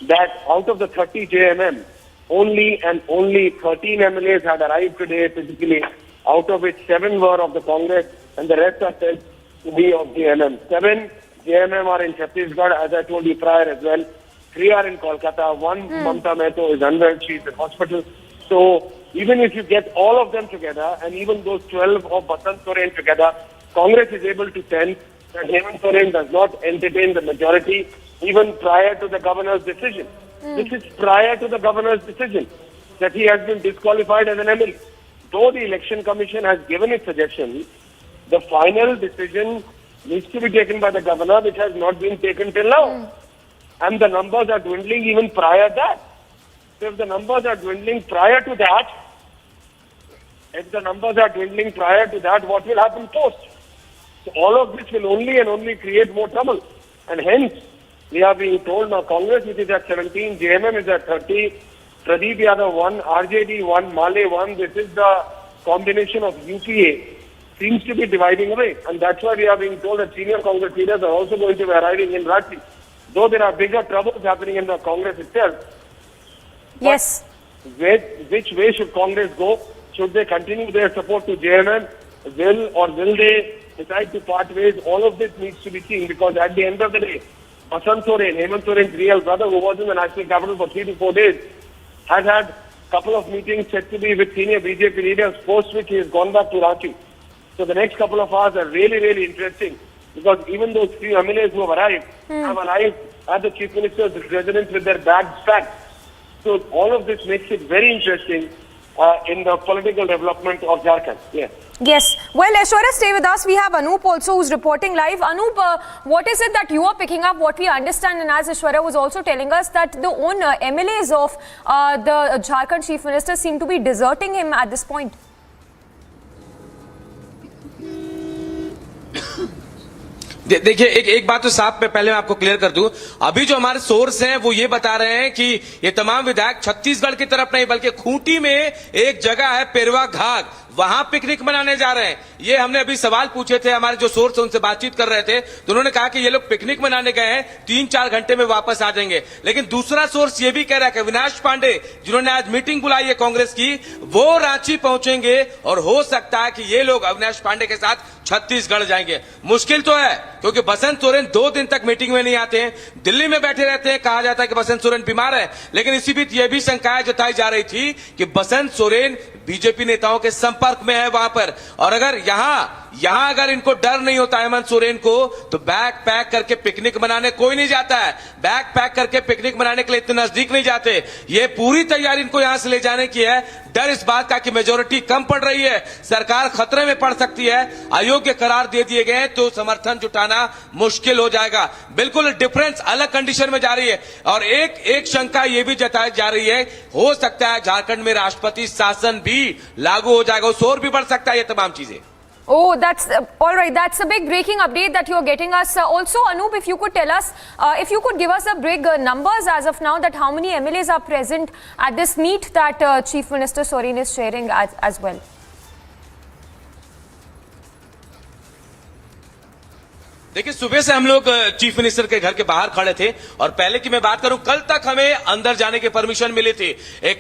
that out of the 30 JMM, only 13 MLAs had arrived today physically, out of which 7 were of the Congress and the rest are said to be of JMM. 7 JMM are in Chhattisgarh, as I told you prior as well. 3 are in Kolkata. 1, Patna Metro, is unwell. She is in hospital. So even if you get all of them together, and even those 12 of Basant Soren together, Congress is able to sense that Hemant Soren does not entertain the majority even prior to the governor's decision. This is prior to the governor's decision that he has been disqualified as an MLA. Though the Election Commission has given its suggestion the final decision needs to be taken by the governor, which has not been taken till now. And the numbers are dwindling even prior to that. So if the numbers are dwindling prior to that, what will happen post? So all of this will only and only create more trouble. And hence, we are being told now Congress, which is at 17, JMM is at 30, Pradeep Yadav 1, RJD 1, Male 1, this is the combination of UPA, seems to be dividing away. And that's why we are being told that senior Congress leaders are also going to be arriving in Ranchi. Though there are bigger troubles happening in the Congress itself. Yes. Which way should Congress go? Should they continue their support to JMM? Will they decide to part ways? All of this needs to be seen, because at the end of the day, Basant Soren, Hemant Soren's real brother, who was in the national capital for 3 to 4 days, has had a couple of meetings said to be with senior BJP leaders, post which he has gone back to Ranchi. So the next couple of hours are really, really interesting, because even those few MLAs who have arrived at the Chief Minister's residence with their bags packed. So all of this makes it very interesting in the political development of Jharkhand. Yeah. Yes. Well, Aishwarya, stay with us. We have Anup also, who's reporting live. Anup, what is it that you are picking up? What we understand, and as Aishwarya was also telling us, that the own MLAs of the Jharkhand Chief Minister seem to be deserting him at this point. देखिए एक बात तो साफ मैं पहले आपको clear कर दूं, अभी जो हमारे सोर्स हैं वो ये बता रहे हैं कि ये तमाम विधायक छत्तीसगढ़ की तरफ नहीं बल्कि खूंटी में एक जगह है पेरवा घाट, वहां पिकनिक मनाने जा रहे हैं। ये हमने अभी सवाल पूछे थे, हमारे जो सोर्स उनसे बातचीत कर रहे थे तो उन्होंने कहा कि ये लोग पिकनिक मनाने गए हैं, 3-4 घंटे में वापस आ जाएंगे। लेकिन दूसरा सोर्स ये भी कह रहा है कि अविनाश पांडे, जिन्होंने आज मीटिंग बुलाई है कांग्रेस की, वो रांची पहुंचेंगे और हो सकता है कि ये लोग अविनाश पांडे के साथ छत्तीसगढ़ जाएंगे। मुश्किल तो है क्योंकि बसंत सोरेन 2 दिन तक मीटिंग में नहीं आते हैं, दिल्ली में बैठे रहते हैं। कहा जाता है कि बसंत सोरेन बीमार है, लेकिन इसी बीच यह भी शंकाएं जताई जा रही थी कि बसंत सोरेन बीजेपी नेताओं के संपर्क में है वहां पर, और अगर यहां अगर इनको डर नहीं होता हेमंत सोरेन को, तो बैग पैक करके पिकनिक मनाने कोई नहीं जाता है। बैग पैक करके पिकनिक मनाने के लिए इतने नजदीक नहीं जाते। ये पूरी तैयारी इनको यहां से ले जाने की है। डर इस बात का कि मेजोरिटी कम पड़ रही है, सरकार खतरे में पड़ सकती है, अयोग्य करार दे दिए गए तो समर्थन जुटाना मुश्किल हो जाएगा। बिल्कुल डिफरेंस अलग कंडीशन में जा रही है। और एक शंका यह भी जताई जा रही है, हो सकता है झारखंड में राष्ट्रपति शासन भी लागू हो जाएगा, उस और भी बढ़ सकता है ये तमाम चीजें। Oh, that's all right. That's a big breaking update that you're getting us. Also, Anup, if you could tell us, if you could give us a big numbers as of now, that how many MLAs are present at this meet that Chief Minister Soren is sharing as well. देखिए सुबह से हम लोग chief minister के घर के बाहर खड़े थे, और पहले की मैं बात करूं, कल तक हमें अंदर जाने की परमिशन मिली थी,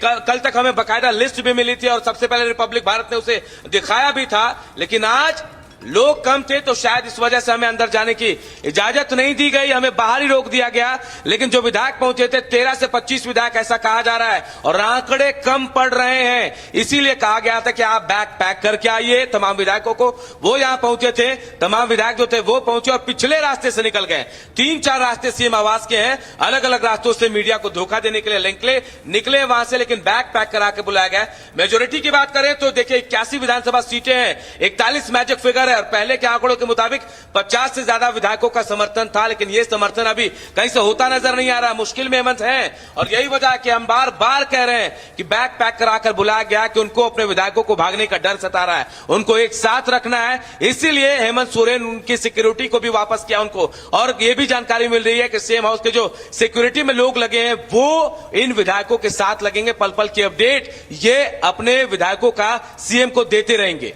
कल तक हमें बकायदा लिस्ट भी मिली थी और सबसे पहले रिपब्लिक भारत ने उसे दिखाया भी था। लेकिन आज लोग कम थे तो शायद इस वजह से हमें अंदर जाने की इजाजत नहीं दी गई, हमें बाहर ही रोक दिया गया। लेकिन जो विधायक पहुंचे थे 13 से 25 विधायक ऐसा कहा जा रहा है, और आंकड़े कम पड़ रहे हैं, इसीलिए कहा गया था कि आप बैग पैक करके आइए तमाम विधायकों को। वो यहां पहुंचे थे, तमाम विधायक जो थे वो पहुंचे और पिछले रास्ते से निकल गए। 3-4 रास्ते सीएम आवास के हैं, अलग अलग रास्तों से मीडिया को धोखा देने के लिए निकले वहां से, लेकिन बैग पैक करा के बुलाया गया। मेजोरिटी की बात करें तो देखिए 81 विधानसभा सीटें हैं, 41 मैजिक फिगर है, और पहले के आंकड़ों के मुताबिक 50 से ज्यादा विधायकों का समर्थन था। लेकिन यह समर्थन अभी कहीं से होता नजर नहीं आ रहा, मुश्किल में हेमंत है, और यही वजह है कि हम बार बार कह रहे हैं कि बैग पैक कराकर बुलाया गया कि उनको अपने विधायकों को भागने का डर सता रहा है, उनको एक साथ रखना है। इसीलिए हेमंत सोरेन उनकी सिक्योरिटी को भी वापस किया उनको, और यह भी जानकारी मिल रही है कि सीएम हाउस के जो सिक्योरिटी में लोग लगे हैं वो इन विधायकों के साथ लगेंगे। पल पल की अपडेट ये अपने विधायकों का सीएम को देते रहेंगे।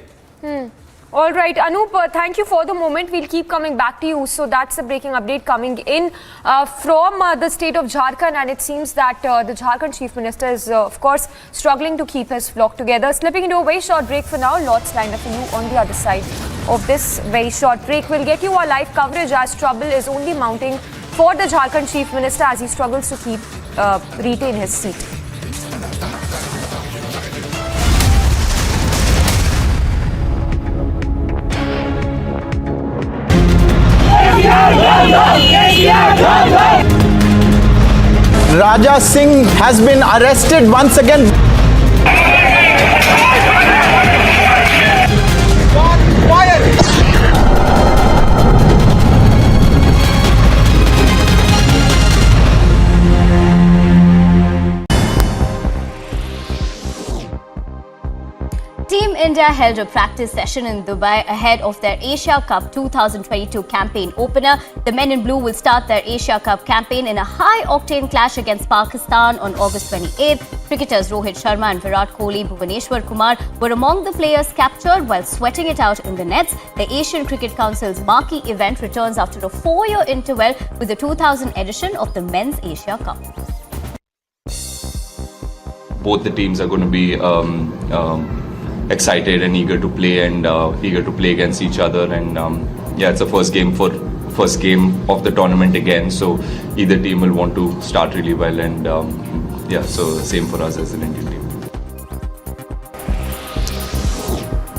All right, Anup, thank you for the moment. We'll keep coming back to you. So that's a breaking update coming in from the state of Jharkhand, and it seems that the Jharkhand Chief Minister is, of course, struggling to keep his flock together. Slipping into a very short break for now. Lots lined up for you on the other side of this very short break. We'll get you our live coverage as trouble is only mounting for the Jharkhand Chief Minister as he struggles to retain his seat. Raja Singh has been arrested once again. Quiet! India held a practice session in Dubai ahead of their Asia Cup 2022 campaign opener. The men in blue will start their Asia Cup campaign in a high-octane clash against Pakistan on August 28th. Cricketers Rohit Sharma and Virat Kohli, Bhuvaneshwar Kumar were among the players captured while sweating it out in the nets. The Asian Cricket Council's marquee event returns after a 4-year interval with the 2000 edition of the Men's Asia Cup. Both the teams are going to be excited and eager to play and eager to play against each other. And yeah, it's the first game of the tournament again. So either team will want to start really well, and yeah, so same for us as an Indian team.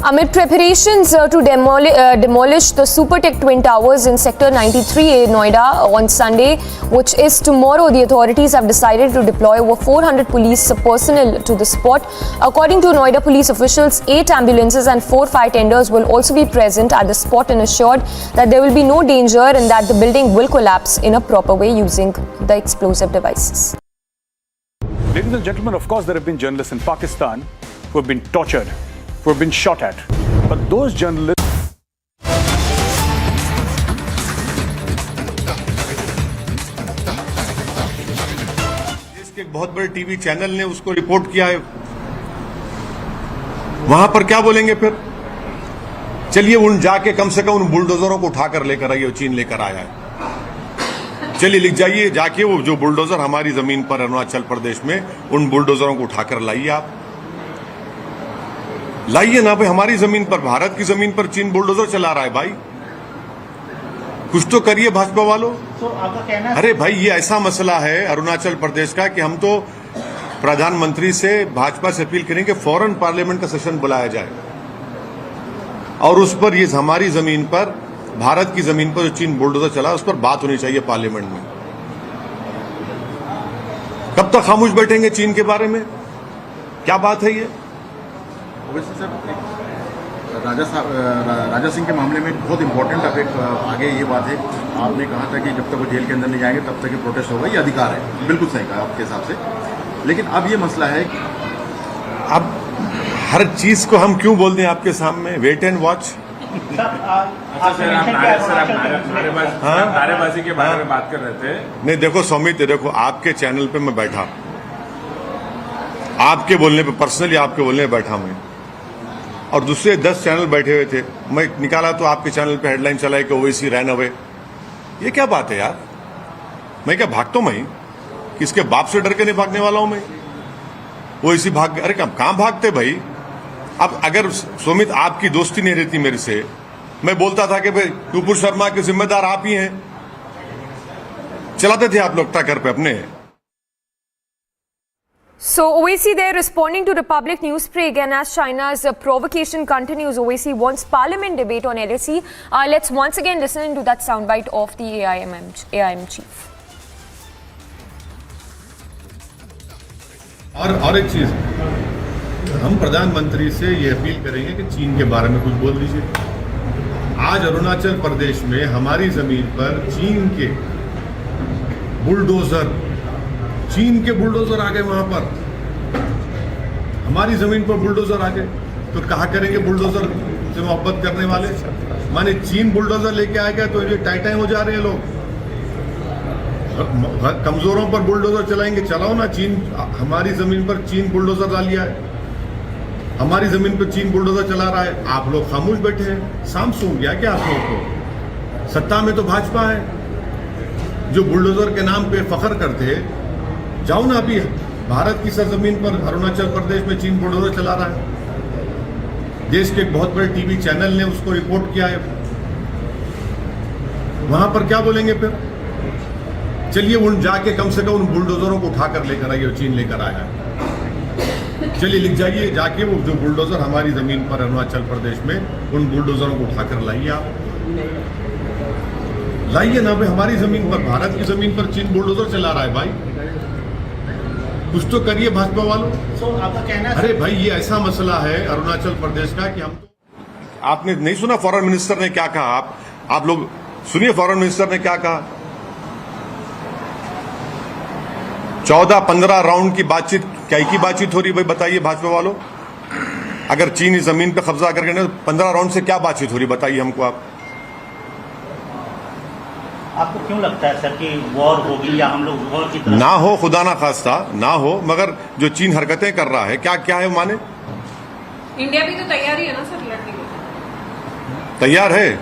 Amid preparations to demolish the Supertech Twin Towers in Sector 93A, Noida on Sunday, which is tomorrow, the authorities have decided to deploy over 400 police personnel to the spot. According to Noida police officials, 8 ambulances and 4 fire tenders will also be present at the spot and assured that there will be no danger and that the building will collapse in a proper way using the explosive devices. Ladies and gentlemen, of course, there have been journalists in Pakistan who have been tortured, who have been shot at. But those journalists... देश के एक बहुत बड़े TV channel ने उसको report किया है, वहां पर क्या बोलेंगे फिर? चलिए उन जाके कम से कम उन बुलडोजरों को उठाकर लेकर आइए, चीन लेकर आया है। चलिए लिख जाइए, जाके वो जो बुलडोजर हमारी जमीन पर अरुणाचल प्रदेश में, उन बुलडोजरों को उठाकर लाइए। आप लाइए ना भाई, हमारी जमीन पर, भारत की जमीन पर चीन बुलडोजर चला रहा है भाई। कुछ तो करिए भाजपा वालों। आपका कहना अरे भाई, ये ऐसा मसला है अरुणाचल प्रदेश का कि हम तो प्रधानमंत्री से, भाजपा से अपील करेंगे फौरन पार्लियामेंट का सेशन बुलाया जाए और उस पर ये हमारी जमीन पर, भारत की जमीन पर जो चीन बुलडोजर चला, उस पर बात होनी चाहिए पार्लियामेंट में। कब तक खामोश बैठेंगे चीन के बारे में? क्या बात है ये? राजा सिंह के मामले में बहुत इंपॉर्टेंट अब एक आगे ये बात है, आपने कहा था कि जब तक वो जेल के अंदर नहीं जाएंगे तब तक ये प्रोटेस्ट होगा, ये अधिकार है, बिल्कुल सही कहा आपके हिसाब से। लेकिन अब ये मसला है कि अब हर चीज को हम क्यों बोल दें आपके सामने? Wait and watch. नारेबाजी के बारे में बात कर रहे थे। नहीं देखो सौमित, देखो आपके चैनल पे मैं बैठा, आपके बोलने पे, पर्सनली आपके बोलने पे बैठा मैं, और दूसरे 10 चैनल बैठे हुए थे। मैं निकाला तो आपके चैनल पे हेडलाइन चलाई कि ओवैसी रैन अवे। ये क्या बात है यार? मैं क्या भागता हूं? मैं किसके बाप से डर के नहीं भागने वाला हूं मैं। ओवैसी भाग, अरे कहां भागते भाई? अब अगर सुमित आपकी दोस्ती नहीं रहती मेरे से, मैं बोलता था कि भाई नुपुर शर्मा के जिम्मेदार आप ही हैं, चलाते थे आप लोग ट्रैकर पे अपने। So Owaisi there responding to Republic News Spray again as China's provocation continues. Owaisi wants parliament debate on LAC. Let's once again listen to that soundbite of the AIM chief. और एक चीज, हम प्रधानमंत्री से ये appeal करेंगे कि चीन के बारे में कुछ बोल दीजिए। आज अरुणाचल प्रदेश में हमारी जमीन पर चीन के बुलडोजर आ गए, वहां पर हमारी जमीन पर बुलडोजर आ गए, तो कहा करेंगे बुलडोजर से मोहब्बत करने वाले? माने चीन बुलडोजर लेके आ गया तो ये टाइटाई हो जा रहे हैं लोग। कमजोरों पर बुलडोजर चलाएंगे, चलाओ ना। चीन हमारी जमीन पर चीन बुलडोजर ला लिया है, हमारी जमीन पर चीन बुलडोजर चला रहा है, आप लोग खामोश बैठे हैं। शाम सो गया क्या आप लोगों को? सत्ता में तो भाजपा है जो बुलडोजर के नाम पे फख्र करते हैं। जाओ ना, अभी भारत की सरजमीन पर अरुणाचल प्रदेश में चीन बुलडोजर चला रहा है। देश के एक बहुत बड़े टीवी चैनल ने उसको रिपोर्ट किया है, वहां पर क्या बोलेंगे फिर? चलिए उन जाके कम से कम उन बुलडोजरों को उठाकर लेकर आइए, चीन लेकर आया है। चलिए लिख जाइए, जाके वो जो बुलडोजर हमारी जमीन पर अरुणाचल प्रदेश में, उन बुलडोजरों को उठाकर लाइए। आप लाइए ना भाई, हमारी जमीन पर, भारत की जमीन पर चीन बुलडोजर चला रहा है भाई। कुछ तो करिए भाजपा वालों। आपका कहना है? अरे भाई, ये ऐसा मसला है अरुणाचल प्रदेश का कि हम तो, आपने नहीं सुना फॉरेन मिनिस्टर ने क्या कहा? आप लोग सुनिए फॉरेन मिनिस्टर ने क्या कहा। 14-15 राउंड की बातचीत, क्या की बातचीत हो रही भाई? बताइए भाजपा वालों, अगर चीन इस जमीन पे कब्जा करके 15 राउंड से क्या बातचीत हो रही, बताइए हमको आप। आपको क्यों लगता है सर कि वॉर होगी या हम लोग वॉर की तरफ? ना हो, खुदा ना खास्ता ना हो, मगर जो चीन हरकतें कर रहा है क्या क्या है माने? इंडिया भी तो तैयार ही है ना सर लड़ने के? तैयार है।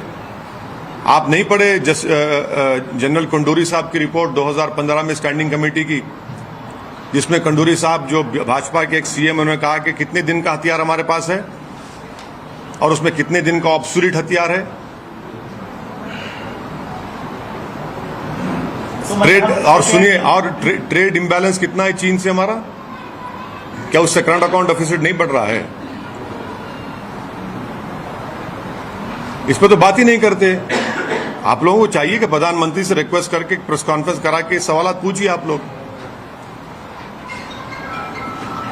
आप नहीं पढ़े जनरल कंडोरी साहब की रिपोर्ट 2015 में स्टैंडिंग कमेटी की, जिसमें कंडोरी साहब जो भाजपा के एक सीएम, उन्होंने कहा कि कितने दिन का हथियार हमारे पास है और उसमें कितने दिन का ऑब्सोलीट हथियार है। ट्रेड और सुनिए, और ट्रेड इम्बैलेंस कितना है चीन से हमारा, क्या उससे करंट अकाउंट डेफिसिट नहीं बढ़ रहा है? इस पर तो बात ही नहीं करते। आप लोगों को चाहिए कि प्रधानमंत्री से रिक्वेस्ट करके प्रेस कॉन्फ्रेंस करा के सवाल पूछिए आप लोग।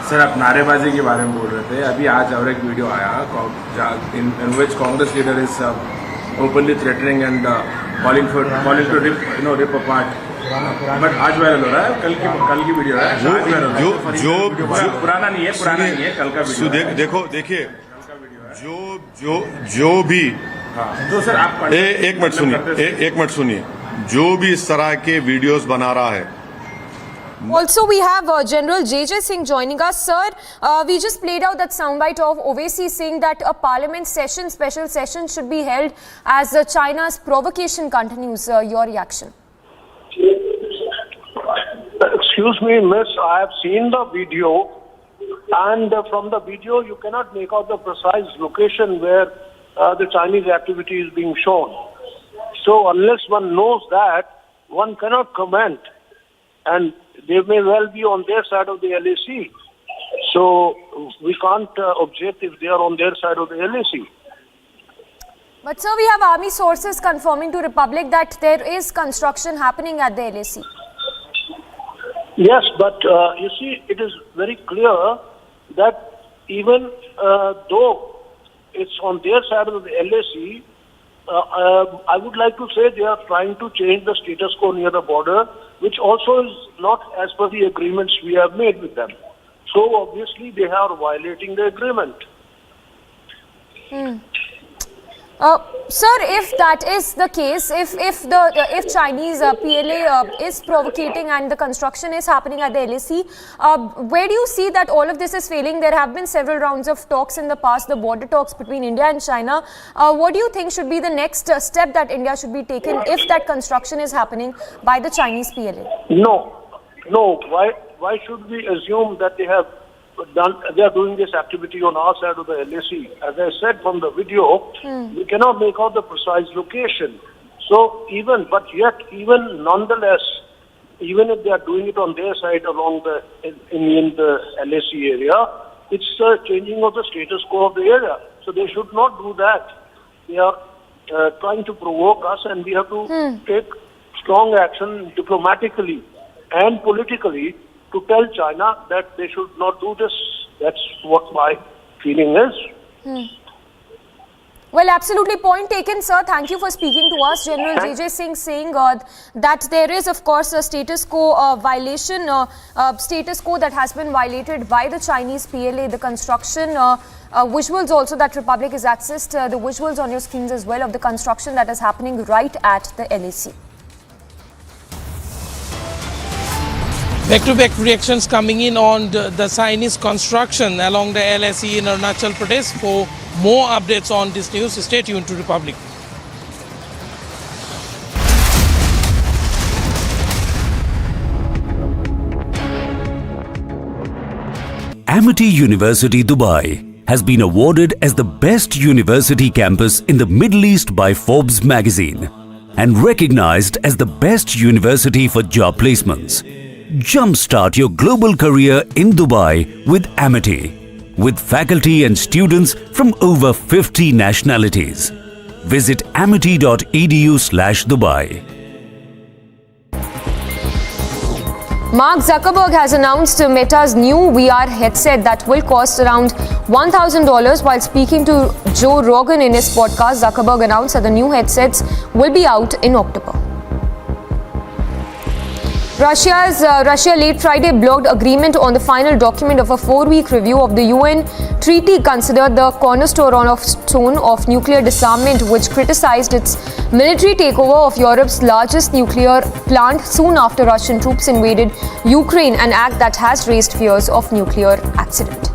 सर, आप नारेबाजी के बारे में बोल रहे थे, अभी आज और एक वीडियो आया in which Congress leader is openly threatening and calling to rip apart, बट आज वायरल हो रहा है, कल की वीडियो है, पुराना नहीं है, कल का वीडियो। देखिए जो भी तो सर आप एक मिनट सुनिए, जो भी इस तरह के वीडियोस बना रहा है। Also, we have General J.J. Singh joining us. Sir, we just played out that soundbite of Owaisi saying that a parliament session, special session should be held as China's provocation continues. Your reaction? Excuse me, miss, I have seen the video, and from the video you cannot make out the precise location where the Chinese activity is being shown. So unless one knows that, one cannot comment. And they may well be on their side of the LAC. So we can't object if they are on their side of the LAC. But sir, we have army sources confirming to Republic that there is construction happening at the LAC. Yes, but you see, it is very clear that even though it's on their side of the LAC, I would like to say they are trying to change the status quo near the border, which also is not as per the agreements we have made with them. So obviously they are violating the agreement. Sir, if that is the case, if Chinese PLA is provocating and the construction is happening at the LAC, where do you see that all of this is failing? There have been several rounds of talks in the past, the border talks between India and China. What do you think should be the next step that India should be taking if that construction is happening by the Chinese PLA? No. Why should we assume that they are doing this activity on our side of the LAC? As I said from the video, we cannot make out the precise location. So even nonetheless, even if they are doing it on their side along in the LAC area, it's a changing of the status quo of the area. So they should not do that. They are trying to provoke us, and we have to take strong action diplomatically and politically to tell China that they should not do this. That's what my feeling is. Well, absolutely point taken, sir. Thank you for speaking to us. General J.J. Singh saying that there is, of course, a status quo violation, status quo that has been violated by the Chinese PLA. The construction visuals also that Republic has accessed, the visuals on your screens as well of the construction that is happening right at the LAC. Back-to-back reactions coming in on the Chinese construction along the LAC in Arunachal Pradesh. For more updates on this news, stay tuned to Republic. Amity University Dubai has been awarded as the best university campus in the Middle East by Forbes magazine and recognized as the best university for job placements. Jumpstart your global career in Dubai with Amity, with faculty and students from over 50 nationalities. Visit amity.edu/Dubai. Mark Zuckerberg has announced Meta's new VR headset that will cost around $1,000. While speaking to Joe Rogan in his podcast, Zuckerberg announced that the new headsets will be out in October. Russia late Friday blocked agreement on the final document of a 4-week review of the UN treaty considered the cornerstone of nuclear disarmament, which criticized its military takeover of Europe's largest nuclear plant soon after Russian troops invaded Ukraine, an act that has raised fears of nuclear accident.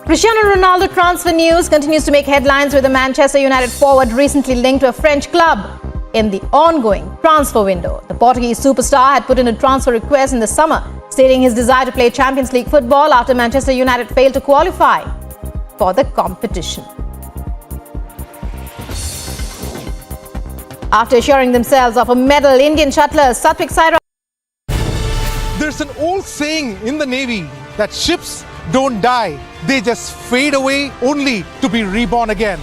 Cristiano Ronaldo transfer news continues to make headlines, with the Manchester United forward recently linked to a French club in the ongoing transfer window. The Portuguese superstar had put in a transfer request in the summer, stating his desire to play Champions League football after Manchester United failed to qualify for the competition. After assuring themselves of a medal, Indian shuttlers Satwik Sairaj. There's an old saying in the Navy that ships don't die, they just fade away only to be reborn again.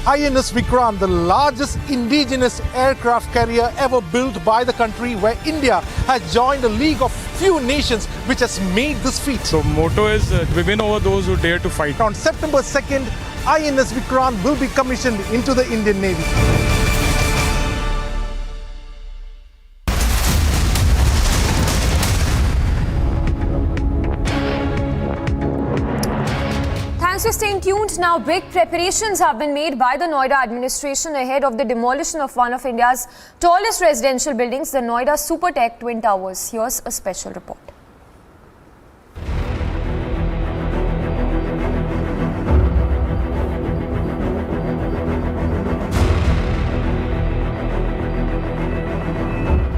INS Vikrant, the largest indigenous aircraft carrier ever built by the country, where India has joined a league of few nations which has made this feat. So motto is we win over those who dare to fight. On September 2nd, INS Vikrant will be commissioned into the Indian Navy. Thanks for staying tuned. Now, big preparations have been made by the Noida administration ahead of the demolition of one of India's tallest residential buildings, the Noida Super Tech Twin Towers. Here's a special report.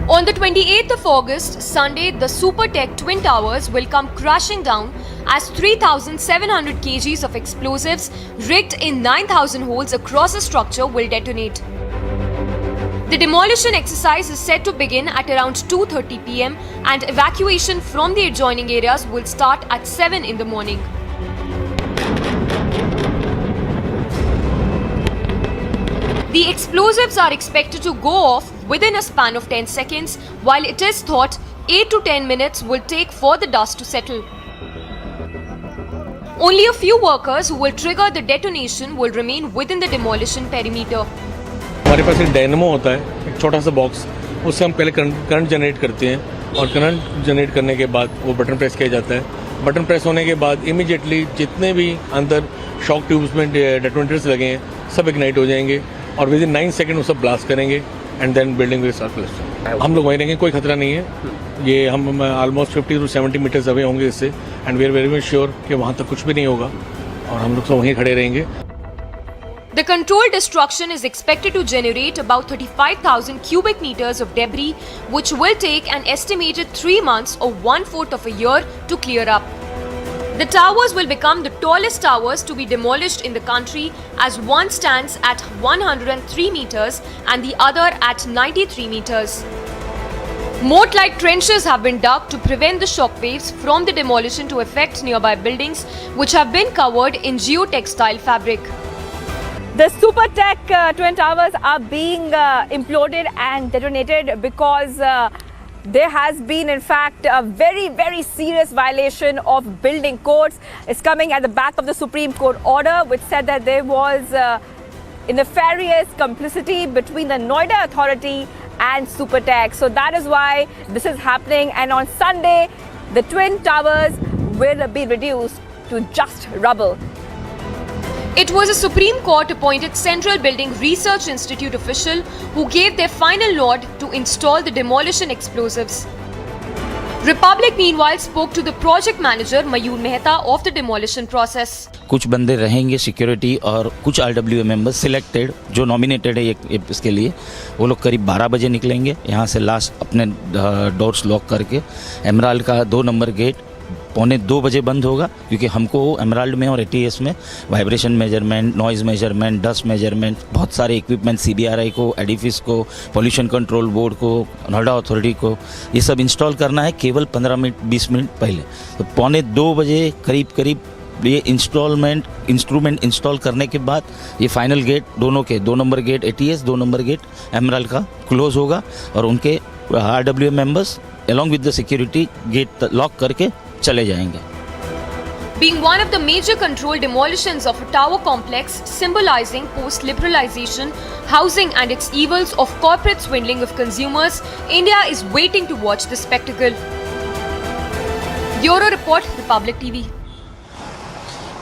On the 28th of August, Sunday, the Super Tech Twin Towers will come crashing down as 3,700 kgs of explosives rigged in 9,000 holes across the structure will detonate. The demolition exercise is set to begin at around 2:30 p.m. and evacuation from the adjoining areas will start at 7 in the morning. The explosives are expected to go off within a span of 10 seconds, while it is thought 8 to 10 minutes will take for the dust to settle. Only a few workers who will trigger the detonation will remain within the demolition perimeter. हमारे पास एक dynamo होता है, एक छोटा सा box, उससे हम पहले करंट जनरेट करते हैं और करंट जनरेट करने के बाद वो बटन प्रेस किया जाता है. बटन प्रेस होने के बाद इमीडिएटली जितने भी अंदर शॉक ट्यूब्स में डेटोनेटर्स लगे हैं सब इग्नाइट हो जाएंगे और विद इन 9 सेकंड वो सब ब्लास्ट करेंगे and then building will start blasting. हम लोग वहीं रहेंगे, कोई खतरा नहीं है. ये हम ऑलमोस्ट 50 to 70 मीटर्स अवे होंगे इससे and we are very much sure कि वहाँ तक कुछ भी नहीं होगा और हम लोग तो वहीं खड़े रहेंगे. The controlled destruction is expected to generate about 35,000 cubic meters of debris, which will take an estimated 3 months or 1/4 of a year to clear up. The towers will become the tallest towers to be demolished in the country, as one stands at 103 meters and the other at 93 meters. Moat-like trenches have been dug to prevent the shock waves from the demolition to affect nearby buildings, which have been covered in geotextile fabric. The Super Tech Twin Towers are being imploded and detonated because there has been, in fact, a very, very serious violation of building codes. It's coming at the back of the Supreme Court order, which said that there was a nefarious complicity between the Noida Authority and Super Tech. So that is why this is happening. And on Sunday, the Twin Towers will be reduced to just rubble. It was a Supreme Court appointed Central Building Research Institute official who gave their final nod to install the demolition explosives. Republic meanwhile spoke to the project manager Mayur Mehta of the demolition process. कुछ बंदे रहेंगे security और कुछ RWA members selected जो nominated है इसके लिए, वो लोग करीब 12 बजे निकलेंगे यहाँ से लास्ट अपने डोर्स लॉक करके. एमराल्ड का 2 नंबर गेट 1:45 बजे बंद होगा, क्योंकि हमको एमराल्ड में और ATS में vibration measurement, noise measurement, dust measurement, बहुत सारे इक्विपमेंट CBRI को, एडिफिस को, पोल्यूशन कंट्रोल बोर्ड को, नोएडा अथॉरिटी को, ये सब इंस्टॉल करना है केवल 15 मिनट 20 मिनट पहले. तो 1:45 बजे करीब ये इंस्ट्रूमेंट इंस्टॉल करने के बाद ये फाइनल गेट दोनों के 2 number gate ATS, 2 number gate Emerald का क्लोज होगा और उनके RWA members along with the security gate lock करके चले जाएंगे. being one of the major controlled demolitions of a tower complex symbolizing post-liberalization, housing and its evils of corporate swindling of consumers. India is waiting to watch the spectacle. Bureau Report, Republic TV.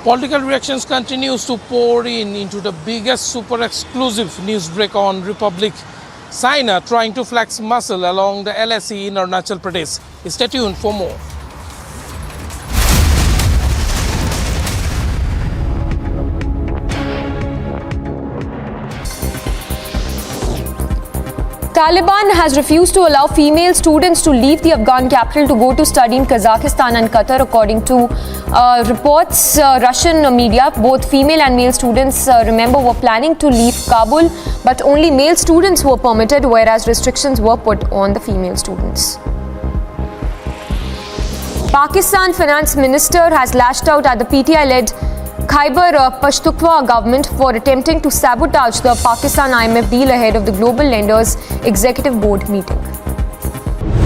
Political reactions continues to pour into the biggest super exclusive news break on Republic. China trying to flex muscle along the LSE in Arunachal Pradesh. Stay tuned for more. Taliban has refused to allow female students to leave the Afghan capital to go to study in Kazakhstan and Qatar, according to reports. Russian media, both female and male students, remember, were planning to leave Kabul, but only male students were permitted, whereas restrictions were put on the female students. Pakistan Finance Minister has lashed out at the PTI-led Khyber Pakhtunkhwa government for attempting to sabotage the Pakistan IMF deal ahead of the Global Lenders Executive Board meeting.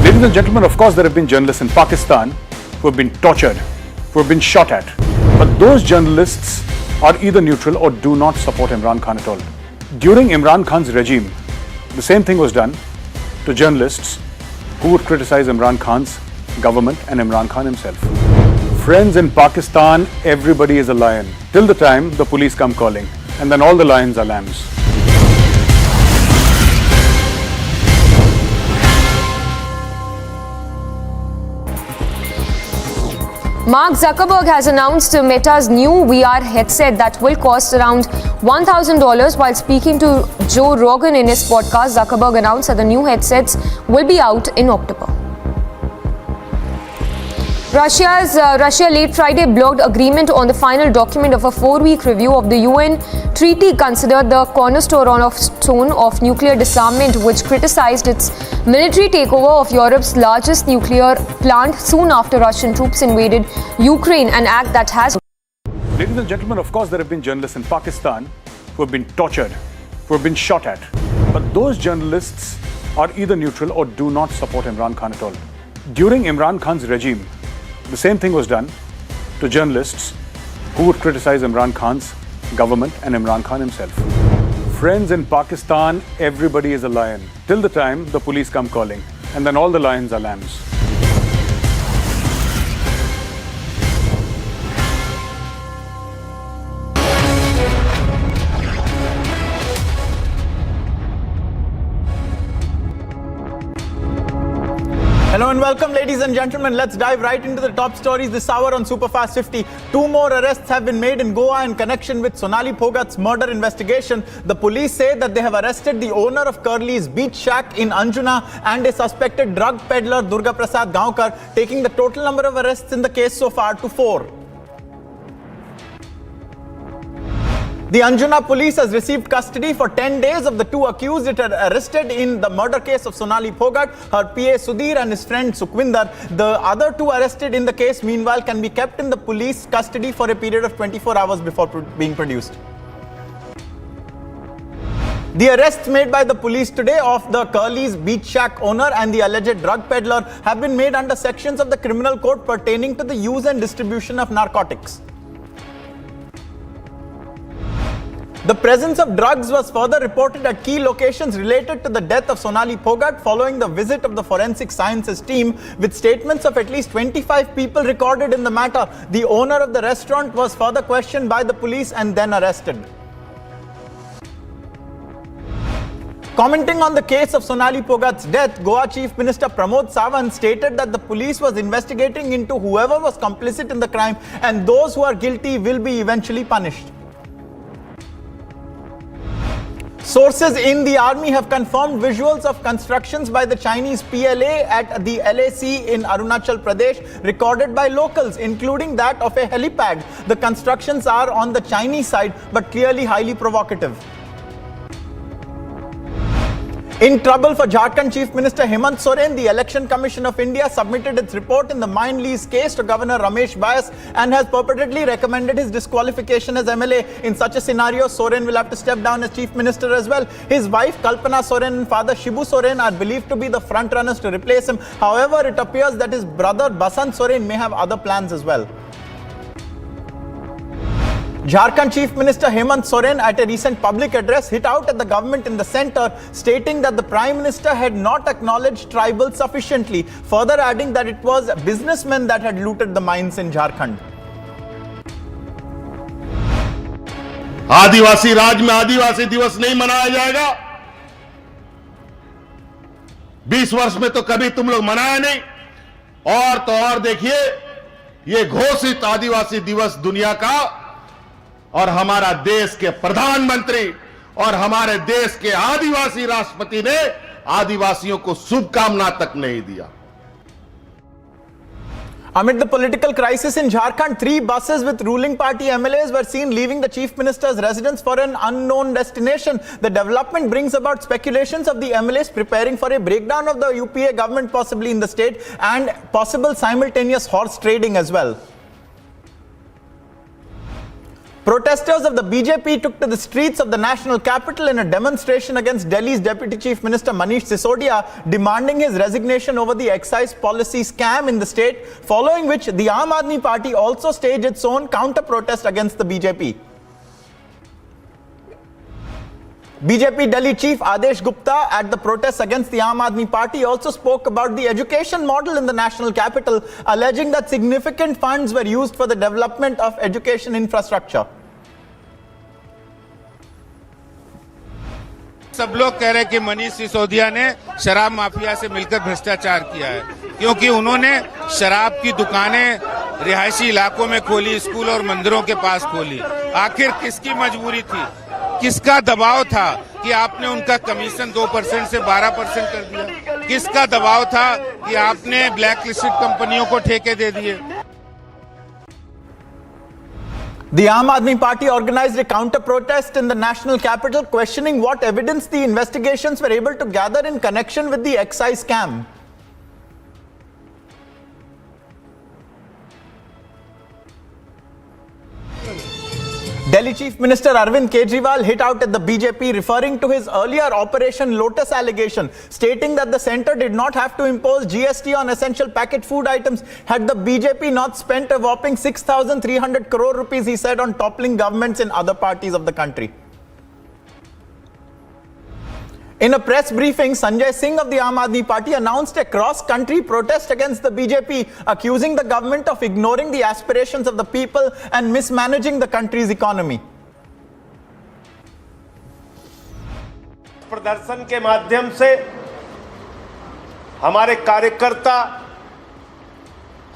Ladies and gentlemen, of course there have been journalists in Pakistan who have been tortured, who have been shot at. But those journalists are either neutral or do not support Imran Khan at all. During Imran Khan's regime, the same thing was done to journalists who would criticize Imran Khan's government and Imran Khan himself. Friends, in Pakistan, everybody is a lion till the time the police come calling, and then all the lions are lambs. Mark Zuckerberg has announced Meta's new VR headset that will cost around $1,000. While speaking to Joe Rogan in his podcast, Zuckerberg announced that the new headsets will be out in October. Russia late Friday blocked agreement on the final document of a 4-week review of the UN treaty considered the cornerstone of nuclear disarmament, which criticized its military takeover of Europe's largest nuclear plant soon after Russian troops invaded Ukraine, an act that has... Ladies and gentlemen, of course there have been journalists in Pakistan who have been tortured, who have been shot at. But those journalists are either neutral or do not support Imran Khan at all. During Imran Khan's regime, the same thing was done to journalists who would criticize Imran Khan's government and Imran Khan himself. Friends, in Pakistan, everybody is a lion till the time the police come calling, and then all the lions are lambs. Hello and welcome, ladies and gentlemen. Let's dive right into the top stories this hour on Superfast 50. 2 more arrests have been made in Goa in connection with Sonali Phogat's murder investigation. The police say that they have arrested the owner of Curly's beach shack in Anjuna and a suspected drug peddler Durga Prasad Gaonkar, taking the total number of arrests in the case so far to 4. The Anjuna police has received custody for 10 days of the 2 accused it had arrested in the murder case of Sonali Phogat, her PA Sudhir and his friend Sukhwinder. The other 2 arrested in the case, meanwhile, can be kept in the police custody for a period of 24 hours before being produced. The arrests made by the police today of the Curly's beach shack owner and the alleged drug peddler have been made under sections of the criminal code pertaining to the use and distribution of narcotics. The presence of drugs was further reported at key locations related to the death of Sonali Phogat following the visit of the forensic sciences team, with statements of at least 25 people recorded in the matter. The owner of the restaurant was further questioned by the police and then arrested. Commenting on the case of Sonali Phogat's death, Goa Chief Minister Pramod Sawant stated that the police was investigating into whoever was complicit in the crime and those who are guilty will be eventually punished. Sources in the army have confirmed visuals of constructions by the Chinese PLA at the LAC in Arunachal Pradesh recorded by locals, including that of a helipad. The constructions are on the Chinese side but clearly highly provocative. In trouble for Jharkhand Chief Minister Hemant Soren, the Election Commission of India submitted its report in the mine lease case to Governor Ramesh Bayas and has purportedly recommended his disqualification as MLA. In such a scenario, Soren will have to step down as Chief Minister as well. His wife Kalpana Soren and father Shibu Soren are believed to be the front runners to replace him. However, it appears that his brother Basant Soren may have other plans as well. Jharkhand Chief Minister Hemant Soren at a recent public address hit out at the government in the centre, stating that the Prime Minister had not acknowledged tribals sufficiently, further adding that it was businessmen that had looted the mines in Jharkhand. आदिवासी राज में आदिवासी दिवस नहीं मनाया जाएगा। 20 वर्ष में तो कभी तुम लोग मनाया नहीं, और तो और देखिए ये घोषित आदिवासी दिवस दुनिया का, और हमारा देश के प्रधानमंत्री और हमारे देश के आदिवासी राष्ट्रपति ने आदिवासियों को शुभकामना तक नहीं दिया। Amid the political crisis in Jharkhand, 3 buses with ruling party MLAs were seen leaving the Chief Minister's residence for an unknown destination. The development brings about speculations of the MLAs preparing for a breakdown of the UPA government possibly in the state and possible simultaneous horse trading as well. Protesters of the BJP took to the streets of the national capital in a demonstration against Delhi's Deputy Chief Minister Manish Sisodia, demanding his resignation over the excise policy scam in the state, following which the Aam Aadmi Party also staged its own counter-protest against the BJP. BJP Delhi Chief Adesh Gupta at the protests against the Aam Aadmi Party also spoke about the education model in the national capital, alleging that significant funds were used for the development of education infrastructure. सब लोग कह रहे हैं कि मनीष सिसोदिया ने शराब mafia से मिलकर भ्रष्टाचार किया है, क्योंकि उन्होंने शराब की दुकानें रिहायशी इलाकों में खोली, स्कूल और मंदिरों के पास खोली। आखिर किसकी मजबूरी थी, किसका दबाव था कि आपने उनका कमीशन 2% से 12% कर दिया? किसका दबाव था कि आपने ब्लैक लिस्टेड कंपनियों को ठेके दे दिए? The Aam Aadmi Party organized a counter-protest in the national capital, questioning what evidence the investigations were able to gather in connection with the excise scam. Delhi Chief Minister Arvind Kejriwal hit out at the BJP, referring to his earlier Operation Lotus allegation, stating that the centre did not have to impose GST on essential packet food items had the BJP not spent a whopping 6,300 crore rupees, he said, on toppling governments in other parties of the country. In a press briefing, Sanjay Singh of the Aam Aadmi Party announced a cross-country protest against the BJP, accusing the government of ignoring the aspirations of the people and mismanaging the country's economy. प्रदर्शन के माध्यम से हमारे कार्यकर्ता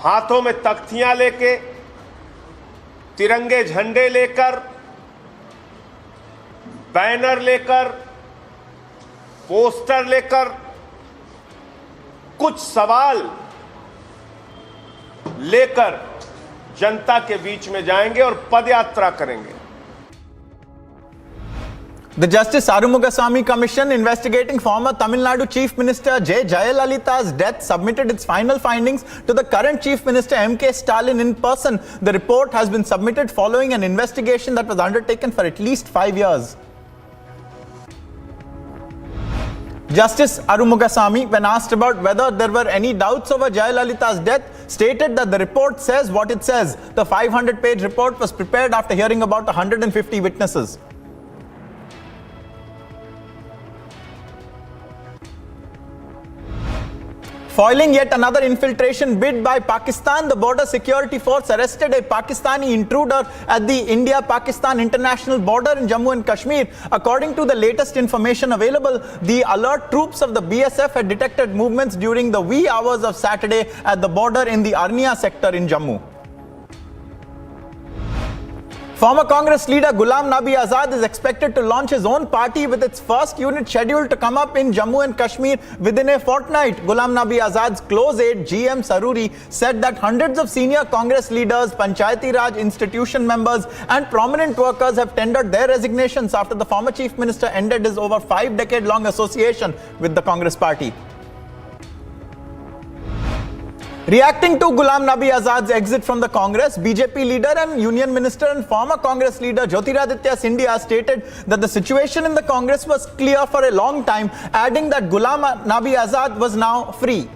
हाथों में तख्तियां लेके, तिरंगे झंडे लेकर, बैनर लेकर, पोस्टर लेकर कुछ सवाल लेकर जनता के बीच में जाएंगे और पदयात्रा करेंगे। The Justice Arumugaswamy Commission investigating former Tamil Nadu Chief Minister J. Jayalalitha's death submitted its final findings to the current Chief Minister M.K. Stalin in person. The report has been submitted following an investigation that was undertaken for at least 5 years. Justice Arumugaswamy, when asked about whether there were any doubts over Jayalalitha's death, stated that the report says what it says. The 500-page report was prepared after hearing about 150 witnesses. Foiling yet another infiltration bid by Pakistan, the border security force arrested a Pakistani intruder at the India-Pakistan international border in Jammu and Kashmir. According to the latest information available, the alert troops of the BSF had detected movements during the wee hours of Saturday at the border in the Arnia sector in Jammu. Former Congress leader Ghulam Nabi Azad is expected to launch his own party, with its first unit scheduled to come up in Jammu and Kashmir within a fortnight. Ghulam Nabi Azad's close aide GM Saruri said that hundreds of senior Congress leaders, Panchayati Raj institution members and prominent workers have tendered their resignations after the former Chief Minister ended his over 5-decade-long association with the Congress party. Reacting to Ghulam Nabi Azad's exit from the Congress, BJP leader and Union Minister and former Congress leader Jyotiraditya Scindia stated that the situation in the Congress was clear for a long time, adding that Ghulam Nabi Azad was now free.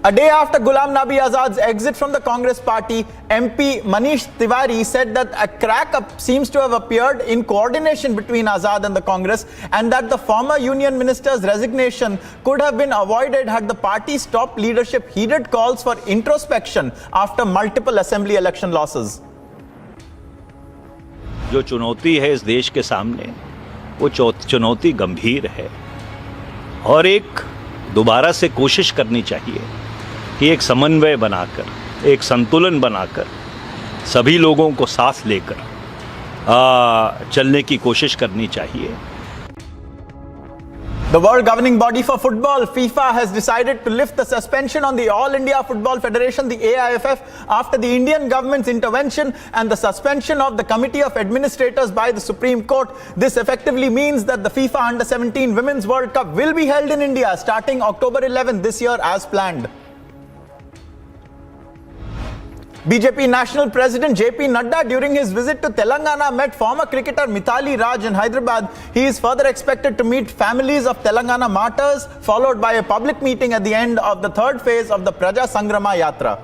A day after Ghulam Nabi Azad's exit from the Congress party, MP Manish Tiwari said that a crack-up seems to have appeared in coordination between Azad and the Congress, and that the former union minister's resignation could have been avoided had the party's top leadership heeded calls for introspection after multiple assembly election losses. जो चुनौती है इस देश के सामने वो चुनौती गंभीर है और एक दोबारा से कोशिश करनी चाहिए कि एक समन्वय बनाकर एक संतुलन बनाकर सभी लोगों को साथ लेकर चलने की कोशिश करनी चाहिए. The world governing body for football, FIFA, has decided to lift the suspension on the All India Football Federation, the AIFF, after the Indian government's intervention and the suspension of the Committee of Administrators by the Supreme Court. This effectively means that the FIFA Under-17 Women's World Cup will be held in India starting October 11 this year as planned. BJP National President JP Nadda, during his visit to Telangana, met former cricketer Mithali Raj in Hyderabad. He is further expected to meet families of Telangana martyrs, followed by a public meeting at the end of the third phase of the Praja Sangrama Yatra.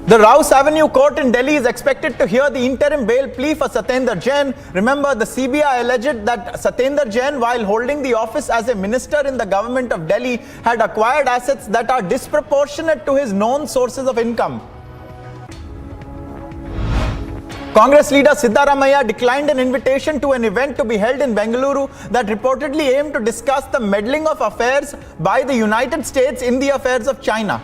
The Rouse Avenue Court in Delhi is expected to hear the interim bail plea for Satyendra Jain. Remember, the CBI alleged that Satyendra Jain, while holding the office as a minister in the government of Delhi, had acquired assets that are disproportionate to his known sources of income. Congress leader Siddaramaiah declined an invitation to an event to be held in Bengaluru that reportedly aimed to discuss the meddling of affairs by the United States in the affairs of China.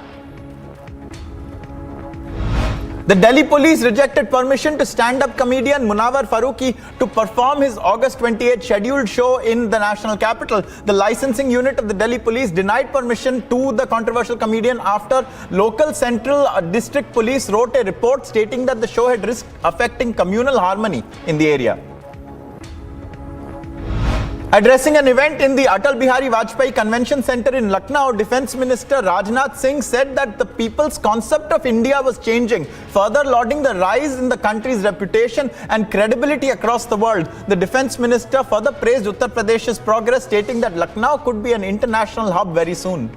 The Delhi police rejected permission to stand-up comedian Munawar Farooqi to perform his August 28 scheduled show in the national capital. The licensing unit of the Delhi police denied permission to the controversial comedian after local Central District Police wrote a report stating that the show had risked affecting communal harmony in the area. Addressing an event in the Atal Bihari Vajpayee Convention Center in Lucknow, Defence Minister Rajnath Singh said that the people's concept of India was changing, further lauding the rise in the country's reputation and credibility across the world. The Defence Minister further praised Uttar Pradesh's progress, stating that Lucknow could be an international hub very soon.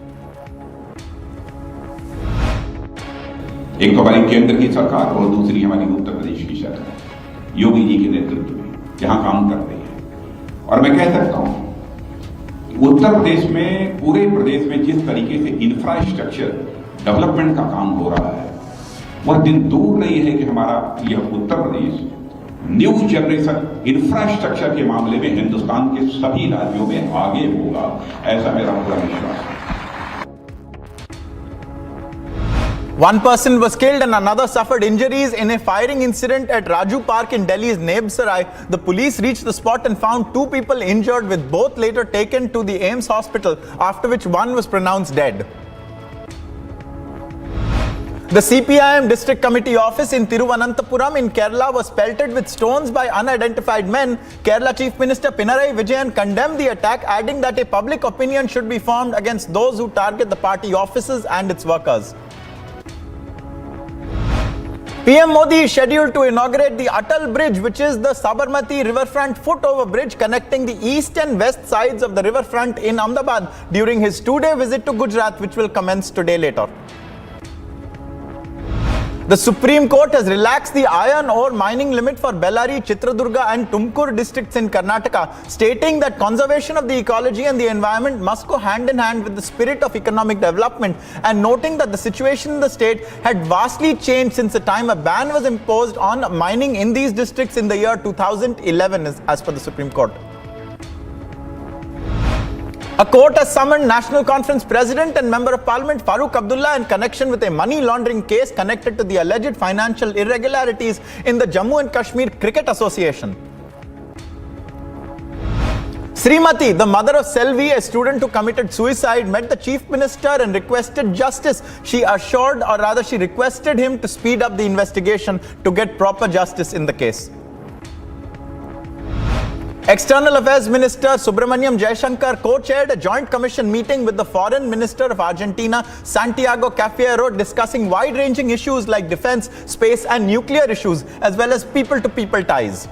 एक तो हमारी केंद्र की सरकार और दूसरी हमारी उत्तर प्रदेश की सरकार योगी जी के नेतृत्व में यहाँ काम कर रही है और मैं कह सकता हूं उत्तर प्रदेश में पूरे प्रदेश में जिस तरीके से इंफ्रास्ट्रक्चर डेवलपमेंट का काम हो रहा है वह दिन दूर नहीं है कि हमारा यह Uttar Pradesh new generation infrastructure के मामले में हिंदुस्तान के सभी राज्यों में आगे होगा, ऐसा मेरा पूरा विश्वास है. One person was killed and another suffered injuries in a firing incident at Raju Park in Delhi's Neb Sarai. The police reached the spot and found 2 people injured, with both later taken to the AIIMS hospital, after which one was pronounced dead. The CPIM District Committee office in Thiruvananthapuram in Kerala was pelted with stones by unidentified men. Kerala Chief Minister Pinarayi Vijayan condemned the attack, adding that a public opinion should be formed against those who target the party offices and its workers. PM Modi is scheduled to inaugurate the Atal Bridge, which is the Sabarmati riverfront footover bridge connecting the east and west sides of the riverfront in Ahmedabad, during his 2-day visit to Gujarat, which will commence today later. The Supreme Court has relaxed the iron ore mining limit for Bellary, Chitradurga and Tumkur districts in Karnataka, stating that conservation of the ecology and the environment must go hand in hand with the spirit of economic development, and noting that the situation in the state had vastly changed since the time a ban was imposed on mining in these districts in the year 2011, as per the Supreme Court. A court has summoned National Conference President and Member of Parliament Farooq Abdullah in connection with a money laundering case connected to the alleged financial irregularities in the Jammu and Kashmir Cricket Association. Srimati, the mother of Selvi, a student who committed suicide, met the Chief Minister and requested justice. She requested him to speed up the investigation to get proper justice in the case. External Affairs Minister Subramaniam Jaishankar co-chaired a joint commission meeting with the Foreign Minister of Argentina, Santiago Cafiero, discussing wide-ranging issues like defense, space and nuclear issues, as well as people-to-people ties.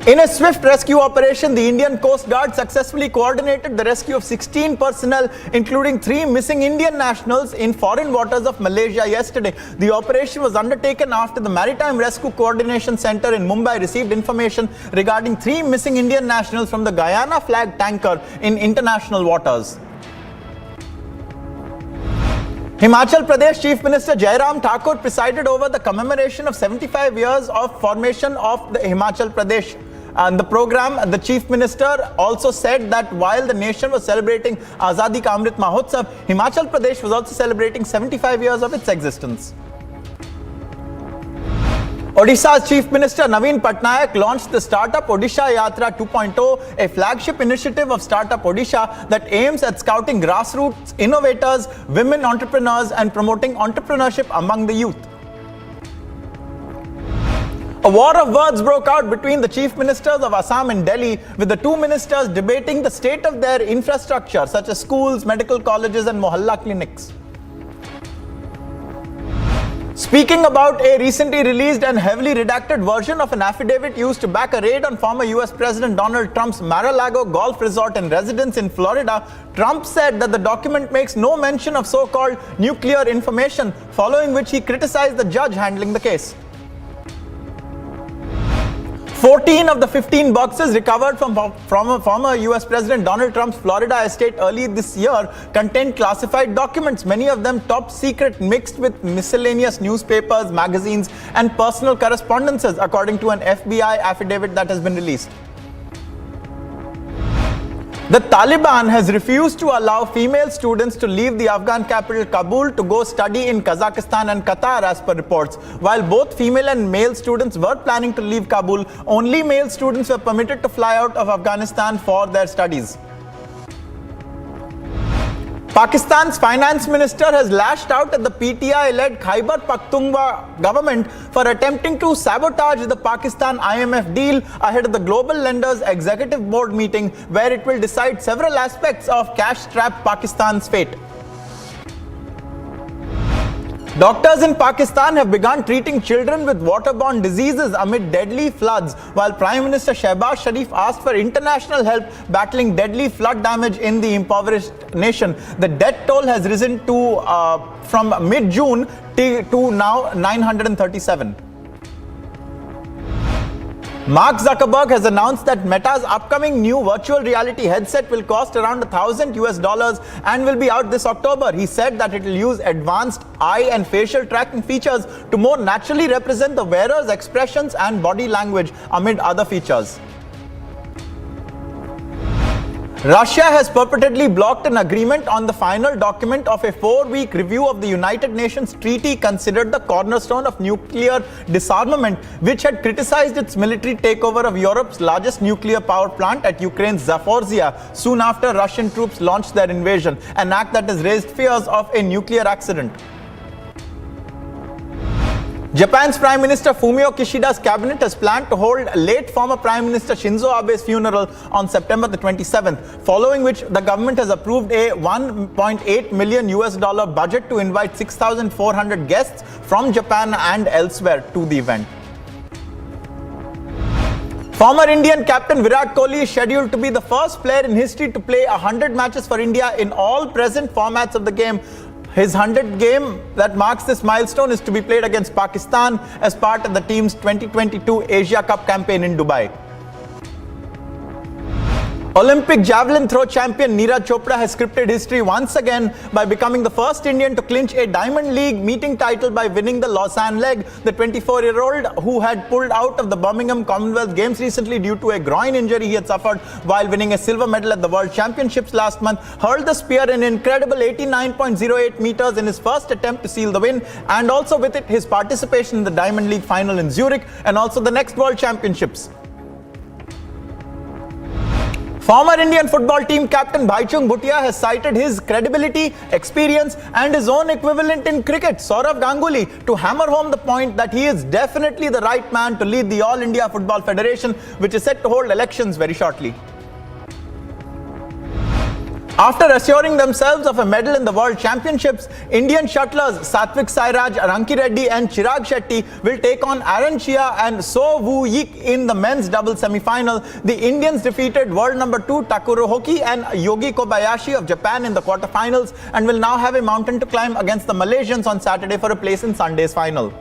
In a swift rescue operation, the Indian Coast Guard successfully coordinated the rescue of 16 personnel, including 3 missing Indian nationals in foreign waters of Malaysia yesterday. The operation was undertaken after the Maritime Rescue Coordination Center in Mumbai received information regarding 3 missing Indian nationals from the Guyana flag tanker in international waters. Himachal Pradesh Chief Minister Jairam Thakur presided over the commemoration of 75 years of formation of the Himachal Pradesh. And the program, the Chief Minister also said that while the nation was celebrating Azadi Ka Amrit Mahotsav, Himachal Pradesh was also celebrating 75 years of its existence. Odisha's Chief Minister Naveen Patnaik launched the Startup Odisha Yatra 2.0, a flagship initiative of Startup Odisha that aims at scouting grassroots innovators, women entrepreneurs and promoting entrepreneurship among the youth. A war of words broke out between the chief ministers of Assam and Delhi, with the two ministers debating the state of their infrastructure such as schools, medical colleges and mohalla clinics. Speaking about a recently released and heavily redacted version of an affidavit used to back a raid on former US President Donald Trump's Mar-a-Lago golf resort and residence in Florida, Trump said that the document makes no mention of so-called nuclear information, following which he criticized the judge handling the case. 14 of the 15 boxes recovered from former US President Donald Trump's Florida estate early this year contained classified documents, many of them top secret, mixed with miscellaneous newspapers, magazines, and personal correspondences, according to an FBI affidavit that has been released. The Taliban has refused to allow female students to leave the Afghan capital Kabul to go study in Kazakhstan and Qatar, as per reports. While both female and male students were planning to leave Kabul, only male students were permitted to fly out of Afghanistan for their studies. Pakistan's finance minister has lashed out at the PTI-led Khyber Pakhtunkhwa government for attempting to sabotage the Pakistan IMF deal ahead of the global lenders executive board meeting, where it will decide several aspects of cash-strapped Pakistan's fate. Doctors in Pakistan have begun treating children with waterborne diseases amid deadly floods, while Prime Minister Shehbaz Sharif asked for international help battling deadly flood damage in the impoverished nation. The death toll has risen from mid-June to now 937. Mark Zuckerberg has announced that Meta's upcoming new virtual reality headset will cost around $1,000 and will be out this October. He said that it will use advanced eye and facial tracking features to more naturally represent the wearer's expressions and body language, amid other features. Russia has purportedly blocked an agreement on the final document of a 4-week review of the United Nations treaty considered the cornerstone of nuclear disarmament, which had criticized its military takeover of Europe's largest nuclear power plant at Ukraine's Zaporizhzhia soon after Russian troops launched their invasion, an act that has raised fears of a nuclear accident. Japan's Prime Minister Fumio Kishida's cabinet has planned to hold late former Prime Minister Shinzo Abe's funeral on September the 27th, following which the government has approved a $1.8 million budget to invite 6,400 guests from Japan and elsewhere to the event. Former Indian captain Virat Kohli is scheduled to be the first player in history to play 100 matches for India in all present formats of the game. His 100th game that marks this milestone is to be played against Pakistan as part of the team's 2022 Asia Cup campaign in Dubai. Olympic javelin throw champion Neeraj Chopra has scripted history once again by becoming the first Indian to clinch a Diamond League meeting title by winning the Lausanne leg. The 24-year-old, who had pulled out of the Birmingham Commonwealth Games recently due to a groin injury he had suffered while winning a silver medal at the World Championships last month, hurled the spear an incredible 89.08 meters in his first attempt to seal the win, and also with it his participation in the Diamond League final in Zurich and also the next World Championships. Former Indian football team captain Bhaichung Bhutia has cited his credibility, experience and his own equivalent in cricket, Saurav Ganguly, to hammer home the point that he is definitely the right man to lead the All India Football Federation, which is set to hold elections very shortly. After assuring themselves of a medal in the World Championships, Indian shuttlers Satvik Sairaj, Ranki Reddy and Chirag Shetty will take on Aaron Shia and So Woo Yik in the men's double semi-final. The Indians defeated world number 2 Takuro Hoki and Yogi Kobayashi of Japan in the quarterfinals and will now have a mountain to climb against the Malaysians on Saturday for a place in Sunday's final.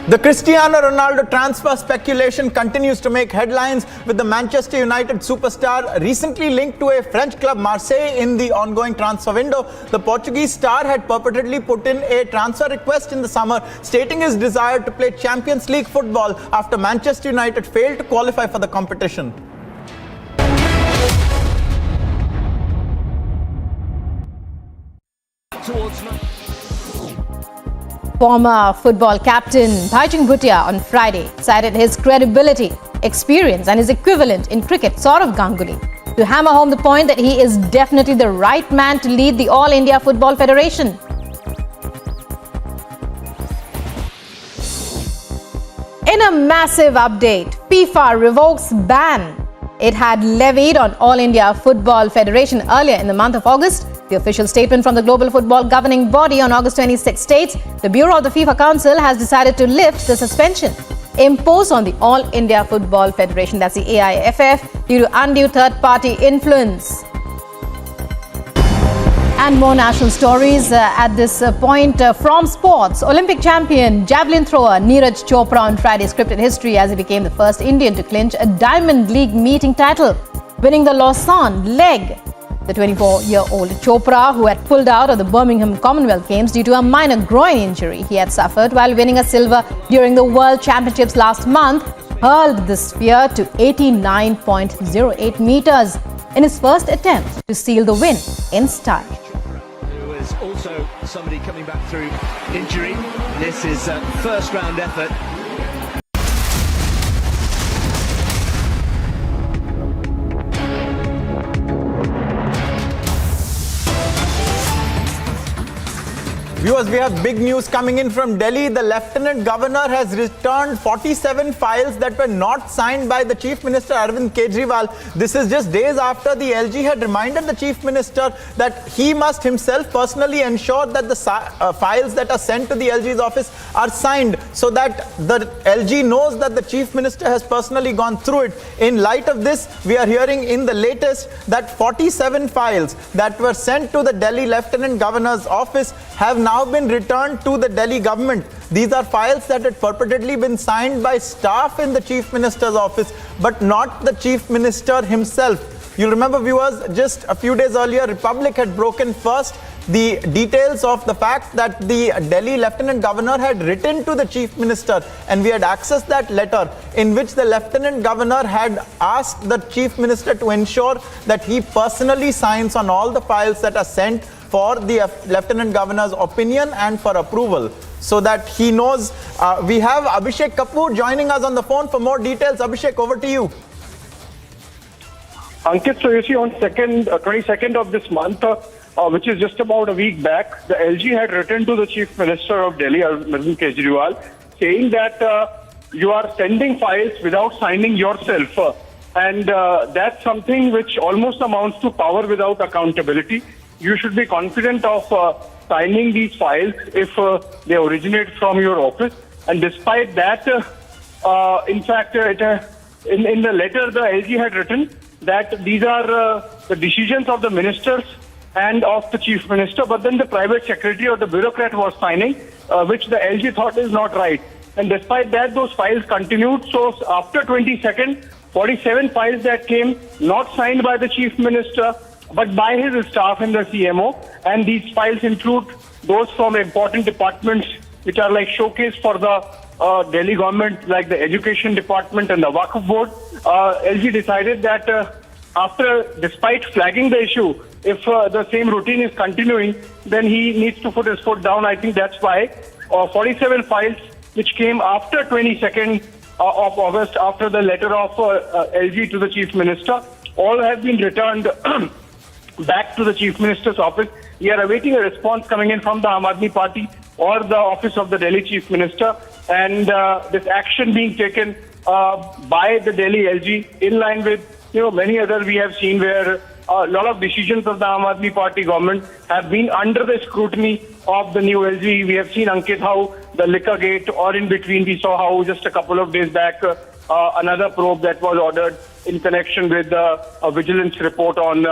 The Cristiano Ronaldo transfer speculation continues to make headlines, with the Manchester United superstar recently linked to a French club Marseille in the ongoing transfer window. The Portuguese star had purportedly put in a transfer request in the summer, stating his desire to play Champions League football after Manchester United failed to qualify for the competition. Former football captain Bhaijing Bhutia on Friday cited his credibility, experience and his equivalent in cricket, Saurav Ganguly, to hammer home the point that he is definitely the right man to lead the All India Football Federation. In a massive update, FIFA revokes ban it had levied on All India Football Federation earlier in the month of August. The official statement from the Global Football Governing Body on August 26 states the Bureau of the FIFA Council has decided to lift the suspension imposed on the All India Football Federation, that's the AIFF, due to undue third-party influence. And more national stories at this point from sports. Olympic champion javelin thrower Neeraj Chopra on Friday scripted history as he became the first Indian to clinch a Diamond League meeting title, winning the Lausanne leg. The 24-year-old Chopra, who had pulled out of the Birmingham Commonwealth Games due to a minor groin injury he had suffered while winning a silver during the World Championships last month, hurled the sphere to 89.08 meters in his first attempt to seal the win in style. There was also somebody coming back through injury. This is a first-round effort. Viewers, we have big news coming in from Delhi. The Lieutenant Governor has returned 47 files that were not signed by the Chief Minister Arvind Kejriwal. This is just days after the LG had reminded the Chief Minister that he must himself personally ensure that the files that are sent to the LG's office are signed, so that the LG knows that the Chief Minister has personally gone through it. In light of this, we are hearing in the latest that 47 files that were sent to the Delhi Lieutenant Governor's office have now been returned to the Delhi government. These are files that had purportedly been signed by staff in the Chief Minister's office, but not the Chief Minister himself. You'll remember, viewers, just a few days earlier, Republic had broken first the details of the fact that the Delhi Lieutenant Governor had written to the Chief Minister, and we had accessed that letter in which the Lieutenant Governor had asked the Chief Minister to ensure that he personally signs on all the files that are sent for the Lieutenant Governor's opinion and for approval, so that he knows. We have Abhishek Kapoor joining us on the phone for more details. Abhishek, over to you. Ankit, so you see, on 22nd of this month, which is just about a week back, the LG had written to the Chief Minister of Delhi, Arvind Kejriwal, saying that you are sending files without signing yourself. And that's something which almost amounts to power without accountability. You should be confident of signing these files if they originate from your office. And despite that, in fact, in the letter the LG had written that these are the decisions of the ministers and of the Chief Minister, but then the private secretary or the bureaucrat was signing, which the LG thought is not right. And despite that, those files continued. So after 22nd, 47 files that came, not signed by the Chief Minister, but by his staff in the CMO. And these files include those from important departments which are like showcase for the Delhi government, like the Education Department and the Waqf Board. LG decided that despite flagging the issue, if the same routine is continuing, then he needs to put his foot down. I think that's why 47 files which came after 22nd of August, after the letter of LG to the Chief Minister, all have been returned back to the Chief Minister's office. We are awaiting a response coming in from the Aam Aadmi Party or the office of the Delhi Chief Minister, and this action being taken by the Delhi LG in line with many other we have seen where a lot of decisions of the Aam Aadmi Party government have been under the scrutiny of the new LG. We have seen, Ankit, how the liquor gate, or in between we saw how just a couple of days back another probe that was ordered in connection with a vigilance report on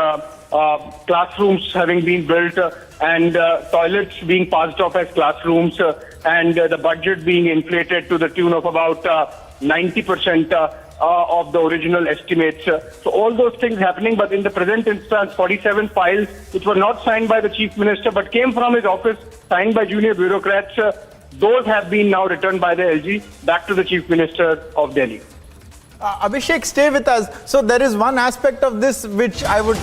classrooms having been built and toilets being passed off as classrooms and the budget being inflated to the tune of about 90% of the original estimates. So all those things happening, but in the present instance, 47 files which were not signed by the Chief Minister but came from his office, signed by junior bureaucrats, those have been now returned by the LG back to the Chief Minister of Delhi. Abhishek, stay with us. So there is one aspect of this which I would...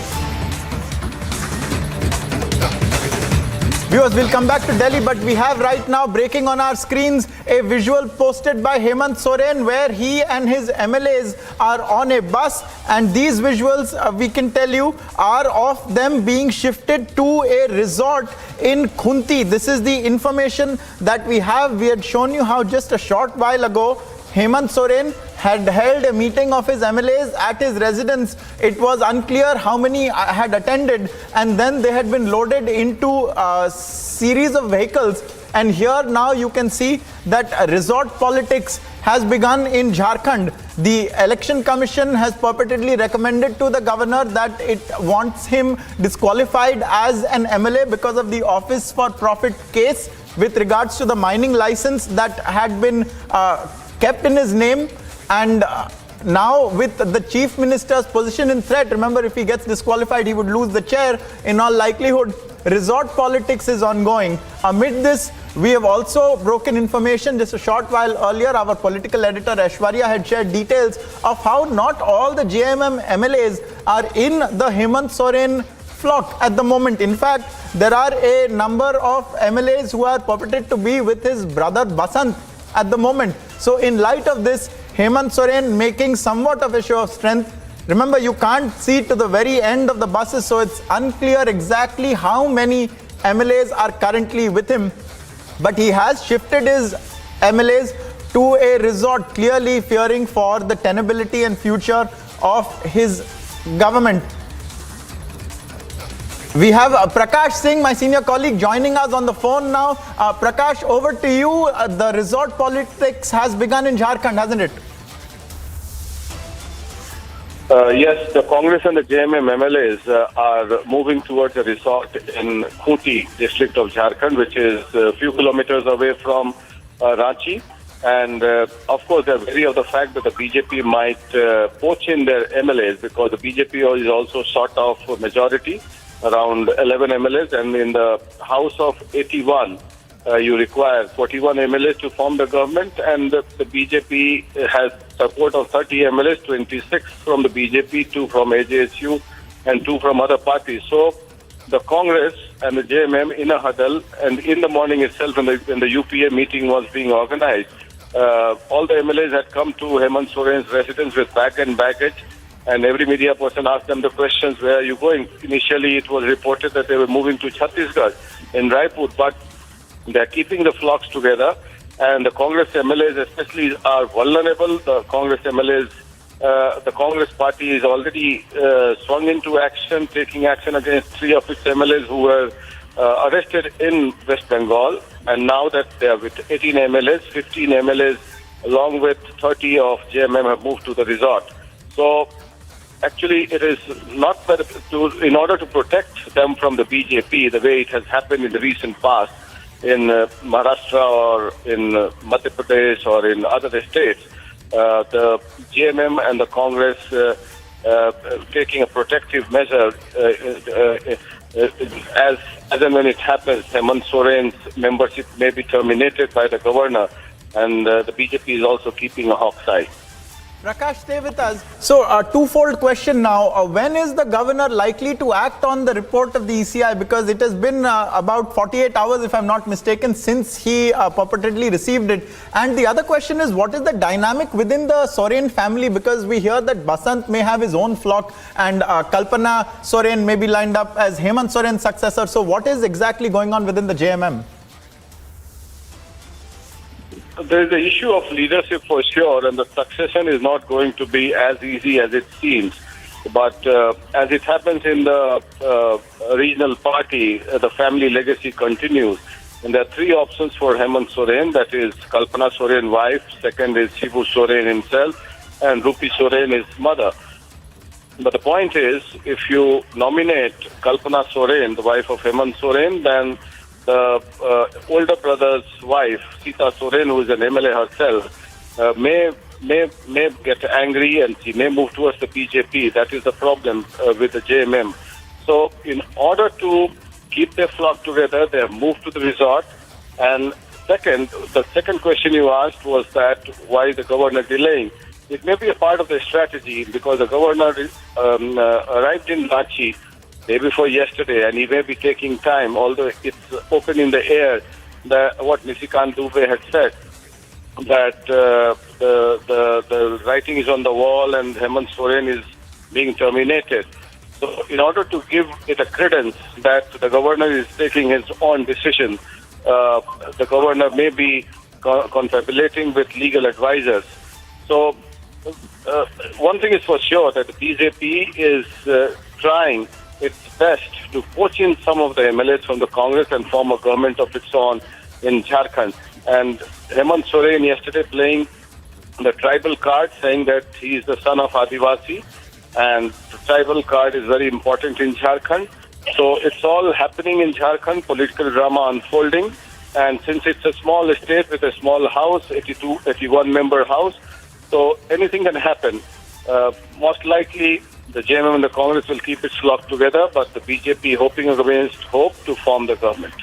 Viewers, we'll come back to Delhi, but we have right now breaking on our screens a visual posted by Hemant Soren where he and his MLAs are on a bus, and these visuals, we can tell you, are of them being shifted to a resort in Khunti. This is the information that we have. We had shown you how just a short while ago Hemant Soren had held a meeting of his MLAs at his residence. It was unclear how many had attended, and then they had been loaded into a series of vehicles. And here now you can see that resort politics has begun in Jharkhand. The Election Commission has purportedly recommended to the governor that it wants him disqualified as an MLA because of the Office for Profit case with regards to the mining license that had been kept in his name. And now with the Chief Minister's position in threat, remember, if he gets disqualified, he would lose the chair in all likelihood. Resort politics is ongoing. Amid this, we have also broken information just a short while earlier. Our political editor Aishwarya had shared details of how not all the JMM MLAs are in the Hemant Soren flock at the moment. In fact, there are a number of MLAs who are purported to be with his brother Basant at the moment. So in light of this, Hemant Soren making somewhat of a show of strength. Remember, you can't see to the very end of the buses, so it's unclear exactly how many MLAs are currently with him. But he has shifted his MLAs to a resort, clearly fearing for the tenability and future of his government. We have Prakash Singh, my senior colleague, joining us on the phone now. Prakash, over to you. The resort politics has begun in Jharkhand, hasn't it? Yes, the Congress and the JMM MLAs are moving towards a resort in Khunti district of Jharkhand, which is a few kilometers away from Ranchi. And of course, they're wary of the fact that the BJP might poach in their MLAs because the BJP is also short of majority, around 11 MLAs, and in the House of 81, you require 41 MLAs to form the government, and the BJP has support of 30 MLAs, 26 from the BJP, 2 from AJSU, and 2 from other parties. So the Congress and the JMM in a huddle, and in the morning itself, when the UPA meeting was being organized, all the MLAs had come to Hemant Soren's residence with bag and baggage, and every media person asked them the questions, where are you going? Initially, it was reported that they were moving to Chhattisgarh in Raipur, but they're keeping the flocks together, and the Congress MLAs especially are vulnerable. The Congress MLAs, the Congress party is already swung into action, taking action against 3 of its MLAs who were arrested in West Bengal, and now that they are with 18 MLAs, 15 MLAs along with 30 of JMM have moved to the resort. So actually, it is not in order to protect them from the BJP, the way it has happened in the recent past in Maharashtra or in Madhya Pradesh or in other states. The JMM and the Congress taking a protective measure as and when it happens. Hemant Soren's membership may be terminated by the governor, and the BJP is also keeping a hawk's eye. Prakash, stay with us. So, a twofold question now. When is the governor likely to act on the report of the ECI? Because it has been about 48 hours, if I'm not mistaken, since he purportedly received it. And the other question is, what is the dynamic within the Soren family? Because we hear that Basant may have his own flock and Kalpana Soren may be lined up as Hemant Soren's successor. So, what is exactly going on within the JMM? There is the issue of leadership for sure, and the succession is not going to be as easy as it seems. But as it happens in the regional party, the family legacy continues. And there are three options for Hemant Soren. That is Kalpana Soren, wife. Second is Shibu Soren himself. And Rupi Soren, his mother. But the point is, if you nominate Kalpana Soren, the wife of Hemant Soren, then the older brother's wife, Sita Soren, who is an MLA herself, may get angry and she may move towards the BJP. That is the problem with the JMM. So in order to keep their flock together, they have moved to the resort. And second, the second question you asked was that why the governor delaying? It may be a part of the strategy because the governor arrived in Ranchi day before yesterday, and he may be taking time, although it's open in the air, what Nisikant Dubey had said, that the writing is on the wall and Hemant Soren is being terminated. So in order to give it a credence that the governor is taking his own decision, the governor may be confabulating with legal advisors. So one thing is for sure, that the BJP is trying its best to poach in some of the MLAs from the Congress and form a government of its own in Jharkhand. And Hemant Soren yesterday playing the tribal card, saying that he is the son of Adivasi, and the tribal card is very important in Jharkhand. So it's all happening in Jharkhand, political drama unfolding. And since it's a small state with a small house, 81 member house, so anything can happen. Most likely, the JMM and the Congress will keep its flock together, but the BJP hoping against hope to form the government.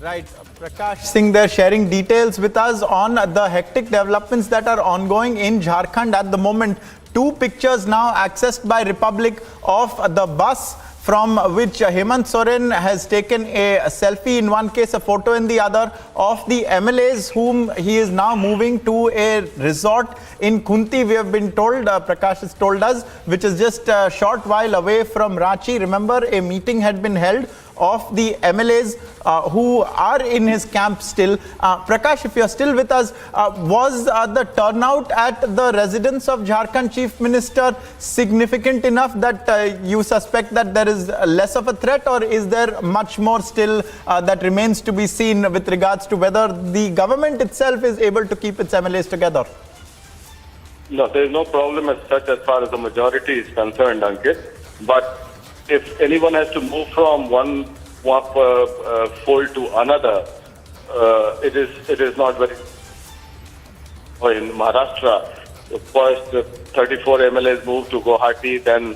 Right. Prakash Singh there sharing details with us on the hectic developments that are ongoing in Jharkhand at the moment. Two pictures now accessed by Republic of the bus from which Hemant Soren has taken a selfie in one case, a photo in the other, of the MLAs whom he is now moving to a resort in Khunti, we have been told, Prakash has told us, which is just a short while away from Ranchi. Remember, a meeting had been held of the MLAs who are in his camp still. Prakash, if you are still with us, was the turnout at the residence of Jharkhand Chief Minister significant enough that you suspect that there is less of a threat, or is there much more still that remains to be seen with regards to whether the government itself is able to keep its MLAs together? No, there is no problem as such as far as the majority is concerned, Ankit. But if anyone has to move from one fold to another, it is not very. In Maharashtra, first 34 MLAs moved to Guwahati, then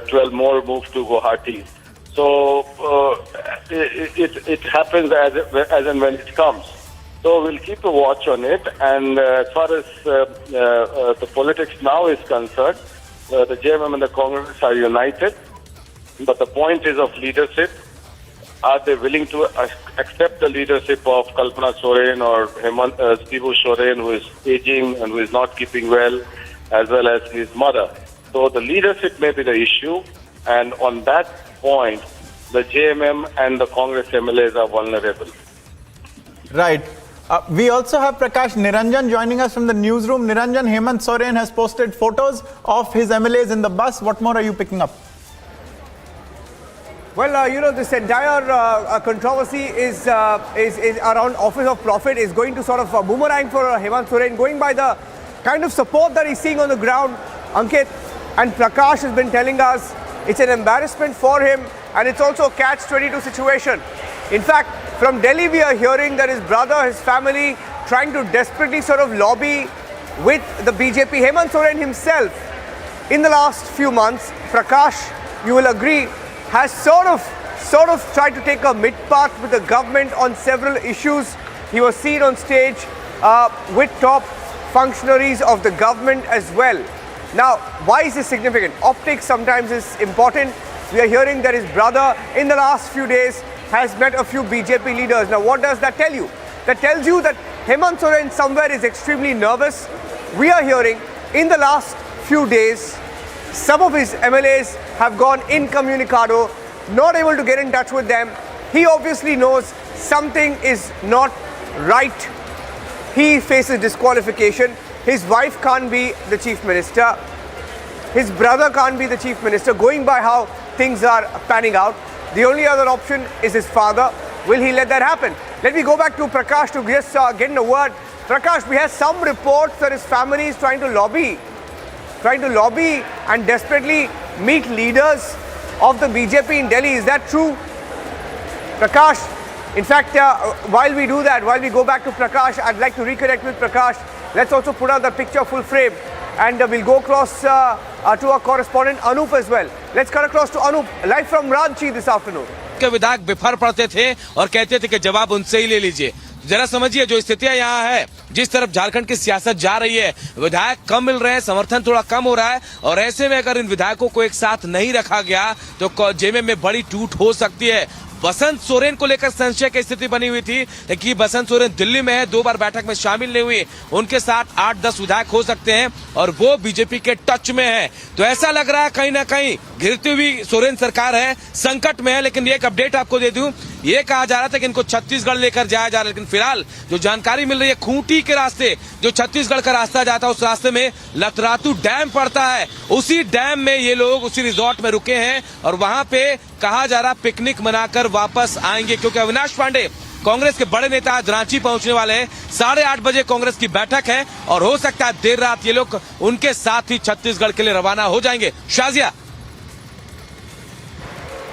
12 more moved to Guwahati. So it happens as and when it comes. So we'll keep a watch on it. And as far as the politics now is concerned, the JMM and the Congress are united. But the point is of leadership. Are they willing to accept the leadership of Kalpana Soren or Shibu Soren, who is aging and who is not keeping well as his mother? So the leadership may be the issue. And on that point, the JMM and the Congress MLAs are vulnerable. Right. We also have Prakash Niranjan joining us from the newsroom. Niranjan, Hemant Soren has posted photos of his MLAs in the bus. What more are you picking up? Well, this entire controversy is around Office of Profit is going to sort of boomerang for Hemant Soren, going by the kind of support that he's seeing on the ground. Ankit and Prakash has been telling us it's an embarrassment for him, and it's also a catch-22 situation. In fact, from Delhi we are hearing that his brother, his family, trying to desperately sort of lobby with the BJP. Hemant Soren himself, in the last few months, Prakash, you will agree, has sort of tried to take a mid-path with the government on several issues. He was seen on stage with top functionaries of the government as well. Now, why is this significant? Optics sometimes is important. We are hearing that his brother, in the last few days, has met a few BJP leaders. Now, what does that tell you? That tells you that Hemant Soren somewhere is extremely nervous. We are hearing in the last few days, some of his MLAs have gone incommunicado, not able to get in touch with them. He obviously knows something is not right. He faces disqualification. His wife can't be the chief minister. his brother can't be the chief minister, going by how things are panning out. The only other option is his father. Will he let that happen? Let me go back to Prakash to just get in a word. Prakash, we have some reports that his family is trying to lobby and desperately meet leaders of the BJP in Delhi. Is that true? Prakash, in fact, while we do that, while we go back to Prakash, I'd like to reconnect with Prakash. Let's also put out the picture full frame, and we'll go across to our correspondent Anup as well. Let's cut across to Anup, live from Ranchi this afternoon. के विधायक बिफर पड़ते थे और कहते थे कि जवाब उनसे ही ले लीजिए। जरा समझिए जो स्थितियां यहाँ है, जिस तरफ झारखंड की सियासत जा रही है, विधायक कम मिल रहे हैं, समर्थन थोड़ा कम हो रहा है, और ऐसे में अगर इन विधायकों को एक साथ नहीं रखा गया तो जेमे में बड़ी टूट हो सकती है। बसंत सोरेन को लेकर संशय की स्थिति बनी हुई थी कि बसंत सोरेन दिल्ली में है, 2 बार बैठक में शामिल नहीं हुई, उनके साथ 8-10 विधायक हो सकते हैं और वो बीजेपी के टच में है। तो ऐसा लग रहा है कहीं ना कहीं घिरती हुई सोरेन सरकार है, संकट में है। लेकिन एक अपडेट आपको दे दूं, ये कहा जा रहा था कि इनको छत्तीसगढ़ लेकर जाया जा रहा है, लेकिन फिलहाल जो जानकारी मिल रही है, खूंटी के रास्ते जो छत्तीसगढ़ का रास्ता जाता है, उस रास्ते में लतरातू डैम पड़ता है, उसी डैम में ये लोग उसी रिजॉर्ट में रुके हैं और वहां पे कहा जा रहा पिकनिक मनाकर वापस आएंगे, क्योंकि अविनाश पांडे कांग्रेस के बड़े नेता आज रांची पहुंचने वाले हैं। 8:30 बजे कांग्रेस की बैठक है और हो सकता है देर रात ये लोग उनके साथ ही छत्तीसगढ़ के लिए रवाना हो जाएंगे। Shazia.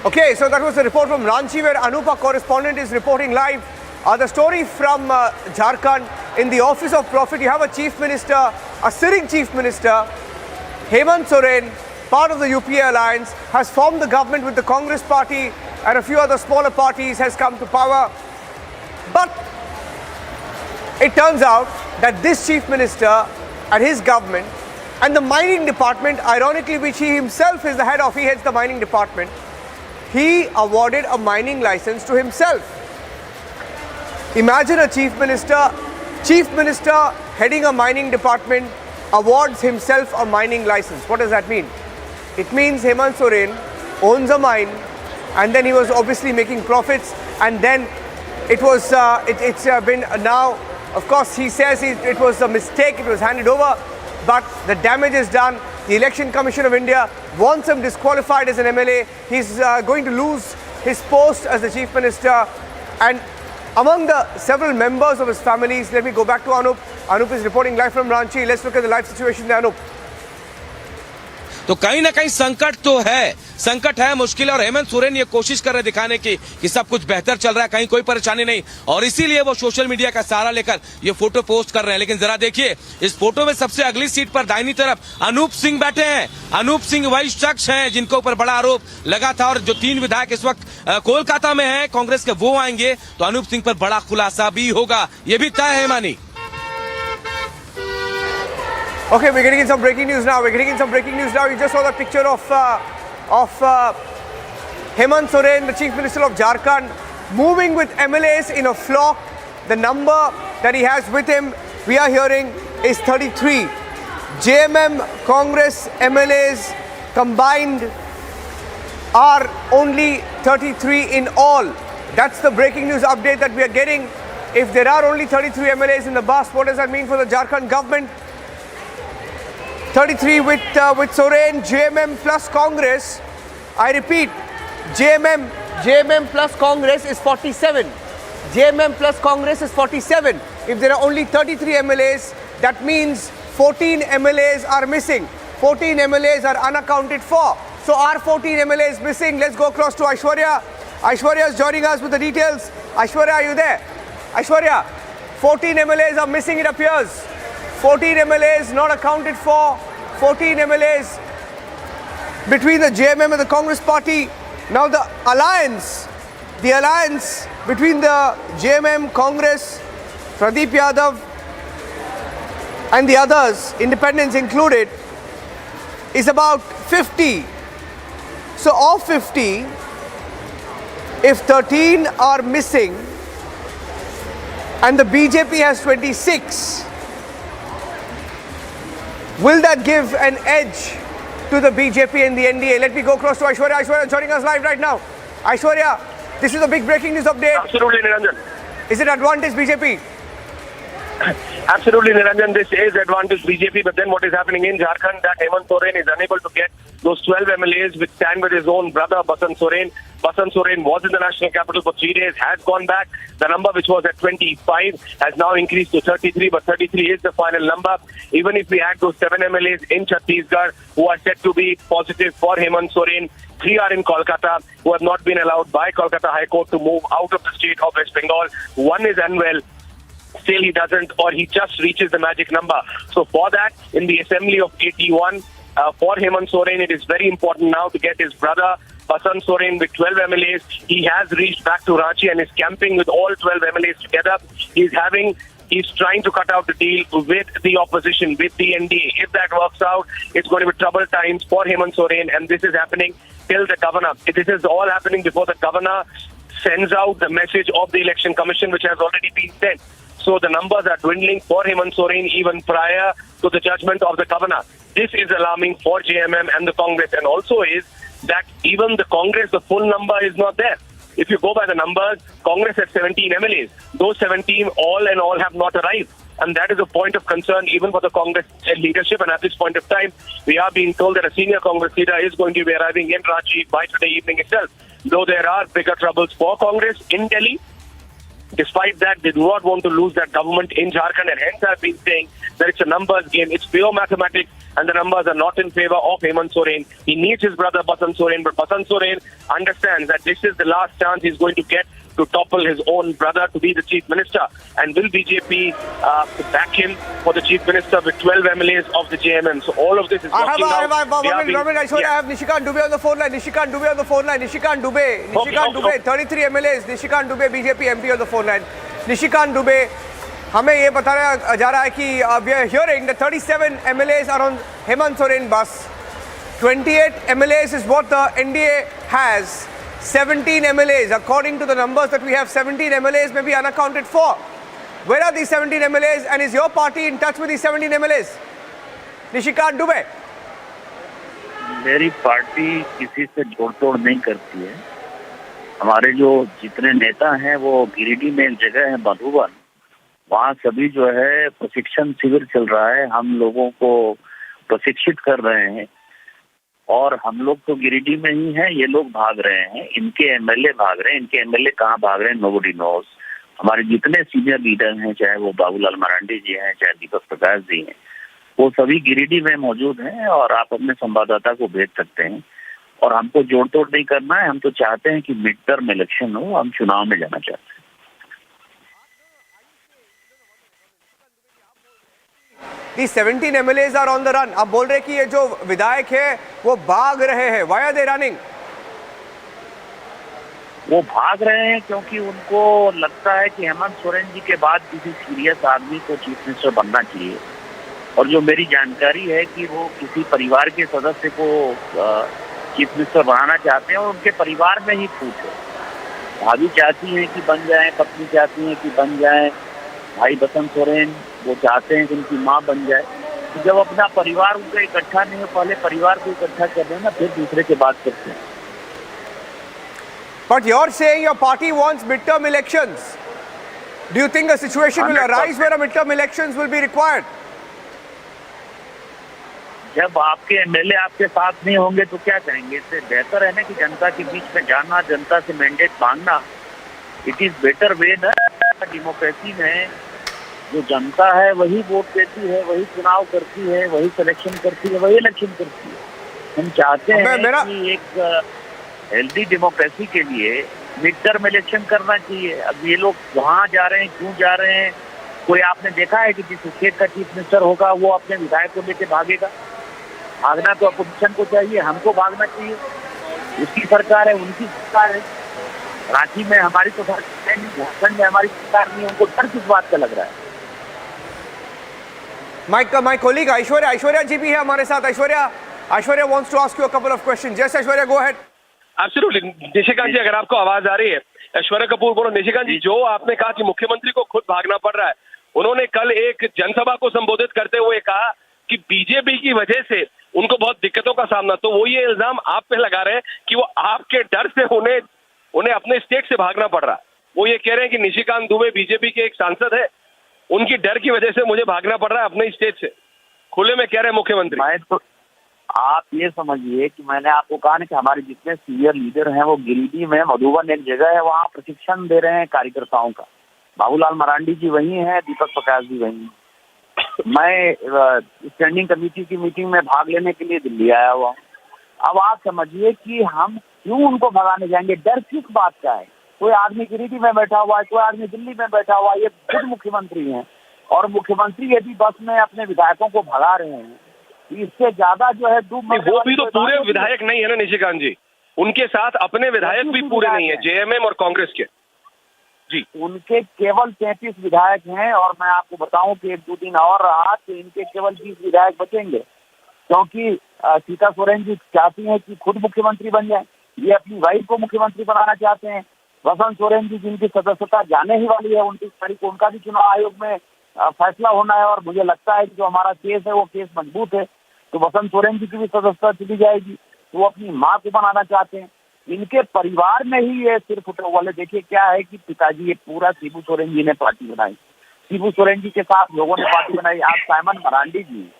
Okay, so that was the report from Ranchi where Anup, our correspondent, is reporting live. The story from Jharkhand, in the office of profit, you have a chief minister, a sitting chief minister, Hemant Soren, part of the UPA alliance, has formed the government with the Congress party and a few other smaller parties, has come to power. But it turns out that this chief minister and his government and the mining department, ironically, which he himself is the head of, he heads the mining department, he awarded a mining license to himself. Imagine a chief minister heading a mining department awards himself a mining license. What does that mean? It means Hemant Soren owns a mine, and then he was obviously making profits, and then it was it's been now, of course, he says it was a mistake, it was handed over, but the damage is done. The Election Commission of India wants him disqualified as an MLA. He's going to lose his post as the chief minister. And among the several members of his families, let me go back to Anup. Anup is reporting live from Ranchi. Let's look at the live situation there, Anup. तो कहीं ना कहीं संकट है, मुश्किल है, और हेमंत सोरेन ये कोशिश कर रहे दिखाने की कि सब कुछ बेहतर चल रहा है, कहीं कोई परेशानी नहीं, और इसीलिए वो सोशल मीडिया का सहारा लेकर ये फोटो पोस्ट कर रहे हैं। लेकिन जरा देखिए, इस फोटो में सबसे अगली सीट पर दाहिनी तरफ अनूप सिंह बैठे हैं। अनूप सिंह वही शख्स हैं जिनके ऊपर बड़ा आरोप लगा था, और जो 3 विधायक इस वक्त कोलकाता में हैं कांग्रेस के, वो आएंगे तो अनूप सिंह पर बड़ा खुलासा भी होगा, ये भी तय है मानी। Okay, we're getting in some breaking news now. You just saw the picture of Hemant Soren, the Chief Minister of Jharkhand, moving with MLAs in a flock. The number that he has with him, we are hearing, is 33. JMM Congress MLAs combined are only 33 in all. That's the breaking news update that we are getting. If there are only 33 MLAs in the bus, what does that mean for the Jharkhand government? 33 with Soren, JMM plus Congress. I repeat, JMM plus Congress is 47. JMM plus Congress is 47. If there are only 33 MLAs, that means 14 MLAs are missing. 14 MLAs are unaccounted for. So are 14 MLAs missing? Let's go across to Aishwarya. Aishwarya is joining us with the details. Aishwarya, are you there? Aishwarya, 14 MLAs are missing, it appears. 14 MLAs not accounted for, 14 MLAs between the JMM and the Congress party. Now the alliance between the JMM, Congress, Pradeep Yadav and the others, independents included, is about 50. So of 50, if 13 are missing and the BJP has 26, will that give an edge to the BJP and the NDA? Let me go across to Aishwarya. Aishwarya joining us live right now. Aishwarya, this is a big breaking news update. Absolutely, Niranjan. Is it advantage BJP? Absolutely, Niranjan, this is advantage BJP, but then what is happening in Jharkhand, that Hemant Soren is unable to get those 12 MLAs which stand with his own brother, Basant Soren. Basant Soren was in the national capital for 3 days, has gone back. The number which was at 25 has now increased to 33, but 33 is the final number. Even if we add those 7 MLAs in Chhattisgarh who are said to be positive for Hemant Soren, 3 are in Kolkata who have not been allowed by Kolkata High Court to move out of the state of West Bengal. 1 is unwell. Still he doesn't, or he just reaches the magic number. So for that, in the assembly of 81, for Hemant Soren, it is very important now to get his brother Basant Soren with 12 MLAs. He has reached back to Ranchi and is camping with all 12 MLAs together. He's trying to cut out the deal with the opposition, with the NDA. If that works out, it's going to be troubled times for Hemant Soren, and this is happening till the governor. This is all happening before the governor sends out the message of the Election Commission, which has already been sent. So the numbers are dwindling for Hemant Soren even prior to the judgment of the governor. This is alarming for JMM and the Congress, and also is that even the Congress, the full number is not there. If you go by the numbers, Congress has 17 MLAs. Those 17 all in all have not arrived. And that is a point of concern even for the Congress leadership. And at this point of time, we are being told that a senior Congress leader is going to be arriving in Ranchi by today evening itself. Though there are bigger troubles for Congress in Delhi, despite that, they do not want to lose that government in Jharkhand, and hence I've been saying that it's a numbers game. It's pure mathematics, and the numbers are not in favor of Hemant Soren. He needs his brother Basant Soren, but Basant Soren understands that this is the last chance he's going to get to topple his own brother to be the chief minister. And will BJP back him for the chief minister with 12 MLAs of the JMM? So all of this is working out. I have Nishikant Dubey on the phone line. Nishikant Dubey on the phone line. Nishikant Dubey, 33 MLAs. Nishikant Dubey, BJP MP on the phone line. Nishikant Dubey, हमें ये बताया जा रहा है कि we are hearing that 37 MLAs are on Hemant Soren bus. 28 MLAs is what the NDA has. 17 MLAs, according to the numbers that we have, 17 MLAs may be unaccounted for. Where are these 17 MLAs, and is your party in touch with these 17 MLAs? Nishikant Dubey. मेरी party किसी से जोड़ तोड़ नहीं करती है। हमारे जो जितने नेता हैं वो गिरिडीह में एक जगह है मधुबन, वहाँ सभी जो है प्रशिक्षण शिविर चल रहा है, हम लोगों को प्रशिक्षित कर रहे हैं। और हम लोग तो गिरिडीह में ही हैं, ये लोग भाग रहे हैं, इनके एमएलए भाग रहे हैं। इनके एमएलए कहाँ भाग रहे हैं, नोबडी नोज। हमारे जितने सीनियर लीडर हैं, चाहे वो बाबूलाल मरांडी जी हैं, चाहे दीपक प्रकाश जी हैं, वो सभी गिरिडीह में मौजूद हैं और आप अपने संवाददाता को भेज सकते हैं। और हमको जोड़ तोड़ नहीं करना है, हम तो चाहते हैं कि मिड टर्म इलेक्शन हो, हम चुनाव में जाना चाहते हैं। These 17 MLAs are on the run. आप बोल रहे कि ये जो विधायक है वो भाग रहे हैं. Why are they running? वो भाग रहे हैं क्योंकि उनको लगता है कि हेमंत सोरेन जी के बाद किसी सीरियस आदमी को चीफ मिनिस्टर बनना चाहिए। और जो मेरी जानकारी है कि वो किसी परिवार के सदस्य को चीफ मिनिस्टर बनाना चाहते हैं और उनके परिवार में ही फूट है। भाभी चाहती हैं कि बन जाएं, पत्नी चाहती हैं कि बन जाएं, भाई बसंत सोरेन वो चाहते हैं कि उनकी माँ बन जाए। तो जब अपना परिवार उनका इकट्ठा नहीं हो, पहले परिवार को इकट्ठा कर देना, फिर दूसरे के बात करते हैं। But you're saying your party wants midterm elections. Do you think a situation will arise where a midterm elections will be required? जब आपके एमएलए आपके साथ नहीं होंगे तो क्या करेंगे? इससे बेहतर है ना कि जनता के बीच में जाना, जनता से मैंडेट मांगना। इट इज बेटर वे ना डेमोक्रेसी में जो जनता है वही वोट देती है, वही चुनाव करती है, वही सिलेक्शन करती है, वही इलेक्शन करती है। हम चाहते हैं कि एक हेल्दी डेमोक्रेसी के लिए मिड टर्म इलेक्शन करना चाहिए। अब ये लोग वहाँ जा रहे हैं, क्यों जा रहे हैं? कोई आपने देखा है कि जिस स्टेट का चीफ मिनिस्टर होगा वो अपने विधायक को लेकर भागेगा? भागना तो अपोजिशन को चाहिए, हमको भागना चाहिए। उसकी सरकार है, उनकी सरकार है। रांची में हमारी तो सरकार है नहीं, झारखंड में हमारी सरकार नहीं, उनको डर किस बात का लग रहा है? My colleague Aishwarya ji भी है हमारे साथ। Aishwarya wants to ask you a couple of questions. Yes, Aishwarya, go ahead. Absolutely. Nishikant जी, अगर आपको आवाज आ रही है, ऐश्वर्या कपूर बोलो। निशिकांत जी, जो आपने कहा कि मुख्यमंत्री को खुद भागना पड़ रहा है, उन्होंने कल एक जनसभा को संबोधित करते हुए कहा कि बीजेपी की वजह से उनको बहुत दिक्कतों का सामना, तो वो ये इल्जाम आप पे लगा रहे हैं कि वो आपके डर से उन्हें अपने स्टेट से भागना पड़ रहा है। वो ये कह रहे हैं कि निशिकांत दुबे बीजेपी के एक सांसद है उनकी डर की वजह से मुझे भागना पड़ रहा है अपने स्टेज से, खुले में कह रहे हैं मुख्यमंत्री। मैं तो आप ये समझिए कि मैंने आपको कहा ना कि हमारे जितने सीनियर लीडर हैं वो गिरिडीह में मधुबन एक जगह है, वहाँ प्रशिक्षण दे रहे हैं कार्यकर्ताओं का। बाबूलाल मरांडी जी वही हैं, दीपक प्रकाश जी वही हैं। मैं स्टैंडिंग कमेटी की मीटिंग में भाग लेने के लिए दिल्ली आया हुआ। अब आप समझिए कि हम क्यों उनको भगाने जाएंगे, डर किस बात का है? कोई आदमी गिरिडीह में बैठा हुआ है, कोई आदमी दिल्ली में बैठा हुआ है, ये खुद मुख्यमंत्री हैं। और मुख्यमंत्री यदि बस में अपने विधायकों को भगा रहे हैं, इससे ज्यादा जो है वो भी तो पूरे विधायक नहीं है ना निशिकांत जी, उनके साथ अपने विधायक भी पूरे नहीं है, जेएमएम और कांग्रेस के जी। उनके केवल 33 विधायक हैं और मैं आपको बताऊं कि 1-2 दिन और रहा तो इनके केवल 20 विधायक बचेंगे, क्योंकि सीता सोरेन जी चाहती हैं कि खुद मुख्यमंत्री बन जाए, ये अपनी वाइफ को मुख्यमंत्री बनाना चाहते हैं। बसंत सोरेन जी जिनकी सदस्यता जाने ही वाली है 29 तारीख को, उनका भी चुनाव आयोग में फैसला होना है और मुझे लगता है कि जो हमारा केस है वो केस मजबूत है, तो बसंत सोरेन जी की भी सदस्यता चली जाएगी। तो वो अपनी माँ को बनाना चाहते हैं। इनके परिवार में ही ये सिर्फ उठे वाले। देखिए क्या है कि पिताजी, ये पूरा शिबू सोरेन जी ने पार्टी बनाई, शिबू सोरेन जी के साथ लोगों ने पार्टी बनाई। आज साइमन मरांडी जी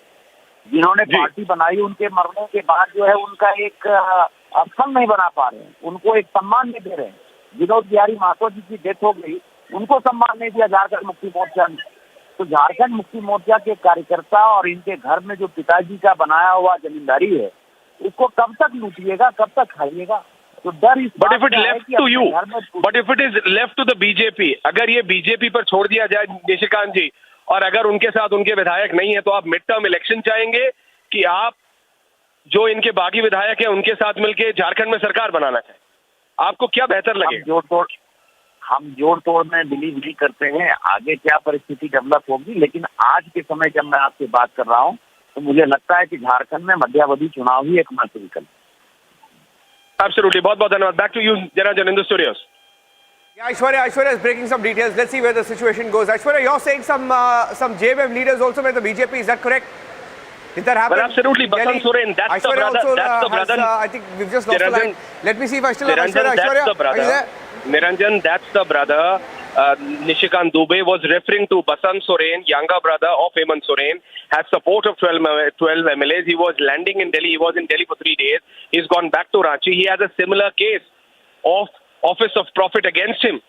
जिन्होंने पार्टी बनाई, उनके मरने के बाद जो है उनका एक अक्षर नहीं बना पा रहे हैं, उनको एक सम्मान नहीं दे रहे हैं। विनोद बिहारी महतो जी की डेथ हो गई, उनको सम्मान नहीं दिया झारखंड मुक्ति मोर्चा ने। तो झारखंड मुक्ति मोर्चा के कार्यकर्ता और इनके घर में जो पिताजी का बनाया हुआ जमींदारी है, उसको कब तक लूटिएगा, कब तक खाइएगा? तो डर इस but if it left to you, but if it is left to the BJP, अगर ये बीजेपी पर छोड़ दिया जाए निशिकांत जी, और अगर उनके साथ उनके विधायक नहीं है, तो आप मिड टर्म इलेक्शन चाहेंगे कि आप जो इनके बागी विधायक हैं उनके साथ मिलकर झारखंड में सरकार बनाना चाहें? आपको क्या बेहतर लगेगा? हम जोड़ तोड़ में बिलीव नहीं करते हैं, आगे क्या परिस्थिति डेवलप होगी, लेकिन आज के समय जब मैं आपसे बात कर रहा हूं तो मुझे लगता है कि झारखंड में मध्यावधि चुनाव ही एकमात्र विकल्प। Absolutely. बहुत बहुत धन्यवाद. Back to you, Janajan, in the studios. Yeah, Aishwarya is breaking some details. Let's see where the situation goes. Aishwarya, you're saying some JMM leaders also with the BJP. Is that correct? Did that happen? Well, absolutely. Basant Soren, that's the brother. That's the brother. I think we've just lost the line. Let me see if I still have Aishwarya. That's the brother. Niranjan, that's the brother. Nishikant Dubey was referring to Basant Soren, younger brother of Hemant Soren, has support of 12 MLAs. He was landing in Delhi. He was in Delhi for 3 days. He's gone back to Ranchi. He has a similar case of Office of Profit against him.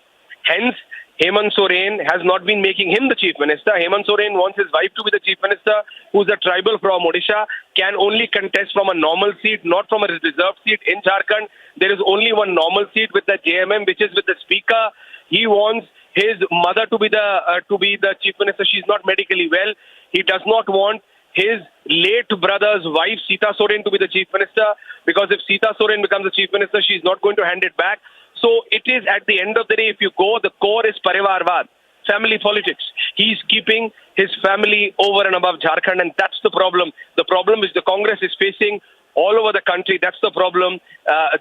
Hence, Hemant Soren has not been making him the chief minister. Hemant Soren wants his wife to be the chief minister, who's a tribal from Odisha, can only contest from a normal seat, not from a reserved seat in Jharkhand. There is only one normal seat with the JMM, which is with the speaker. He wants his mother to be the chief minister. She's not medically well. He does not want his late brother's wife, Sita Soren, to be the chief minister, because if Sita Soren becomes the chief minister, she's not going to hand it back. So it is, at the end of the day, if you go, the core is Parivarvad, family politics. He's keeping his family over and above Jharkhand, and that's the problem. The problem is the Congress is facing all over the country. That's the problem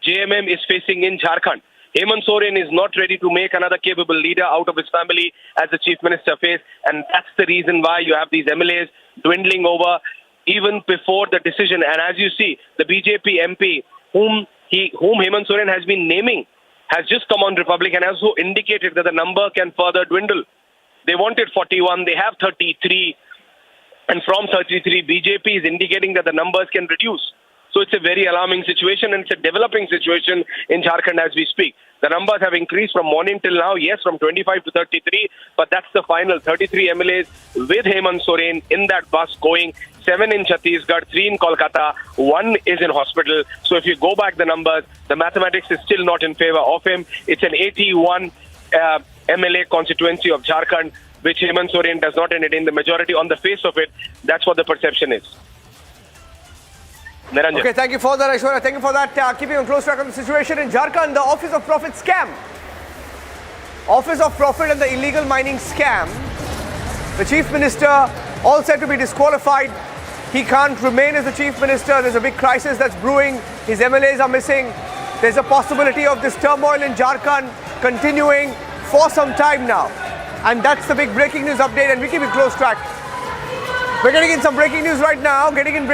JMM is facing in Jharkhand. Hemant Soren is not ready to make another capable leader out of his family as the chief minister face, and that's the reason why you have these MLAs dwindling over even before the decision. And as you see, the BJP MP whom Hemant Soren has been naming has just come on Republic and has also indicated that the number can further dwindle. They wanted 41, they have 33, and from 33, BJP is indicating that the numbers can reduce. So it's a very alarming situation, and it's a developing situation in Jharkhand as we speak. The numbers have increased from morning till now, yes, from 25 to 33, but that's the final 33 MLAs with Hemant Soren in that bus going, 7 in Chhattisgarh, 3 in Kolkata, 1 is in hospital. So if you go back the numbers, the mathematics is still not in favor of him. It's an 81 MLA constituency of Jharkhand, which Hemant Soren does not entertain the majority on the face of it. That's what the perception is. Niranjan. Okay, thank you for that, Aishwarya. Thank you for that. Keeping a close track on the situation in Jharkhand, the Office of Profit scam. Office of Profit and the illegal mining scam. The Chief Minister all said to be disqualified. He can't remain as the Chief Minister. There's a big crisis that's brewing. His MLAs are missing. There's a possibility of this turmoil in Jharkhand continuing for some time now. And that's the big breaking news update, and we keep a close track. We're getting in some breaking news right now. Getting in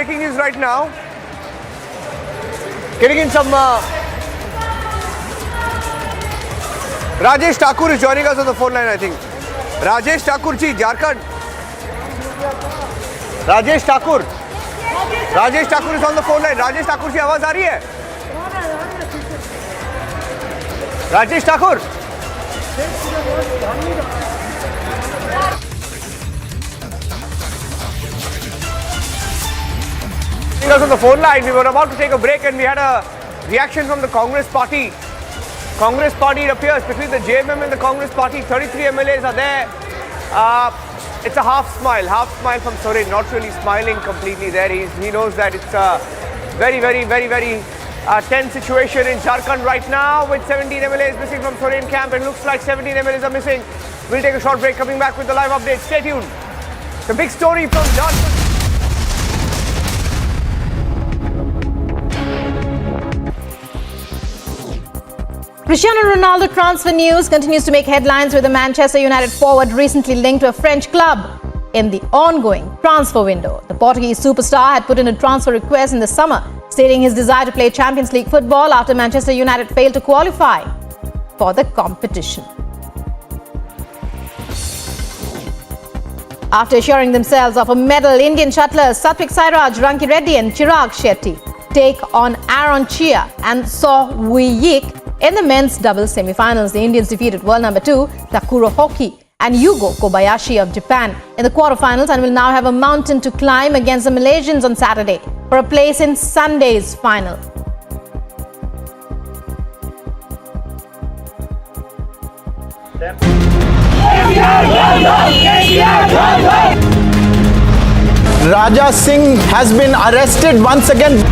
some Rajesh Thakur is joining us on the phone line, I think. Rajesh Thakur ji, Jharkhand. Rajesh Thakur. Rajesh Thakur is on the phone line. Rajesh Thakur ji, आवाज आ रही है? Rajesh Thakur. On the phone line, we were about to take a break and we had a reaction from the Congress party. Congress party, it appears, between the JMM and the Congress party, 33 MLAs are there. It's a half smile from Soren, not really smiling completely there. He knows that it's a very tense situation in Jharkhand right now with 17 MLAs missing from Soren camp. It looks like 17 MLAs are missing. We'll take a short break, coming back with the live update. Stay tuned. The big story from Jharkhand. Cristiano Ronaldo transfer news continues to make headlines with the Manchester United forward recently linked to a French club in the ongoing transfer window. The Portuguese superstar had put in a transfer request in the summer, stating his desire to play Champions League football after Manchester United failed to qualify for the competition. After assuring themselves of a medal, Indian shuttlers Satvik Sairaj, Ranki Reddy and Chirag Shetty take on Aaron Chia and So Woo Yik in the men's doubles semi-finals. The Indians defeated world number 2 Takuro Hoki and Yugo Kobayashi of Japan in the quarterfinals and will now have a mountain to climb against the Malaysians on Saturday for a place in Sunday's final. Raja Singh has been arrested once again.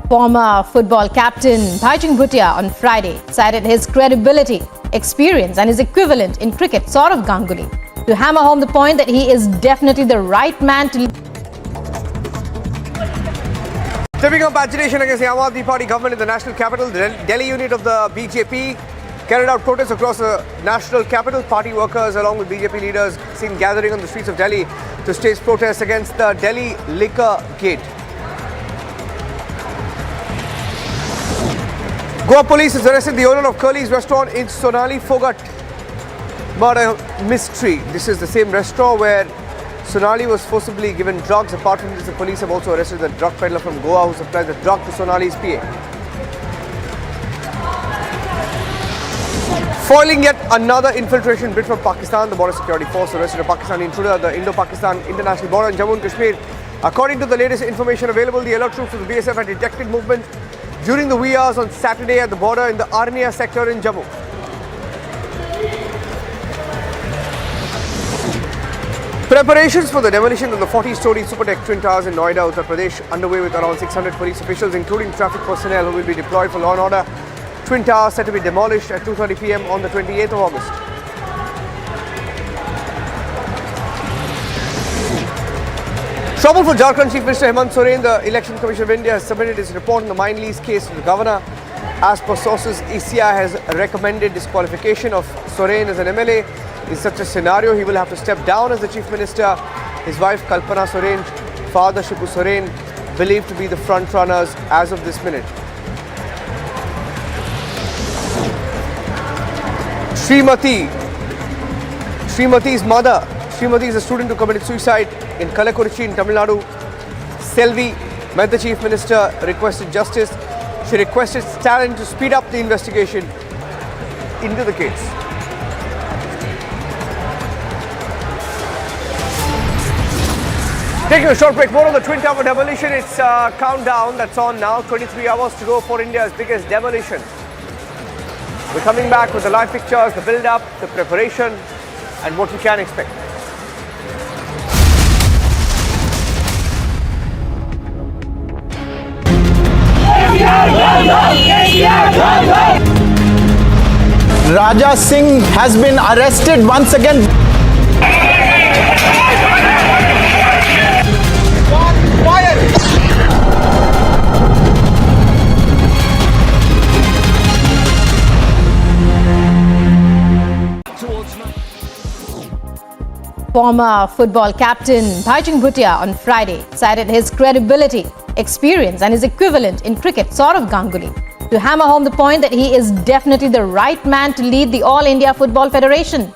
Former football captain Bhaijing Bhutia on Friday cited his credibility, experience and his equivalent in cricket, Saurav Ganguly, to hammer home the point that he is definitely the right man to lead. Stepping up agitation against the Aam Aadmi Party government in the national capital, the Delhi unit of the BJP carried out protests across the national capital. Party workers along with BJP leaders seen gathering on the streets of Delhi to stage protests against the Delhi liquor gate. Goa police has arrested the owner of Curly's restaurant in Sonali Phogat murder mystery. This is the same restaurant where Sonali was forcibly given drugs. Apart from this, the police have also arrested the drug peddler from Goa who supplied the drug to Sonali's PA. Foiling yet another infiltration bid from Pakistan, the border security force arrested a Pakistani intruder at the Indo-Pakistan international border in Jammu and Kashmir. According to the latest information available, the alert troops of the BSF had detected movement during the wee hours on Saturday at the border in the Arnia sector in Jammu. Preparations for the demolition of the 40-story Supertech Twin Towers in Noida, Uttar Pradesh underway with around 600 police officials including traffic personnel who will be deployed for law and order. Twin Towers set to be demolished at 2:30 p.m. on the 28th of August. Trouble for Jharkhand Chief Minister Hemant Soren. The Election Commission of India has submitted its report on the mine lease case to the governor. As per sources, ECI has recommended disqualification of Soren as an MLA. In such a scenario, he will have to step down as the Chief Minister. His wife Kalpana Soren, father Shibu Soren, believed to be the front runners as of this minute. Srimati's mother. Srimati is a student who committed suicide in Kallakurichi in Tamil Nadu. Selvi met the Chief Minister, requested justice. She requested Stalin to speed up the investigation into the case. Taking a short break, more on the Twin Tower demolition. It's a countdown that's on now. 23 hours to go for India's biggest demolition. We're coming back with the live pictures, the build-up, the preparation, and what we can expect. Raja Singh has been arrested once again. Former football captain Bhaijing Bhutia on Friday cited his credibility, experience and his equivalent in cricket, Saurav Ganguly, to hammer home the point that he is definitely the right man to lead the All India Football Federation.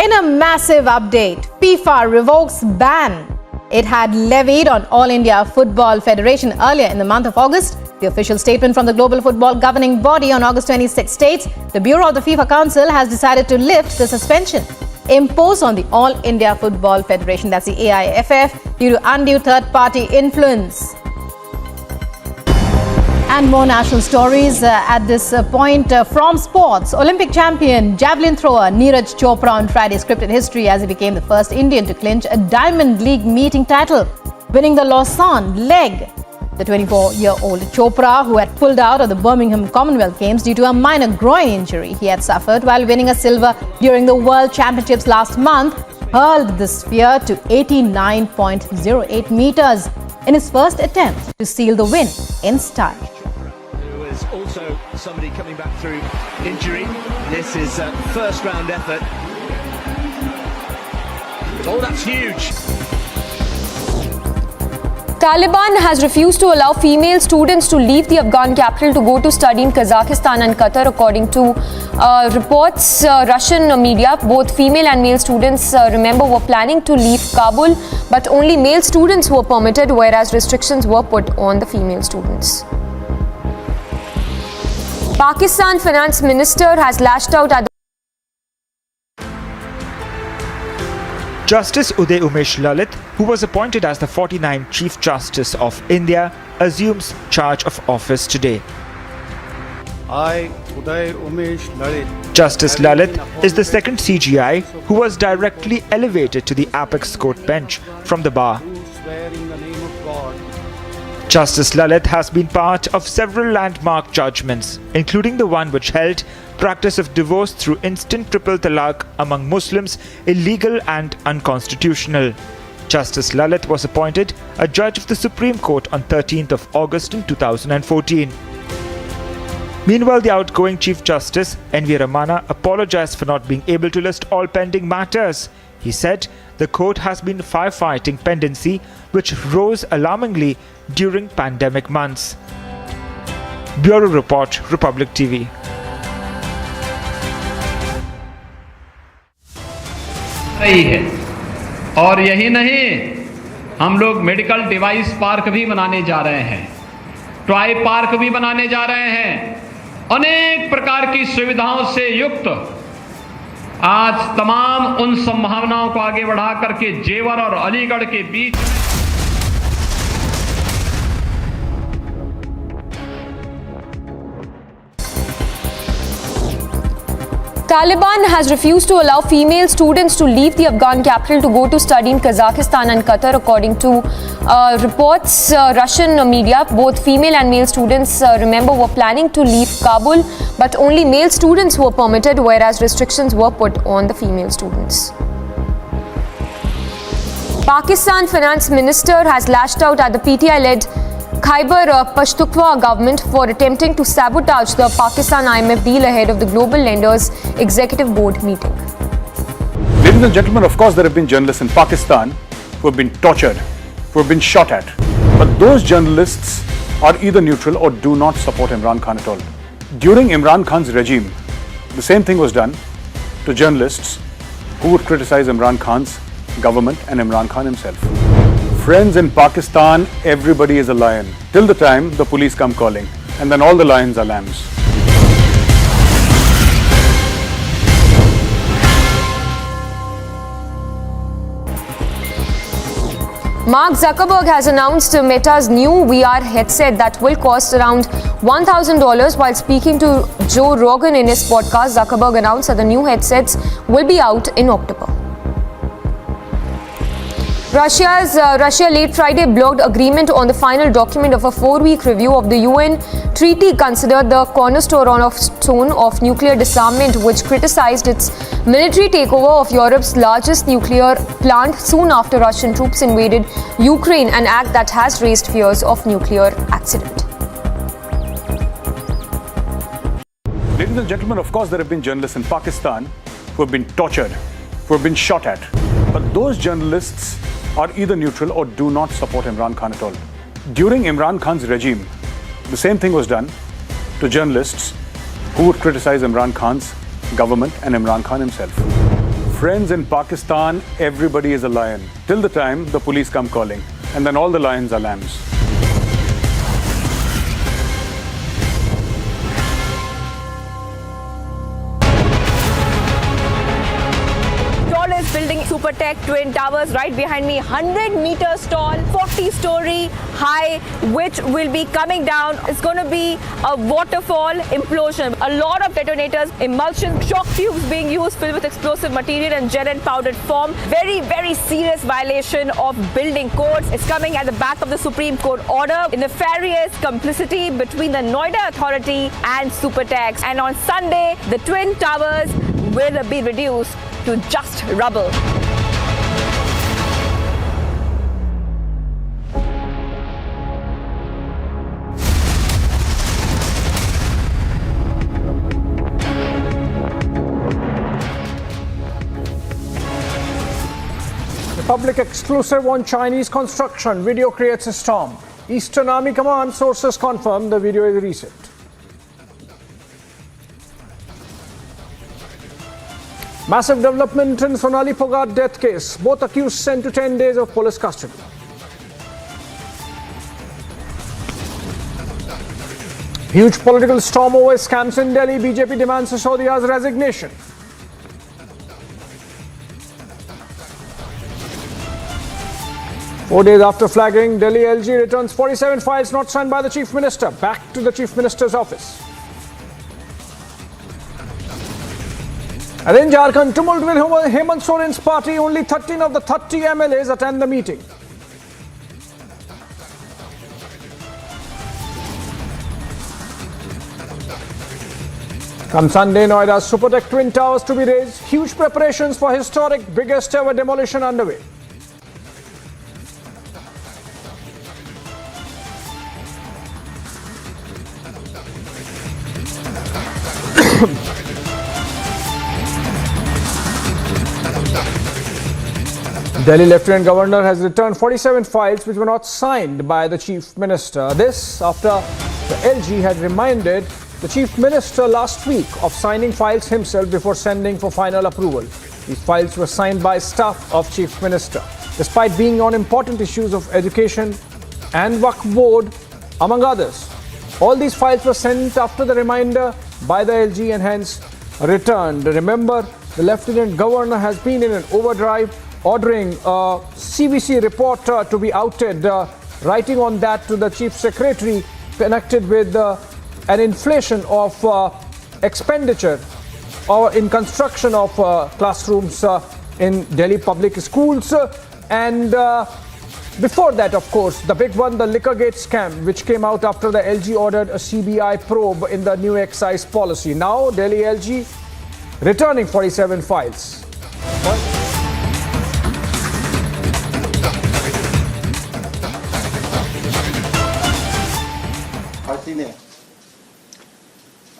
In a massive update, FIFA revokes ban it had levied on All India Football Federation earlier in the month of August. The official statement from the Global Football Governing Body on August 26 states the Bureau of the FIFA Council has decided to lift the suspension imposed on the All India Football Federation, that's the AIFF, due to undue third-party influence. And more national stories at this point from sports. Olympic champion javelin thrower Neeraj Chopra on Friday scripted history as he became the first Indian to clinch a Diamond League meeting title, winning the Lausanne leg. The 24-year-old Chopra, who had pulled out of the Birmingham Commonwealth Games due to a minor groin injury he had suffered while winning a silver during the World Championships last month, hurled the sphere to 89.08 meters in his first attempt to seal the win in style. There was also somebody coming back through injury. This is a first round effort. Oh, that's huge. Taliban has refused to allow female students to leave the Afghan capital to go to study in Kazakhstan and Qatar, according to reports. Russian media, both female and male students, remember, were planning to leave Kabul, but only male students were permitted, whereas restrictions were put on the female students. Pakistan Finance Minister has lashed out at the Justice Uday Umesh Lalit, who was appointed as the 49th Chief Justice of India, assumes charge of office today. I, Uday Umesh Lalit. Justice Lalit is the second CGI who was directly elevated to the apex court bench from the bar. Justice Lalit has been part of several landmark judgments, including the one which held practice of divorce through instant triple talaq among Muslims illegal and unconstitutional. Justice Lalit was appointed a judge of the Supreme Court on 13th of August in 2014. Meanwhile, the outgoing Chief Justice, N.V. Ramana, apologized for not being able to list all pending matters. He said the court has been firefighting pendency, which rose alarmingly during pandemic months. Bureau Report, Republic TV. रही है और यही नहीं, हम लोग medical device park भी बनाने जा रहे हैं, टॉय पार्क भी बनाने जा रहे हैं। अनेक प्रकार की सुविधाओं से युक्त आज तमाम उन संभावनाओं को आगे बढ़ा करके जेवर और अलीगढ़ के बीच Taliban has refused to allow female students to leave the Afghan capital to go to study in Kazakhstan and Qatar, according to reports. Russian media, both female and male students, remember, were planning to leave Kabul, but only male students were permitted, whereas restrictions were put on the female students. Pakistan Finance Minister has lashed out at the PTI-led Khyber Pakhtunkhwa government for attempting to sabotage the Pakistan IMF deal ahead of the Global Lenders Executive Board meeting. Ladies and gentlemen, of course there have been journalists in Pakistan who have been tortured, who have been shot at. But those journalists are either neutral or do not support Imran Khan at all. During Imran Khan's regime, the same thing was done to journalists who would criticize Imran Khan's government and Imran Khan himself. Friends, in Pakistan, everybody is a lion till the time the police come calling, and then all the lions are lambs. Mark Zuckerberg has announced Meta's new VR headset that will cost around $1,000. While speaking to Joe Rogan in his podcast, Zuckerberg announced that the new headsets will be out in October. Russia late Friday blocked agreement on the final document of a 4-week review of the UN treaty considered the cornerstone of nuclear disarmament, which criticized its military takeover of Europe's largest nuclear plant soon after Russian troops invaded Ukraine, an act that has raised fears of nuclear accident. Ladies and gentlemen, of course, there have been journalists in Pakistan who have been tortured, who have been shot at. But those journalists are either neutral or do not support Imran Khan at all. During Imran Khan's regime, the same thing was done to journalists who would criticize Imran Khan's government and Imran Khan himself. Friends, in Pakistan, everybody is a lion till the time the police come calling, and then all the lions are lambs. Building super tech twin towers right behind me, 100 meters tall, 40-story high, which will be coming down. It's going to be a waterfall implosion. A lot of detonators, emulsion, shock tubes being used filled with explosive material and gel and powdered form. Very, very serious violation of building codes. It's coming at the back of the Supreme Court order. Nefarious complicity between the Noida Authority and Supertex. And on Sunday, the twin towers will be reduced to just rubble. The public exclusive on Chinese construction. Video creates a storm. Eastern Army Command sources confirm the video is recent. Massive development in Sonali Phogat death case. Both accused sent to 10 days of police custody. Huge political storm over scams in Delhi. BJP demands Sisodia's resignation. Four days after flagging, Delhi LG returns 47 files not signed by the Chief Minister back to the Chief Minister's office. And in Jharkhand, tumult with Hemant Soren's party. Only 13 of the 30 MLAs attend the meeting. Come Sunday, Noida's Supertech Twin Towers to be raised. Huge preparations for historic biggest ever demolition underway. Delhi Lieutenant Governor has returned 47 files which were not signed by the Chief Minister. This after the LG had reminded the Chief Minister last week of signing files himself before sending for final approval. These files were signed by staff of Chief Minister. Despite being on important issues of education and Waqf Board, among others, all these files were sent after the reminder by the LG and hence returned. Remember, the Lieutenant Governor has been in an overdrive, ordering a CBC reporter to be outed, writing on that to the Chief Secretary connected with an inflation of expenditure or in construction of classrooms in Delhi public schools. And before that, of course, the big one, the Liquorgate scam, which came out after the LG ordered a CBI probe in the new excise policy. Now, Delhi LG returning 47 files. Party ने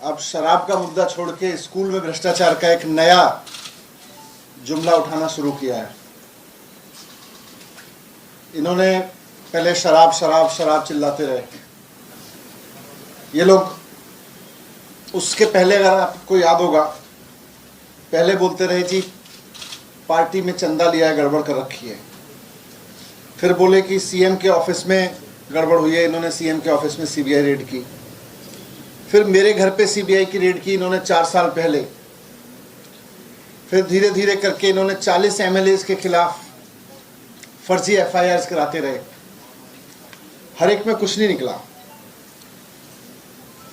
अब शराब का मुद्दा छोड़ के school में भ्रष्टाचार का एक नया जुमला उठाना शुरू किया है। इन्होंने पहले शराब शराब शराब चिल्लाते रहे। ये लोग उसके पहले, अगर आपको याद होगा, पहले बोलते रहे जी पार्टी में चंदा लिया है, गड़बड़ कर रखी है। फिर बोले कि सीएम के ऑफिस में गड़बड़ हुई है, इन्होंने सीएम के ऑफिस में सीबीआई रेड की। फिर मेरे घर पे सीबीआई की रेड की इन्होंने 4 साल पहले। फिर धीरे धीरे करके इन्होंने 40 एमएलएस के खिलाफ फर्जी एफआईआर कराते रहे, हर एक में कुछ नहीं निकला।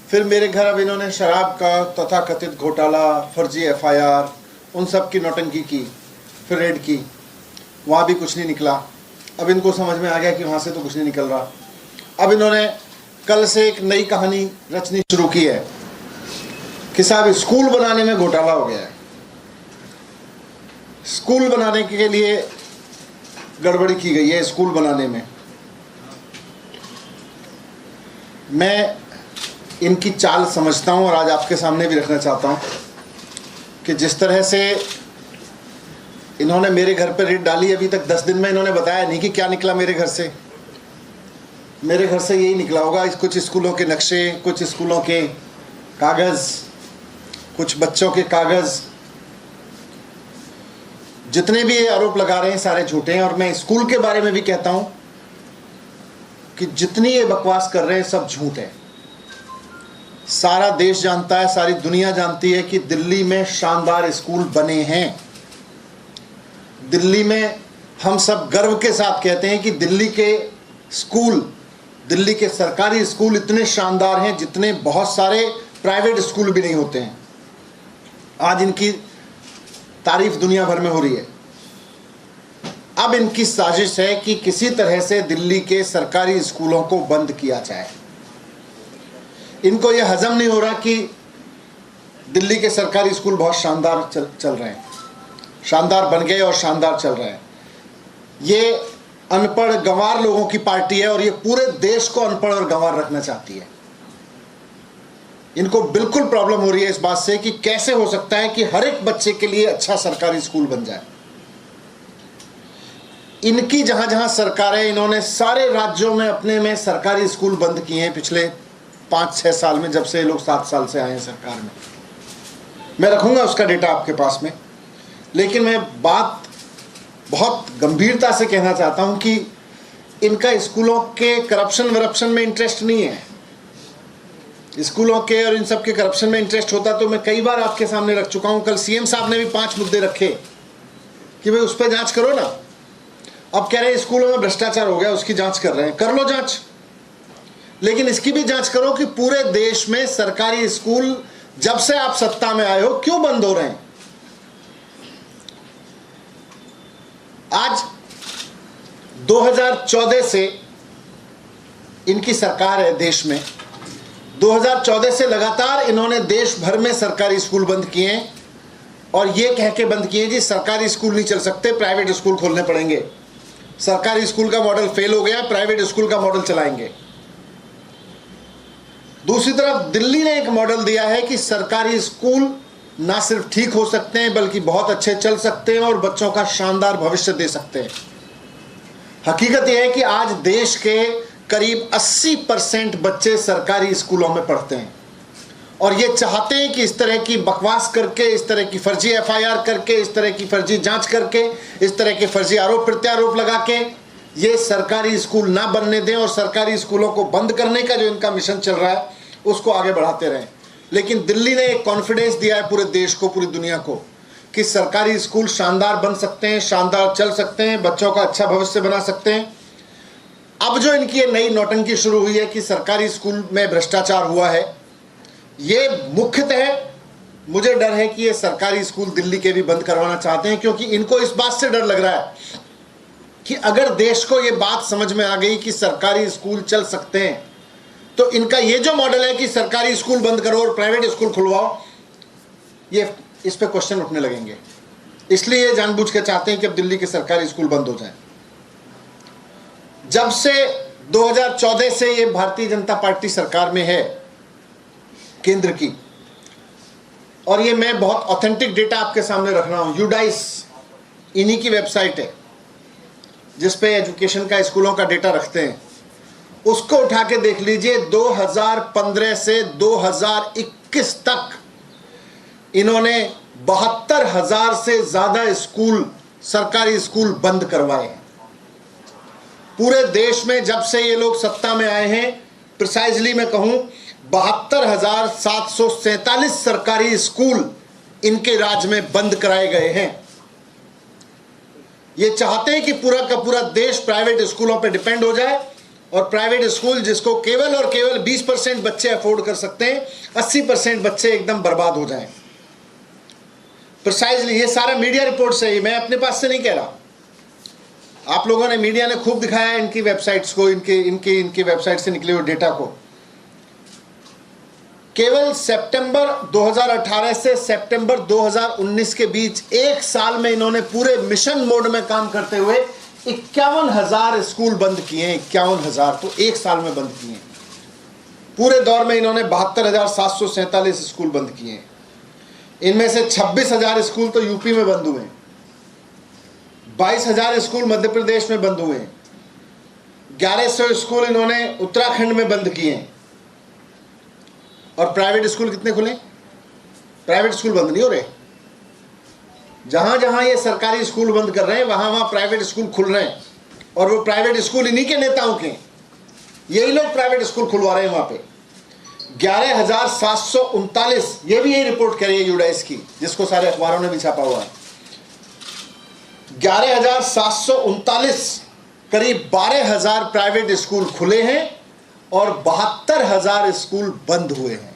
फिर मेरे घर अब इन्होंने शराब का तथाकथित घोटाला, फर्जी एफआईआर, उन सब की नौटंकी की, फिर रेड की, वहाँ भी कुछ नहीं निकला। अब इनको समझ में आ गया कि वहाँ से तो कुछ नहीं निकल रहा। अब इन्होंने कल से एक नई कहानी रचनी शुरू की है कि साहब स्कूल बनाने में घोटाला हो गया है, स्कूल बनाने के लिए गड़बड़ी की गई है। स्कूल बनाने में मैं इनकी चाल समझता हूं और आज आपके सामने भी रखना चाहता हूं कि जिस तरह से इन्होंने मेरे घर पर रेड डाली, अभी तक 10 दिन में इन्होंने बताया नहीं कि क्या निकला मेरे घर से। मेरे घर से यही निकला होगा, कुछ स्कूलों के नक्शे, कुछ स्कूलों के कागज़, कुछ बच्चों के कागज़। जितने भी ये आरोप लगा रहे हैं सारे झूठे हैं। और मैं स्कूल के बारे में भी कहता हूं कि जितनी ये बकवास कर रहे हैं सब झूठ है। सारा देश जानता है, सारी दुनिया जानती है कि दिल्ली में शानदार स्कूल बने हैं। दिल्ली में हम सब गर्व के साथ कहते हैं कि दिल्ली के स्कूल, दिल्ली के सरकारी स्कूल इतने शानदार हैं जितने बहुत सारे प्राइवेट स्कूल भी नहीं होते हैं। आज इनकी तारीफ दुनिया भर में हो रही है। अब इनकी साजिश है कि किसी तरह से दिल्ली के सरकारी स्कूलों को बंद किया जाए। इनको यह हजम नहीं हो रहा कि दिल्ली के सरकारी स्कूल बहुत शानदार चल रहे हैं, शानदार बन गए और शानदार चल रहे हैं। ये अनपढ़ गंवार लोगों की पार्टी है और ये पूरे देश को अनपढ़ और गंवार रखना चाहती है। इनको बिल्कुल प्रॉब्लम हो रही है इस बात से कि कैसे हो सकता है कि हर एक बच्चे के लिए अच्छा सरकारी स्कूल बन जाए। इनकी जहां जहां सरकार है, इन्होंने सारे राज्यों में अपने में सरकारी स्कूल बंद किए हैं पिछले 5-6 साल में, जब से ये लोग 7 साल से आए हैं सरकार में। मैं रखूंगा उसका डेटा आपके पास में, लेकिन मैं बात बहुत गंभीरता से कहना चाहता हूं कि इनका स्कूलों के करप्शन वरप्शन में इंटरेस्ट नहीं है। स्कूलों के और इन सब के करप्शन में इंटरेस्ट होता तो मैं कई बार आपके सामने रख चुका हूं। कल सीएम साहब ने भी 5 मुद्दे रखे कि भाई उस पर जांच करो ना। अब कह रहे हैं स्कूलों में भ्रष्टाचार हो गया, उसकी जांच कर रहे हैं। कर लो जांच, लेकिन इसकी भी जांच करो कि पूरे देश में सरकारी स्कूल जब से आप सत्ता में आए हो क्यों बंद हो रहे हैं। आज 2014 से इनकी सरकार है देश में। 2014 से लगातार इन्होंने देश भर में सरकारी स्कूल बंद किए हैं और ये कह के बंद किए जी सरकारी स्कूल नहीं चल सकते, प्राइवेट स्कूल खोलने पड़ेंगे। सरकारी स्कूल का मॉडल फेल हो गया, प्राइवेट स्कूल का मॉडल चलाएंगे। दूसरी तरफ दिल्ली ने एक मॉडल दिया है कि सरकारी स्कूल ना सिर्फ ठीक हो सकते हैं बल्कि बहुत अच्छे चल सकते हैं और बच्चों का शानदार भविष्य दे सकते हैं। हकीकत यह है कि आज देश के करीब 80% बच्चे सरकारी स्कूलों में पढ़ते हैं और ये चाहते हैं कि इस तरह की बकवास करके, इस तरह की फर्जी एफआईआर करके, इस तरह की फर्जी जांच करके, इस तरह के फर्जी आरोप प्रत्यारोप लगा के ये सरकारी स्कूल ना बनने दें और सरकारी स्कूलों को बंद करने का जो इनका मिशन चल रहा है उसको आगे बढ़ाते रहें। लेकिन दिल्ली ने एक कॉन्फिडेंस दिया है पूरे देश को, पूरी दुनिया को, कि सरकारी स्कूल शानदार बन सकते हैं, शानदार चल सकते हैं, बच्चों का अच्छा भविष्य बना सकते हैं। अब जो इनकी ये नई नौटंकी शुरू हुई है कि सरकारी स्कूल में भ्रष्टाचार हुआ है, ये मुख्यतः मुझे डर है कि ये सरकारी स्कूल दिल्ली के भी बंद करवाना चाहते हैं, क्योंकि इनको इस बात से डर लग रहा है कि अगर देश को ये बात समझ में आ गई कि सरकारी स्कूल चल सकते हैं तो इनका ये जो मॉडल है कि सरकारी स्कूल बंद करो और प्राइवेट स्कूल खुलवाओ, ये इस पे क्वेश्चन उठने लगेंगे। इसलिए ये जानबूझ के चाहते हैं कि अब दिल्ली के सरकारी स्कूल बंद हो जाएं। जब से 2014 से ये भारतीय जनता पार्टी सरकार में है केंद्र की, और ये मैं बहुत ऑथेंटिक डेटा आपके सामने रख रहा हूं, यूडाइस इन्हीं की वेबसाइट है जिस पे एजुकेशन का, स्कूलों का डेटा रखते हैं, उसको उठा के देख लीजिए। 2015 से 2021 तक इन्होंने 72,000 से ज्यादा स्कूल, सरकारी स्कूल बंद करवाए हैं पूरे देश में। जब से ये लोग सत्ता में आए हैं, प्रिसाइजली मैं कहूं 72,747 सरकारी स्कूल इनके राज्य में बंद कराए गए हैं। ये चाहते हैं कि पूरा का पूरा देश प्राइवेट स्कूलों पर डिपेंड हो जाए और प्राइवेट स्कूल जिसको केवल और केवल 20% बच्चे अफोर्ड कर सकते हैं, 80% बच्चे एकदम बर्बाद हो जाएं। प्रिसाइजली ये सारा मीडिया रिपोर्ट से ही, मैं अपने पास से नहीं कह रहा। आप लोगों ने, मीडिया ने खूब दिखाया है इनकी वेबसाइट्स को, इनकी वेबसाइट से निकले हुए डेटा को। केवल सितंबर 2018 से सितंबर 2019 के बीच एक साल में इन्होंने पूरे मिशन मोड में काम करते हुए 51,000 स्कूल बंद किए हैं। 51,000 तो एक साल में बंद किए हैं। पूरे दौर में इन्होंने 72,747 स्कूल बंद किए हैं। इनमें से 26,000 स्कूल तो यूपी में बंद हुए हैं, 22,000 स्कूल मध्य प्रदेश में बंद हुए हैं, 1100 स्कूल इन्होंने उत्तराखंड में बंद किए हैं। और प्राइवेट स्कूल कितने खुले? प्राइवेट स्कूल बंद नहीं हो रहे। जहां जहां ये सरकारी स्कूल बंद कर रहे हैं वहां वहां प्राइवेट स्कूल खुल रहे हैं, और वो प्राइवेट स्कूल इन्हीं के नेताओं के, यही लोग प्राइवेट स्कूल खुलवा रहे हैं वहां पे। 11,739, ये भी यही रिपोर्ट करी है यूडाइस की, जिसको सारे अखबारों ने भी छापा हुआ है। 11,739, करीब 12,000 प्राइवेट स्कूल खुले हैं और 72,000 स्कूल बंद हुए हैं।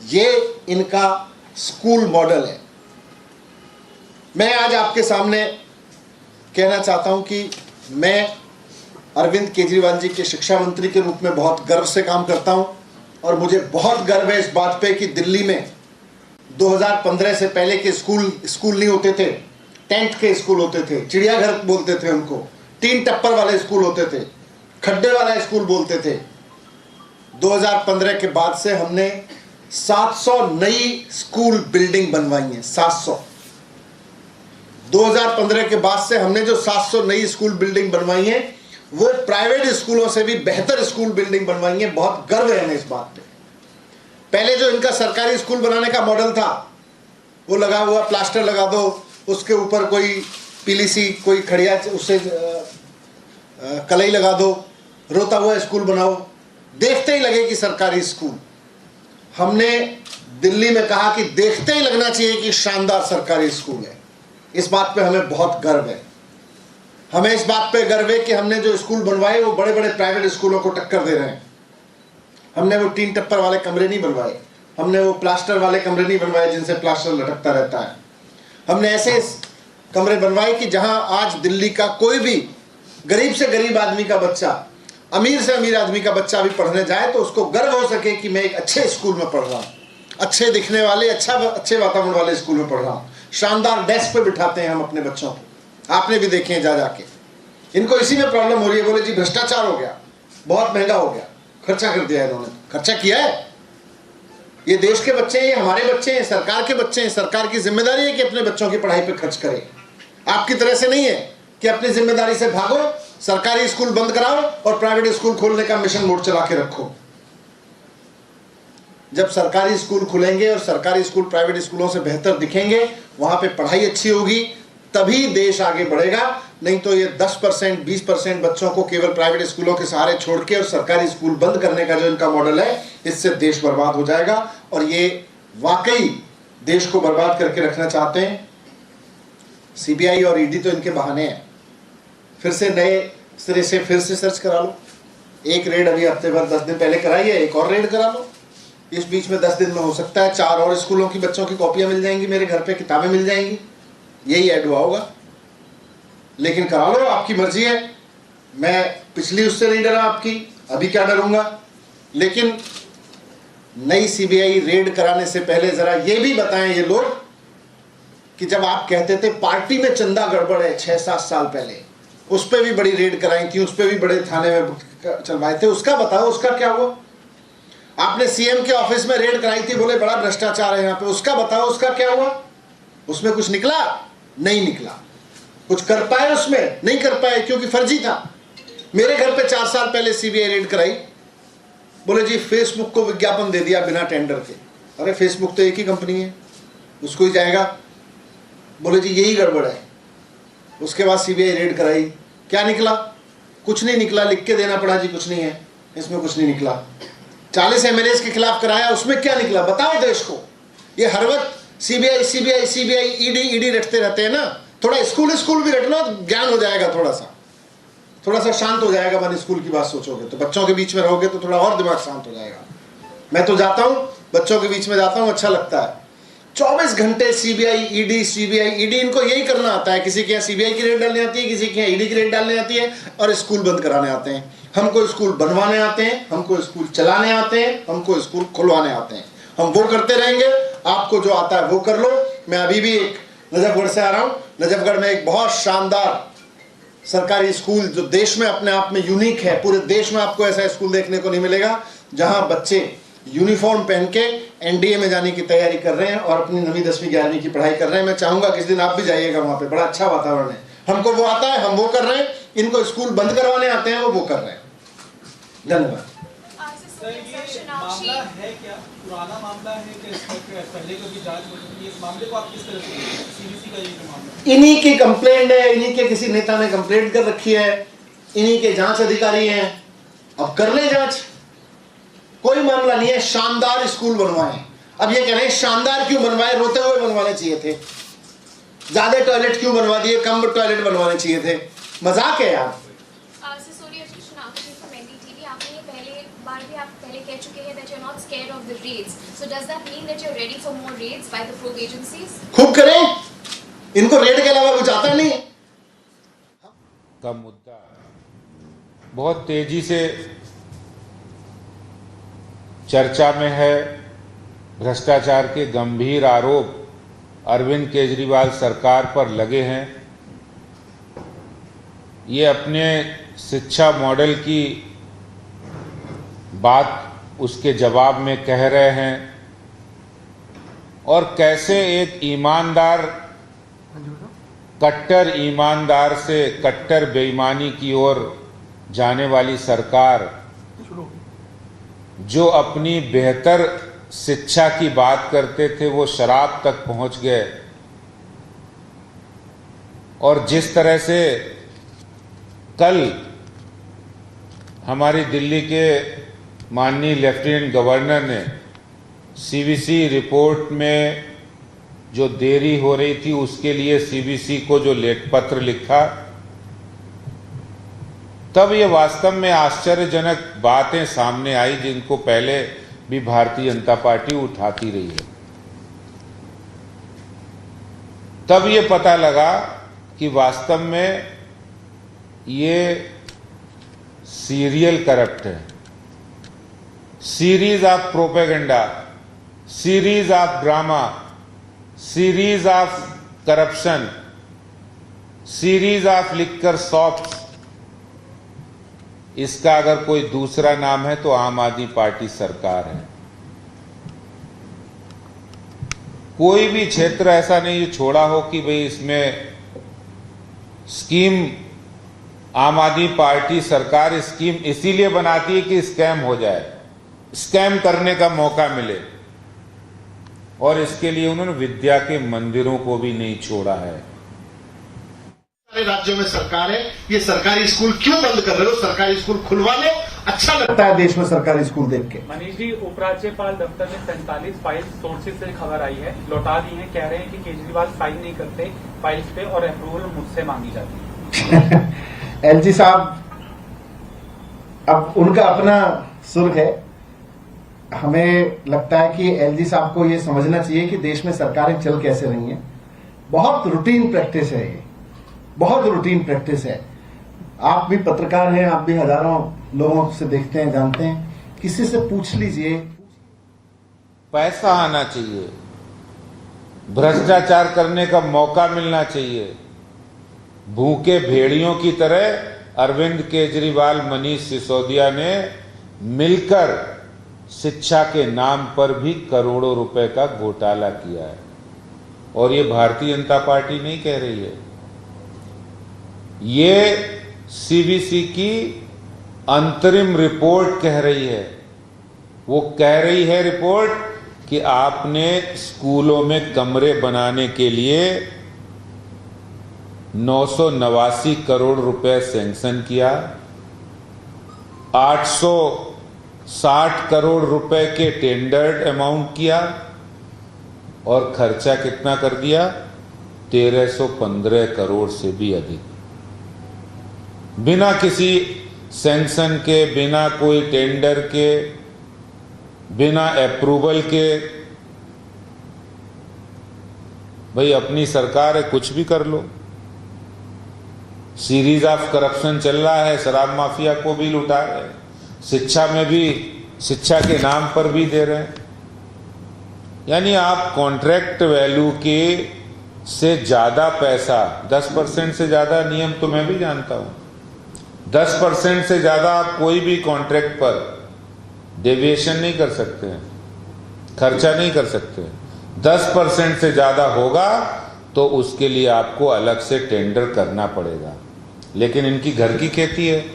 ये इनका स्कूल मॉडल है। मैं आज आपके सामने कहना चाहता हूं कि मैं अरविंद केजरीवाल जी के शिक्षा मंत्री के रूप में बहुत गर्व से काम करता हूं, और मुझे बहुत गर्व है इस बात पे कि दिल्ली में 2015 से पहले के स्कूल नहीं होते थे, टेंट के स्कूल होते थे, चिड़ियाघर बोलते थे उनको, 3 टप्पर वाले स्कूल होते थे, खड्डे वाला स्कूल बोलते थे। 2015 के बाद से हमने 700 नई स्कूल बिल्डिंग बनवाई है। 700 2015 के बाद से हमने जो 700 नई स्कूल बिल्डिंग बनवाई है वो प्राइवेट स्कूलों से भी बेहतर स्कूल बिल्डिंग बनवाई है। बहुत गर्व है हमें इस बात पे। पहले जो इनका सरकारी स्कूल बनाने का मॉडल था, वो लगा हुआ प्लास्टर लगा दो, उसके ऊपर कोई पीली सी कोई खड़िया उससे कलई लगा दो, रोता हुआ स्कूल बनाओ, देखते ही लगे कि सरकारी स्कूल। हमने दिल्ली में कहा कि देखते ही लगना चाहिए कि शानदार सरकारी स्कूल है। इस बात पे हमें बहुत गर्व है। हमें इस बात पे गर्व है कि हमने जो स्कूल बनवाए वो बड़े बड़े प्राइवेट स्कूलों को टक्कर दे रहे हैं। हमने वो 3 टप्पर वाले कमरे नहीं बनवाए, हमने वो प्लास्टर वाले कमरे नहीं बनवाए जिनसे प्लास्टर लटकता रहता है। हमने ऐसे कमरे बनवाए कि जहां आज दिल्ली का कोई भी गरीब से गरीब आदमी का बच्चा, अमीर से अमीर आदमी का बच्चा भी पढ़ने जाए तो उसको गर्व हो सके कि मैं एक अच्छे स्कूल में पढ़ रहा हूँ, अच्छे दिखने वाले, अच्छे वातावरण वाले स्कूल में पढ़ रहा हूँ। शानदार डेस्क पे बिठाते हैं हम अपने बच्चों को, आपने भी देखे हैं जा जाके। इनको इसी में प्रॉब्लम हो रही है, बोले जी भ्रष्टाचार हो गया, बहुत महंगा हो गया, खर्चा कर दिया इन्होंने। खर्चा किया है, ये देश के बच्चे हैं, ये हमारे बच्चे हैं, सरकार के बच्चे हैं। सरकार की जिम्मेदारी है कि अपने बच्चों की पढ़ाई पे खर्च करे। आपकी तरह से नहीं है कि अपनी जिम्मेदारी से भागो, सरकारी स्कूल बंद कराओ और प्राइवेट स्कूल खोलने का मिशन मोड चला के रखो। जब सरकारी स्कूल खुलेंगे और सरकारी स्कूल प्राइवेट स्कूलों से बेहतर दिखेंगे, वहां पे पढ़ाई अच्छी होगी, तभी देश आगे बढ़ेगा। नहीं तो ये 10%, 20% बच्चों को केवल प्राइवेट स्कूलों के सहारे छोड़ के और सरकारी स्कूल बंद करने का जो इनका मॉडल है, इससे देश बर्बाद हो जाएगा। और ये वाकई देश को बर्बाद करके रखना चाहते हैं। सीबीआई और ईडी तो इनके बहाने हैं। फिर से नए सिरे से फिर से सर्च करा लो। एक रेड अभी हफ्ते भर 10 दिन पहले कराई है, एक और रेड करा लो। इस बीच में 10 दिन में हो सकता है 4 और स्कूलों की बच्चों की कॉपियां मिल जाएंगी, मेरे घर पे किताबें मिल जाएंगी। यही ऐड हुआ होगा, लेकिन करा लो, आपकी मर्जी है। मैं पिछली उससे नहीं डरा आपकी, अभी क्या डरूंगा। लेकिन नई सीबीआई रेड कराने से पहले जरा ये भी बताएं ये लोग कि जब आप कहते थे पार्टी में चंदा गड़बड़ है 6-7 साल पहले, उस पर भी बड़ी रेड कराई थी, उस पर भी बड़े थाने में चलवाए थे, उसका बताओ, उसका क्या हुआ। आपने सीएम के ऑफिस में रेड कराई थी, बोले बड़ा भ्रष्टाचार है यहाँ पे, उसका बताओ, उसका क्या हुआ। उसमें कुछ निकला? नहीं निकला। कुछ कर पाए उसमें? नहीं कर पाए, क्योंकि फर्जी था। मेरे घर पे 4 साल पहले सीबीआई रेड कराई, बोले जी फेसबुक को विज्ञापन दे दिया बिना टेंडर के। अरे फेसबुक तो एक ही कंपनी है, उसको ही जाएगा। बोले जी यही गड़बड़ है। उसके बाद सीबीआई रेड कराई, क्या निकला? कुछ नहीं निकला, लिख के देना पड़ा जी कुछ नहीं है, इसमें कुछ नहीं निकला। 40 एमएलए के खिलाफ कराया, उसमें क्या निकला बताओ देश को। ये हर वक्त सीबीआई सीबीआई सीबीआई ईडी रटते रहते हैं ना। थोड़ा स्कूल भी रट लो, ज्ञान हो जाएगा, थोड़ा सा शांत हो जाएगा मन। स्कूल की बात सोचोगे तो, बच्चों के बीच में रहोगे तो थोड़ा और दिमाग शांत हो जाएगा। मैं तो जाता हूँ, बच्चों के बीच में जाता हूँ, अच्छा लगता है। 24 घंटे सीबीआई ईडी, इनको यही करना आता है। किसी के यहाँ सीबीआई की रेड डालने आती है, किसी के यहाँ ईडी की रेड डालने आती है, और स्कूल बंद कराने आते हैं। हमको स्कूल बनवाने आते हैं, हमको स्कूल चलाने आते हैं, हमको स्कूल खुलवाने आते हैं। हम वो करते रहेंगे, आपको जो आता है वो कर लो। मैं अभी भी एक नजफगढ़ से आ रहा हूँ। नजफगढ़ में एक बहुत शानदार सरकारी स्कूल जो देश में अपने आप में यूनिक है, पूरे देश में आपको ऐसा स्कूल देखने को नहीं मिलेगा। जहां बच्चे यूनिफॉर्म पहन के एनडीए में जाने की तैयारी कर रहे हैं और अपनी 9वीं 10वीं 11वीं की पढ़ाई कर रहे हैं। मैं चाहूंगा किसी दिन आप भी जाइएगा वहां पे, बड़ा अच्छा वातावरण है। हमको वो आता है, हम वो कर रहे हैं, इनको स्कूल बंद करवाने आते हैं, वो कर रहे हैं। धन्यवाद। मामला है क्या, पुराना मामला है कि पहले कभी जांच हो चुकी है? इस मामले को आप किस तरह से सीबीसी का ये मामला? इन्हीं की कंप्लेंट है, इन्हीं के किसी नेता ने कंप्लेंट कर रखी है, इन्हीं के जांच अधिकारी हैं, अब कर ले जांच। कोई मामला नहीं है। शानदार स्कूल बनवाए, अब ये कह रहे हैं शानदार क्यों बनवाए, रोते हुए बनवाने चाहिए थे। ज्यादा टॉयलेट क्यों बनवा दिए, कम टॉयलेट बनवाने चाहिए थे। मजाक है यार। कह चुके हैं that you're not scared of the raids. So does that mean that you're ready for more raids by the probe agencies? खूब करें, इनको रेड के अलावा कुछ आता नहीं। का मुद्दा बहुत तेजी से चर्चा में है। भ्रष्टाचार के गंभीर आरोप अरविंद केजरीवाल सरकार पर लगे हैं। ये अपने शिक्षा मॉडल की बात उसके जवाब में कह रहे हैं और कैसे एक ईमानदार, कट्टर ईमानदार से कट्टर बेईमानी की ओर जाने वाली सरकार, जो अपनी बेहतर शिक्षा की बात करते थे वो शराब तक पहुंच गए। और जिस तरह से कल हमारी दिल्ली के माननीय लेफ्टिनेंट गवर्नर ने सीबीसी रिपोर्ट में जो देरी हो रही थी उसके लिए सीबीसी को जो लेट पत्र लिखा, तब ये वास्तव में आश्चर्यजनक बातें सामने आई जिनको पहले भी भारतीय जनता पार्टी उठाती रही है। तब ये पता लगा कि वास्तव में ये सीरियल करप्ट है। Series of propaganda, series of drama, series of corruption, series of liquor shops, इसका अगर कोई दूसरा नाम है तो आम आदमी पार्टी सरकार है। कोई भी क्षेत्र ऐसा नहीं छोड़ा हो कि भाई इसमें स्कीम, आम आदमी पार्टी सरकार स्कीम इसीलिए बनाती है कि स्कैम हो जाए, स्कैम करने का मौका मिले, और इसके लिए उन्होंने विद्या के मंदिरों को भी नहीं छोड़ा है। सारे राज्यों में सरकार है, ये सरकारी स्कूल क्यों बंद कर रहे हो? सरकारी स्कूल खुलवा लो, अच्छा लगता है देश में सरकारी स्कूल देख के। मनीष जी, उपराज्यपाल दफ्तर में 47 फाइल सोर्सेज से खबर आई है, लौटा दी है। कह रहे हैं कि केजरीवाल साइन नहीं करते फाइल्स पे और अप्रूवल मुझसे मांगी जाती है। एलजी साहब, अब उनका अपना सुर है। हमें लगता है कि एलजी साहब को ये समझना चाहिए कि देश में सरकारें चल कैसे रही हैं। बहुत रूटीन प्रैक्टिस है, ये बहुत रूटीन प्रैक्टिस है। आप भी पत्रकार हैं, आप भी हजारों लोगों से देखते हैं, जानते हैं, किसी से पूछ लीजिए। पैसा आना चाहिए, भ्रष्टाचार करने का मौका मिलना चाहिए। भूखे भेड़ियों की तरह अरविंद केजरीवाल, मनीष सिसोदिया ने मिलकर शिक्षा के नाम पर भी करोड़ों रुपए का घोटाला किया है। और ये भारतीय जनता पार्टी नहीं कह रही है, ये सीबीसी की अंतरिम रिपोर्ट कह रही है। वो कह रही है रिपोर्ट कि आपने स्कूलों में कमरे बनाने के लिए 989 करोड़ रुपए सैंक्शन किया, 860 करोड़ रुपए के टेंडर्ड अमाउंट किया, और खर्चा कितना कर दिया? 1315 करोड़ से भी अधिक, बिना किसी सैंक्शन के, बिना कोई टेंडर के, बिना अप्रूवल के। भाई अपनी सरकार है, कुछ भी कर लो। सीरीज ऑफ करप्शन चल रहा है, शराब माफिया को भी लुटा रहे हैं, शिक्षा में भी, शिक्षा के नाम पर भी दे रहे हैं। यानी आप कॉन्ट्रैक्ट वैल्यू के से ज्यादा पैसा, 10% से ज्यादा, नियम तो मैं भी जानता हूं, 10% से ज्यादा आप कोई भी कॉन्ट्रैक्ट पर डेविएशन नहीं कर सकते हैं, खर्चा नहीं कर सकते हैं। 10% से ज़्यादा होगा तो उसके लिए आपको अलग से टेंडर करना पड़ेगा। लेकिन इनकी घर की खेती है।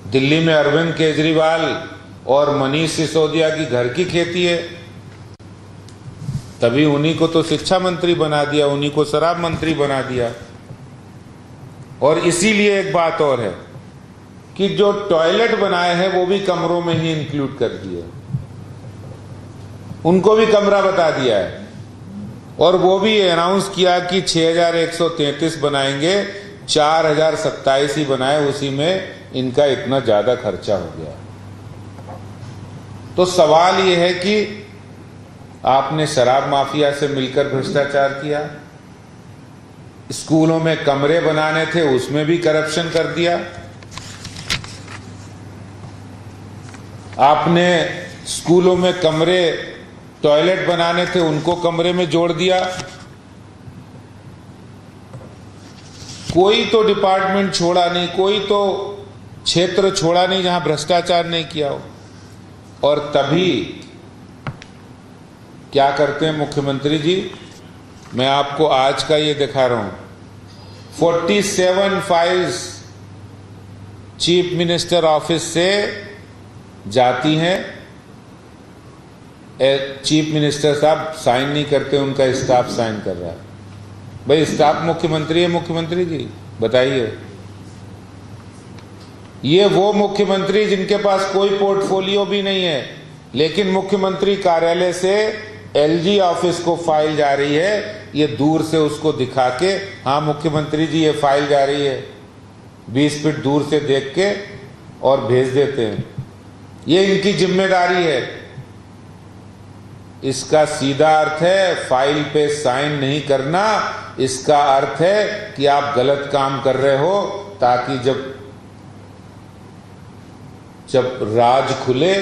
दिल्ली में अरविंद केजरीवाल और मनीष सिसोदिया की घर की खेती है, तभी उन्हीं को तो शिक्षा मंत्री बना दिया, उन्हीं को शराब मंत्री बना दिया। और इसीलिए एक बात और है कि जो टॉयलेट बनाए हैं वो भी कमरों में ही इंक्लूड कर दिए, उनको भी कमरा बता दिया है। और वो भी अनाउंस किया कि 6133 बनाएंगे, 4027 ही बनाए, उसी में इनका इतना ज्यादा खर्चा हो गया। तो सवाल ये है कि आपने शराब माफिया से मिलकर भ्रष्टाचार किया, स्कूलों में कमरे बनाने थे उसमें भी करप्शन कर दिया, आपने स्कूलों में कमरे टॉयलेट बनाने थे उनको कमरे में जोड़ दिया। कोई तो डिपार्टमेंट छोड़ा नहीं, कोई तो क्षेत्र छोड़ा नहीं जहां भ्रष्टाचार नहीं किया हो। और तभी क्या करते हैं मुख्यमंत्री जी, मैं आपको आज का ये दिखा रहा हूं। 47 फाइल्स चीफ मिनिस्टर ऑफिस से जाती हैं, चीफ मिनिस्टर साहब साइन नहीं करते, उनका स्टाफ साइन कर रहा है। भाई स्टाफ मुख्यमंत्री है मुख्यमंत्री जी, बताइए। ये वो मुख्यमंत्री जिनके पास कोई पोर्टफोलियो भी नहीं है, लेकिन मुख्यमंत्री कार्यालय से एलजी ऑफिस को फाइल जा रही है, ये दूर से उसको दिखा के, हाँ मुख्यमंत्री जी ये फाइल जा रही है, 20 फीट दूर से देख के और भेज देते हैं। ये इनकी जिम्मेदारी है। इसका सीधा अर्थ है फाइल पे साइन नहीं करना, इसका अर्थ है कि आप गलत काम कर रहे हो, ताकि जब राज खुले,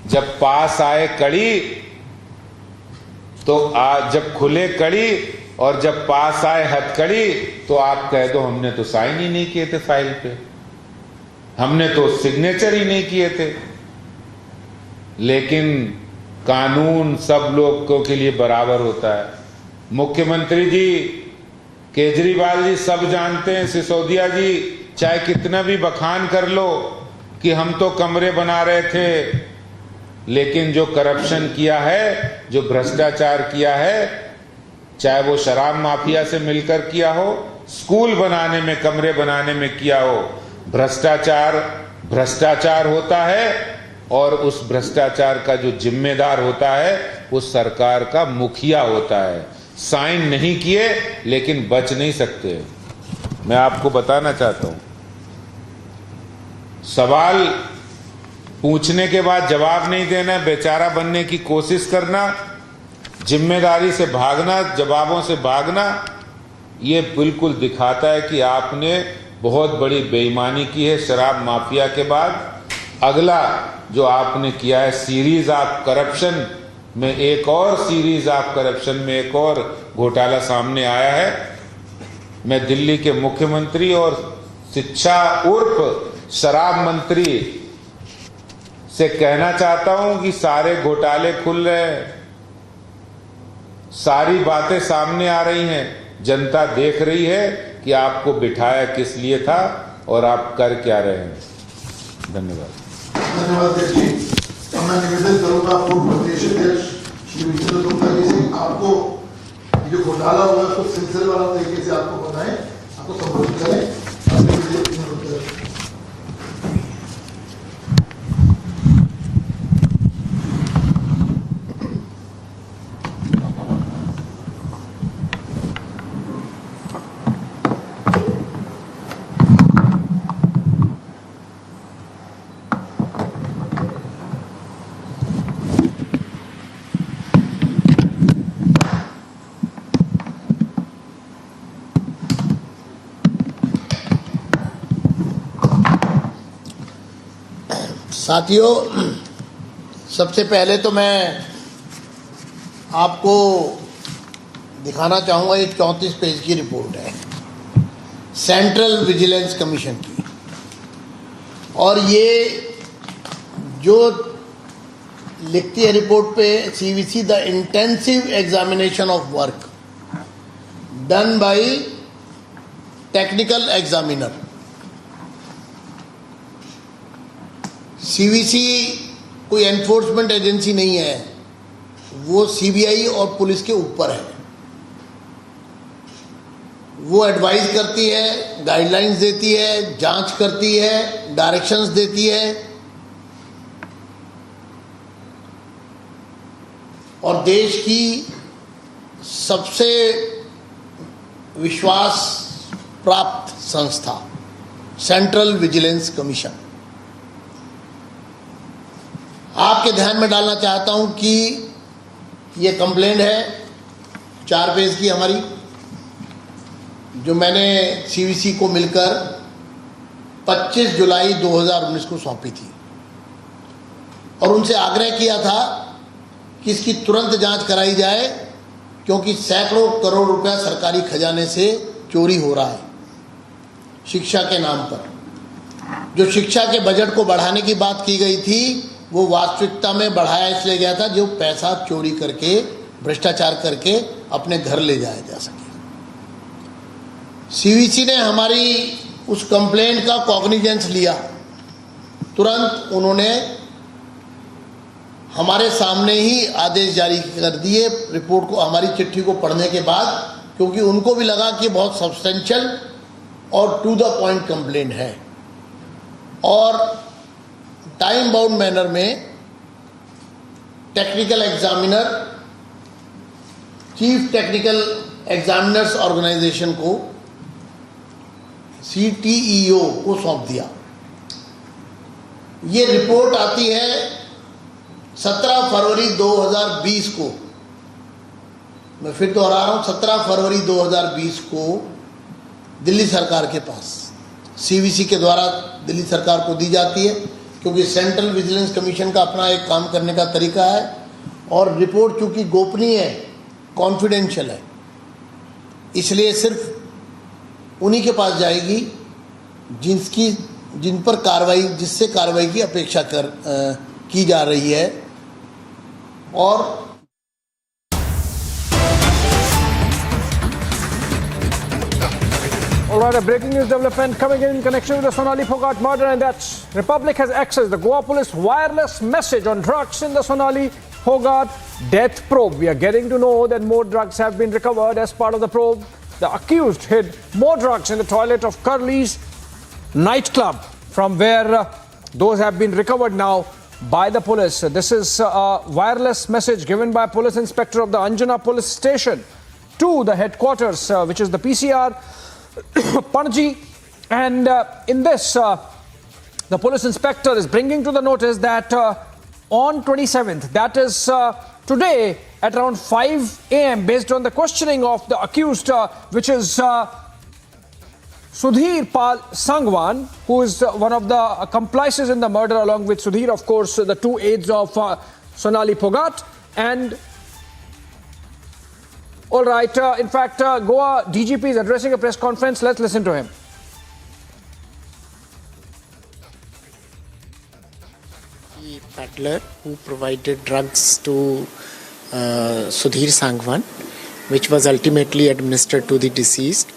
जब पास आए कड़ी, तो जब खुले कड़ी और जब पास आए हथकड़ी, तो आप कह दो हमने तो साइन ही नहीं किए थे फाइल पे, हमने तो सिग्नेचर ही नहीं किए थे। लेकिन कानून सब लोगों के लिए बराबर होता है। मुख्यमंत्री जी, केजरीवाल जी सब जानते हैं, सिसोदिया जी चाहे कितना भी बखान कर लो कि हम तो कमरे बना रहे थे, लेकिन जो करप्शन किया है, जो भ्रष्टाचार किया है, चाहे वो शराब माफिया से मिलकर किया हो, स्कूल बनाने में, कमरे बनाने में किया हो, भ्रष्टाचार होता है। और उस भ्रष्टाचार का जो जिम्मेदार होता है वो सरकार का मुखिया होता है। साइन नहीं किए लेकिन बच नहीं सकते। मैं आपको बताना चाहता हूं, सवाल पूछने के बाद जवाब नहीं देना, बेचारा बनने की कोशिश करना, जिम्मेदारी से भागना, जवाबों से भागना, ये बिल्कुल दिखाता है कि आपने बहुत बड़ी बेईमानी की है शराब माफिया के बाद। अगला जो आपने किया है सीरीज ऑफ करप्शन में, एक और सीरीज ऑफ करप्शन में एक और घोटाला सामने आया है। मैं दिल्ली के मुख्यमंत्री और शिक्षा उर्फ शराब मंत्री से कहना चाहता हूं कि सारे घोटाले खुल रहे हैं, सारी बातें सामने आ रही हैं, जनता देख रही है कि आपको बिठाया किस लिए था और आप कर क्या रहे हैं। धन्यवाद। धन्यवाद अध्यक्ष जी। मैं निवेदन करूंगा पूर्व प्रदेश अध्यक्ष श्री विजेंद्र गुप्ता जी से, आपको जो घोटाला हुआ उसको सिलसिलेवार तरीके से आपको बताएं, आपको संबोधित करें। साथियों, सबसे पहले तो मैं आपको दिखाना चाहूँगा, ये 34 पेज की रिपोर्ट है सेंट्रल विजिलेंस कमीशन की। और ये जो लिखती है रिपोर्ट पे CVC the intensive examination of work done by technical examiner. CVC कोई एनफोर्समेंट एजेंसी नहीं है, वो सीबीआई और पुलिस के ऊपर है। वो एडवाइस करती है, गाइडलाइंस देती है, जांच करती है, डायरेक्शंस देती है और देश की सबसे विश्वास प्राप्त संस्था सेंट्रल विजिलेंस कमीशन। आपके ध्यान में डालना चाहता हूं कि ये कंप्लेंट है 4 पेज की हमारी, जो मैंने सीवीसी को मिलकर 25 जुलाई 2019 को सौंपी थी और उनसे आग्रह किया था कि इसकी तुरंत जांच कराई जाए, क्योंकि सैकड़ों करोड़ रुपया सरकारी खजाने से चोरी हो रहा है शिक्षा के नाम पर। जो शिक्षा के बजट को बढ़ाने की बात की गई थी, वो वास्तविकता में बढ़ाया इसलिए गया था जो पैसा चोरी करके, भ्रष्टाचार करके अपने घर ले जाया जा सके। सीवीसी ने हमारी उस कंप्लेंट का कॉग्निजेंस लिया। तुरंत उन्होंने हमारे सामने ही आदेश जारी कर दिए रिपोर्ट को, हमारी चिट्ठी को पढ़ने के बाद, क्योंकि उनको भी लगा कि बहुत सब्सटेंशियल और टू द पॉइंट कंप्लेंट है और टाइम बाउंड मैनर में technical examiner, chief technical examiners organisation को, CTEO को सौंप दिया। ये रिपोर्ट आती है 17 फरवरी 2020 को, मैं फिर दोहरा रहा हूं, 17 फरवरी 2020 को दिल्ली सरकार के पास सीवीसी के द्वारा दिल्ली सरकार को दी जाती है, क्योंकि सेंट्रल विजिलेंस कमीशन का अपना एक काम करने का तरीका है और रिपोर्ट चूंकि गोपनीय है, कॉन्फिडेंशियल है, इसलिए सिर्फ उन्हीं के पास जाएगी जिन पर कार्रवाई, जिससे कार्रवाई की अपेक्षा की जा रही है। और All right, a breaking news development coming in connection with the Sonali Phogat murder, and that Republic has accessed the Goa police wireless message on drugs in the Sonali Phogat death probe. We are getting to know that more drugs have been recovered as part of the probe. The accused hid more drugs in the toilet of Curly's nightclub, from where those have been recovered now by the police. This is a wireless message given by Police Inspector of the Anjana Police Station to the headquarters, which is the PCR Panji, and in this the police inspector is bringing to the notice that on 27th, that is today at around 5 a.m., based on the questioning of the accused, which is Sudhir Pal Sangwan, who is one of the accomplices in the murder, along with Sudhir, of course, the 2 aides of Sonali Phogat. And all right, in fact, Goa DGP is addressing a press conference. Let's listen to him. The peddler who provided drugs to Sudhir Sangwan, which was ultimately administered to the deceased.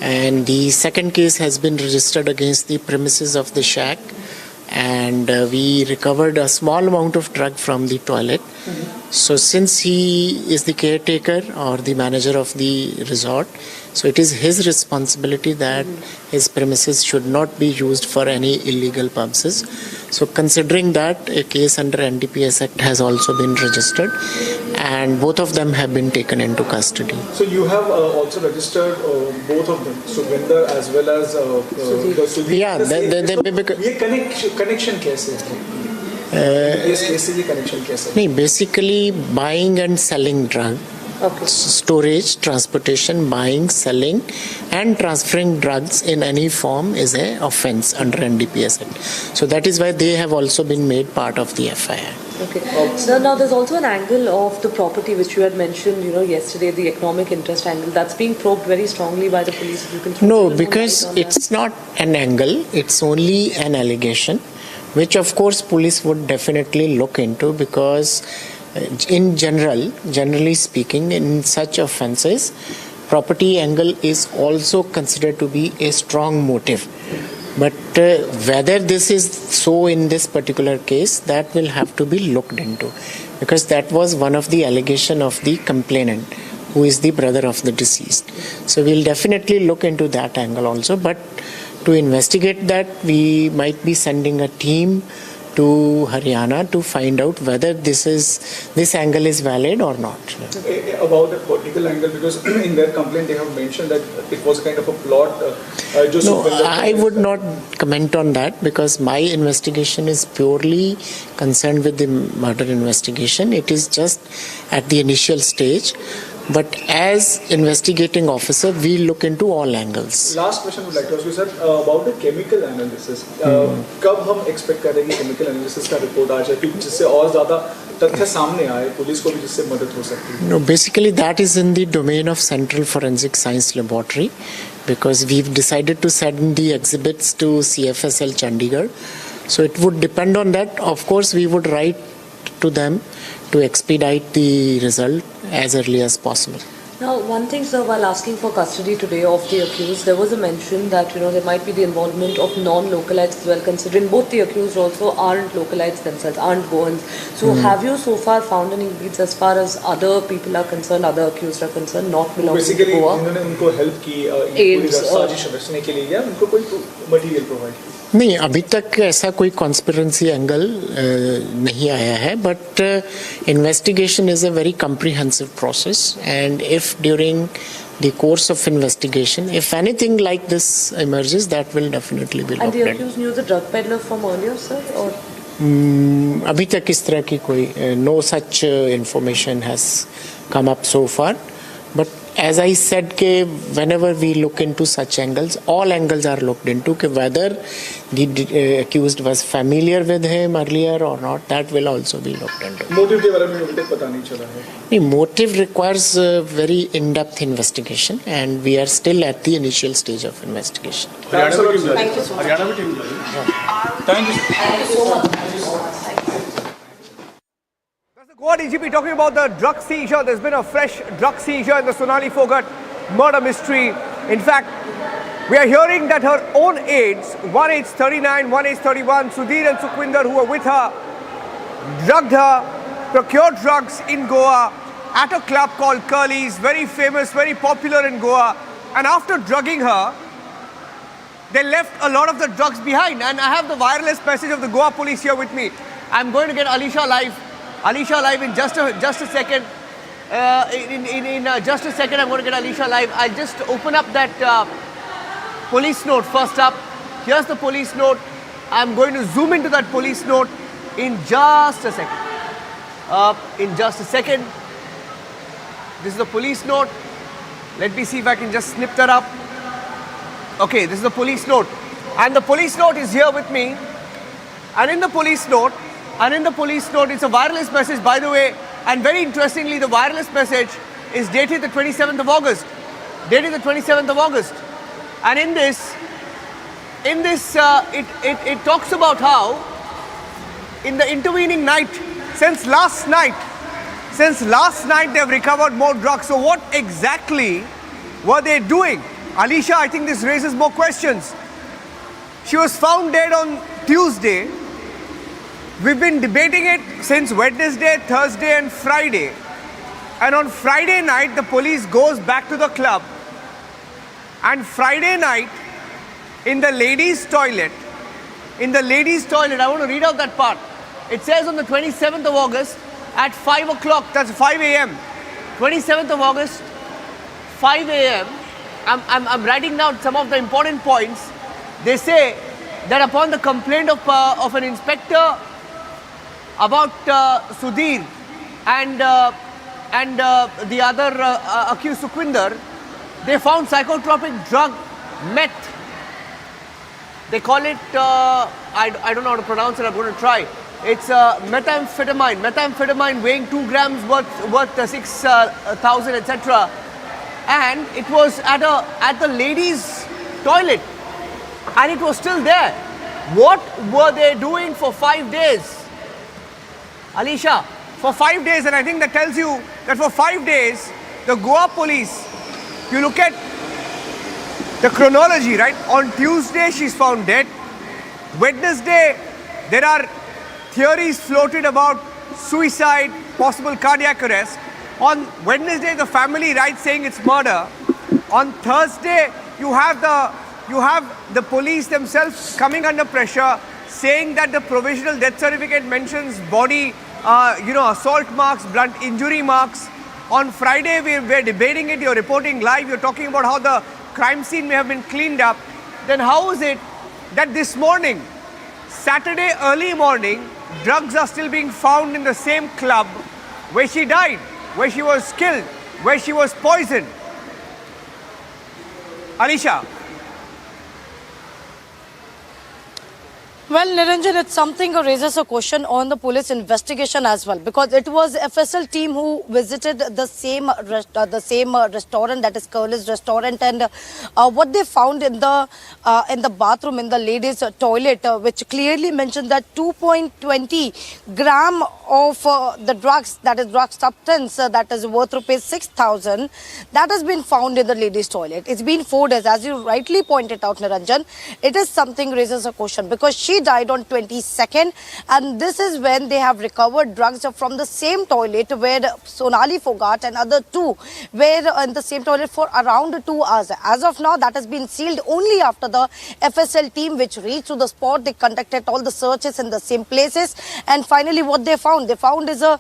And the second case has been registered against the premises of the shack, and we recovered a small amount of drug from the toilet. So since he is the caretaker or the manager of the resort, so it is his responsibility that his premises should not be used for any illegal purposes. So considering that, a case under NDPS Act has also been registered, and both of them have been taken into custody. So you have also registered both of them, Sukhvinder as well as Sudhir. Yeah, ये connection कैसे है? इस case से ये connection कैसे है? नहीं, basically buying and selling drug. Okay. Storage, transportation, buying, selling and transferring drugs in any form is an offence under NDPS Act. So that is why they have also been made part of the FIR. Okay. So now there's also an angle of the property which you had mentioned, yesterday, the economic interest angle. That's being probed very strongly by the police. If you can No, because it's not an angle. It's only an allegation. which of course police would definitely look into, because in generally speaking, in such offences, property angle is also considered to be a strong motive. But whether this is so in this particular case, that will have to be looked into, because that was one of the allegation of the complainant, who is the brother of the deceased. So we'll definitely look into that angle also. But to investigate that, we might be sending a team to Haryana to find out whether this angle is valid or not. About the political angle, because in their complaint they have mentioned that it was a kind of a plot. No, I would not comment on that, because my investigation is purely concerned with the murder investigation. It is just at the initial stage. But as investigating officer, we look into all angles. Last question I would like to ask you, sir, about the chemical analysis. कब हम expect करेंगे chemical analysis का report आ जाए, क्योंकि जिससे और ज़्यादा तथ्य सामने आए, पुलिस को भी जिससे मदद हो सकती है? No, basically that is in the domain of Central Forensic Science Laboratory, because we've decided to send the exhibits to CFSL Chandigarh. So it would depend on that. Of course, we would write to them to expedite the result as early as possible. Now, one thing, sir, while asking for custody today of the accused, there was a mention that, there might be the involvement of non-localites as well, considering both the accused also aren't localites themselves, aren't Goans. So have you so far found any leads as far as other people are concerned, other accused are concerned, not belonging to Goa? Basically, उन्होंने उनको help की पूरी साजिश रचने के लिए, या उनको कोई material provide की? नहीं, अभी तक ऐसा कोई कॉन्स्पिरेंसी एंगल नहीं आया है, but investigation is a very comprehensive process, and if during the course of investigation if anything like this emerges, that will definitely be looked at. And the accused knew the drug peddler from earlier, sir, और अभी तक इस तरह की कोई no such information has come up so far. But as I said, whenever we look into such angles, all angles are looked into, whether the accused was familiar with him earlier or not, that will also be looked into. Motive के बारे में अभी तक पता नहीं चला है. The motive requires very in-depth investigation, and we are still at the initial stage of investigation. Thank you so much. Thank you so much. Goa DGP talking about the drug seizure. There's been a fresh drug seizure in the Sonali Phogat murder mystery. In fact, we are hearing that her own aides, one age 39, one age 31, Sudhir and Sukhwinder, who were with her, drugged her, procured drugs in Goa at a club called Curly's, very famous, very popular in Goa. And after drugging her, they left a lot of the drugs behind. And I have the wireless message of the Goa police here with me. I'm going to get Alisha live. Alisha live in just a second. In just a second, I'm going to get Alisha live. I'll just open up that police note first up. Here's the police note. I'm going to zoom into that police note in just a second. In just a second. This is the police note. Let me see if I can just snip that up. Okay, this is the police note. And the police note is here with me. And in the police note, it's a wireless message, by the way, and very interestingly, the wireless message is dated the 27th of August. And in this, it talks about how in the intervening night, since last night, they have recovered more drugs. So what exactly were they doing? Alisha, I think this raises more questions. She was found dead on Tuesday. We've been debating it since Wednesday, Thursday and Friday. And on Friday night, the police goes back to the club. And Friday night, in the ladies' toilet, I want to read out that part. It says on the 27th of August at 5 o'clock, that's 5 a.m. 27th of August, 5 a.m. I'm writing down some of the important points. They say that upon the complaint of an inspector about Sudhir and the other accused Sukhwinder, they found psychotropic drug meth. They call it, I don't know how to pronounce it, I'm going to try. It's methamphetamine weighing 2 grams worth 6,000, etc. And it was at the ladies' toilet, and it was still there. What were they doing for 5 days? Alisha, for 5 days, and I think that tells you that for 5 days, the Goa police, you look at the chronology, right? On Tuesday, she's found dead. Wednesday, there are theories floated about suicide, possible cardiac arrest. On Wednesday, the family writes saying it's murder. On Thursday, you have the police themselves coming under pressure, saying that the provisional death certificate mentions body, assault marks, blunt injury marks. On Friday, we're debating it. You're reporting live. You're talking about how the crime scene may have been cleaned up. Then how is it that this morning, Saturday early morning, drugs are still being found in the same club where she died, where she was killed, where she was poisoned? Alisha. Well, Niranjan, it's something that raises a question on the police investigation as well, because it was FSL team who visited the same restaurant, that is Curly's restaurant, and what they found in the bathroom, in the ladies' toilet, which clearly mentioned that 2.20 gram of the drugs, that is drug substance, that is worth rupees 6,000, that has been found in the ladies' toilet. It's been 4 days, as you rightly pointed out, Niranjan. It is something raises a question, because she died on 22nd, and this is when they have recovered drugs from the same toilet where Sonali Phogat and other two were in the same toilet for around 2 hours. As of now, that has been sealed only after the FSL team which reached to the spot. They conducted all the searches in the same places, and finally what they found is a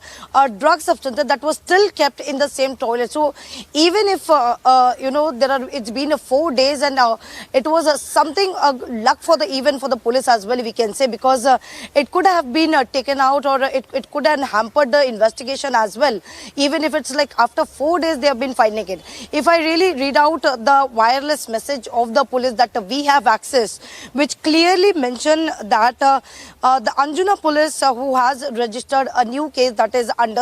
drug substance that was still kept in the same toilet. So even if it's been 4 days, and it was something luck for the police as well, we can say, because it could have been taken out, or it could have hampered the investigation as well. Even if it's like after 4 days they have been finding it. If I really read out the wireless message of the police that we have access, which clearly mention that the Anjuna police who has registered a new case that is under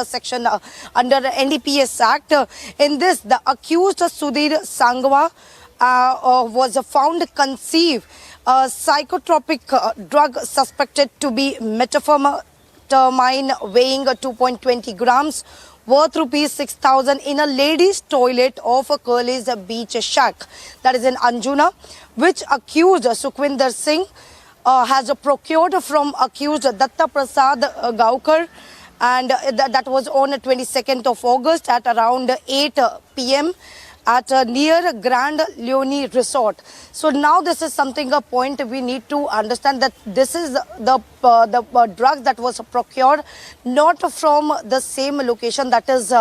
under the NDPS Act. In this, the accused Sudhir Sangwa was found conceived psychotropic drug suspected to be methamphetamine weighing 2.20 grams worth rupees 6,000 in a ladies' toilet of a Curly's beach shack, that is in Anjuna, which accused Sukhwinder Singh has procured from accused Datta Prasad Gaukar, and that was on 22nd of August at around 8 p.m. at near Grand Leone Resort. So now this is something, a point we need to understand, that this is the drug that was procured not from the same location, that is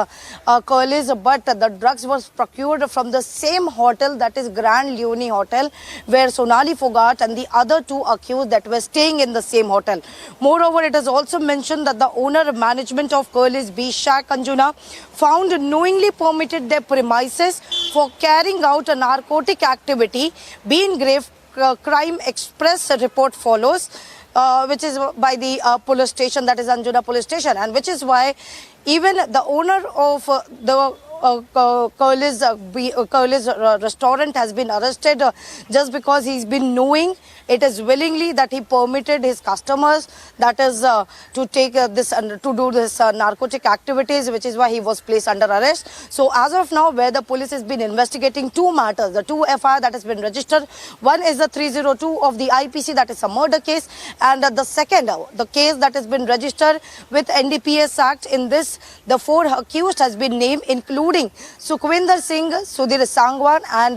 Curly's, but the drugs was procured from the same hotel, that is Grand Leone Hotel, where Sonali Phogat and the other two accused that were staying in the same hotel. Moreover, it is also mentioned that the owner management of Curly's Beach Shack Anjuna found knowingly permitted their premises for carrying out a narcotic activity. Being grave crime express report follows, which is by the police station, that is Anjuna police station, and which is why even the owner of the Curly's restaurant has been arrested just because he's been knowing, it is willingly that he permitted his customers, that is to take to do this narcotic activities, which is why he was placed under arrest. So as of now, where the police has been investigating two matters, the two FIR that has been registered. One is the 302 of the IPC, that is a murder case, and the second, the case that has been registered with NDPS Act. In this, the 4 accused has been named, including Sukhwinder Singh, Sudhir Sangwan, and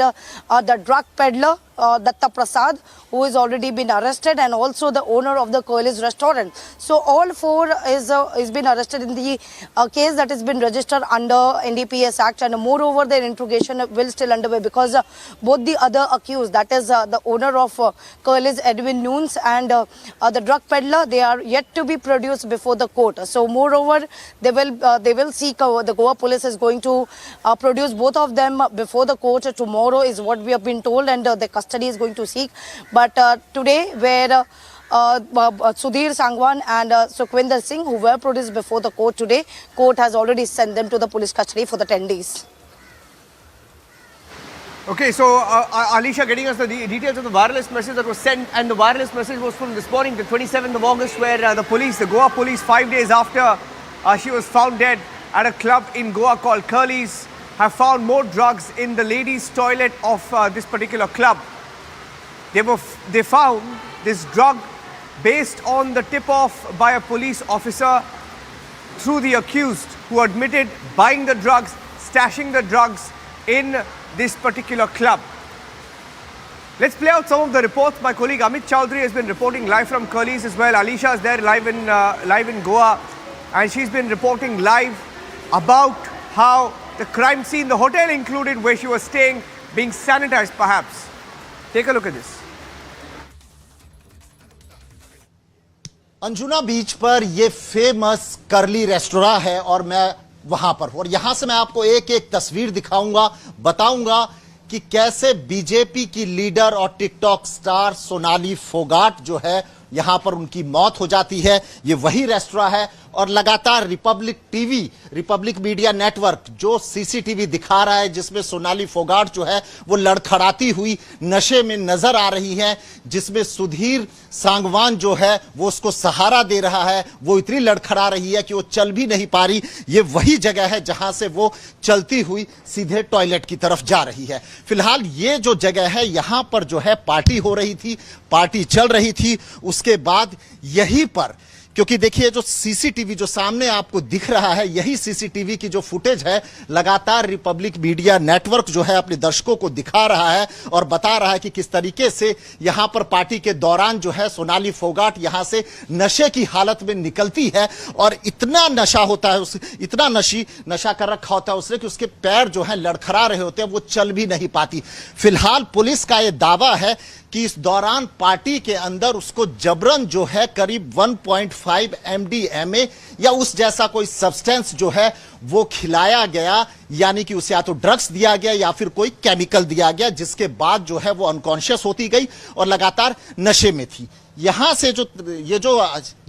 the drug peddler Datta Prasad, who has already been arrested, and also the owner of the Curly's restaurant. So all 4 is been arrested in the case that has been registered under NDPS Act, and moreover their interrogation will still underway, because both the other accused, that is the owner of Curly's Edwin Nunes, and the drug peddler, they are yet to be produced before the court. So moreover they will seek, the Goa police is going to produce both of them before the court tomorrow, is what we have been told, and the custody is going to seek. But today, where Sudhir Sangwan and Sukhwinder Singh, who were produced before the court today, court has already sent them to the police custody for the 10 days. Okay, so Alisha getting us the details of the wireless message that was sent, and the wireless message was from this morning, the 27th of August, where the Goa police, 5 days after she was found dead at a club in Goa called Curly's, have found more drugs in the ladies' toilet of this particular club. They found this drug based on the tip-off by a police officer through the accused, who admitted buying the drugs, stashing the drugs in this particular club. Let's play out some of the reports. My colleague Amit Chowdhury has been reporting live from Curly's as well. Alisha is there live in Goa, and she's been reporting live about how the crime scene, the hotel included where she was staying, being sanitized perhaps. Take a look at this. Anjuna beach पर ये famous curly restaurant है और मैं वहां पर हूं और यहां से मैं आपको एक एक तस्वीर दिखाऊंगा, बताऊंगा कि कैसे बीजेपी की लीडर और टिकटॉक स्टार सोनाली फोगाट जो है यहां पर उनकी मौत हो जाती है। ये वही रेस्टोरेंट है और लगातार Republic TV, Republic media network जो सीसीटीवी दिखा रहा है जिसमें सोनाली फोगाट जो है वो लड़खड़ाती हुई नशे में नजर आ रही है, जिसमें सुधीर सांगवान जो है वो उसको सहारा दे रहा है। वो इतनी लड़खड़ा रही है कि वो चल भी नहीं पा रही। ये वही जगह है जहां से वो चलती हुई सीधे टॉयलेट की तरफ जा रही है। फिलहाल ये जो जगह है यहां पर जो है पार्टी हो रही थी, पार्टी चल रही थी। उसके बाद यहीं पर, क्योंकि देखिए जो सीसीटीवी जो सामने आपको दिख रहा है, यही सीसीटीवी की जो फुटेज है लगातार रिपब्लिक मीडिया नेटवर्क जो है अपने दर्शकों को दिखा रहा है और बता रहा है कि किस तरीके से यहां पर पार्टी के दौरान जो है सोनाली फोगाट यहां से नशे की हालत में निकलती है और इतना नशा होता है, इतना नशा कर रखा होता है उसने कि उसके पैर जो है लड़खड़ा रहे होते हैं, वो चल भी नहीं पाती। फिलहाल पुलिस का यह दावा है कि इस दौरान पार्टी के अंदर उसको जबरन जो है करीब 1.5 MDMA या उस जैसा कोई सब्सटेंस जो है वो खिलाया गया, यानी कि उसे या तो ड्रग्स दिया गया या फिर कोई केमिकल दिया गया, जिसके बाद जो है वो अनकॉन्शियस होती गई और लगातार नशे में थी। यहां से ये जो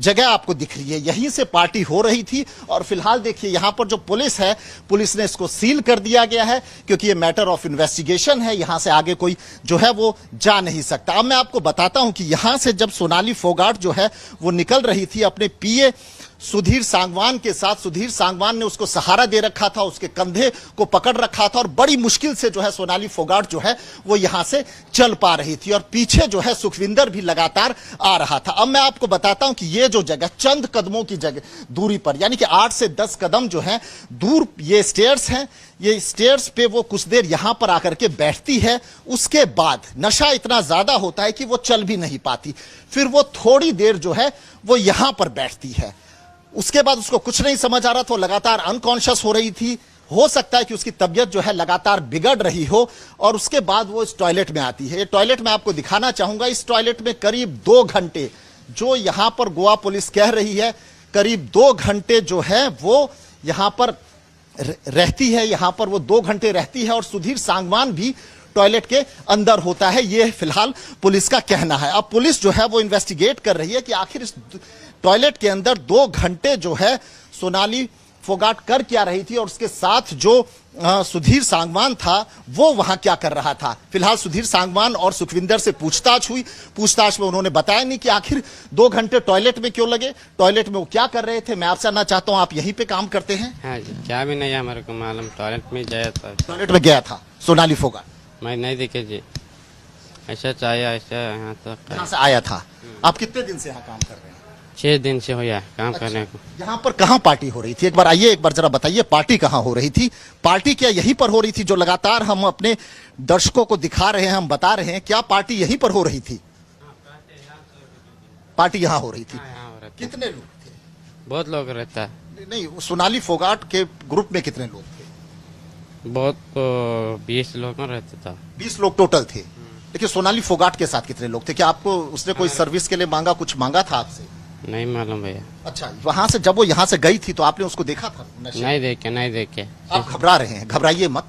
जगह आपको दिख रही है यहीं से पार्टी हो रही थी और फिलहाल देखिए यहां पर जो पुलिस है, पुलिस ने इसको सील कर दिया गया है क्योंकि ये मैटर ऑफ इन्वेस्टिगेशन है, यहां से आगे कोई जो है वो जा नहीं सकता। अब मैं आपको बताता हूं कि यहां से जब सोनाली फोगाट जो है वो निकल रही थी अपने पीए सुधीर सांगवान के साथ, सुधीर सांगवान ने उसको सहारा दे रखा था, उसके कंधे को पकड़ रखा था और बड़ी मुश्किल से जो है सोनाली फोगाट जो है वो यहां से चल पा रही थी और पीछे जो है सुखविंदर भी लगातार आ रहा था। अब मैं आपको बताता हूं कि ये जो जगह चंद कदमों की जगह दूरी पर, यानी कि 8 से 10 कदम जो है दूर ये स्टेयर्स हैं, ये स्टेयर्स पे वो कुछ देर यहां पर आकर के बैठती है। उसके बाद नशा इतना ज्यादा होता है कि वो चल भी नहीं पाती, फिर वो थोड़ी देर जो है वो यहां पर बैठती है। उसके बाद उसको कुछ नहीं समझ आ रहा था, लगातार अनकॉन्शियस हो रही थी, हो सकता है कि उसकी तबीयत जो है लगातार बिगड़ रही हो और उसके बाद वो इस टॉयलेट में आती है। ये टॉयलेट मैं आपको दिखाना चाहूंगा। इस टॉयलेट में करीब 2 घंटे जो यहां पर गोवा पुलिस कह रही है, करीब 2 घंटे जो है वो यहां पर रहती है, यहां पर वो 2 घंटे रहती है और सुधीर सांगवान भी टॉयलेट के अंदर होता है, ये फिलहाल पुलिस का कहना है। अब पुलिस जो है वो इन्वेस्टिगेट कर रही है कि आखिर इस टॉयलेट के अंदर 2 घंटे जो है सोनाली फोगाट कर क्या रही थी और उसके साथ जो सुधीर सांगवान था वो वहां क्या कर रहा था। फिलहाल सुधीर सांगवान और सुखविंदर से पूछताछ हुई, पूछताछ में उन्होंने बताया नहीं कि आखिर 2 घंटे टॉयलेट में क्यों लगे, टॉयलेट में वो क्या कर रहे थे। मैं आपसे जानना चाहता हूं, आप यहीं पे काम करते हैं? हाँ जी, क्या भी नहीं है हमारे को मालूम, टॉयलेट में गया था। टॉयलेट में गया था सोनाली फोगाट? मैं नहीं देखे जी, ऐसा चाहिए ऐसा यहाँ तक यहाँ से आया था। आप कितने दिन से यहाँ काम कर रहे हैं? 6 दिन से हो गया काम करने को। यहाँ पर कहाँ पार्टी हो रही थी? एक बार आइए, एक बार जरा बताइए पार्टी कहाँ हो रही थी? पार्टी क्या यहीं पर हो रही थी जो लगातार हम अपने दर्शकों को दिखा रहे हैं, हम बता रहे हैं, क्या पार्टी यहीं पर हो रही थी? पार्टी यहाँ हो रही थी। कितने लोग थे? बहुत लोग रहता है। नहीं, सोनाली फोगाट के ग्रुप में कितने लोग थे? बहुत 20 लोग रहते था। 20 लोग टोटल थे। देखिए सोनाली फोगाट के साथ कितने लोग थे? क्या आपको उसने कोई सर्विस के लिए मांगा, कुछ मांगा था आपसे? नहीं मालूम भैया। अच्छा, वहां से जब वो यहाँ से गई थी तो आपने उसको देखा था? नहीं देखे। आप घबरा रहे हैं, घबराइए मत,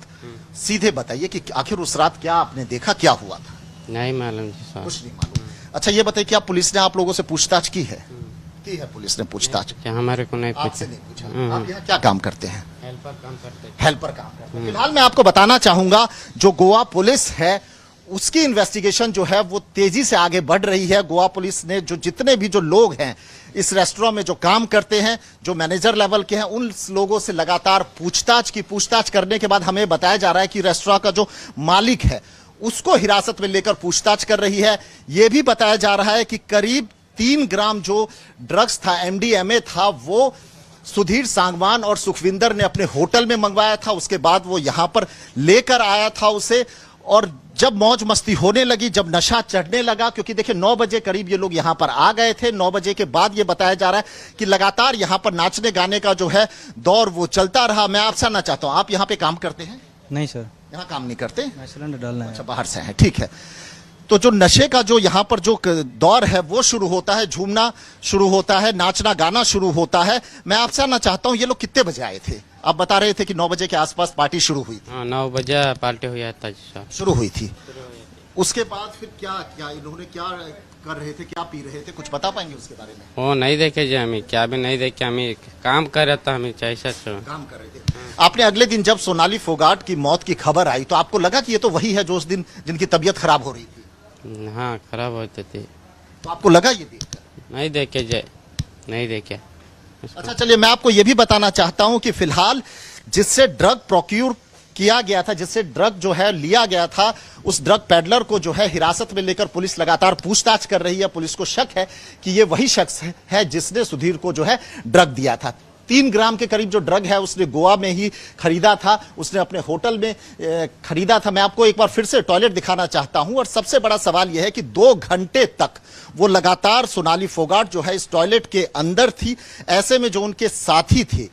सीधे बताइए कि आखिर उस रात क्या आपने देखा, क्या हुआ था? नहीं मालूम जी साहब, कुछ नहीं मालूम। अच्छा ये बताइए, क्या पुलिस ने आप लोगों से पूछताछ की है? पुलिस ने पूछताछ? क्या हमारे को नहीं आपसे नहीं पूछा? आप यहाँ क्या काम करते हैं? हेल्पर काम करते थे। हेल्पर काम करते थे। फिलहाल मैं आपको बताना चाहूंगा जो गोवा पुलिस है उसकी इन्वेस्टिगेशन जो है वो तेजी से आगे बढ़ रही है। गोवा पुलिस ने जो जितने भी जो लोग हैं इस रेस्टोरेंट में जो काम करते हैं, जो मैनेजर लेवल के हैं, उन लोगों से लगातार पूछताछ करने के बाद हमें बताया जा रहा है कि रेस्टोरेंट का जो मालिक है उसको हिरासत में लेकर पूछताछ कर रही है। यह भी बताया जा रहा है कि करीब 3 ग्राम जो ड्रग्स था, MDMA था, वो सुधीर सांगवान और सुखविंदर ने अपने होटल में मंगवाया था। उसके बाद वो यहां पर लेकर आया था उसे, और जब मौज मस्ती होने लगी, जब नशा चढ़ने लगा, क्योंकि देखिए 9 बजे करीब ये लोग यहां पर आ गए थे। 9 बजे के बाद ये बताया जा रहा है कि लगातार यहां पर नाचने गाने का जो है दौर वो चलता रहा। मैं आपसे जानना चाहता हूं, आप यहां पे काम करते हैं? नहीं सर, यहां काम नहीं करते, सिलेंडर डालना है। अच्छा, बाहर से हैं, ठीक है। तो जो नशे का जो यहां पर जो दौर है वो शुरू होता है, झूमना शुरू होता है, नाचना गाना शुरू होता है। मैं आपसे जानना चाहता हूं, ये लोग कितने बजे आए थे? आप बता रहे थे कि 9 बजे के आसपास पार्टी शुरू हुई थी। 9 बजे पार्टी हुआ था, शुरू हुई थी। उसके बाद फिर क्या इन्होंने क्या कर रहे थे, क्या पी रहे थे, कुछ बता पाएंगे उसके बारे में? वो नहीं देखे जी, हमें क्या भी नहीं देखे, हमें काम कर रहा था, हमें ऐसा काम कर रहे थे। आपने अगले दिन जब सोनाली फोगाट की मौत की खबर आई तो आपको लगा कि ये तो वही है जो उस दिन जिनकी तबीयत खराब हो रही थी? हाँ, खराब होती थी। तो आपको लगा ये देखकर? नहीं देखे जी, नहीं देखे। अच्छा, चलिए मैं आपको ये भी बताना चाहता हूं कि फिलहाल जिससे ड्रग प्रोक्यूर किया गया था, जिससे ड्रग जो है लिया गया था, उस ड्रग पेडलर को जो है हिरासत में लेकर पुलिस लगातार पूछताछ कर रही है। पुलिस को शक है कि ये वही शख्स है जिसने सुधीर को जो है ड्रग दिया था। 3 ग्राम के करीब जो ड्रग है उसने गोवा में ही खरीदा था, उसने अपने होटल में खरीदा था। मैं आपको एक बार फिर से टॉयलेट दिखाना चाहता हूं, और सबसे बड़ा सवाल यह है कि 2 घंटे तक वो लगातार सोनाली फोगाट जो है इस टॉयलेट के अंदर थी। ऐसे में जो उनके साथी थे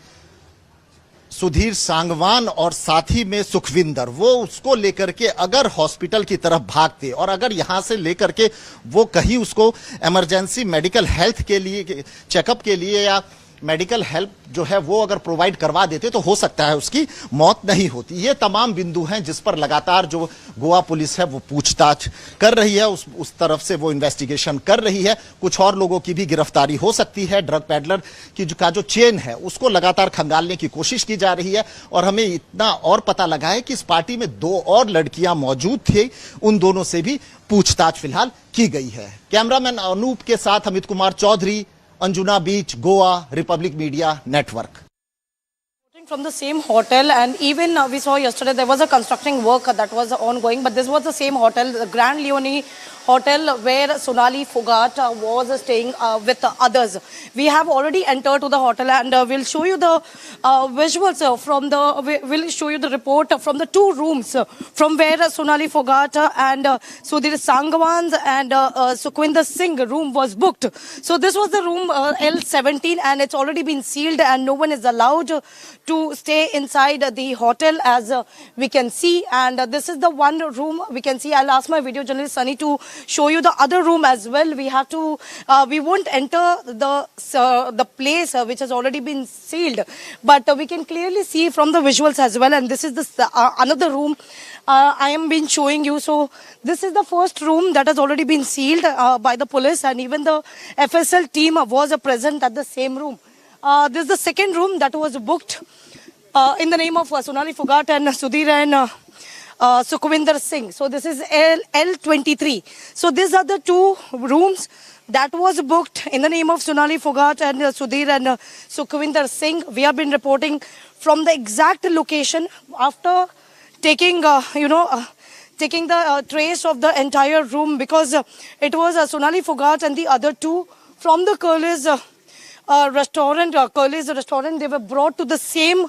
सुधीर सांगवान और साथी में सुखविंदर, वो उसको लेकर के अगर हॉस्पिटल की तरफ भागते और अगर यहां से लेकर के वो कहीं उसको इमरजेंसी मेडिकल हेल्थ के लिए, चेकअप के लिए या मेडिकल हेल्प जो है वो अगर प्रोवाइड करवा देते तो हो सकता है उसकी मौत नहीं होती। ये तमाम बिंदु हैं जिस पर लगातार जो गोवा पुलिस है वो पूछताछ कर रही है, उस तरफ से वो इन्वेस्टिगेशन कर रही है। कुछ और लोगों की भी गिरफ्तारी हो सकती है। ड्रग पेडलर की जो चेन है उसको लगातार खंगालने की कोशिश की जा रही है। और हमें इतना और पता लगा है कि इस पार्टी में 2 और लड़कियां मौजूद थी, उन दोनों से भी पूछताछ फिलहाल की गई है। कैमरामैन अनूप के साथ Amit Kumar Chaudhary, Anjuna beach, Goa, Republic media network. From the same hotel, and even we saw yesterday there was a constructing work that was ongoing, but this was the same hotel, the Grand Leone Hotel, where Sonali Phogat was staying with others. We have already entered to the hotel, and we'll show you the visuals from the. We'll show you the report from the 2 rooms from where Sonali Phogat and Sudhir Sangwan's and Sukhwinder Singh room was booked. So this was the room L17, and it's already been sealed, and no one is allowed to stay inside the hotel, as we can see. And this is the one room we can see. I'll ask my video journalist Sunny to show you the other room as well. We have to, we won't enter the place which has already been sealed, but we can clearly see from the visuals as well. And this is the another room I am been showing you. So this is the first room that has already been sealed by the police, and even the FSL team was present at the same room. This is the second room that was booked in the name of Sonali Phogat and Sudhir and Sukhwinder Singh. So this is L23. So these are the 2 rooms that was booked in the name of Sonali Phogat and Sudhir and Sukhwinder Singh. We have been reporting from the exact location after taking, taking the trace of the entire room, because it was Sonali Phogat and the other 2 from the Curly's restaurant, Curly's restaurant. They were brought to the same,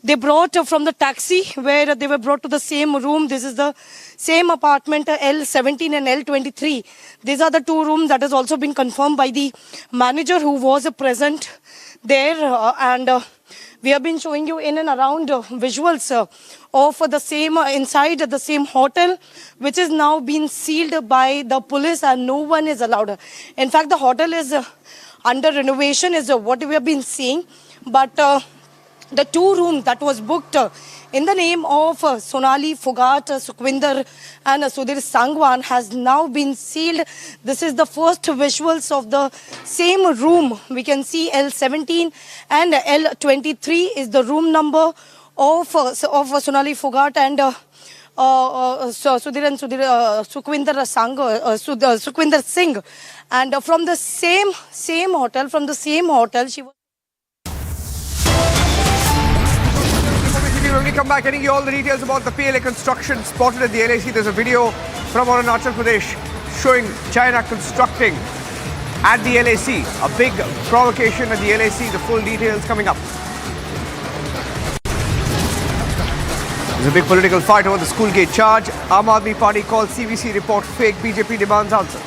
they brought from the taxi where they were brought to the same room. This is the same apartment, L17 and L23. These are the 2 rooms that has also been confirmed by the manager who was present there. And we have been showing you in and around visuals of the same, inside the same hotel, which is now being sealed by the police, and no one is allowed. In fact, the hotel is under renovation, is what we have been seeing. But the 2 rooms that was booked in the name of Sonali Phogat, Sukhwinder and Sudhir Sangwan has now been sealed. This is the first visuals of the same room. We can see L17 and L23 is the room number of Sonali Phogat and Sukhwinder Singh, and from the same hotel, she was. When we come back, getting you all the details about the PLA construction spotted at the LAC. There's a video from Arunachal Pradesh showing China constructing at the LAC. A big provocation at the LAC. The full details coming up. There's a big political fight over the school gate charge. Aam Aadmi Party calls CVC report fake. BJP demands answers.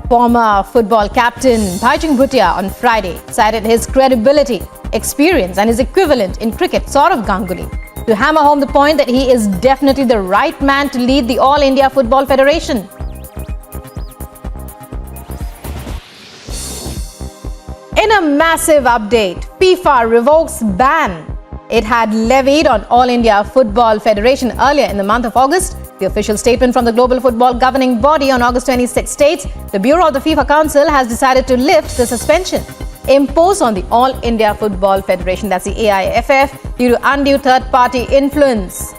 Former football captain Bhaijing Bhutia on Friday cited his credibility, experience and his equivalent in cricket, Saurav Ganguly, to hammer home the point that he is definitely the right man to lead the All India Football Federation. In a massive update, FIFA revokes ban it had levied on All India Football Federation earlier in the month of August. The official statement from the Global Football Governing Body on August 26 states the Bureau of the FIFA Council has decided to lift the suspension imposed on the All India Football Federation, that's the AIFF, due to undue third-party influence.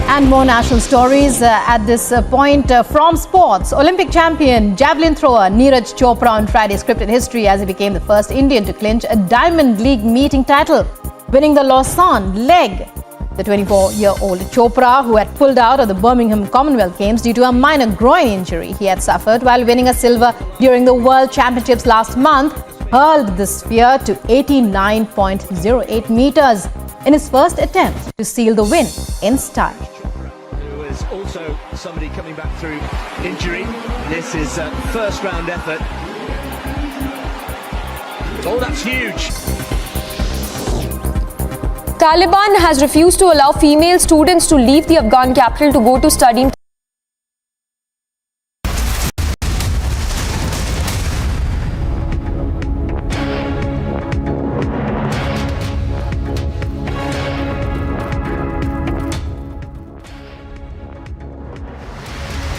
And more national stories at this point from sports. Olympic champion javelin thrower Neeraj Chopra on Friday scripted history as he became the first Indian to clinch a Diamond League meeting title, winning the Lausanne leg. The 24-year-old Chopra, who had pulled out of the Birmingham Commonwealth Games due to a minor groin injury he had suffered while winning a silver during the World Championships last month, hurled the sphere to 89.08 meters in his first attempt to seal the win in style. There is also somebody coming back through injury. This is a first round effort. Oh, that's huge. Taliban has refused to allow female students to leave the Afghan capital to go to study.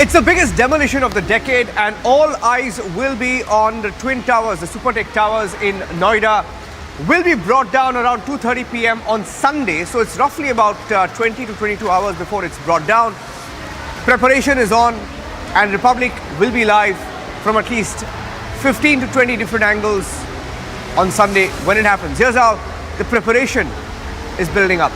It's the biggest demolition of the decade, and all eyes will be on the Twin Towers, the Supertech Towers in Noida. Will be brought down around 2:30 p.m. on Sunday, so it's roughly about 20 to 22 hours before it's brought down. Preparation is on, and Republic will be live from at least 15 to 20 different angles on Sunday when it happens. Here's how the preparation is building up.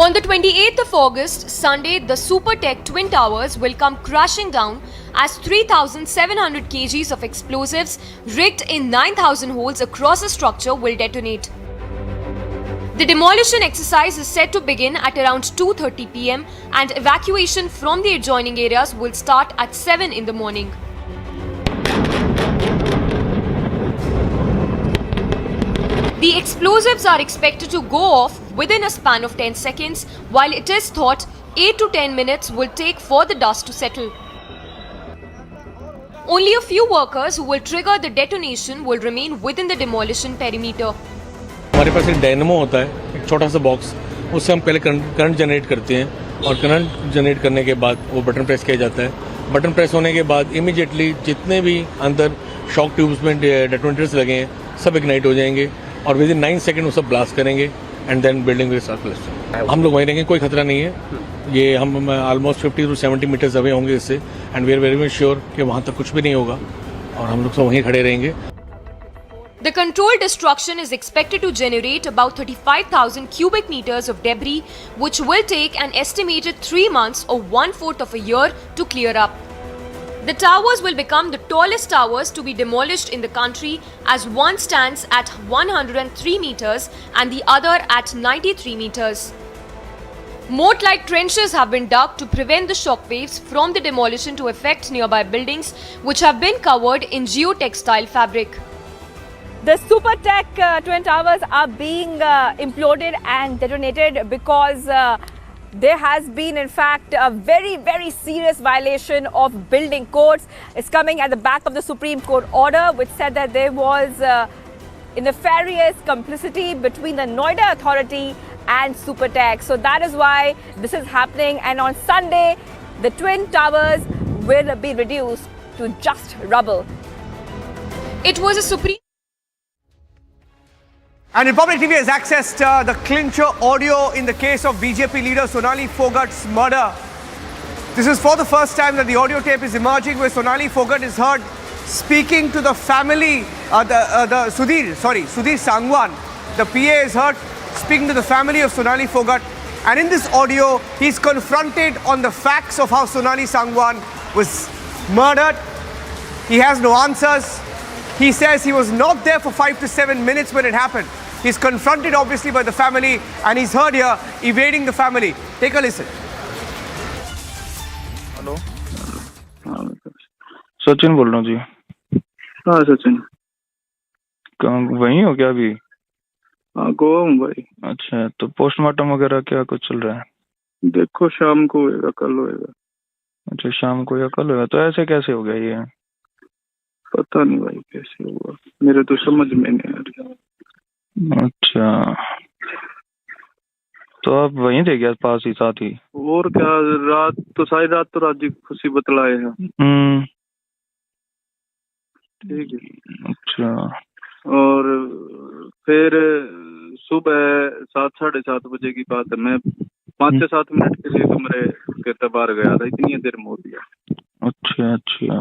On the 28th of August, Sunday, the Supertech Twin Towers will come crashing down as 3,700 kgs of explosives rigged in 9,000 holes across the structure will detonate. The demolition exercise is set to begin at around 2:30 p.m. and evacuation from the adjoining areas will start at 7 in the morning. The explosives are expected to go off within a span of 10 seconds, while it is thought 8 to 10 minutes will take for the dust to settle. Only a few workers who will trigger the detonation will remain within the demolition perimeter. हमारे पास एक dynamo होता है, एक छोटा सा box, उससे हम पहले करंट जनरेट करते हैं और करंट जनरेट करने के बाद वो बटन प्रेस किया जाता है. बटन प्रेस होने के बाद इमीडिएटली जितने भी अंदर शॉक ट्यूब्स में डेटोनेटर्स लगे हैं सब इग्नाइट हो जाएंगे और विद इन 9 सेकंड वो सब ब्लास्ट करेंगे and then building will start blasting. हम लोग वहीं रहेंगे, कोई खतरा नहीं है. ये हम ऑलमोस्ट 50 to 70 मीटर्स अवे होंगे इससे and we are very much sure कि वहाँ तक कुछ भी नहीं होगा और हम लोग सब वहीं खड़े रहेंगे. The controlled destruction is expected to generate about 35,000 cubic meters of debris, which will take an estimated 3 months or 1/4 of a year to clear up. The towers will become the tallest towers to be demolished in the country, as one stands at 103 meters and the other at 93 meters. Moat-like trenches have been dug to prevent the shockwaves from the demolition to affect nearby buildings, which have been covered in geotextile fabric. The Supertech Twin Towers are being imploded and detonated because there has been, in fact, a very, very serious violation of building codes. It's coming at the back of the Supreme Court order, which said that there was a nefarious complicity between the Noida authority and Supertech. So that is why this is happening. And on Sunday, the Twin Towers will be reduced to just rubble. It was a Supreme. And Republic TV has accessed the clincher audio in the case of BJP leader Sonali Phogat's murder. This is for the first time that the audio tape is emerging where Sonali Phogat is heard speaking to the family, Sudhir Sangwan. The PA is heard speaking to the family of Sonali Phogat. And in this audio, he's confronted on the facts of how Sonali Sangwan was murdered. He has no answers. He says he was not there for 5 to 7 minutes when it happened. He's confronted obviously by the family and he's heard here evading the family. Take a listen. Hello Sachin बोल रहा हूँ जी। हाँ सचिन, कहाँ वहीं हो क्या अभी? हाँ गोवा हूँ भाई। अच्छा, तो पोस्टमार्टम वगैरह क्या कुछ चल रहा है? देखो शाम को होएगा, कल होएगा। अच्छा शाम को या कल होएगा, तो ऐसे कैसे हो गया ये? पता नहीं भाई कैसे हुआ, मेरे तो समझ में नहीं आ रहा। अच्छा, तो आप वहीं थे क्या, पास ही साथ ही? और क्या, रात तो सारी रात तो राजी खुशी बतलाए हैं। ठीक है। अच्छा, और फिर सुबह 7-7:30 बजे की बात है, मैं 5 से 7 मिनट के लिए कमरे के बाहर गया था, इतनी देर में हो गया। अच्छा अच्छा,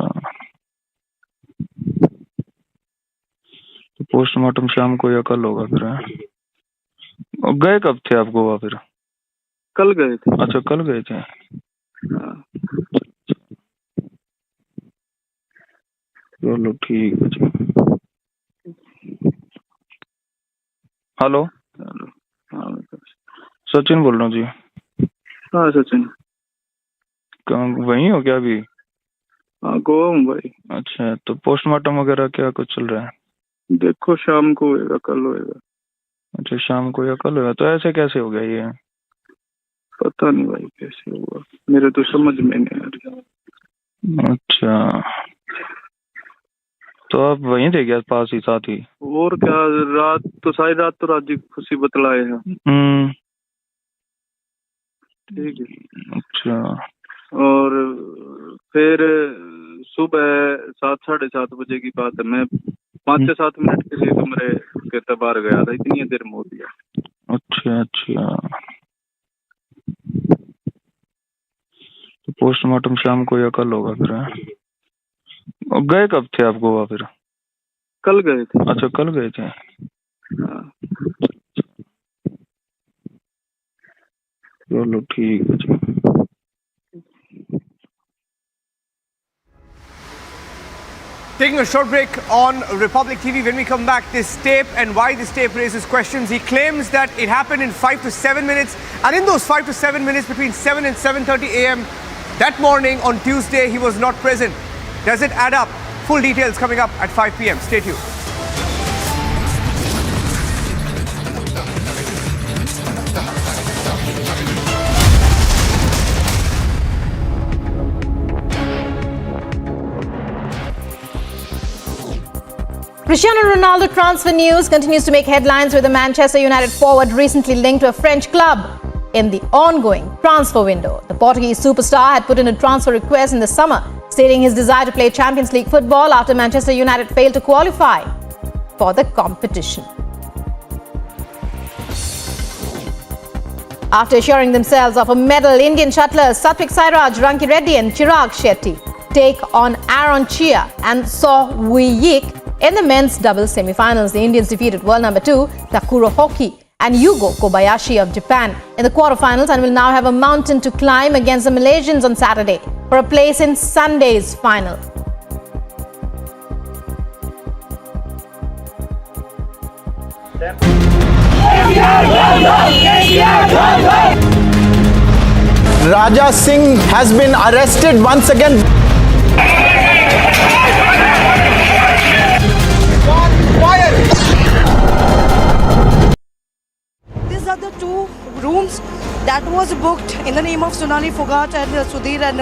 तो पोस्टमार्टम शाम को या कल होगा फिर? और गए कब थे आप गोवा फिर? कल गए थे। अच्छा कल गए थे। चलो ठीक है जी। हेलो, सचिन बोल रहा हूँ जी। हाँ सचिन, कहाँ वहीं हो क्या अभी? हाँ गोवा हूँ भाई। अच्छा, तो पोस्टमार्टम वगैरह क्या कुछ चल रहा है? देखो शाम को होएगा, कल होएगा। अच्छा शाम को या कल होएगा, तो ऐसे कैसे हो गया ये? पता नहीं भाई कैसे हुआ, मेरे तो समझ में नहीं आ रहा। अच्छा, तो आप वहीं थे क्या, पास ही साथ ही? और क्या, रात तो सारी रात तो राजी खुशी बतलाए हैं। ठीक है। अच्छा, और फिर सुबह 7-7:30 बजे की बात है, मैं 5 से 7 मिनट के लिए कमरे के बाहर गया था, इतनी देर में हो गया। अच्छा अच्छा, तो पोस्टमार्टम शाम को या कल होगा फिर? और गए कब थे आप गोवा फिर? कल गए थे। अच्छा कल गए थे। चलो ठीक है जी। Taking a short break on Republic TV. When we come back, this tape and why this tape raises questions. He claims that it happened in 5 to 7 minutes, and in those 5 to 7 minutes between 7 and 7:30 a.m. that morning on Tuesday, he was not present. Does it add up? Full details coming up at 5 p.m. Stay tuned. Cristiano Ronaldo transfer news continues to make headlines with the Manchester United forward recently linked to a French club in the ongoing transfer window. The Portuguese superstar had put in a transfer request in the summer, stating his desire to play Champions League football after Manchester United failed to qualify for the competition. After assuring themselves of a medal, Indian shuttlers Satvik Sairaj, Ranki Reddy and Chirag Shetty take on Aaron Chia and So Wee Yik in the men's doubles semi-finals. The Indians defeated world number 2 Takuro Hoki and Yugo Kobayashi of Japan in the quarterfinals and will now have a mountain to climb against the Malaysians on Saturday for a place in Sunday's final. Raja Singh has been arrested once again. These are the two rooms that was booked in the name of Sonali Phogat and Sudhir and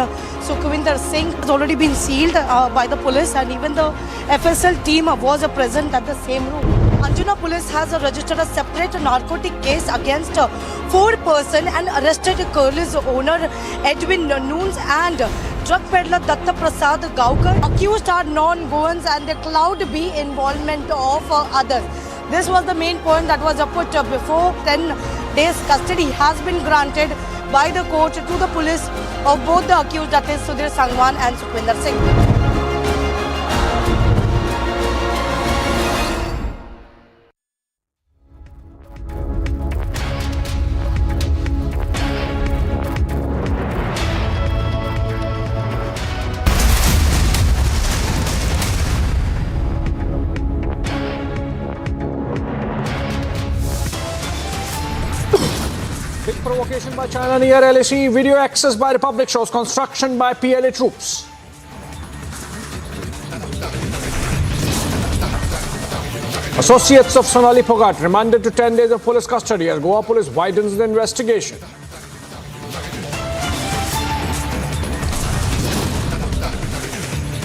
Sukhwinder Singh has already been sealed by the police, and even the FSL team was present at the same room. Anjuna police has registered a separate narcotic case against 4 persons and arrested Curly's owner Edwin Noons and drug peddler Datta Prasad Gaukar. Accused are non-Goans and there cloud be involvement of others. This was the main point that was put before. 10 days custody has been granted by the court to the police of both the accused, that is Sudhir Sangwan and Sukhwinder Singh. Big provocation by China near LAC. Video access by Republic shows construction by PLA troops. Associates of Sonali Phogat remanded to 10 days of police custody as Goa police widens the investigation.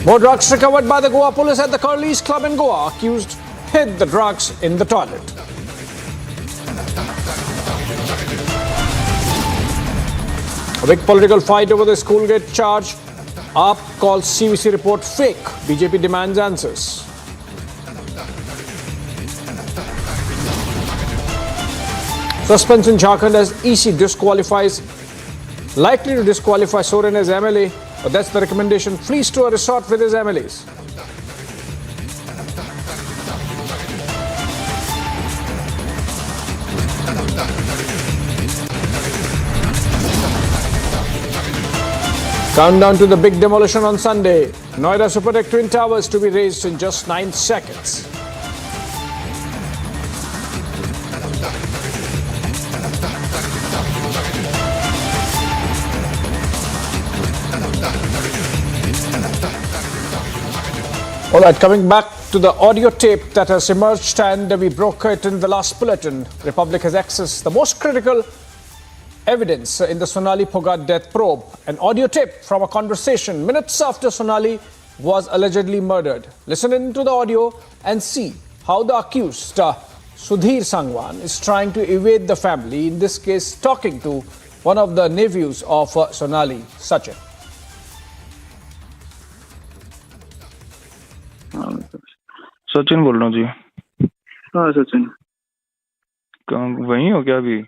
More drugs recovered by the Goa police at the Curly's club in Goa. Accused hid the drugs in the toilet. A big political fight over the school gate charge. AAP calls CVC report fake. BJP demands answers. Suspense in Jharkhand as EC likely to disqualify Soren as MLA, but that's the recommendation. Flees to a resort with his MLAs. Countdown to the big demolition on Sunday. Noida Supertech Twin Towers to be raised in just 9 seconds. All right, coming back to the audio tape that has emerged, and we broke it in the last bulletin. Republic has accessed the most critical evidence in the Sonali Phogat death probe. An audio tape from a conversation minutes after Sonali was allegedly murdered. Listen into the audio and see how the accused, Sudhir Sangwan, is trying to evade the family, in this case talking to one of the nephews of Sonali, Sachin. Sachin बोल रहा हूँ जी। हाँ सचिन। वहीं हो क्या अभी?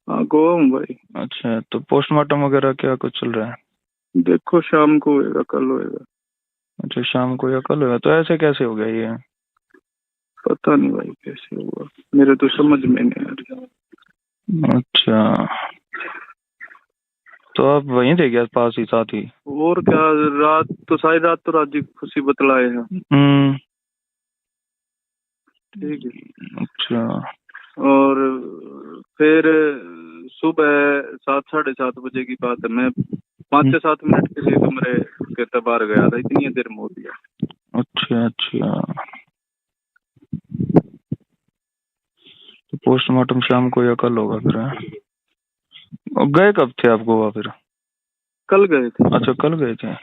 हाँ गोवा हूँ भाई। अच्छा, तो पोस्टमार्टम वगैरह क्या कुछ चल रहा है? देखो शाम को होएगा, कल होएगा। अच्छा, शाम को या कल होगा। तो ऐसे कैसे हो गया ये? पता नहीं भाई कैसे हुआ, मेरे तो समझ में नहीं आ रहा। अच्छा, तो आप वहीं थे क्या, पास ही साथ ही? और क्या, रात तो सारी रात तो राजी खुशी बतलाए हैं। ठीक है। अच्छा, और फिर सुबह 7 साढ़े 7 बजे की बात है, मैं 5 से 7 मिनट के लिए कमरे के बाहर गया था, इतनी देर में हो गया। अच्छा अच्छा, तो पोस्टमार्टम शाम को या कल होगा फिर? गए कब थे आप गोवा फिर? कल गए थे। अच्छा, कल गए थे।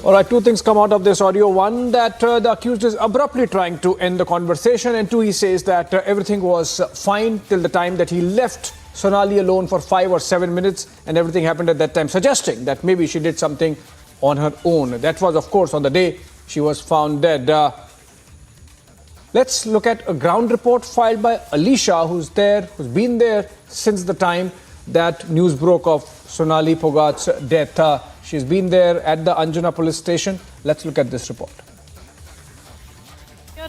All right, 2 things come out of this audio. One, that the accused is abruptly trying to end the conversation, and 2, he says that everything was fine till the time that he left Sonali alone for 5 or 7 minutes, and everything happened at that time, suggesting that maybe she did something on her own. That was, of course, on the day she was found dead. Let's look at a ground report filed by Alicia, who's been there since the time that news broke of Sonali Phogat's death. She's been there at the Anjuna police station. Let's look at this report.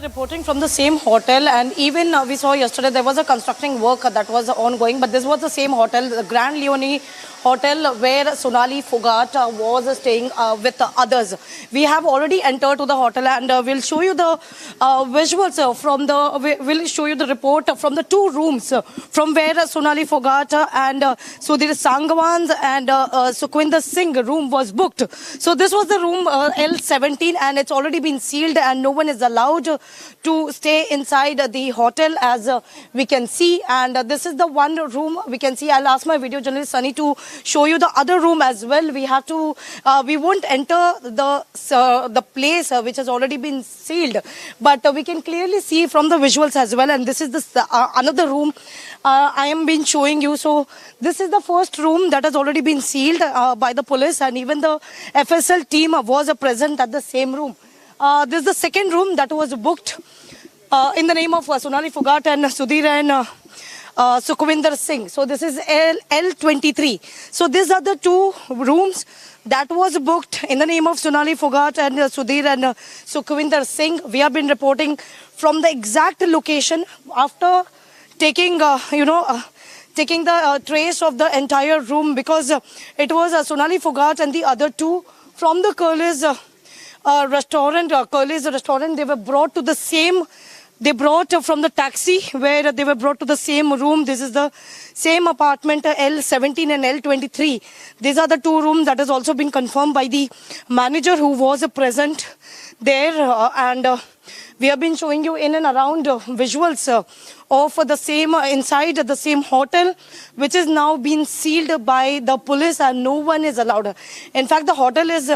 Reporting from the same hotel, and even we saw yesterday there was a constructing work that was ongoing, but this was the same hotel, the Grand Leone Hotel, where Sonali Phogat was staying with others. We have already entered to the hotel, and we'll show you the visuals from the. We'll show you the report from the two rooms from where Sonali Phogat and Sudhir Sangwan's and Sukhwinder Singh room was booked. So this was the room L17, and it's already been sealed, and no one is allowed to stay inside the hotel, as we can see. And this is the one room we can see. I'll ask my video journalist Sunny to show you the other room as well. We have to, we won't enter the place which has already been sealed, but we can clearly see from the visuals as well. And this is the another room I am been showing you. So this is the first room that has already been sealed by the police, and even the FSL team was present at the same room. This is the second room that was booked in the name of Sonali Phogat and Sudhir and Sukhwinder Singh. So this is L23. So these are the two rooms that was booked in the name of Sonali Phogat and Sudhir and Sukhwinder Singh. We have been reporting from the exact location after taking, taking the trace of the entire room, because it was Sonali Phogat and the other two from the Curly's restaurant. Curly's restaurant, they were brought to the same. They brought from the taxi where they were brought to the same room. This is the same apartment, L17 and L23. These are the two rooms that has also been confirmed by the manager who was present there. And we have been showing you in and around visuals of the same, inside the same hotel, which is now being sealed by the police, and no one is allowed. In fact, the hotel is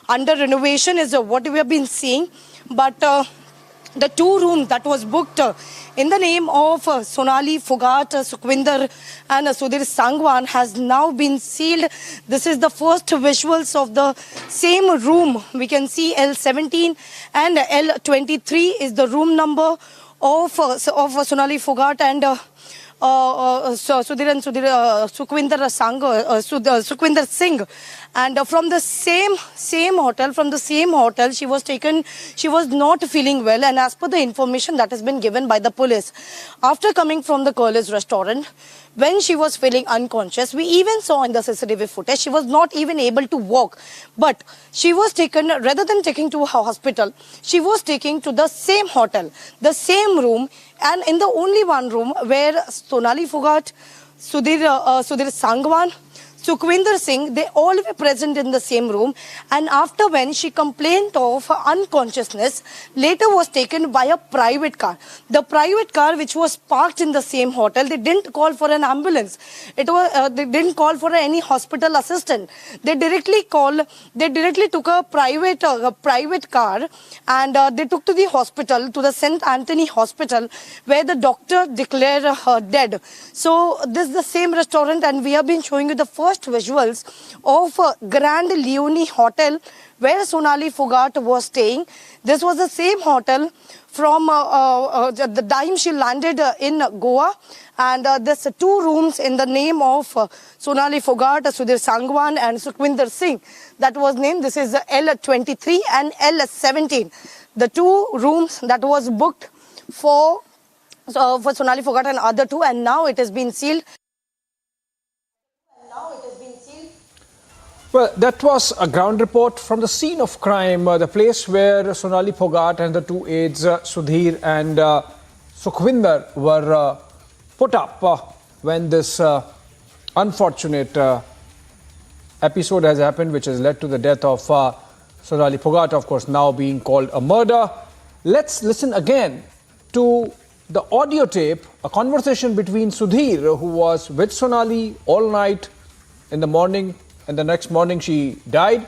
under renovation, is what we have been seeing. But the two rooms that was booked in the name of Sonali Phogat, Sukhwinder and Sudhir Sangwan has now been sealed. This is the first visuals of the same room. We can see L17 and L23 is the room number of Sonali Phogat and Sudhir and Sukhwinder Singh. And from the same hotel, she was taken. She was not feeling well, and as per the information that has been given by the police, after coming from the Curly's restaurant, when she was feeling unconscious, we even saw in the CCTV footage, she was not even able to walk. But she was taken, rather than taking to a hospital, she was taken to the same hotel, the same room, and in the only one room where Sonali Phogat, Sudhir Sangwan, Sukhwinder Singh, they all were present in the same room. And after when she complained of unconsciousness, later was taken by a private car. The private car which was parked in the same hotel, they didn't call for an ambulance. It was they didn't call for any hospital assistant. They directly took a private car, and they took to the hospital, to the St. Anthony Hospital, where the doctor declared her dead. So this is the same restaurant, and we have been showing you the first visuals of Grand Leone Hotel where Sonali Phogat was staying. This was the same hotel from the time she landed in Goa, and there's two rooms in the name of Sonali Phogat, Sudhir Sangwan and Sukhwinder Singh that was named. This is L23 and L17, the two rooms that was booked for Sonali Phogat and other two, and now it has been sealed. Well, that was a ground report from the scene of crime, the place where Sonali Phogat and the two aides, Sudhir and Sukhwinder, were put up when this unfortunate episode has happened, which has led to the death of Sonali Phogat, of course, now being called a murder. Let's listen again to the audio tape, a conversation between Sudhir, who was with Sonali all night in the morning, and the next morning she died,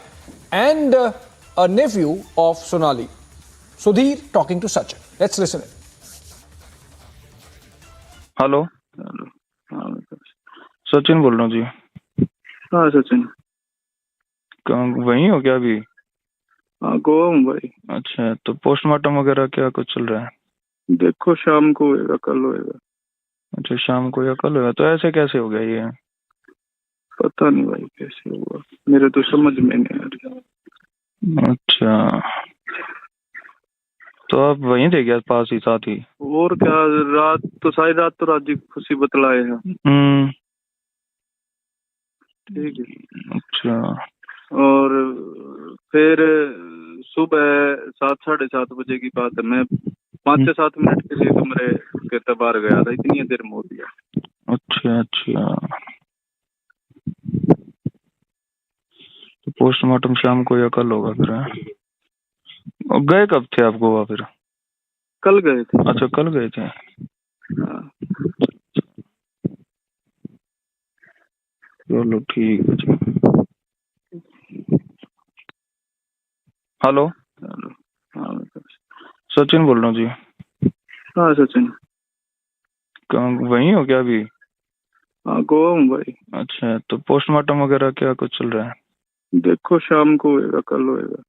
and a nephew of Sonali. Sudhir talking to Sachin. Let's listen in. Hello Sachin बोल रहा हूँ जी। हाँ सचिन। वहीं हो क्या अभी? हाँ गोवा हूँ भाई। अच्छा, तो पोस्टमार्टम वगैरह क्या कुछ चल रहा है? देखो शाम को होएगा, कल होएगा। अच्छा, शाम को या कल होगा। तो ऐसे कैसे हो गया ये? पता नहीं भाई कैसे हुआ, मेरे तो समझ में नहीं आ रहा। अच्छा, तो आप वहीं थे क्या, पास ही साथ ही? और क्या, रात तो सारी रात तो राजी खुशी बतलाए हैं। ठीक है। अच्छा। और फिर सुबह 7-7:30 बजे की बात है, मैं 5 से 7 मिनट के लिए कमरे के बाहर गया था, इतनी देर में हो दिया। अच्छा अच्छा। तो पोस्टमार्टम शाम को या कल होगा फिर? और गए कब थे आप गोवा फिर? कल गए थे। अच्छा कल गए थे। चलो ठीक है जी। हेलो सचिन बोल रहा हूँ जी। हाँ सचिन। कहाँ वहीं हो क्या अभी? हाँ गोवा हूँ भाई। अच्छा तो पोस्टमार्टम वगैरह क्या कुछ चल रहा है? देखो शाम को होएगा, कल होएगा।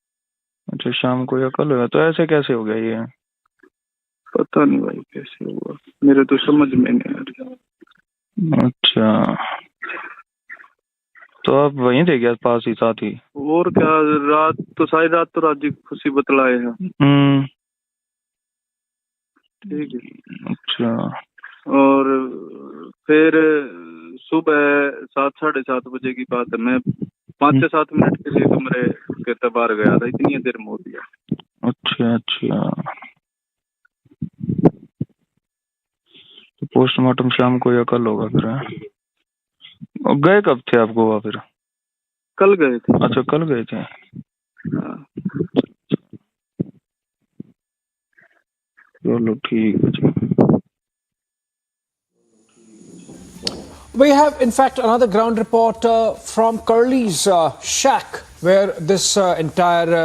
अच्छा शाम को या कल होगा। तो ऐसे कैसे हो गया ये? पता नहीं भाई कैसे हुआ, मेरे तो समझ में नहीं आ रहा। अच्छा तो आप वहीं थे क्या, पास ही साथ ही? और क्या, रात तो सारी रात तो राजी खुशी बतलाए हैं। ठीक है। अच्छा। और फिर सुबह 7-7:30 बजे की बात है, मैं 5 से 7 मिनट के लिए कमरे के बाहर गया था, इतनी देर में हो दिया। अच्छा अच्छा। तो पोस्टमार्टम शाम को या कल होगा फिर? और गए कब थे आप गोवा फिर? कल गए थे। अच्छा कल गए थे। चलो ठीक है जी। We have, in fact, another ground report from Curly's shack, where this entire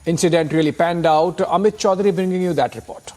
incident really panned out. Amit Chaudhary bringing you that report.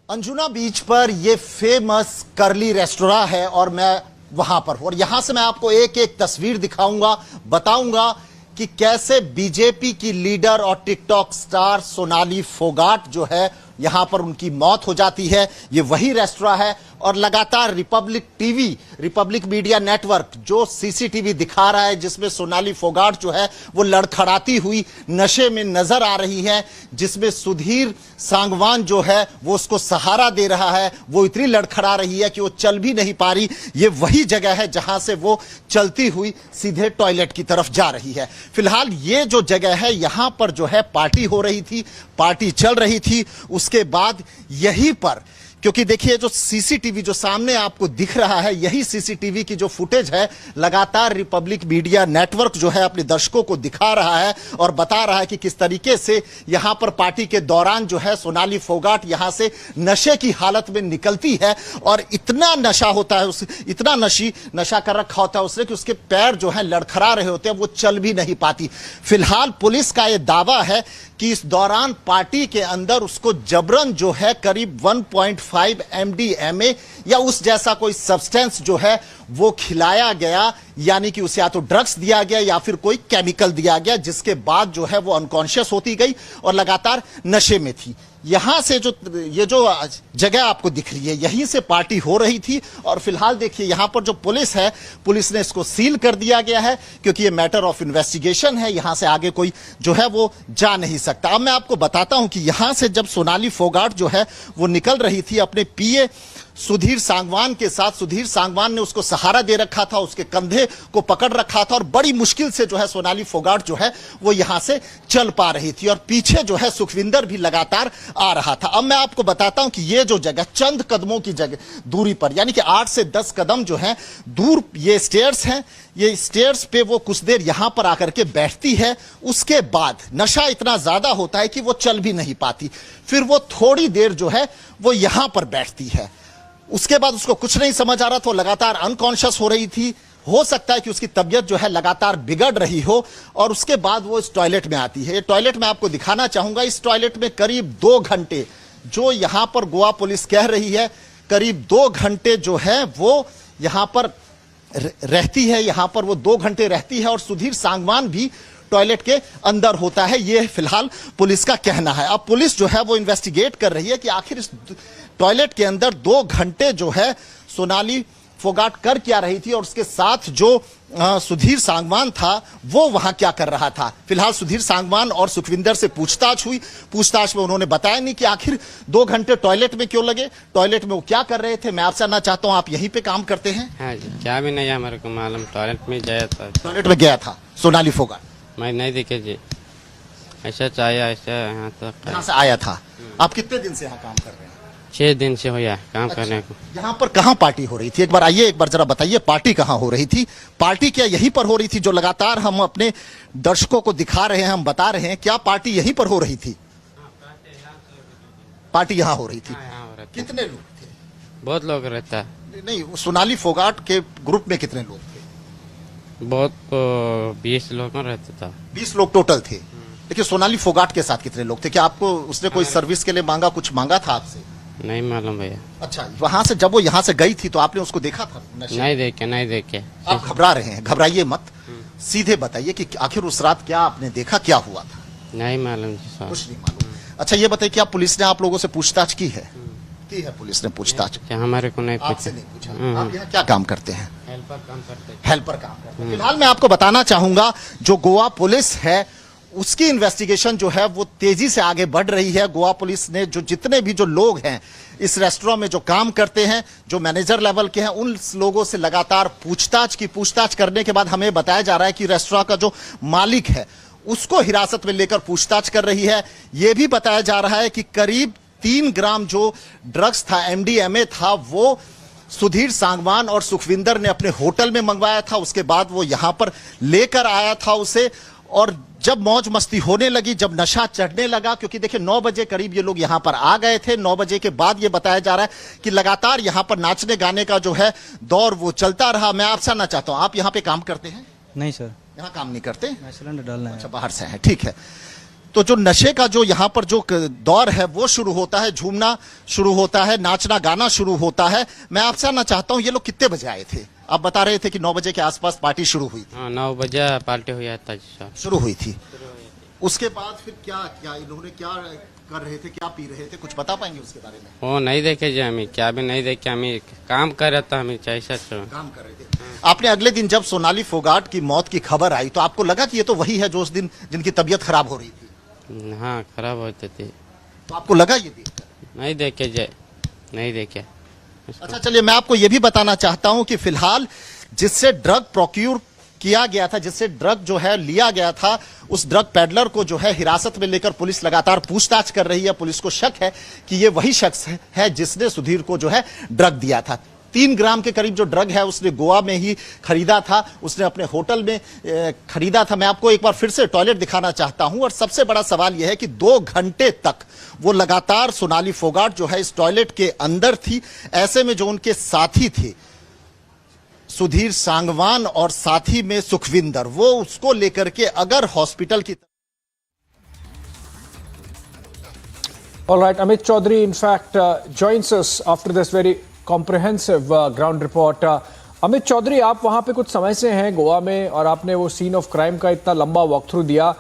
Anjuna beach पर ये फेमस कर्ली रेस्टोरेंट है और मैं वहां पर हूं और यहां से मैं आपको एक एक तस्वीर दिखाऊंगा, बताऊंगा कि कैसे बीजेपी की लीडर और टिकटॉक स्टार सोनाली फोगाट जो है यहां पर उनकी मौत हो जाती है। ये वही रेस्टोरेंट है और लगातार Republic TV, Republic media network जो सीसीटीवी दिखा रहा है जिसमें सोनाली फोगाट जो है वो लड़खड़ाती हुई नशे में नजर आ रही है, जिसमें सुधीर सांगवान जो है वो उसको सहारा दे रहा है। वो इतनी लड़खड़ा रही है कि वो चल भी नहीं पा रही। ये वही जगह है जहां से वो चलती हुई सीधे टॉयलेट की तरफ जा रही है। फिलहाल ये जो जगह है यहां पर जो है पार्टी हो रही थी, पार्टी चल रही थी। उसके बाद यहीं पर, क्योंकि देखिए जो सीसीटीवी जो सामने आपको दिख रहा है यही सीसीटीवी की जो फुटेज है लगातार रिपब्लिक मीडिया नेटवर्क जो है अपने दर्शकों को दिखा रहा है और बता रहा है कि किस तरीके से यहां पर पार्टी के दौरान जो है सोनाली फोगाट यहां से नशे की हालत में निकलती है और इतना नशा होता है, इतना नशा कर रखा होता है उसने कि उसके पैर जो है लड़खड़ा रहे होते हैं, वो चल भी नहीं पाती। फिलहाल पुलिस का यह दावा है कि इस दौरान पार्टी के अंदर उसको जबरन जो है करीब 1.5 MDMA या उस जैसा कोई सब्सटेंस जो है वो खिलाया गया, यानी कि उसे या तो ड्रग्स दिया गया या फिर कोई केमिकल दिया गया, जिसके बाद जो है वो अनकॉन्शियस होती गई और लगातार नशे में थी। यहां से जो ये जो जगह आपको दिख रही है यहीं से पार्टी हो रही थी और फिलहाल देखिए यहां पर जो पुलिस है, पुलिस ने इसको सील कर दिया गया है क्योंकि ये मैटर ऑफ इन्वेस्टिगेशन है, यहां से आगे कोई जो है वो जा नहीं सकता। अब मैं आपको बताता हूं कि यहां से जब सोनाली फोगाट जो है वो निकल रही थी अपने पीए सुधीर सांगवान के साथ, सुधीर सांगवान ने उसको सहारा दे रखा था, उसके कंधे को पकड़ रखा था और बड़ी मुश्किल से जो है सोनाली फोगाट जो है वो यहां से चल पा रही थी और पीछे जो है सुखविंदर भी लगातार आ रहा था। अब मैं आपको बताता हूं कि ये जो जगह चंद कदमों की जगह दूरी पर, यानी कि 8 से 10 कदम जो है दूर ये स्टेयर्स हैं, ये स्टेयर्स पे वो कुछ देर यहां पर आकर के बैठती है। उसके बाद नशा इतना ज्यादा होता है कि वो चल भी नहीं पाती, फिर वो थोड़ी देर जो है वो यहां पर बैठती है। उसके बाद उसको कुछ नहीं समझ आ रहा था, लगातार अनकॉन्शियस हो रही थी, हो सकता है कि उसकी तबीयत जो है लगातार बिगड़ रही हो और उसके बाद वो इस टॉयलेट में आती है। ये टॉयलेट मैं आपको दिखाना चाहूंगा। इस टॉयलेट में करीब 2 घंटे जो यहां पर गोवा पुलिस कह रही है, करीब 2 घंटे जो है वो यहां पर रहती है, यहां पर वो 2 घंटे रहती है और सुधीर सांगवान भी टॉयलेट के अंदर होता है, ये फिलहाल पुलिस का कहना है। अब पुलिस जो है वो इन्वेस्टिगेट कर रही है कि आखिर इस टॉयलेट के अंदर 2 घंटे जो है सोनाली फोगाट कर क्या रही थी और उसके साथ जो सुधीर सांगवान था वो वहां क्या कर रहा था। फिलहाल सुधीर सांगवान और सुखविंदर से पूछताछ हुई। पूछताछ में उन्होंने बताया नहीं कि आखिर 2 घंटे टॉयलेट में क्यों लगे, टॉयलेट में वो क्या कर रहे थे। मैं आपसे जानना चाहता हूं, आप यहीं पे काम करते हैं? हाँ जी, क्या भी नहीं है हमारे को मालूम, टॉयलेट में गया था। टॉयलेट में गया था सोनाली फोगाट? मैं नहीं देखे जी, ऐसा चाहिए ऐसा यहाँ तक। यहाँ से आया था। आप कितने दिन से यहाँ काम कर रहे हैं? 6 दिन से हो गया काम करने को। यहाँ पर कहाँ पार्टी हो रही थी? एक बार आइए, एक बार जरा बताइए पार्टी कहाँ हो रही थी? पार्टी क्या यहीं पर हो रही थी? जो लगातार हम अपने दर्शकों को दिखा रहे हैं, हम बता रहे हैं, क्या पार्टी यहीं पर हो रही थी? पार्टी यहाँ हो रही थी। कितने लोग थे? बहुत लोग रहता है। नहीं, सोनाली फोगाट के ग्रुप में कितने लोग थे? बहुत 20 लोग रहता था। 20 लोग टोटल थे। देखिए, सोनाली फोगाट के साथ कितने लोग थे? क्या आपको उसने कोई सर्विस के लिए मांगा, कुछ मांगा था आपसे? नहीं मालूम भैया। अच्छा, वहां से जब वो यहाँ से गई थी तो आपने उसको देखा था? नहीं देखे। आप घबरा रहे हैं, घबराइए मत, सीधे बताइए कि आखिर उस रात क्या आपने देखा, क्या हुआ था? नहीं मालूम जी साहब। कुछ नहीं मालूम। अच्छा, ये बताइए, क्या पुलिस ने आप लोगों से पूछताछ की है? की है पुलिस ने पूछताछ? क्या हमारे को नहीं आपसे नहीं पूछा? आप यहाँ क्या काम करते हैं? हेल्पर काम करते हैं। हेल्पर काम करते हैं। फिलहाल मैं आपको बताना चाहूंगा, जो गोवा पुलिस है उसकी इन्वेस्टिगेशन जो है वो तेजी से आगे बढ़ रही है। गोवा पुलिस ने जो जितने भी जो लोग हैं इस रेस्टोरेंट में जो काम करते हैं, जो मैनेजर लेवल के हैं, उन लोगों से लगातार पूछताछ करने के बाद हमें बताया जा रहा है कि रेस्टोरेंट का जो मालिक है उसको हिरासत में लेकर पूछताछ कर रही है। यह भी बताया जा रहा है कि करीब 3 ग्राम जो ड्रग्स था, MDMA था, वो सुधीर सांगवान और सुखविंदर ने अपने होटल में मंगवाया था। उसके बाद वो यहां पर लेकर आया था उसे, और जब मौज मस्ती होने लगी, जब नशा चढ़ने लगा, क्योंकि देखिए 9 बजे करीब ये लोग यहां पर आ गए थे। 9 बजे के बाद ये बताया जा रहा है कि लगातार यहां पर नाचने गाने का जो है दौर वो चलता रहा। मैं आपसे जानना चाहता हूं, आप यहां पे काम करते हैं? नहीं सर, यहां काम नहीं करते। सिलेंडर डालना है। अच्छा, बाहर से हैं, ठीक है। तो जो नशे का जो यहाँ पर जो दौर है वो शुरू होता है, झूमना शुरू होता है, नाचना गाना शुरू होता है। मैं आपसे जानना चाहता हूँ, ये लोग कितने बजे आए थे? आप बता रहे थे कि 9 बजे के आसपास पार्टी शुरू हुई थी। 9 बजे पार्टी हुआ था शुरू हुई थी। उसके बाद फिर क्या इन्होंने क्या कर रहे थे, क्या पी रहे थे, कुछ बता पाएंगे उसके बारे में? वो नहीं देखे जी, हमें क्या भी नहीं देखे, हमें काम कर रहा था, हमें चाहिए काम कर रहे थे। आपने अगले दिन जब सोनाली फोगाट की मौत की खबर आई तो आपको लगा कि ये तो वही है जो उस दिन जिनकी तबीयत खराब हो रही थी? हाँ, खराब होती थी। तो आपको लगा ये देखकर? नहीं देखे जी, नहीं देखे। अच्छा, चलिए मैं आपको ये भी बताना चाहता हूं कि फिलहाल जिससे ड्रग प्रोक्यूर किया गया था, जिससे ड्रग जो है लिया गया था, उस ड्रग पेडलर को जो है हिरासत में लेकर पुलिस लगातार पूछताछ कर रही है। पुलिस को शक है कि ये वही शख्स है जिसने सुधीर को जो है ड्रग दिया था। 3 ग्राम के करीब जो ड्रग है उसने गोवा में ही खरीदा था, उसने अपने होटल में खरीदा था। मैं आपको एक बार फिर से टॉयलेट दिखाना चाहता हूं, और सबसे बड़ा सवाल यह है कि 2 घंटे तक वो लगातार सोनाली फोगाट जो है इस टॉयलेट के अंदर थी। ऐसे में जो उनके साथी थे सुधीर सांगवान और साथी में सुखविंदर, वो उसको लेकर के अगर हॉस्पिटल की All right, Amit Chaudhary in fact joins us after this very comprehensive ground report. Amit Chaudhary, आप वहाँ पे कुछ समय से हैं गोवा में और आपने वो सीन ऑफ क्राइम का इतना लंबा वॉक थ्रू दिया।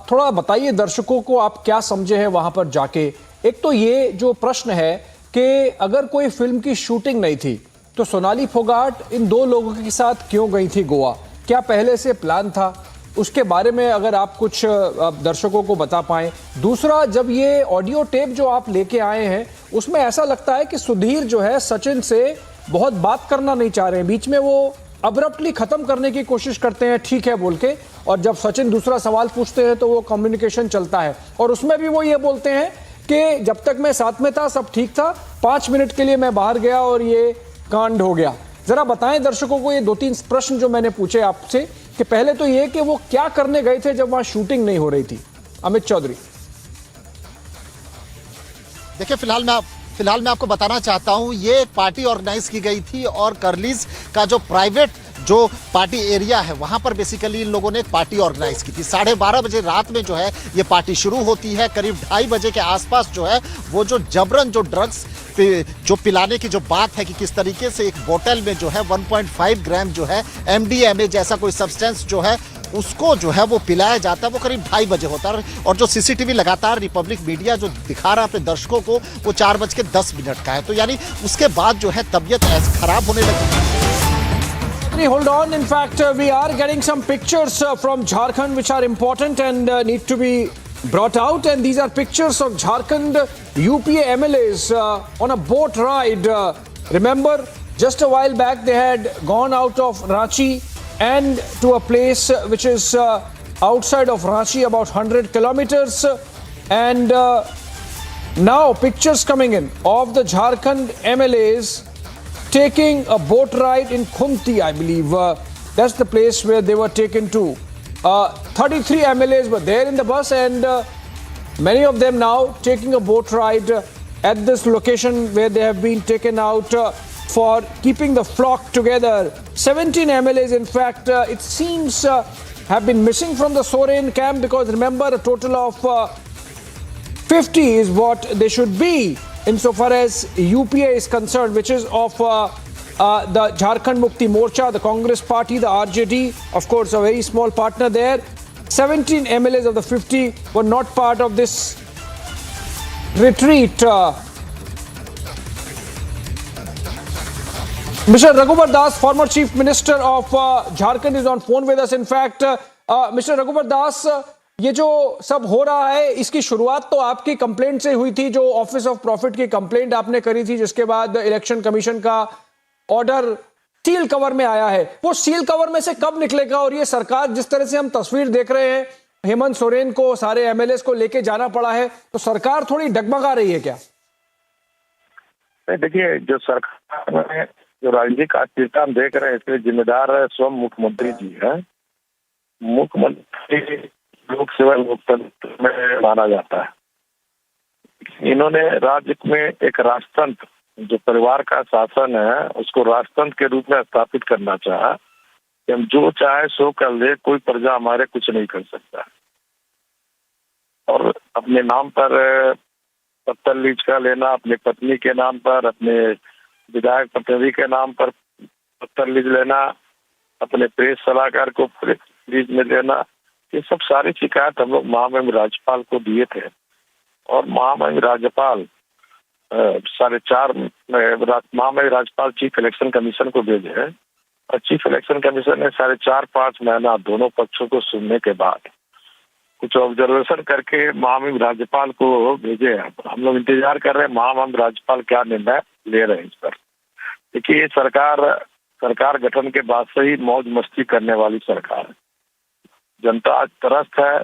थोड़ा बताइए दर्शकों को आप क्या समझे हैं वहाँ पर जाके। एक तो ये जो प्रश्न है कि अगर कोई फिल्म की शूटिंग नहीं थी तो सोनाली फोगाट इन 2 लोगों के साथ क्यों गई थी गोवा? क्या पहले से प्लान था? उसके बारे में अगर आप कुछ दर्शकों को बता पाएं। दूसरा, जब ये ऑडियो टेप जो आप लेके आए हैं उसमें ऐसा लगता है कि सुधीर जो है सचिन से बहुत बात करना नहीं चाह रहे हैं, बीच में वो अब्रप्टली खत्म करने की कोशिश करते हैं, ठीक है बोल के, और जब सचिन दूसरा सवाल पूछते हैं तो वो कम्युनिकेशन चलता है, और उसमें भी वो ये बोलते हैं कि जब तक मैं साथ में था सब ठीक था, 5 मिनट के लिए मैं बाहर गया और ये कांड हो गया। जरा बताएं दर्शकों को ये 2-3 प्रश्न जो मैंने पूछे आपसे, कि पहले तो ये कि वो क्या करने गए थे जब वहां शूटिंग नहीं हो रही थी। अमित चौधरी, देखिए फिलहाल मैं आपको बताना चाहता हूं, ये एक पार्टी ऑर्गेनाइज की गई थी और कर्लीज का जो प्राइवेट जो पार्टी एरिया है वहां पर बेसिकली इन लोगों ने एक पार्टी ऑर्गेनाइज की थी। 12:30 बजे रात में जो है ये पार्टी शुरू होती है। करीब 2:30 बजे के आसपास जो है वो जो जबरन जो ड्रग्स जो पिलाने की जो बात है कि किस तरीके से एक बोतल में जो है 1.5 ग्राम जो है MDMA जैसा कोई सब्सटेंस जो है उसको जो है वो पिलाया जाता है वो करीब 2:30 बजे होता है, और जो सीसीटीवी लगातार रिपब्लिक मीडिया जो दिखा रहा है अपने दर्शकों को वो 4:10 का है। तो यानी उसके बाद जो है तबीयत ऐसे खराब होने लगी। Hold on. In fact, we are getting some pictures from Jharkhand which are important and need to be brought out. And these are pictures of Jharkhand UPA MLAs on a boat ride. Remember, just a while back they had gone out of Ranchi and to a place which is outside of Ranchi, about 100 kilometers. And now pictures coming in of the Jharkhand MLAs taking a boat ride in Khunti, I believe. That's the place where they were taken to. 33 MLAs were there in the bus, and many of them now taking a boat ride at this location where they have been taken out for keeping the flock together. 17 MLAs, in fact, it seems have been missing from the Soren camp, because remember, a total of 50 is what they should be insofar as UPA is concerned, which is of the Jharkhand Mukti Morcha, the Congress Party, the RJD, of course, a very small partner there. 17 MLAs of the 50 were not part of this retreat. Mr. Raghuvar Das, former Chief Minister of Jharkhand, is on phone with us. In fact, Mr. Raghuvar Das, ये जो सब हो रहा है इसकी शुरुआत तो आपकी कंप्लेंट से हुई थी, जो ऑफिस ऑफ प्रॉफिट की कंप्लेंट आपने करी थी, जिसके बाद इलेक्शन कमीशन का ऑर्डर सील कवर में आया है। वो सील कवर में से कब निकलेगा? और ये सरकार, जिस तरह से हम तस्वीर देख रहे हैं, हेमंत सोरेन को, सारे एमएलए को लेके जाना पड़ा है, तो सरकार थोड़ी डगमगा रही है क्या? देखिए, जो सरकार में जो राजनीतिक अस्थिरता हम देख रहे हैं, इसके जिम्मेदार स्वयं मुख्यमंत्री जी है। मुख्यमंत्री लोक सेवा लोकतंत्र में माना जाता है। इन्होंने राज्य में एक राजतंत्र, जो परिवार का शासन है, उसको राजतंत्र के रूप में स्थापित करना चाहा कि हम जो चाहे सो कर ले, कोई प्रजा हमारे कुछ नहीं कर सकता। और अपने नाम पर पत्थर लीज का लेना, अपनी पत्नी के नाम पर, अपने विधायक प्रतिनिधि के नाम पर पत्थर लीज लेना, अपने प्रेस सलाहकार को लीज में देना, ये सब सारी शिकायत हम लोग महामहिम राज्यपाल को दिए थे। और महामहिम राज्यपाल 4.5 महामहिम राज्यपाल चीफ इलेक्शन कमीशन को भेजे हैं, और चीफ इलेक्शन कमीशन ने 4.5-5 महीना दोनों पक्षों को सुनने के बाद कुछ ऑब्जर्वेशन करके महामहिम राज्यपाल को भेजे हैं। हम लोग इंतजार कर रहे हैं महामहिम राज्यपाल क्या निर्णय ले रहे हैं इस पर। देखिए, ये सरकार गठन के बाद से ही मौज मस्ती करने वाली सरकार है। जनता आज त्रस्त है,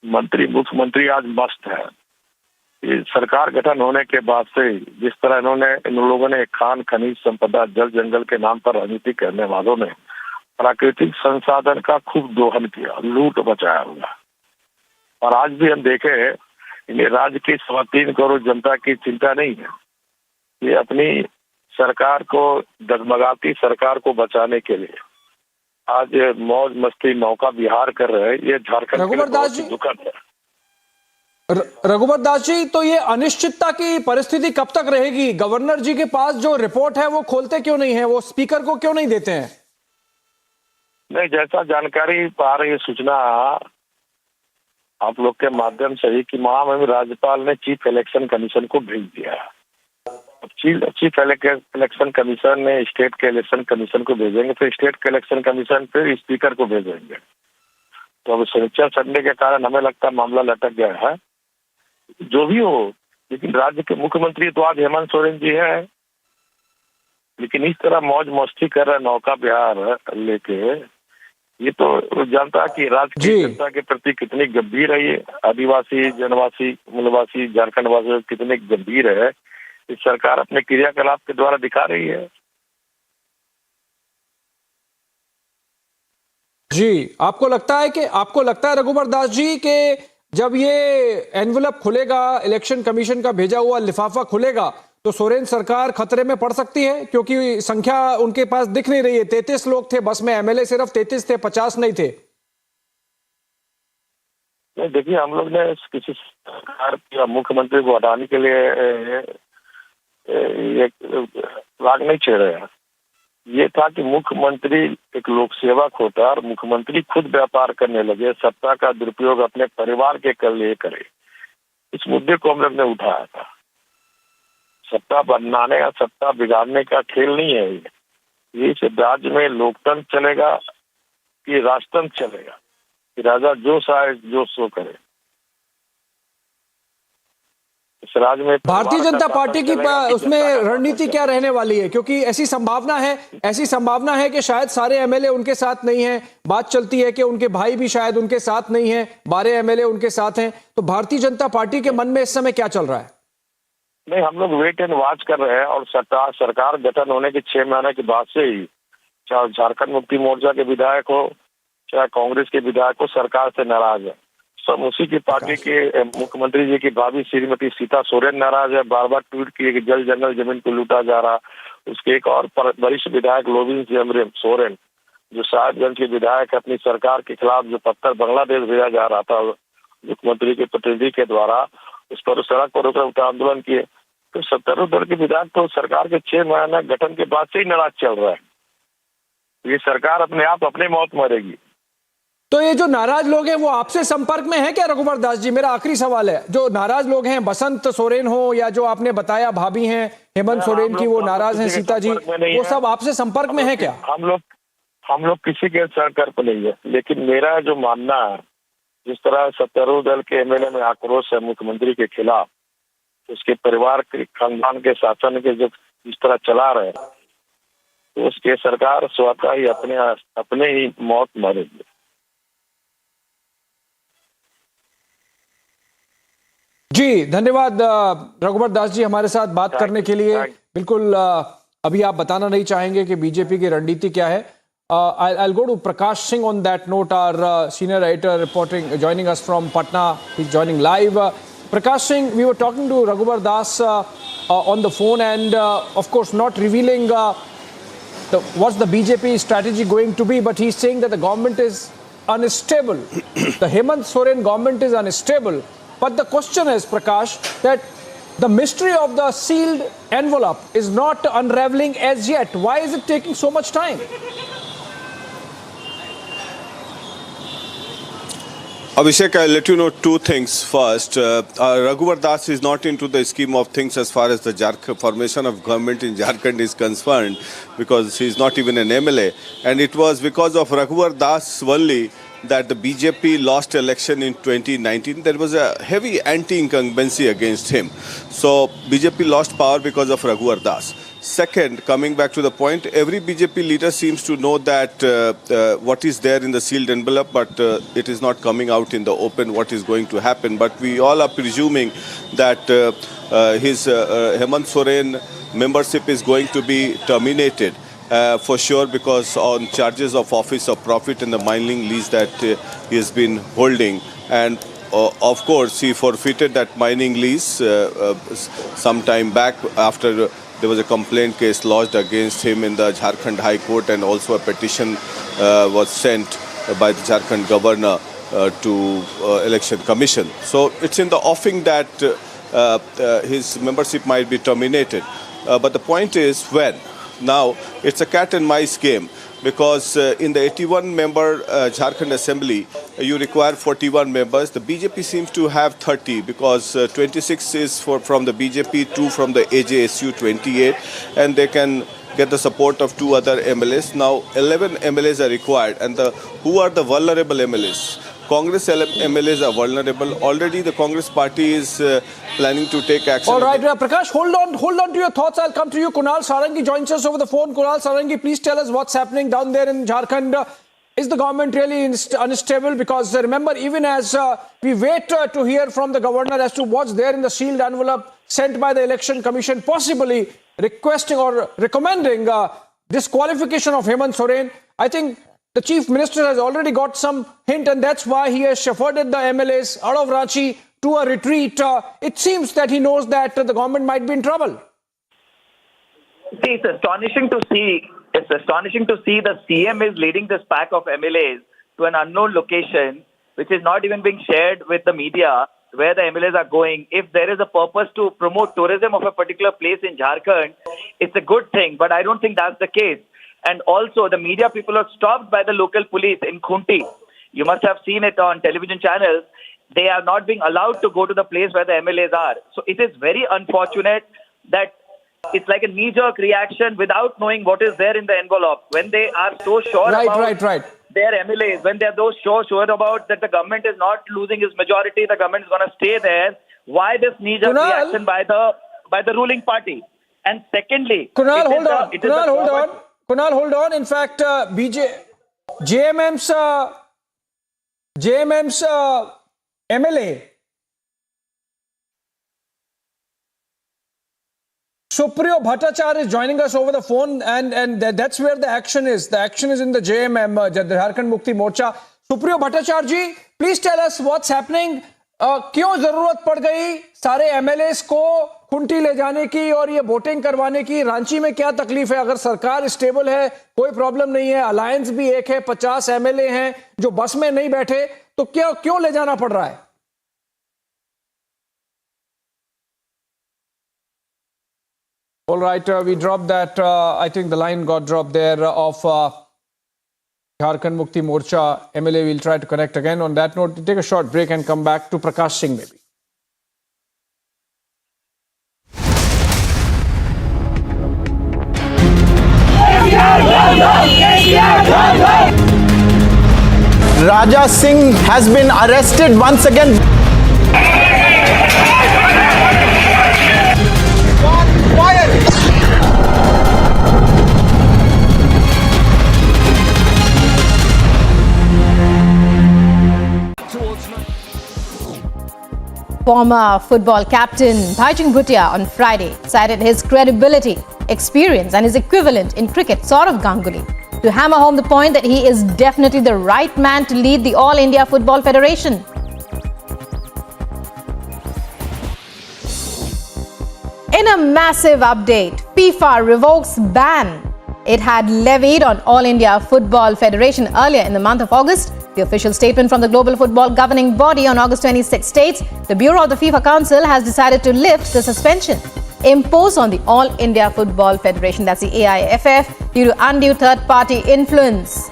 मुख्यमंत्री आज मस्त है। ये सरकार गठन होने के बाद से जिस तरह इन लोगों ने खान खनिज संपदा, जल जंगल के नाम पर राजनीति करने वालों ने प्राकृतिक संसाधन का खूब दोहन किया, लूट मचाया हुआ। और आज भी हम देखे, इन्हें राज्य की 3.25 करोड़ जनता की चिंता नहीं है। ये अपनी सरकार को, डगमगाती सरकार को बचाने के लिए आज मौज मस्ती नौका विहार कर रहे हैं। ये झारखंड रघुवर दास जी, दुखद है। रघुवर दास जी, तो ये अनिश्चितता की परिस्थिति कब तक रहेगी? गवर्नर जी के पास जो रिपोर्ट है वो खोलते क्यों नहीं है? वो स्पीकर को क्यों नहीं देते हैं? नहीं, जैसा जानकारी पा रही है सूचना आप लोग के माध्यम से ही कि महामहिम राज्यपाल ने चीफ इलेक्शन कमीशन को भेज दिया है। चीफ इलेक्शन कमीशन ने स्टेट के इलेक्शन कमीशन को भेजेंगे, फिर स्टेट के इलेक्शन कमीशन फिर स्पीकर को भेजेंगे। तो अब शनिचर संडे के कारण हमें लगता है मामला लटक गया है। जो भी हो, लेकिन राज्य के मुख्यमंत्री तो आज हेमंत सोरेन जी है, लेकिन इस तरह मौज मस्ती कर रहे नौका विहार लेके, ये तो जनता की, राज्य की जनता के प्रति कितनी गंभीर है ये आदिवासी, जनवासी, मूलवासी, झारखंड वासी कितने गंभीर है, इस सरकार अपने क्रियाकलाप के द्वारा दिखा रही है। जी, आपको लगता है रघुवर दास जी कि जब ये एनवलप खुलेगा, इलेक्शन कमीशन का भेजा हुआ लिफाफा खुलेगा, तो सोरेन सरकार खतरे में पड़ सकती है? क्योंकि संख्या उनके पास दिख नहीं रही है। 33 लोग थे बस में, एमएलए सिर्फ 33 थे, 50 नहीं थे। देखिए, हम लोग ने किसी सरकार या मुख्यमंत्री को हटाने के लिए ये राग नहीं छेड़े हैं। ये था कि मुख्यमंत्री एक लोक सेवक होता है और मुख्यमंत्री खुद व्यापार करने लगे, सत्ता का दुरुपयोग अपने परिवार के लिए करे। इस मुद्दे को हम लोग ने उठाया था। सत्ता बनाने या सत्ता बिगाड़ने का खेल नहीं है ये। इस राज्य में लोकतंत्र चलेगा कि राजतंत्र चलेगा, कि राजा जो चाहे जो सो करे। इस राज्य में भारतीय जनता पार्टी की उसमें रणनीति क्या रहने वाली है? क्योंकि ऐसी संभावना है कि शायद सारे एमएलए उनके साथ नहीं हैं। बात चलती है कि उनके भाई भी शायद उनके साथ नहीं हैं, 12 एमएलए उनके साथ हैं। तो भारतीय जनता पार्टी के मन में इस समय क्या चल रहा है? नहीं, हम लोग वेट एंड वॉच कर रहे हैं और सरकार गठन होने के 6 महीने के बाद से ही चाहे झारखंड मुक्ति मोर्चा के विधायक हो चाहे कांग्रेस के विधायक हो, सरकार से नाराज है। सब उसी की पार्टी के मुख्यमंत्री जी की भाभी श्रीमती सीता सोरेन नाराज है। बार बार ट्वीट किए कि जल जंगल जमीन को लूटा जा रहा। उसके एक और वरिष्ठ विधायक लोबिन सोरेन जो साहिबगंज के विधायक अपनी सरकार के खिलाफ जो पत्थर बांग्लादेश भेजा जा रहा था मुख्यमंत्री के प्रतिनिधि के द्वारा, उस पर सड़क पर उतर आंदोलन किए। तो सत्तारूढ़ दल के विधायक तो सरकार के 6 महीने गठन के बाद से ही नाराज चल रहा है। ये सरकार अपने आप अपने मौत मरेगी। तो ये जो नाराज लोग हैं वो आपसे संपर्क में है क्या रघुवर दास जी? मेरा आखिरी सवाल है, जो नाराज लोग हैं, बसंत सोरेन हो या जो आपने बताया भाभी हैं हेमंत सोरेन की, वो नाराज हैं, सीता जी, वो सब आपसे संपर्क में है क्या? हम लोग किसी के संपर्क नहीं है, लेकिन मेरा जो मानना है, जिस तरह सत्तारूढ़ दल के एमएलए में आक्रोश है मुख्यमंत्री के खिलाफ, उसके परिवार के खानदान के शासन के जो जिस तरह चला रहे, तो उसके सरकार स्वतः ही अपने ही मौत मरेगी। जी धन्यवाद रघुवर दास जी हमारे साथ बात करने के लिए। बिल्कुल अभी आप बताना नहीं चाहेंगे कि बीजेपी की रणनीति क्या है। I'll go to Prakash Singh on that note, our senior editor joining us from Patna. He's joining live. Prakash Singh, we were talking to Raghuvar Das on the phone, and of course not revealing what's the BJP strategy going to be, but he's saying that the government is unstable. The Hemant Soren government is unstable. But the question is, Prakash, that the mystery of the sealed envelope is not unraveling as yet. Why is it taking so much time? Abhishek, I'll let you know two things. First, Raghuvar Das is not into the scheme of things as far as the formation of government in Jharkhand is concerned, because he's not even an MLA. And it was because of Raghuvar Das only that the BJP lost election in 2019. There was a heavy anti-incumbency against him. So BJP lost power because of Raghuvar Das. Second, coming back to the point, every BJP leader seems to know that what is there in the sealed envelope, but it is not coming out in the open what is going to happen. But we all are presuming that his Hemant Soren membership is going to be terminated. For sure, because on charges of office of profit and the mining lease that he has been holding, and of course he forfeited that mining lease some time back after there was a complaint case lodged against him in the Jharkhand High Court, and also a petition was sent by the Jharkhand governor to Election Commission. So it's in the offing that his membership might be terminated. But the point is when. Now, it's a cat and mouse game, because in the 81-member Jharkhand Assembly, you require 41 members. The BJP seems to have 30, because 26 is from the BJP, 2 from the AJSU, 28, and they can get the support of 2 other MLAs. Now, 11 MLAs are required, and who are the vulnerable MLAs? Congress MLAs are vulnerable. Already the Congress party is planning to take action. All right, Prakash, hold on to your thoughts. I'll come to you. Kunal Sarangi joins us over the phone. Kunal Sarangi, please tell us what's happening down there in Jharkhand. Is the government really unstable? Because remember, even as we wait to hear from the governor as to what's there in the sealed envelope sent by the Election Commission, possibly requesting or recommending disqualification of Hemant Soren, I think the Chief Minister has already got some hint, and that's why he has shepherded the MLAs out of Ranchi to a retreat. It seems that he knows that the government might be in trouble. See, it's astonishing to see the CM is leading this pack of MLAs to an unknown location, which is not even being shared with the media, where the MLAs are going. If there is a purpose to promote tourism of a particular place in Jharkhand, it's a good thing, but I don't think that's the case. And also, the media people are stopped by the local police in Khunti. You must have seen it on television channels. They are not being allowed to go to the place where the MLAs are. So it is very unfortunate that it's like a knee-jerk reaction without knowing what is there in the envelope. When they are so sure about their MLAs, when they are so sure about that the government is not losing its majority, the government is going to stay there, why this knee-jerk reaction by the ruling party? And secondly, Kunal, hold on. In fact, JMM's MLA, Supriyo Bhattacharya, is joining us over the phone, and that's where the action is. The action is in the JMM, the Jharkhand Mukti Morcha. Supriyo Bhattacharya ji, please tell us what's happening. क्यों जरूरत पड़ गई सारे MLAs को खुंटी ले जाने की और ये वोटिंग करवाने की? रांची में क्या तकलीफ है? अगर सरकार स्टेबल है, कोई प्रॉब्लम नहीं है, अलायंस भी एक है, 50 एमएलए हैं जो बस में नहीं बैठे, तो क्यों ले जाना पड़ रहा है? All right, we dropped that. I think the line got dropped there of Jharkhand Mukti Morcha MLA. We'll try to connect again. On that note, we'll take a short break and come back to Prakash Singh maybe. Raja Singh has been arrested once again. Former football captain Bhaijing Bhutia on Friday cited his credibility, experience and his equivalent in cricket, Saurav Ganguly, to hammer home the point that he is definitely the right man to lead the All India Football Federation. In a massive update, FIFA revokes ban it had levied on All India Football Federation earlier in the month of August. The official statement from the Global Football Governing Body on August 26 states the Bureau of the FIFA Council has decided to lift the suspension imposed on the All India Football Federation, that's the AIFF, due to undue third-party influence.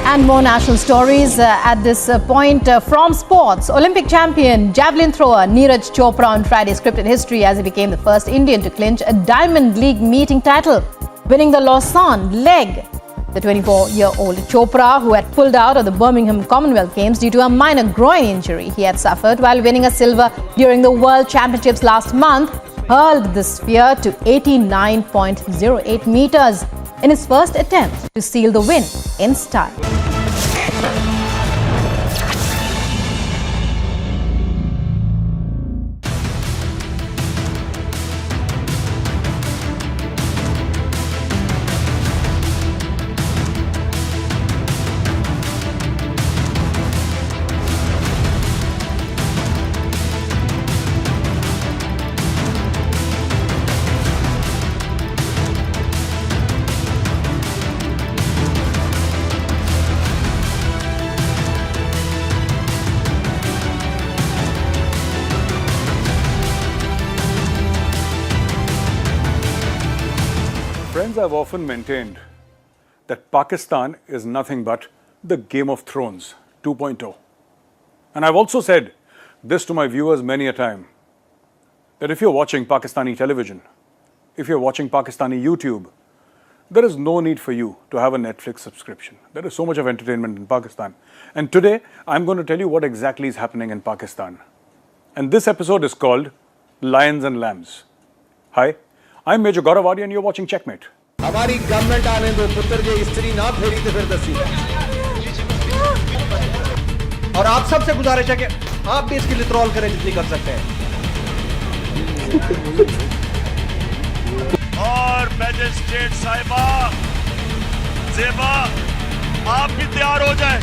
And more national stories at this point from sports. Olympic champion javelin thrower Neeraj Chopra on Friday scripted history as he became the first Indian to clinch a Diamond League meeting title, winning the Lausanne leg. The 24-year-old Chopra, who had pulled out of the Birmingham Commonwealth Games due to a minor groin injury he had suffered while winning a silver during the World Championships last month, hurled the sphere to 89.08 meters in his first attempt to seal the win in style. Friends, I've often maintained that Pakistan is nothing but the Game of Thrones 2.0. And I've also said this to my viewers many a time, that if you're watching Pakistani television, if you're watching Pakistani YouTube, there is no need for you to have a Netflix subscription. There is so much of entertainment in Pakistan. And today, I'm going to tell you what exactly is happening in Pakistan. And this episode is called Lions and Lambs. Hi, I'm Major Gauravadi and you're watching Checkmate. हमारी government आने दो पुत्र जे स्त्री ना फेरी तो फिर दसी और आप सबसे गुजारिश है कि आप भी इसकी लिट्रोल करें जितनी कर सकते हैं और मैजिस्ट्रेट साहिबा जेबा आप भी तैयार हो जाएं।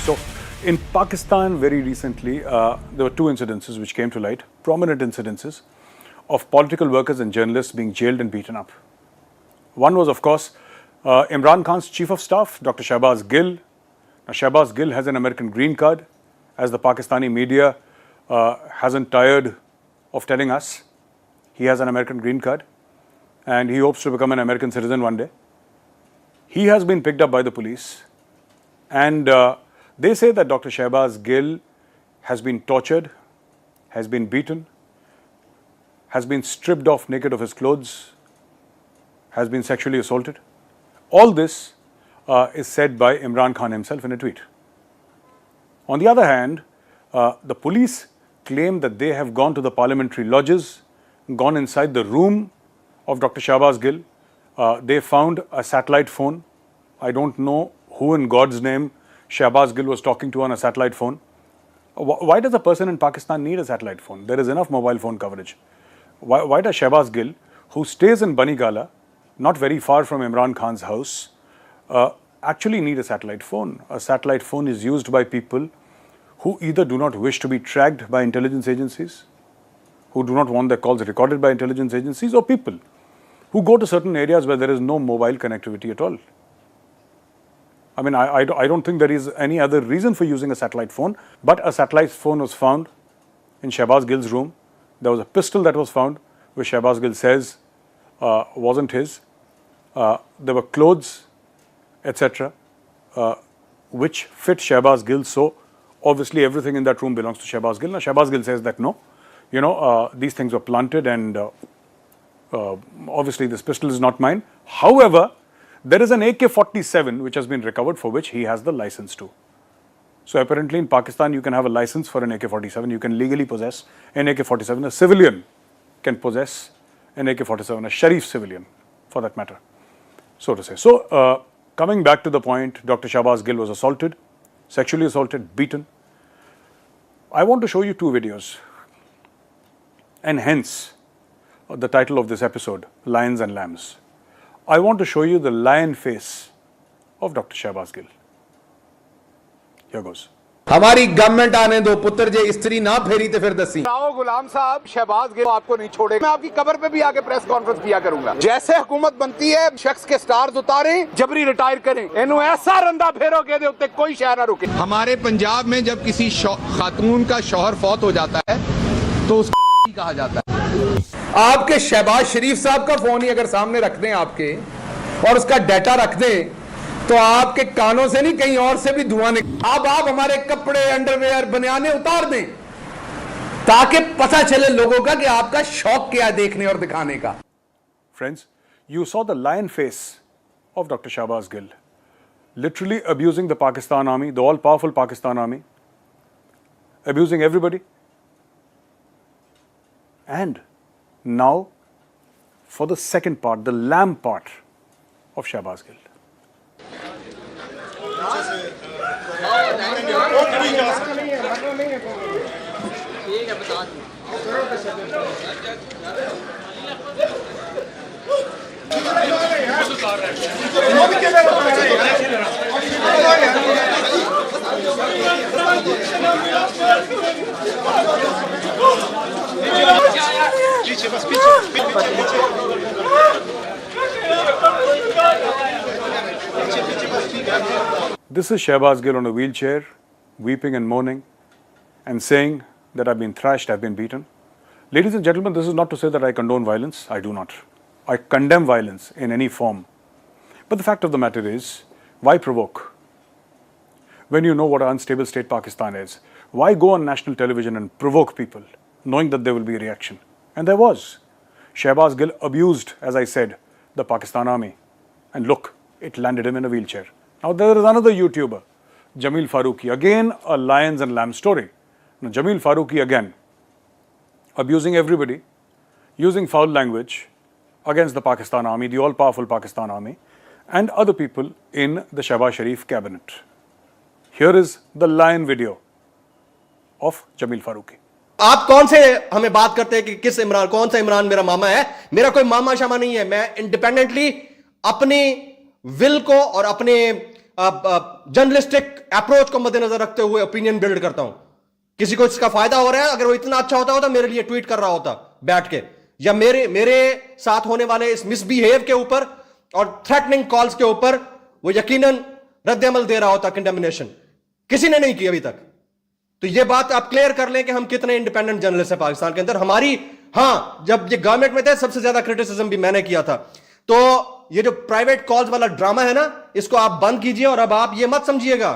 So, in Pakistan, very recently, there were two incidences which came to light, prominent incidences of political workers and journalists being jailed and beaten up. One was, of course, Imran Khan's chief of staff, Dr. Shahbaz Gill. Shehbaz Gill has an American green card, as the Pakistani media hasn't tired of telling us. He has an American green card and he hopes to become an American citizen one day. He has been picked up by the police and they say that Dr. Shehbaz Gill has been tortured, has been beaten, has been stripped off naked of his clothes, has been sexually assaulted. All this is said by Imran Khan himself in a tweet. On the other hand, the police claim that they have gone to the parliamentary lodges, gone inside the room of Dr. Shehbaz Gill. They found a satellite phone. I don't know who in God's name Shehbaz Gill was talking to on a satellite phone. Why does a person in Pakistan need a satellite phone? There is enough mobile phone coverage. Why does Shehbaz Gill, who stays in Banigala, not very far from Imran Khan's house, actually need a satellite phone? A satellite phone is used by people who either do not wish to be tracked by intelligence agencies, who do not want their calls recorded by intelligence agencies, or people who go to certain areas where there is no mobile connectivity at all. I mean, I don't think there is any other reason for using a satellite phone, but a satellite phone was found in Shehbaz Gill's room. There was a pistol that was found, which Shehbaz Gill says wasn't his. There were clothes, etc., which fit Shehbaz Gill. So obviously everything in that room belongs to Shehbaz Gill. Now Shehbaz Gill says that no, these things were planted and obviously this pistol is not mine. However, there is an AK-47 which has been recovered, for which he has the license to. So apparently in Pakistan you can have a license for an AK-47. You can legally possess an AK-47. A civilian can possess an AK-47, a Sharif civilian for that matter, so to say. So coming back to the point, Dr. Shehbaz Gill was assaulted, sexually assaulted, beaten. I want to show you two videos, and hence the title of this episode, Lions and Lambs. I want to show you the lion face of Dr. Shehbaz Gill. Here goes. हमारी government आने दो पुत्र जे स्त्री ना फेरी तो फिर दसी आओ गुलाम साहब, शहबाज गिल आपको नहीं छोड़ेगा। मैं आपकी कब्र पे भी आके प्रेस कॉन्फ्रेंस किया करूंगा। जैसे हुकूमत बनती है, शख्स के स्टार्स उतारें, जबरी रिटायर करें, इन्हों ऐसा रंदा फेरो के दे उत्ते कोई शहर ना रुके। हमारे पंजाब में जब किसी खातून का शौहर फौत हो जाता है तो उसको कहा जाता है। आपके शहबाज शरीफ साहब का फोन ही अगर सामने रख दें आपके और उसका डाटा रख दें तो आपके कानों से नहीं कहीं और से भी धुआं निकले। अब आप हमारे कपड़े, अंडरवेयर, बनियाने उतार दें ताकि पता चले लोगों का कि आपका शौक क्या है देखने और दिखाने का। Friends, you saw the lion face of Dr. Shehbaz Gill, literally abusing the Pakistan army, the all-powerful Pakistan army, abusing everybody. And now, for the second part, the lamb part of Shehbaz Gill. This is Shehbaz Gill on a wheelchair, weeping and moaning and saying that I've been thrashed, I've been beaten. Ladies and gentlemen, this is not to say that I condone violence. I do not. I condemn violence in any form. But the fact of the matter is, why provoke? When you know what an unstable state Pakistan is, why go on national television and provoke people, knowing that there will be a reaction? And there was. Shehbaz Gill abused, as I said, the Pakistan army. And look, it landed him in a wheelchair. Now there is another YouTuber, Jamil Farooqi, again a lions and lambs story. Now Jamil Farooqi again, abusing everybody, using foul language against the Pakistan army, the all-powerful Pakistan army, and other people in the Shehbaz Sharif cabinet. Here is the lion video of Jamil Farooqi. आप कौन से हमें बात करते हैं कि किस इमरान, कौन सा इमरान मेरा मामा है? मेरा कोई मामा शामा नहीं है। मैं इंडिपेंडेंटली अपनी विल को और अपने जर्नलिस्टिक अप्रोच को मद्देनजर रखते हुए ओपिनियन बिल्ड करता हूं। किसी को इसका फायदा हो रहा है, अगर वो इतना अच्छा होता तो मेरे लिए ट्वीट कर रहा होता बैठ के, या मेरे साथ होने वाले इस मिसबिहेव के ऊपर और थ्रेटनिंग कॉल्स के ऊपर वो यकीनन रद्द अमल दे रहा होता, कंडेमिनेशन। किसी ने नहीं की अभी तक। तो ये बात आप क्लियर कर लें कि हम कितने इंडिपेंडेंट जर्नलिस्ट हैं पाकिस्तान के अंदर। हमारी, हां, जब ये गवर्नमेंट में थे सबसे ज्यादा क्रिटिसिज्म भी मैंने किया था। तो ये जो प्राइवेट कॉल्स वाला ड्रामा है ना, इसको आप बंद कीजिए। और अब आप ये मत समझिएगा,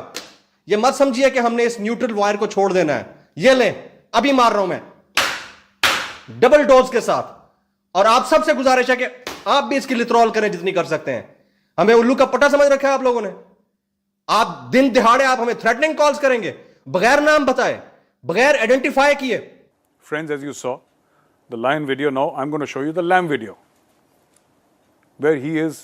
ये मत समझिए कि हमने इस न्यूट्रल वायर को छोड़ देना है। ये लें, अभी मार रहा हूं मैं डबल डोज के साथ। और आप सबसे गुजारिश है कि आप भी इसकी लिथरॉल करें जितनी कर सकते हैं। हमें उल्लू का पट्टा समझ रखा है आप लोगों ने। आप दिन दिहाड़े आप हमें थ्रेटनिंग कॉल्स करेंगे, बगैर नाम बताए, बगैर आइडेंटिफाई किए। Friends, as you saw the lion video, now I'm going to show you the lamb video, where he is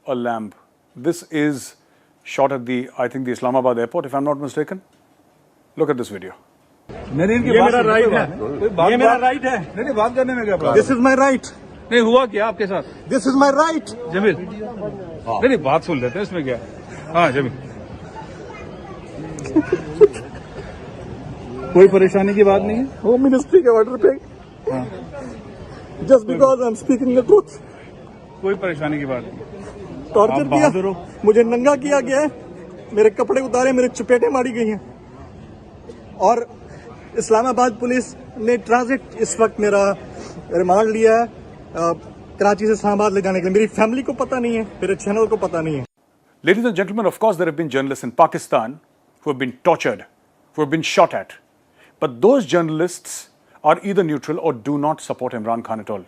a lamb. This is shot at I think the Islamabad airport, if I'm not mistaken. Look at this video. ये मेरा right है, ये मेरा right है। नहीं बात करने में क्या problem? This is my right. नहीं हुआ क्या आपके साथ? This is my right. Jamil, नहीं बात सुन लेते हैं, इसमें क्या? हाँ जमील, कोई परेशानी की बात नहीं है। होम मिनिस्ट्री के ऑर्डर पे just because I am speaking the truth, कोई परेशानी की बात नहीं। टॉर्चर किया, मुझे नंगा किया गया है, मेरे कपड़े उतारे, मेरे चपेटें मारी गई हैं। और इस्लामाबाद पुलिस ने ट्रांजिट इस वक्त मेरा रिमांड लिया है कराची से इस्लामाबाद ले जाने के लिए। मेरी फैमिली को पता नहीं है, मेरे चैनल को पता नहीं है। Ladies and gentlemen, of course there have been journalists in Pakistan who have been tortured, who have been shot at. But those journalists are either neutral or do not support Imran Khan at all.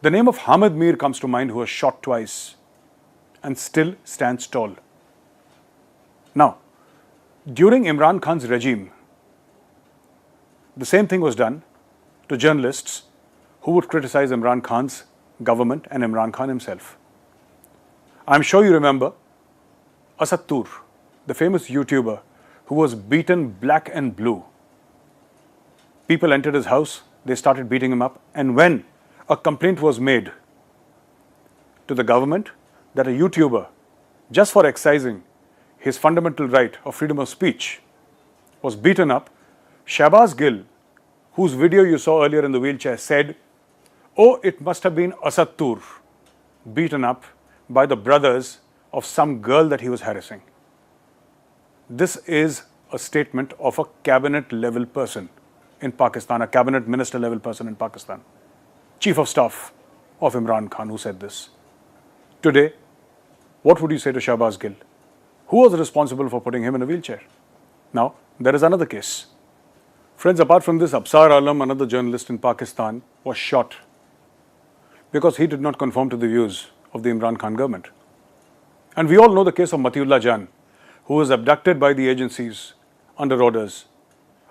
The name of Hamid Mir comes to mind, who was shot twice and still stands tall. Now, during Imran Khan's regime, the same thing was done to journalists who would criticize Imran Khan's government and Imran Khan himself. I'm sure you remember Asad Tur, the famous YouTuber who was beaten black and blue. People entered his house, they started beating him up, and when a complaint was made to the government that a YouTuber, just for exercising his fundamental right of freedom of speech, was beaten up, Shahbaz Gill, whose video you saw earlier in the wheelchair, said, "Oh, it must have been Asad Tur beaten up by the brothers of some girl that he was harassing." This is a statement of a cabinet level person in Pakistan, a cabinet minister level person in Pakistan, chief of staff of Imran Khan, who said this. Today, what would you say to Shahbaz Gill? Who was responsible for putting him in a wheelchair? Now, there is another case. Friends, apart from this, Absar Alam, another journalist in Pakistan, was shot because he did not conform to the views of the Imran Khan government. And we all know the case of Matiullah Jan, who was abducted by the agencies under orders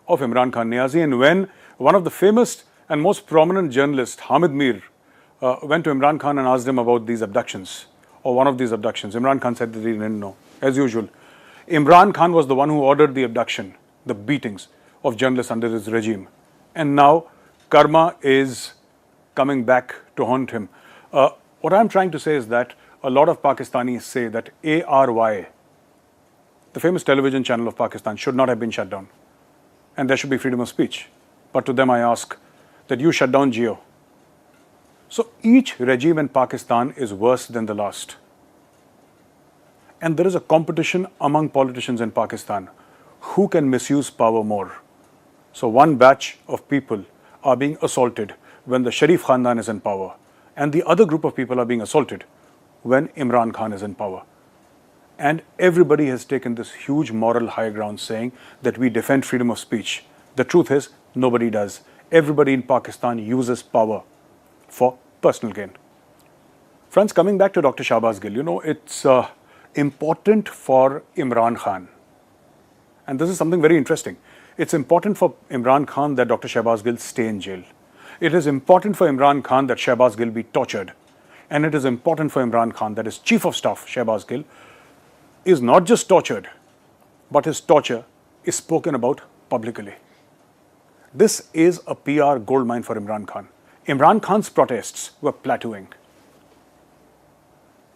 of Imran Khan Niazi. And when one of the famous and most prominent journalists, Hamid Mir, went to Imran Khan and asked him about these abductions, or one of these abductions, Imran Khan said that he didn't know. As usual, Imran Khan was the one who ordered the abduction, the beatings of journalists under his regime. And now karma is coming back to haunt him. What I'm trying to say is that a lot of Pakistanis say that ARY, the famous television channel of Pakistan, should not have been shut down. And there should be freedom of speech. But to them I ask that you shut down Jio. So each regime in Pakistan is worse than the last. And there is a competition among politicians in Pakistan who can misuse power more. So one batch of people are being assaulted when the Sharif Khandan is in power, and the other group of people are being assaulted when Imran Khan is in power. And everybody has taken this huge moral high ground saying that we defend freedom of speech. The truth is, nobody does. Everybody in Pakistan uses power for personal gain. Friends, coming back to Dr. Shahbaz Gill, you know, it's important for Imran Khan. And this is something very interesting. It's important for Imran Khan that Dr. Shahbaz Gill stay in jail. It is important for Imran Khan that Shahbaz Gill be tortured. And it is important for Imran Khan that his chief of staff, Shahbaz Gill, is not just tortured, but his torture is spoken about publicly. This is a PR goldmine for Imran Khan. Imran Khan's protests were plateauing.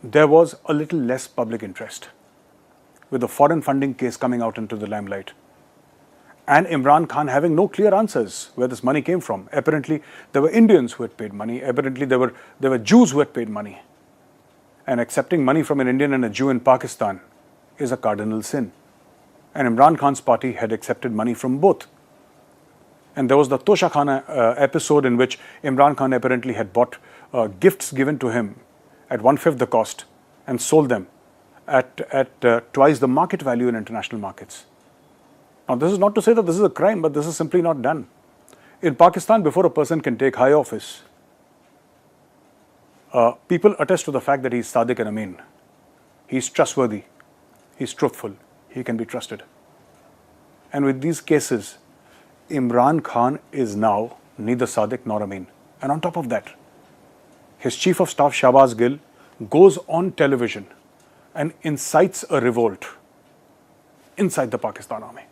There was a little less public interest with the foreign funding case coming out into the limelight. And Imran Khan having no clear answers where this money came from. Apparently, there were Indians who had paid money. Apparently, there were Jews who had paid money. And accepting money from an Indian and a Jew in Pakistan is a cardinal sin. and Imran Khan's party had accepted money from both. And there was the Tosha Khana episode in which Imran Khan apparently had bought gifts given to him at 1/5 the cost and sold them at twice the market value in international markets. Now, this is not to say that this is a crime, but this is simply not done. In Pakistan, before a person can take high office, people attest to the fact that he is Sadiq and Amin. He is trustworthy, he is truthful, he can be trusted. And with these cases, Imran Khan is now neither Sadiq nor Amin. And on top of that, his chief of staff Shahbaz Gill goes on television and incites a revolt inside the Pakistan army.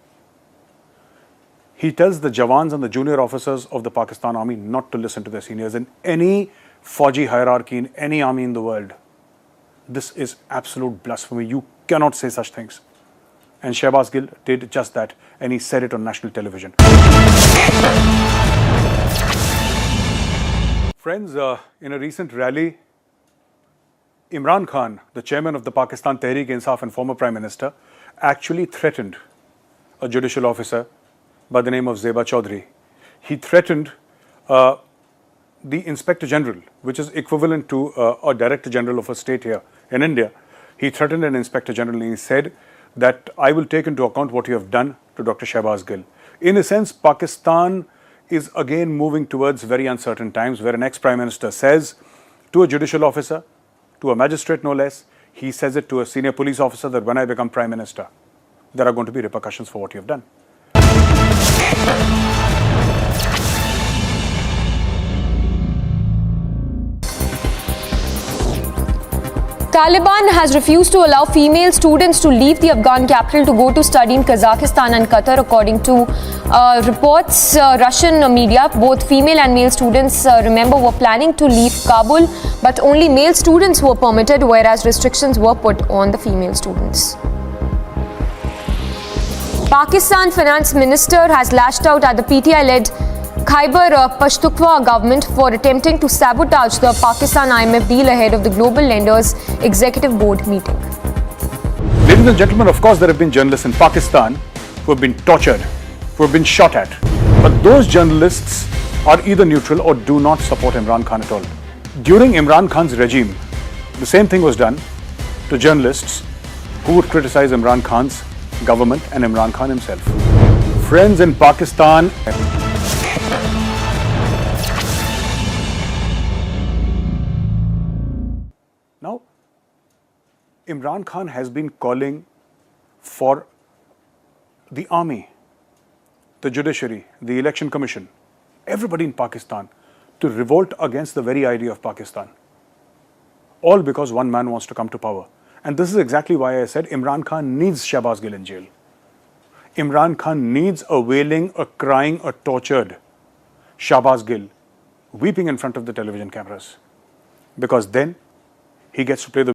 He tells the Jawans and the junior officers of the Pakistan army not to listen to their seniors in any Fauji hierarchy in any army in the world. This is absolute blasphemy. You cannot say such things. And Shahbaz Gill did just that, and he said it on national television. Friends, in a recent rally, Imran Khan, the chairman of the Pakistan Tehreek-e-Insaf and former Prime Minister, actually threatened a judicial officer by the name of Zeba Chaudhry. He threatened the Inspector General, which is equivalent to a Director General of a state here in India. He threatened an Inspector General and he said that I will take into account what you have done to Dr. Shahbaz Gill. In a sense, Pakistan is again moving towards very uncertain times where an ex-Prime Minister says to a judicial officer, to a magistrate no less, he says it to a senior police officer that when I become Prime Minister, there are going to be repercussions for what you have done. Taliban has refused to allow female students to leave the Afghan capital to go to study in Kazakhstan and Qatar, according to reports. Russian media, both female and male students, remember, were planning to leave Kabul, but only male students were permitted, whereas restrictions were put on the female students. Pakistan Finance Minister has lashed out at the PTI-led Khyber Pakhtunkhwa government for attempting to sabotage the Pakistan IMF deal ahead of the Global Lenders Executive Board meeting. Ladies and gentlemen, of course there have been journalists in Pakistan who have been tortured, who have been shot at. But those journalists are either neutral or do not support Imran Khan at all. During Imran Khan's regime, the same thing was done to journalists who would criticize Imran Khan's government and Imran Khan himself. Friends in Pakistan. Now, Imran Khan has been calling for the army, the judiciary, the election commission, everybody in Pakistan to revolt against the very idea of Pakistan. All because one man wants to come to power. And this is exactly why I said Imran Khan needs Shahbaz Gill in jail. Imran Khan needs a wailing, a crying, a tortured Shahbaz Gill weeping in front of the television cameras. Because then he gets to play the